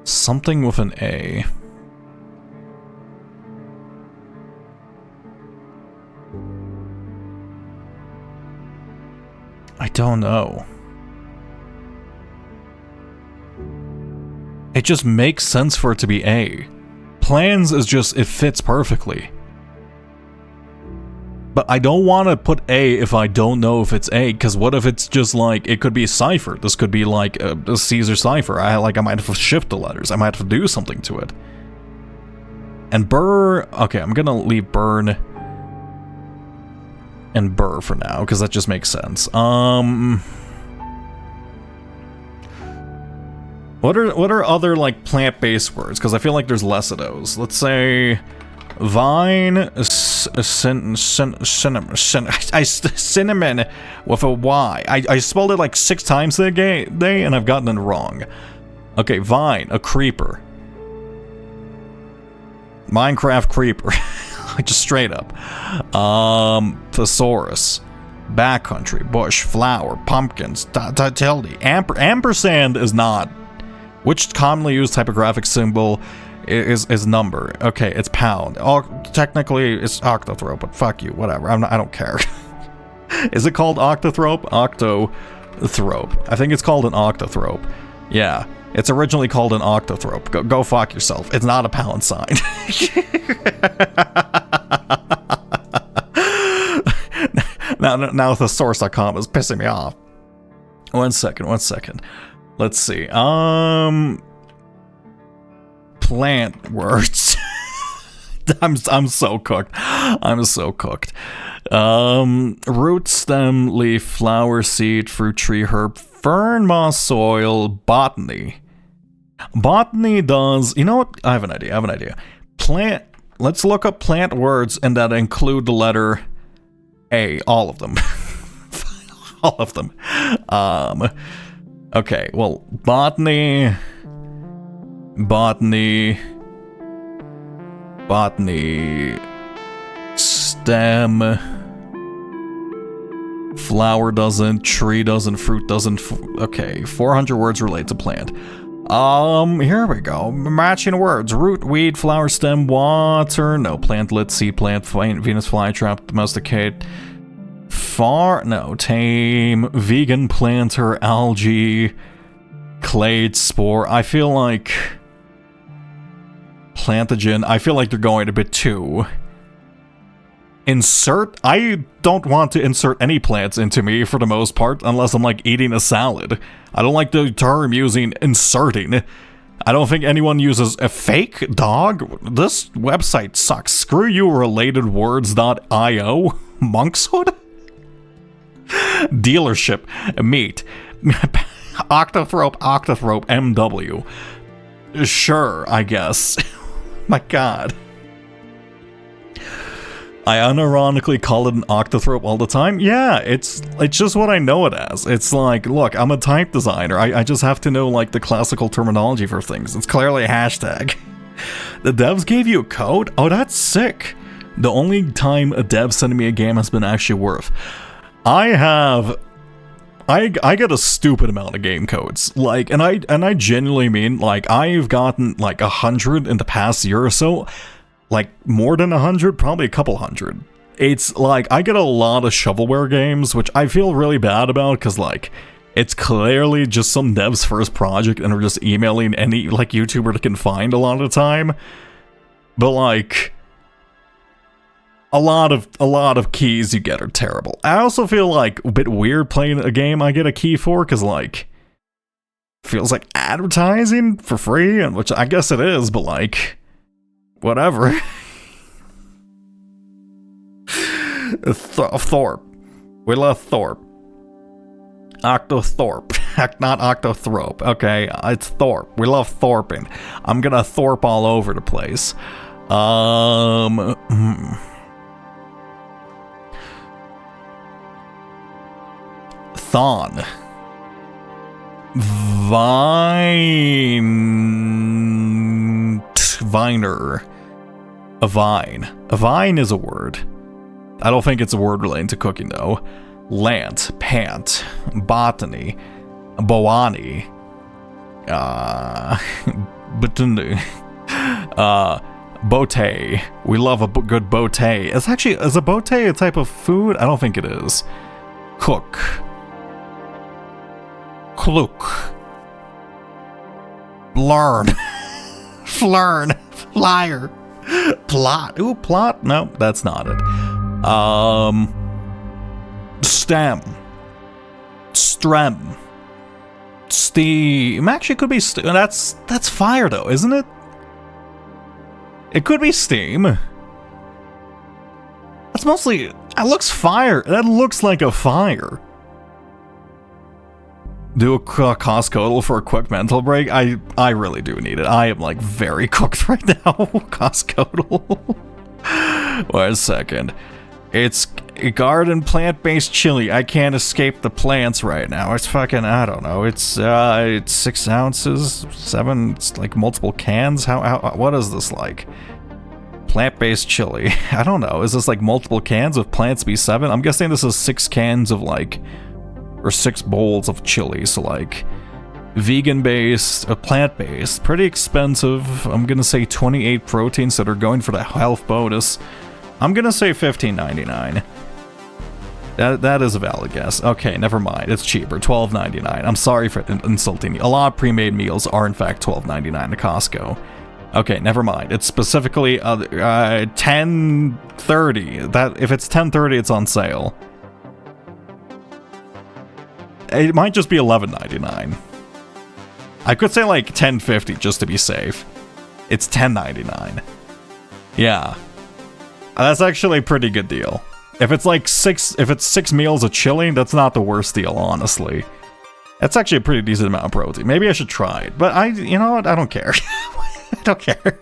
Something with an A. I don't know. It just makes sense for it to be A. Plans is just, it fits perfectly. But I don't want to put A if I don't know if it's A, because what if it's just like, it could be a cipher. This could be like a Caesar cipher. I might have to shift the letters. I might have to do something to it. And Burr, okay, I'm gonna leave Burn and Burr for now, because that just makes sense. What are other like plant-based words? Because I feel like there's less of those. Let's say vine, cinnamon with a Y. I spelled it like 6 times today, and I've gotten it wrong. Okay, vine, a creeper. Minecraft creeper. Just straight up. Thesaurus. Backcountry, bush, flower, pumpkins, tilde. Ampersand is not. Which commonly used typographic symbol is number? Okay, it's pound. Technically, it's octothrope, but fuck you, whatever. I don't care. Is it called octothrope? Octothrope. I think it's called an octothrope. Yeah, it's originally called an octothrope. Go fuck yourself. It's not a pound sign. Now thesaurus.com is pissing me off. One second. Let's see. Plant words. I'm so cooked. I'm so cooked. Root, stem, leaf, flower, seed, fruit, tree, herb, fern, moss, soil, botany. Botany does. You know what? I have an idea. Plant. Let's look up plant words and that include the letter A. All of them. All of them. Okay, well, botany, stem, flower doesn't, tree doesn't, fruit doesn't, okay, 400 words relate to plant. Here we go, matching words, root, weed, flower, stem, water, no, plantlet, sea plant, Venus flytrap, domesticate, tame, vegan, planter, algae, clade, spore. I feel like plantogen. I feel like they're going a bit too. Insert. I don't want to insert any plants into me for the most part, unless I'm like eating a salad. I don't like the term using inserting. I don't think anyone uses a fake dog. This website sucks. Screw you, relatedwords.io. Monkshood? Dealership, meat, octothrope, MW. Sure, I guess. My god. I unironically call it an octothrope all the time. Yeah, it's just what I know it as. It's like, look, I'm a type designer. I just have to know like the classical terminology for things. It's clearly a hashtag. The devs gave you a code? Oh, that's sick. The only time a dev sending me a game has been actually worth. I get a stupid amount of game codes, like, and I genuinely mean, like, I've gotten like 100 in the past year or so, like more than 100, probably a couple hundred. It's like I get a lot of shovelware games, which I feel really bad about, because like it's clearly just some dev's first project, and they're just emailing any like YouTuber they can find a lot of the time. But like, a lot of keys you get are terrible. I also feel like a bit weird playing a game I get a key for, because like feels like advertising for free, and which I guess it is, but like whatever. Thorpe. We love Thorpe. Octothorpe. Not Octothrope. Okay, it's Thorpe. We love Thorping. I'm gonna Thorpe all over the place. Thon. Viner. A vine. A vine is a word. I don't think it's a word relating to cooking though. Lant, pant, botany, boani, batundu, bote. We love a good bote. Is a bote a type of food? I don't think it is. Cook. Kluk. Learn. Flern. Flyer. Plot. Ooh, plot? No, that's not it. Stem. Strem. Steam. Actually, it could be that's fire though, isn't it? It could be steam. That's mostly. It looks fire. That looks like a fire. Do a Costco for a quick mental break. I really do need it. I am like very cooked right now. Costco. Wait a second. It's a garden plant-based chili. I can't escape the plants right now. It's fucking, I don't know. It's 6 ounces, 7. It's like multiple cans. How what is this like? Plant-based chili. I don't know. Is this like multiple cans with plants B7? I'm guessing this is 6 cans of like, or 6 bowls of chili. So like, vegan-based, plant-based, pretty expensive. I'm gonna say 28 proteins that are going for the health bonus. I'm gonna say $15.99. That is a valid guess. Okay, never mind. It's cheaper, $12.99. I'm sorry for insulting you. A lot of pre-made meals are in fact $12.99 at Costco. Okay, never mind. It's specifically $10.30. That if it's $10.30, it's on sale. It might just be $11.99. I could say like $10.50 just to be safe. It's $10.99. Yeah. That's actually a pretty good deal. If it's like 6 meals of chili, that's not the worst deal, honestly. That's actually a pretty decent amount of protein. Maybe I should try it, but you know what? I don't care. I don't care.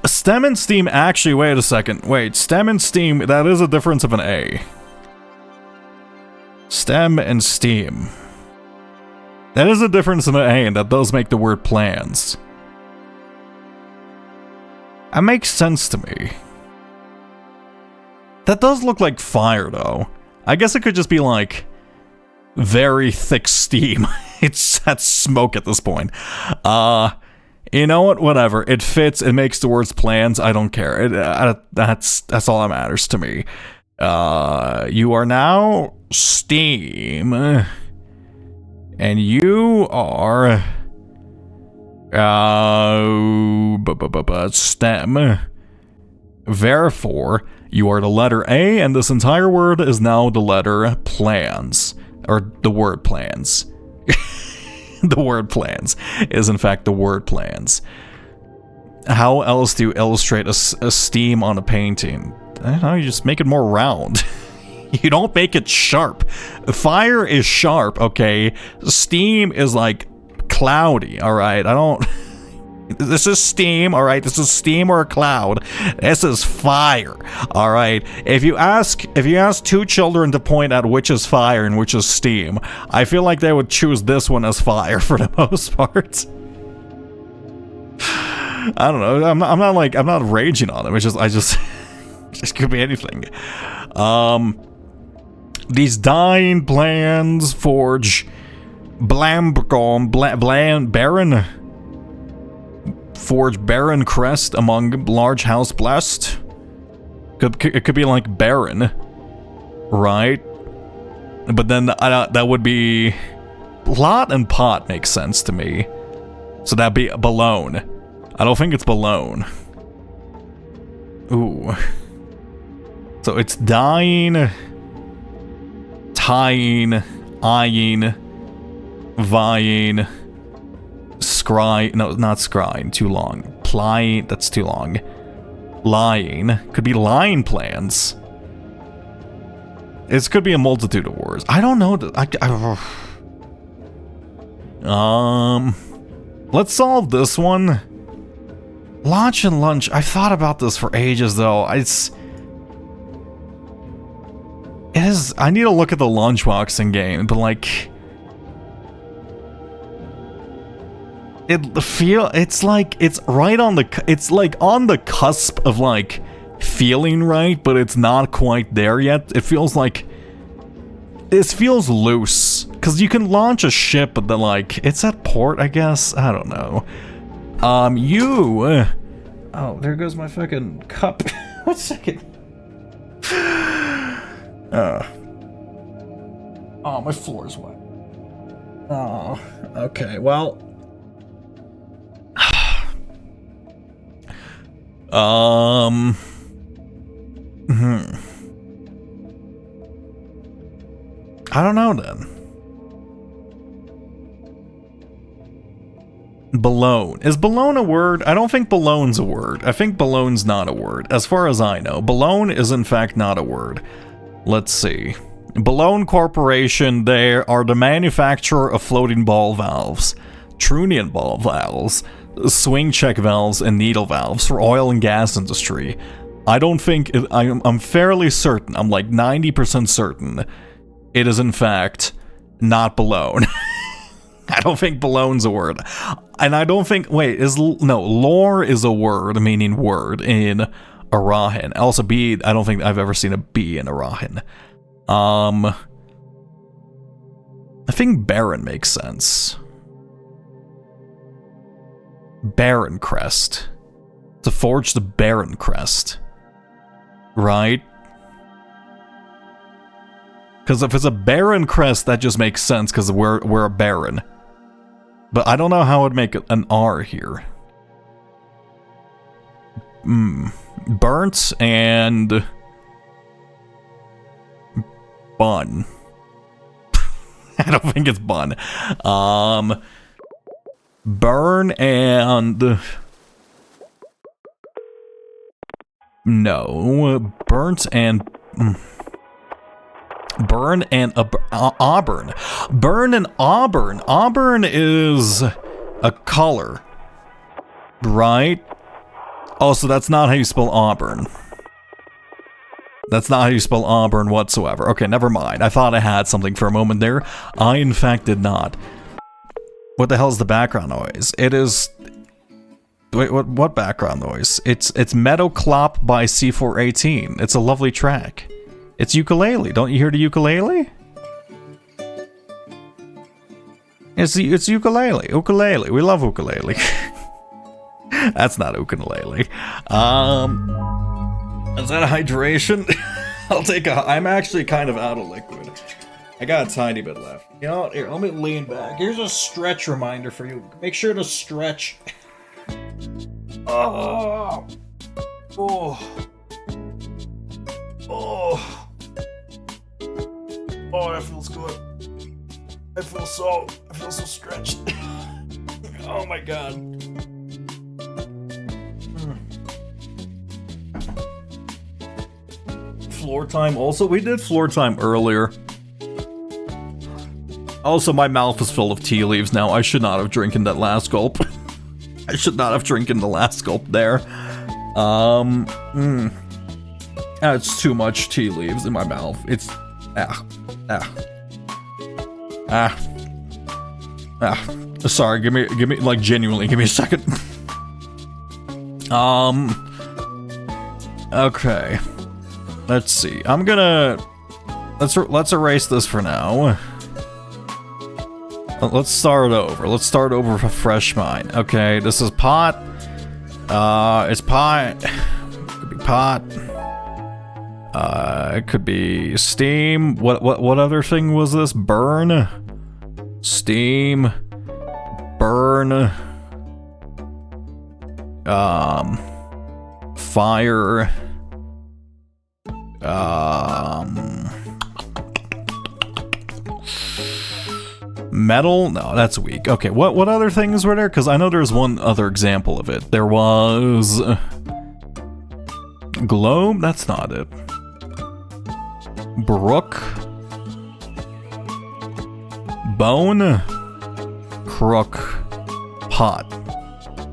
Stem and steam, actually, wait a second. Wait, stem and steam, that is a difference of an A. Stem and steam. That is a difference in an A, and that does make the word plans. That makes sense to me. That does look like fire, though. I guess it could just be like very thick steam. That's smoke at this point. You know what? Whatever. It fits. It makes the words plans. I don't care. That's all that matters to me. You are now steam, and you are stem. Therefore, you are the letter A, and this entire word is now the letter plans, or the word plans. The word plans is in fact the word plans. How else do you illustrate a steam on a painting? I don't know, you just make it more round. You don't make it sharp. Fire is sharp, okay? Steam is like cloudy, alright? This is steam, alright? This is steam or a cloud. This is fire, alright? If you ask 2 children to point out which is fire and which is steam, I feel like they would choose this one as fire for the most part. I don't know. I'm not raging on them. It's just it could be anything. These dying plans forge barren crest among large house blessed. It could be like barren, right? But then that would be lot and pot makes sense to me. So that'd be balone. I don't think it's balone. Ooh. So it's dying, tying, eyeing, vying, scry. No, not scrying. Too long. Plying. That's too long. Lying. Could be line plans. It could be a multitude of words. I don't know. Let's solve this one. Launch and lunch. I've thought about this for ages, though. It is. I need to look at the lunchboxing game, but like, it's like it's right on the it's like on the cusp of like feeling right, but it's not quite there yet. It feels like this feels loose because you can launch a ship, but then like it's at port, I guess. I don't know. Oh, there goes my fucking cup. 1 second. Oh, my floor's wet. Oh, okay. Well. I don't know then. Balone. Is balone a word? I don't think ballone's a word. I think ballone's not a word. As far as I know, balone is in fact not a word. Let's see. Balone Corporation, they are the manufacturer of floating ball valves, trunnion ball valves, swing check valves, and needle valves for oil and gas industry. I don't think, I'm fairly certain, I'm like 90% certain, it is in fact not balone. I don't think ballone's a word. And I don't think, wait, lore is a word, meaning word, in Arahan. Also, bee, I don't think I've ever seen a bee in Arahan. I think Baron makes sense. Baron Crest. To forge the Baron Crest. Right? Because if it's a Baron Crest, that just makes sense, because we're a Baron. But I don't know how I'd make an R here. Burnt and bun. I don't think it's bun. Burn and no, burnt and burn and auburn. Burn and auburn. Auburn is a color, right? Also, that's not how you spell Auburn. That's not how you spell Auburn whatsoever. Okay, never mind. I thought I had something for a moment there. I, in fact, did not. What the hell is the background noise? It is... Wait, what background noise? It's Meadow Clop by C418. It's a lovely track. It's ukulele. Don't you hear the ukulele? It's ukulele. Ukulele. We love ukulele. That's not ukulele. Is that a hydration? I'll take a... I'm actually kind of out of liquid. I got a tiny bit left. You know what? Here, let me lean back. Here's a stretch reminder for you. Make sure to stretch. Oh. Oh. Oh. Oh, that feels good. I feel so stretched. Oh my god. Floor time. Also, we did floor time earlier. Also, my mouth is full of tea leaves now. I should not have drinking that last gulp. I should not have drinking the last gulp there. It's too much tea leaves in my mouth. It's Sorry, give me like genuinely, give me a second. Okay. Let's see. I'm gonna let's erase this for now. Let's start over. Let's start over with a fresh mind. Okay, this is pot. It's pot. Could be pot. It could be steam. What other thing was this? Burn. Steam. Burn. Fire. Metal? No, that's weak. Okay, what other things were there? Because I know there's one other example of it. There was... globe? That's not it. Brook? Bone? Crook? Pot.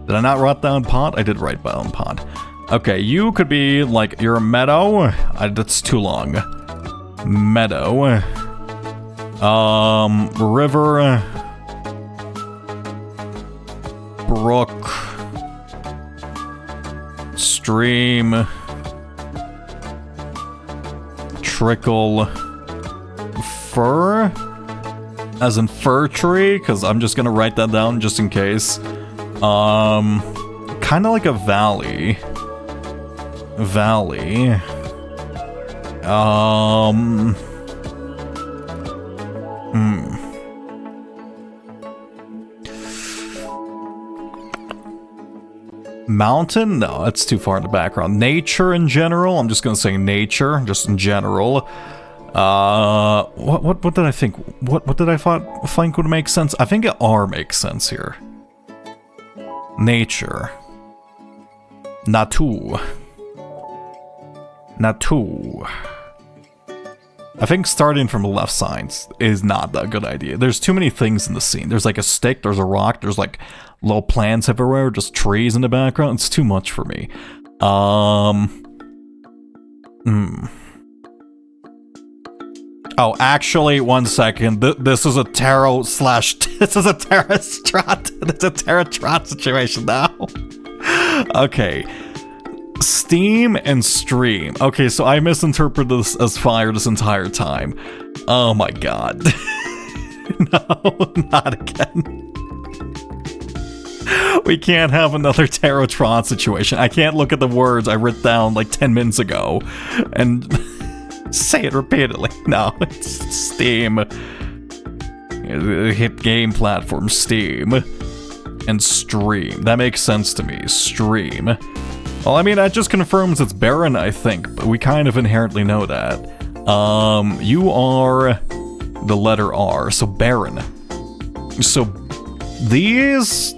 Did I not write down pot? I did write down pot. Okay, you could be like, you're a meadow. That's too long. Meadow. River. brook, stream, trickle, fir, as in fir tree, because I'm just gonna write that down just in case. Kind of like a valley. Mountain? No, that's too far in the background. Nature in general? I'm just gonna say nature, just in general. What did I think? What did I think would make sense? I think R makes sense here. Nature. Natu. I think starting from the left side is not a good idea. There's too many things in the scene. There's like a stick, there's a rock, there's like little plants everywhere, just trees in the background. It's too much for me. Oh, actually, 1 second. This is a tarot slash... This is a tarot trot. It's a tarot trot situation now. Okay. Steam and stream. Okay, so I misinterpreted this as fire this entire time. Oh my god. No, not again. We can't have another tarot trot situation. I can't look at the words I wrote down like 10 minutes ago and say it repeatedly. No, it's Steam. Hit game platform, Steam. And stream. That makes sense to me. Stream. Well, I mean, that just confirms it's Baron, I think, but we kind of inherently know that. You are the letter R, so Baron. So, these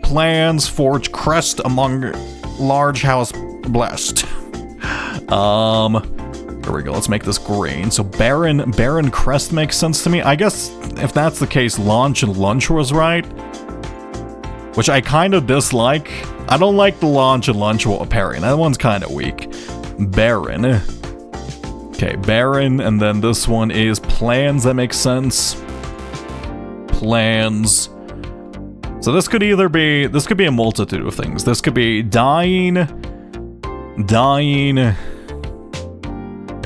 plans forge crest among large house blessed. There we go, let's make this green. So Baron crest makes sense to me. I guess if that's the case, launch and lunch was right. Which I kind of dislike. I don't like the launch and lunch pairing. That one's kind of weak. Baron. Okay, Baron, and then this one is plans. That makes sense. Plans. So this could either be, this could be a multitude of things. This could be dying. Here,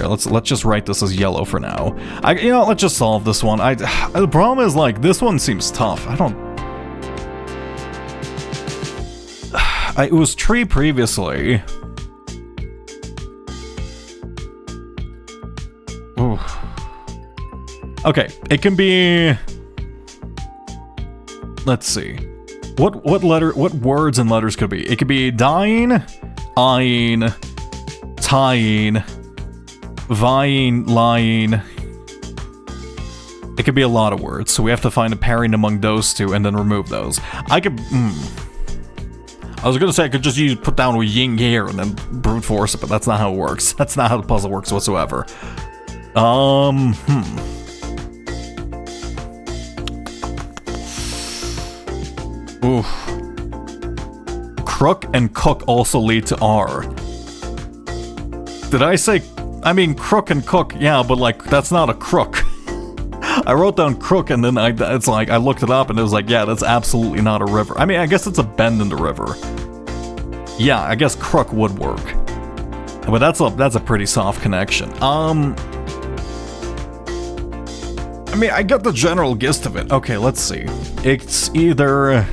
let's just write this as yellow for now. Let's just solve this one. The problem is, like, this one seems tough. It was tree previously. Ooh. Okay, it can be... Let's see. What words and letters could be? It could be dying, eyeing, tying, vying, lying. It could be a lot of words, so we have to find a pairing among those two and then remove those. I was gonna say I could just put down a yin here and then brute force it, but that's not how it works. That's not how the puzzle works whatsoever. Oof. Crook and cook also lead to R. Did I say... I mean, crook and cook, yeah, but like, that's not a crook. I wrote down crook and then I looked it up and it was like, yeah, that's absolutely not a river. I mean, I guess it's a bend in the river. Yeah, I guess crook would work. But that's a pretty soft connection. I mean, I got the general gist of it. Okay, let's see. It's either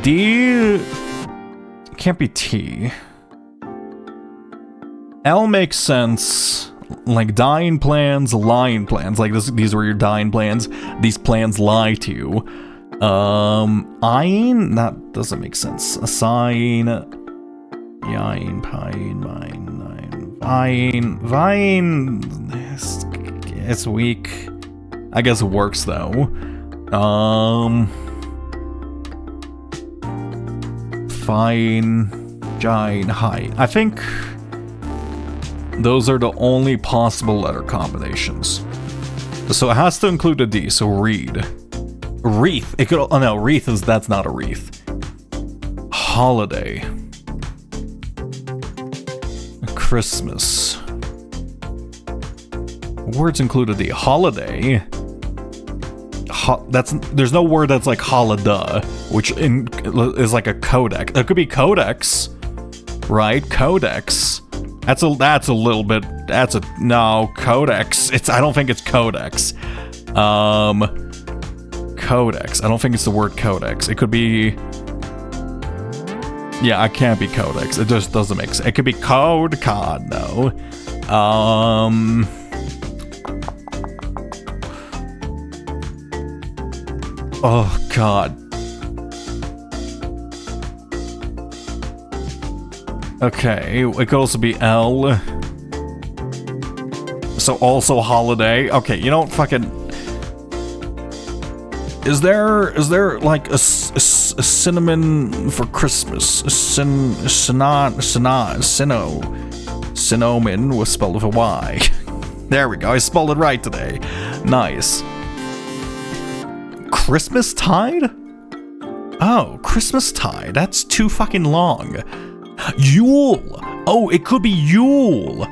D... It can't be T. L makes sense. Like dying plans, lying plans. Like these were your dying plans. These plans lie to you. Eyeing? That doesn't make sense. Assign. Yine, pine, mine, nine. Vine. It's weak. I guess it works though. Fine. Gine, high. I think those are the only possible letter combinations. So it has to include a D, so read. Wreath. It could... Oh no, wreath is... That's not a wreath. Holiday. Christmas. Words include a D. Holiday. there's no word that's like holiday, which is like a codex. It could be codex, right? Codex. That's a little bit. No codex. I don't think it's codex. Codex. I don't think it's the word codex. It could be. Yeah, it can't be codex. It just doesn't make sense. It could be code cod though. Oh god. Okay, it could also be L. So also holiday. Okay, you know, fucking. Is there like a cinnamon for Christmas? Cinnamon was spelled with a Y. There we go. I spelled it right today. Nice. Christmas tide? Oh, Christmas tide. That's too fucking long. Yule. Oh, it could be Yule.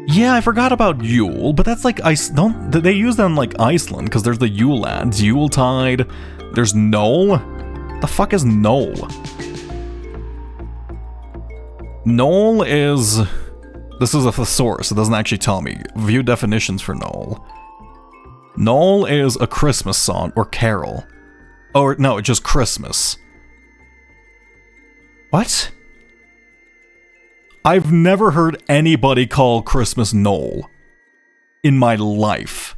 Yeah, I forgot about Yule, but that's like they use them like Iceland because there's the Yule lands, Yule tide. There's Knoll. The fuck is Knoll? Knoll is. This is a thesaurus. It doesn't actually tell me. View definitions for Knoll. Knoll is a Christmas song or carol. Or no, it's just Christmas. What? I've never heard anybody call Christmas Knoll in my life.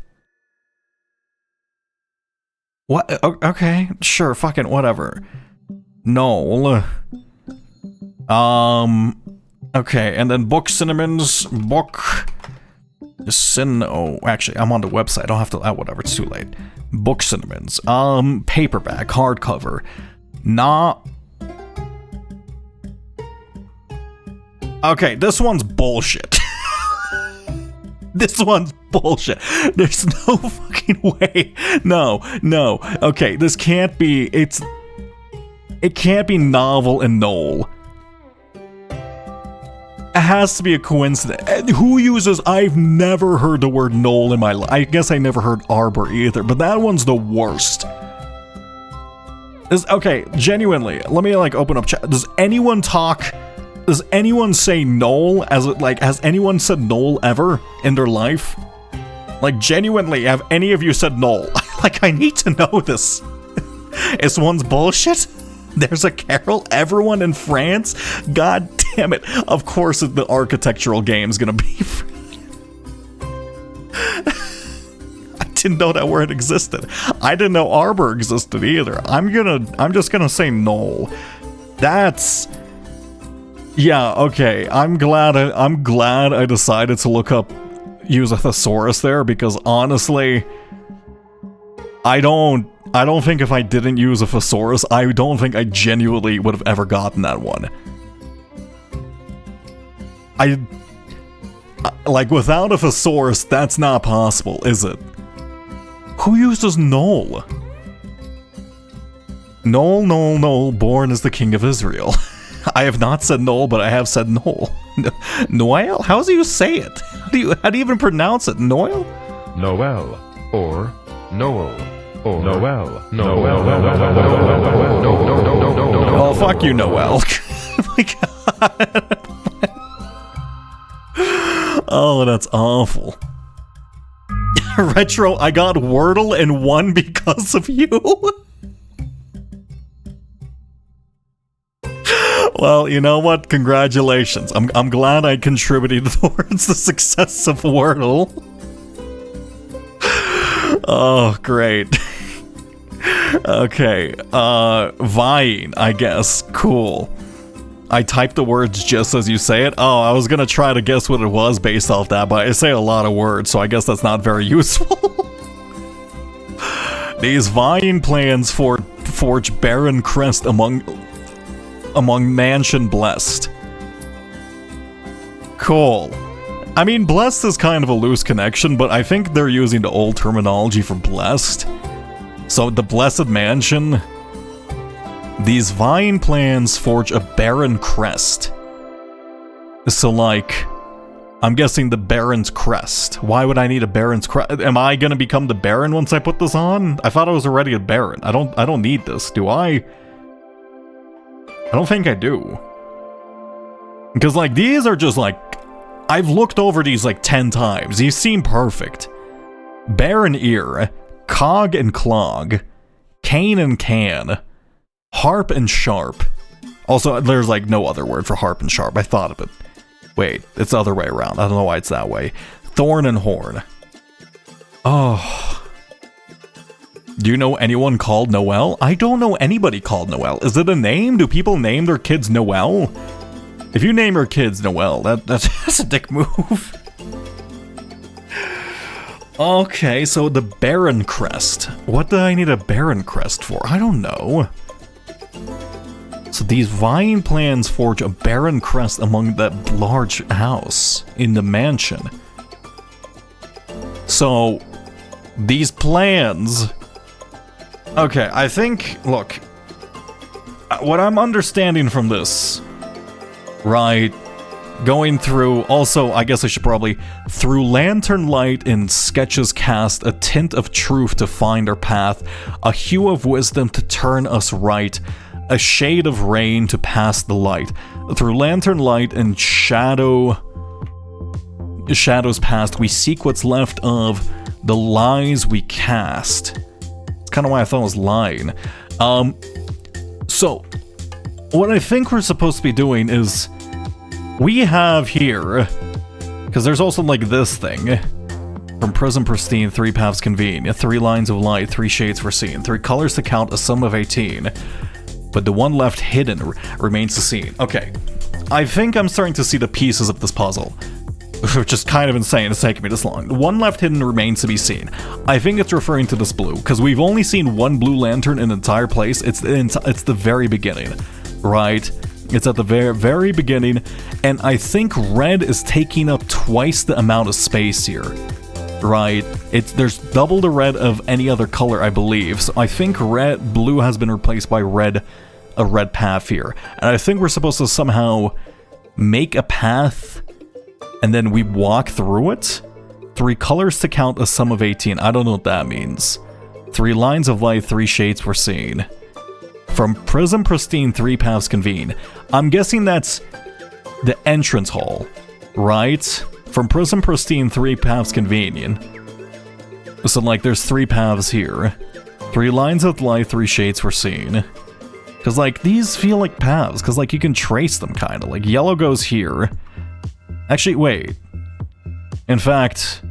What? Okay, sure, fucking whatever. Knoll. Okay, and then book cinnamons, oh, actually, I'm on the website. I don't have to, whatever, it's too late. Book cinnamons. Paperback, hardcover. Okay, this one's bullshit. This one's bullshit. There's no fucking way. No. Okay, this can't be, it can't be novel and Knoll. It has to be a coincidence. Who uses, I've never heard the word Knoll in my life. I guess I never heard Arbor either, but that one's the worst. Okay, genuinely, let me like open up chat. Does anyone say Knoll has anyone said Knoll ever in their life? Like genuinely, have any of you said Knoll? Like I need to know this. Is one's bullshit? There's a carol? Everyone in France? God damn it. Of course the architectural game's gonna be I didn't know that word existed. I didn't know Arbor existed either. I'm just gonna say Knoll. That's... Yeah, okay. I'm glad I decided to use a thesaurus there, because honestly, I don't think if I didn't use a thesaurus, I don't think I genuinely would have ever gotten that one. Like, without a thesaurus, that's not possible, is it? Who uses Knoll? Knoll, born as the king of Israel. I have not said Knoll, but I have said Knoll. Noel? How do you say it? How do you even pronounce it? Noel? Noel, or Noel, or Noel. Oh, fuck you, Noel. Oh my god. Oh, that's awful. Retro, I got Wordle and won because of you? Well, you know what? Congratulations. I'm glad I contributed towards the success of Wordle. Oh, great. Okay, Vine, I guess. Cool. I typed the words just as you say it. Oh, I was gonna try to guess what it was based off that, but I say a lot of words, so I guess that's not very useful. These Vine plans forge barren crest among mansion blessed. Cool. I mean, blessed is kind of a loose connection, but I think they're using the old terminology for blessed. So the blessed mansion. These Vine plans forge a barren crest. So like, I'm guessing the Baron's Crest. Why would I need a Baron's Crest? Am I gonna become the Baron once I put this on? I thought I was already a Baron. I don't need this, do I? I don't think I do. Because, like, these are just, like... I've looked over these, like, 10 times. These seem perfect. Baron Ear, Cog and Clog, Cane and Can, Harp and Sharp. Also, there's, like, no other word for Harp and Sharp. I thought of it. Wait, it's the other way around. I don't know why it's that way. Thorn and Horn. Oh. Do you know anyone called Noel? I don't know anybody called Noel. Is it a name? Do people name their kids Noel? If you name your kids Noel, that's a dick move. Okay, so the Baron Crest. What do I need a Baron Crest for? I don't know. So these vine plans forge a Baron Crest among that large house in the mansion. So, these plans... Okay, I think, look, what I'm understanding from this, right, going through, also, I guess I should probably, through lantern light in sketches cast, a tint of truth to find our path, a hue of wisdom to turn us right, a shade of rain to pass the light. Through lantern light and shadows past, we seek what's left of the lies we cast. It's kind of why I thought it was lying. So, what I think we're supposed to be doing is, we have here, because there's also like this thing, from Prism Pristine, 3 paths convene, 3 lines of light, 3 shades foreseen, 3 colors to count, a sum of 18. But the one left hidden remains to see. Okay, I think I'm starting to see the pieces of this puzzle, which is kind of insane it's taking me this long. The one left hidden remains to be seen. I think it's referring to this blue, because we've only seen one blue lantern in the entire place. It's the very beginning, right? It's at the very beginning, and I think red is taking up twice the amount of space here, right? There's double the red of any other color, I believe. So I think blue has been replaced by a red path here. And I think we're supposed to somehow make a path and then we walk through it. 3 colors to count, a sum of 18. I don't know what that means. 3 lines of light, 3 shades were seen. From Prism Pristine, 3 paths convene. I'm guessing that's the entrance hall, right? From Prism Pristine, 3 paths convene. So, like, there's 3 paths here. 3 lines of light, 3 shades were seen. Because, like, these feel like paths, because, like, you can trace them, kind of. Like, yellow goes here. Actually, wait. In fact,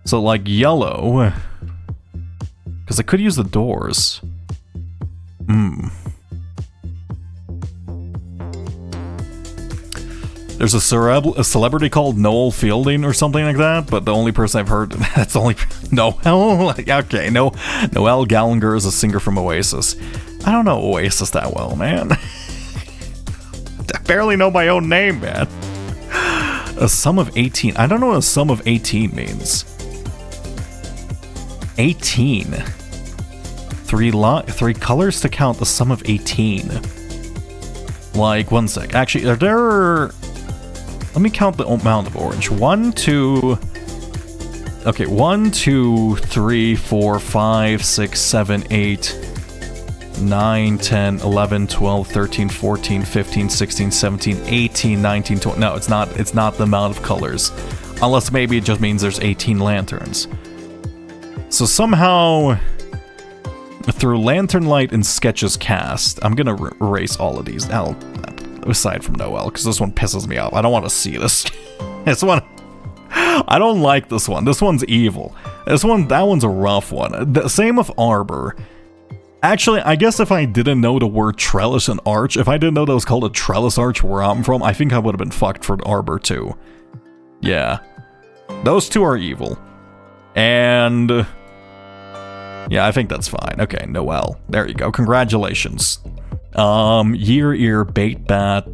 so, like, yellow... Because I could use the doors. There's a celebrity called Noel Fielding or something like that, but the only person I've heard, that's the only... Noel? Okay, Noel Gallagher is a singer from Oasis. I don't know Oasis that well, man. I barely know my own name, man. A sum of 18. I don't know what a sum of 18 means. 18. 3 colors to count, the sum of 18. Like, one sec. Actually, are there... Let me count the amount of orange. 1, 2... Okay, 1, 2, 3, 4, 5, 6, 7, 8... 9, 10, 11, 12, 13, 14, 15, 16, 17, 18, 19, 20... No, it's not the amount of colors. Unless maybe it just means there's 18 lanterns. So somehow... Through lantern light and sketches cast, I'm gonna erase all of these. Aside from Noel, because this one pisses me off. I don't want to see this. This one, I don't like this one. This one's evil. That one's a rough one. The same with Arbor. Actually, I guess if I didn't know the word trellis and arch, if I didn't know that was called a trellis arch where I'm from, I think I would have been fucked for Arbor too. Yeah. Those two are evil. And... yeah, I think that's fine. Okay, Noel. There you go. Congratulations. Year ear, bait bat.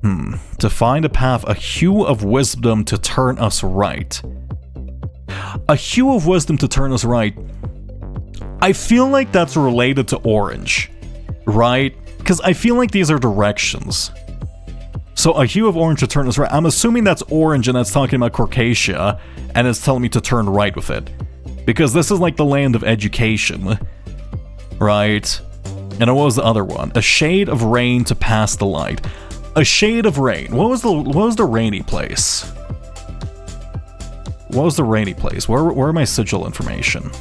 To find a path, a hue of wisdom to turn us right. A hue of wisdom to turn us right. I feel like that's related to orange, right? Because I feel like these are directions. So a hue of orange to turn us right. I'm assuming that's orange and that's talking about Corcatia, and it's telling me to turn right with it. Because this is like the land of education. Right? And what was the other one? A shade of rain to pass the light. A shade of rain. What was the rainy place? What was the rainy place? Where are my sigil information?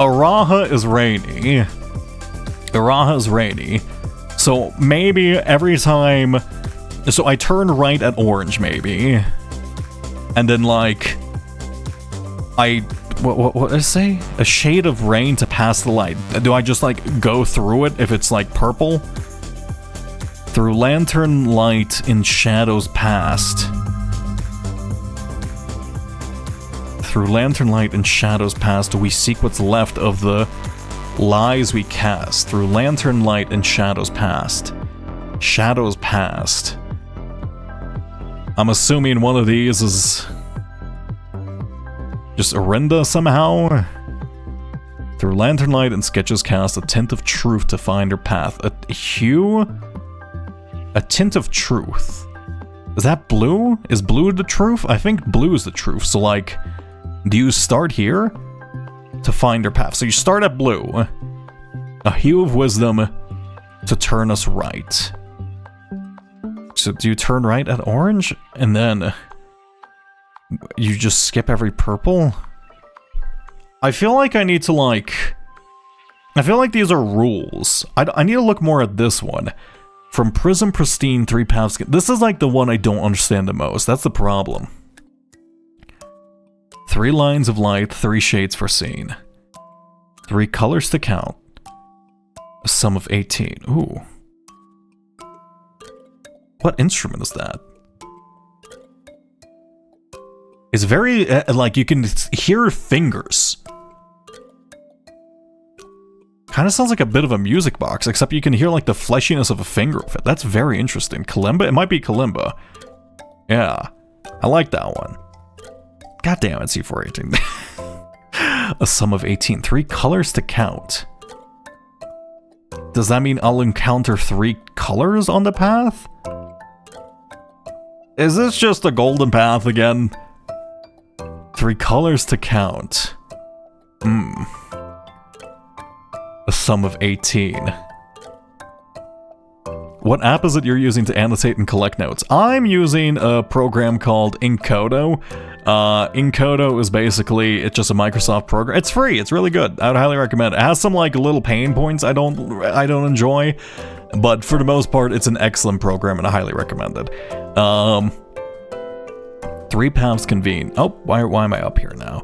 Araha is rainy. Araha is rainy. So maybe every time... So I turn right at orange, maybe. And then, like... What did I say? A shade of rain to pass the light. Do I just, like, go through it if it's, like, purple? Through lantern light in shadows past. Through lantern light and shadows past, do we seek what's left of the lies we cast? Through lantern light and shadows past. Shadows past. I'm assuming one of these is just Orinda somehow. Through lantern light and sketches cast, a tint of truth to find her path. A hue? A tint of truth. Is that blue? Is blue the truth? I think blue is the truth, so like... Do you start here to find her path? So you start at blue. A hue of wisdom to turn us right. So do you turn right at orange? And then you just skip every purple? I feel like I need to like... I feel like these are rules. I need to look more at this one. From Prism Pristine, 3 paths... This is like the one I don't understand the most. That's the problem. 3 lines of light, 3 shades foreseen. 3 colors to count. A sum of 18. Ooh. What instrument is that? It's very, like, you can hear fingers. Kind of sounds like a bit of a music box, except you can hear, like, the fleshiness of a finger of it. That's very interesting. Kalimba? It might be Kalimba. Yeah. I like that one. God damn it, C418. A sum of 18. 3 colors to count. Does that mean I'll encounter 3 colors on the path? Is this just a golden path again? 3 colors to count. A sum of 18. What app is it you're using to annotate and collect notes? I'm using a program called Encodo. Encodo is basically, it's just a Microsoft program. It's free, it's really good. I would highly recommend it. It has some like little pain points I don't enjoy, but for the most part, it's an excellent program and I highly recommend it. 3 paths convene. Oh, why am I up here now?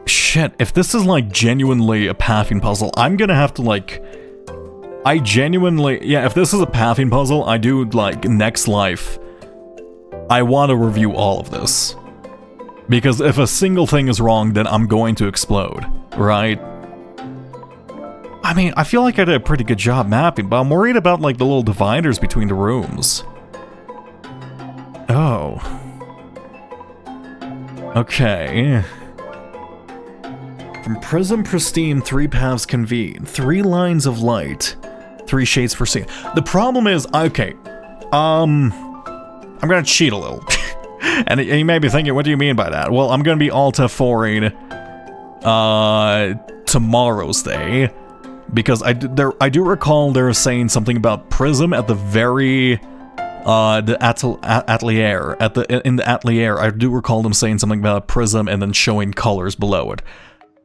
Shit, if this is like genuinely a pathing puzzle, I'm gonna have to like... yeah, if this is a pathing puzzle, I do like next life. I want to review all of this. Because if a single thing is wrong, then I'm going to explode, right? I mean, I feel like I did a pretty good job mapping, but I'm worried about like the little dividers between the rooms. Oh. Okay. From Prism Pristine, 3 paths convene. 3 lines of light. 3 shades foreseen. The problem is, okay, I'm gonna cheat a little. And you may be thinking, what do you mean by that? Well, I'm gonna be Alta 4ing tomorrow's day. Because I do recall they're saying something about Prism at the very, the atelier. In the atelier, I do recall them saying something about Prism and then showing colors below it.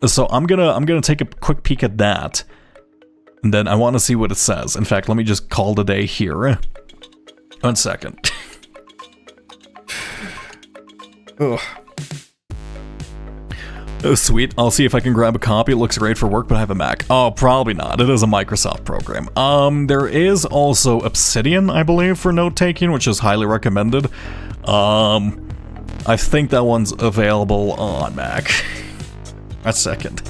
So I'm gonna take a quick peek at that. And then I want to see what it says. In fact, let me just call the day here. 1 second. Ugh. Oh, sweet. I'll see if I can grab a copy. It looks great for work, but I have a Mac. Oh, probably not. It is a Microsoft program. There is also Obsidian, I believe, for note-taking, which is highly recommended. I think that one's available on Mac. 1 second.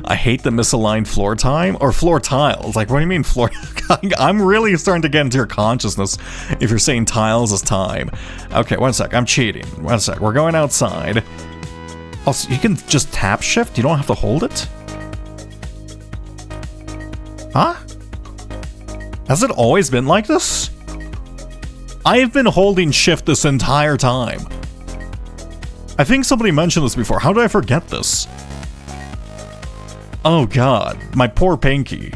I hate the misaligned floor time, or floor tiles. Like, what do you mean floor? I'm really starting to get into your consciousness if you're saying tiles is time. Okay, 1 sec, I'm cheating. 1 sec, we're going outside. Also, you can just tap shift, you don't have to hold it? Huh? Has it always been like this? I've been holding shift this entire time. I think somebody mentioned this before. How did I forget this? Oh god, my poor pinky.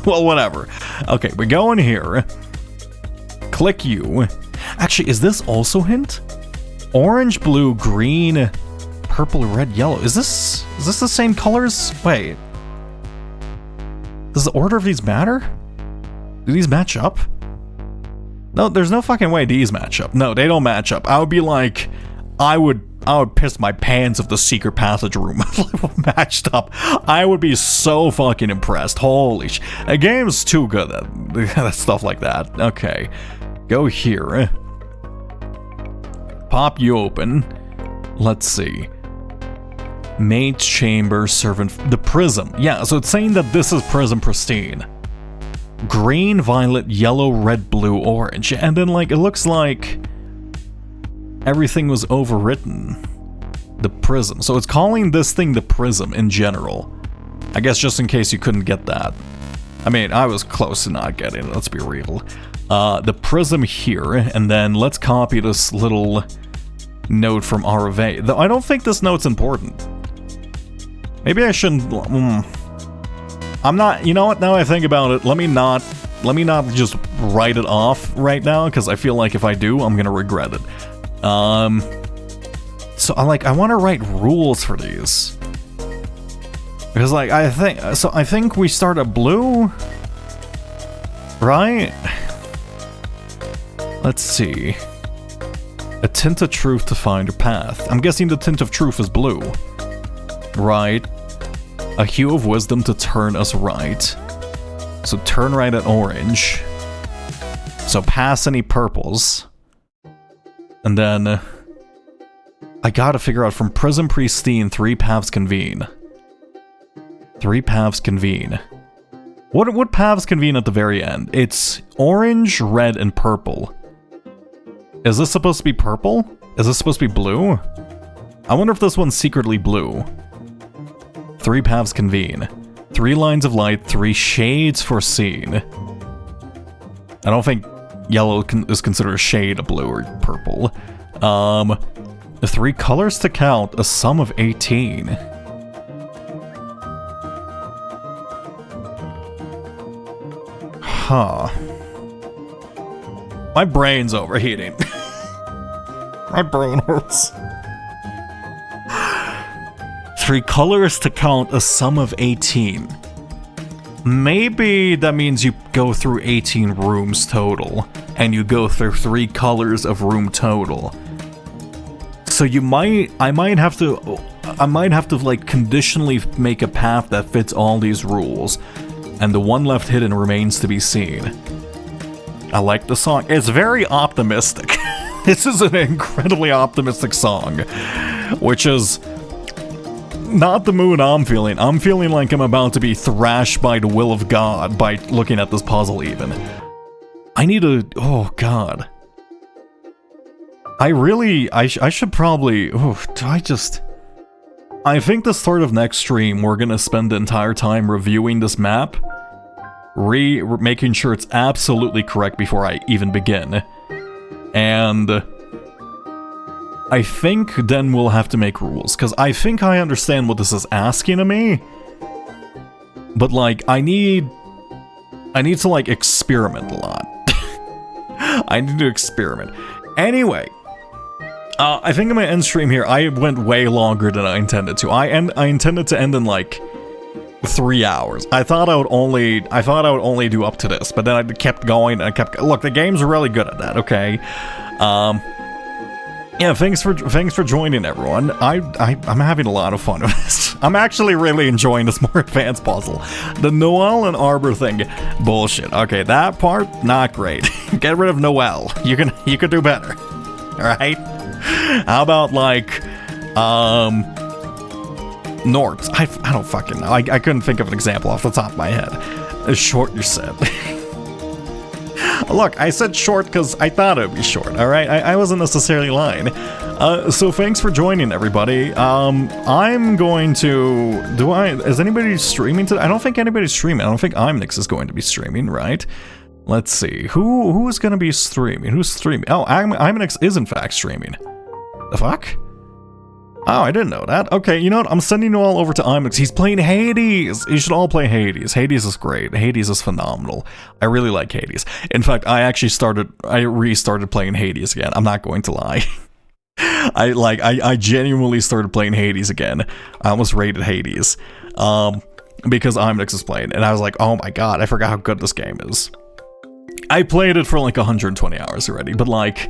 Well, whatever. Okay, we go in here. Click U. Actually, is this also hint? Orange, blue, green, purple, red, yellow. Is this the same colors? Wait. Does the order of these matter? Do these match up? No, there's no fucking way these match up. No, they don't match up. I would be like, I would piss my pants if the secret passage room matched up. I would be so fucking impressed. Holy sh! A game's too good at stuff like that. Okay. Go here. Pop you open. Let's see. Maid's chamber, servant... The prism. Yeah, so it's saying that this is prism pristine. Green, violet, yellow, red, blue, orange. And then, like, it looks like everything was overwritten. The prism. So it's calling this thing the prism in general. I guess just in case you couldn't get that. I mean, I was close to not getting it, let's be real. The prism here, and then let's copy this little note from RFA. Though I don't think this note's important. Maybe I shouldn't... I'm not... You know what, now I think about it, let me not just write it off right now, because I feel like if I do, I'm gonna regret it. So I want to write rules for these. Because, like, I think we start at blue? Right? Let's see. A tint of truth to find your path. I'm guessing the tint of truth is blue. Right. A hue of wisdom to turn us right. So turn right at orange. So pass any purples. And then... I gotta figure out from Prism Pristine, 3 paths convene. 3 paths convene. What paths convene at the very end? It's orange, red, and purple. Is this supposed to be purple? Is this supposed to be blue? I wonder if this one's secretly blue. 3 paths convene. 3 lines of light, 3 shades foreseen. I don't think yellow is considered a shade of blue or purple. 3 colors to count, a sum of 18. Huh. My brain's overheating. My brain hurts. 3 colors to count, a sum of 18. Maybe that means you go through 18 rooms total, and you go through 3 colors of room total. So I might have to like conditionally make a path that fits all these rules, and the one left hidden remains to be seen. I like the song. It's very optimistic. This is an incredibly optimistic song, which is not the mood I'm feeling. I'm feeling like I'm about to be thrashed by the will of God by looking at this puzzle even. I need to... Oh, God. I should probably... Oh, I think the start of next stream, we're gonna spend the entire time reviewing this map, making sure it's absolutely correct before I even begin. And I think then we'll have to make rules, because I think I understand what this is asking of me, but like, I need to like experiment a lot. I need to experiment. Anyway, I think I'm gonna end stream here. I went way longer than I intended to. I intended to end in like 3 hours. I thought I would only do up to this, but then I kept going and look, the game's really good at that, okay? Yeah, thanks for joining, everyone. I'm having a lot of fun with this. I'm actually really enjoying this more advanced puzzle. The Noelle and Arbor thing, bullshit. Okay, that part, not great. Get rid of Noelle. You could do better. Alright? How about, like, Nort? I don't fucking know. I couldn't think of an example off the top of my head. Short, you said. Look, I said short because I thought it would be short, alright? I wasn't necessarily lying. So thanks for joining, everybody. I'm going to... Is anybody streaming today? I don't think anybody's streaming. I don't think Imnix is going to be streaming, right? Let's see. Who is going to be streaming? Who's streaming? Oh, Imnix is in fact streaming. The fuck? Oh, I didn't know that. Okay, you know what? I'm sending you all over to Imnix. He's playing Hades. You should all play Hades. Hades is great. Hades is phenomenal. I really like Hades. In fact, I restarted playing Hades again. I'm not going to lie. I genuinely started playing Hades again. I almost rated Hades. Because Imnix is playing, and I was like, oh my god, I forgot how good this game is. I played it for like 120 hours already, but like,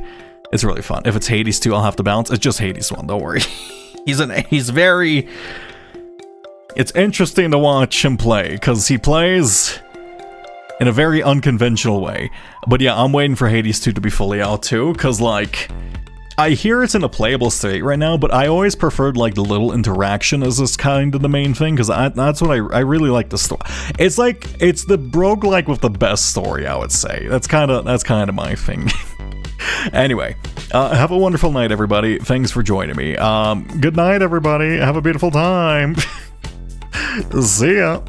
it's really fun. If it's Hades 2, I'll have to bounce. It's just Hades 1, don't worry. He's very... It's interesting to watch him play, because he plays in a very unconventional way. But yeah, I'm waiting for Hades 2 to be fully out too, because like... I hear it's in a playable state right now, but I always preferred like the little interaction as this kind of the main thing, because that's what I really like the story. It's like, it's the roguelike with the best story, I would say. That's kind of my thing. Anyway, have a wonderful night, everybody. Thanks for joining me. Good night, everybody. Have a beautiful time. See ya.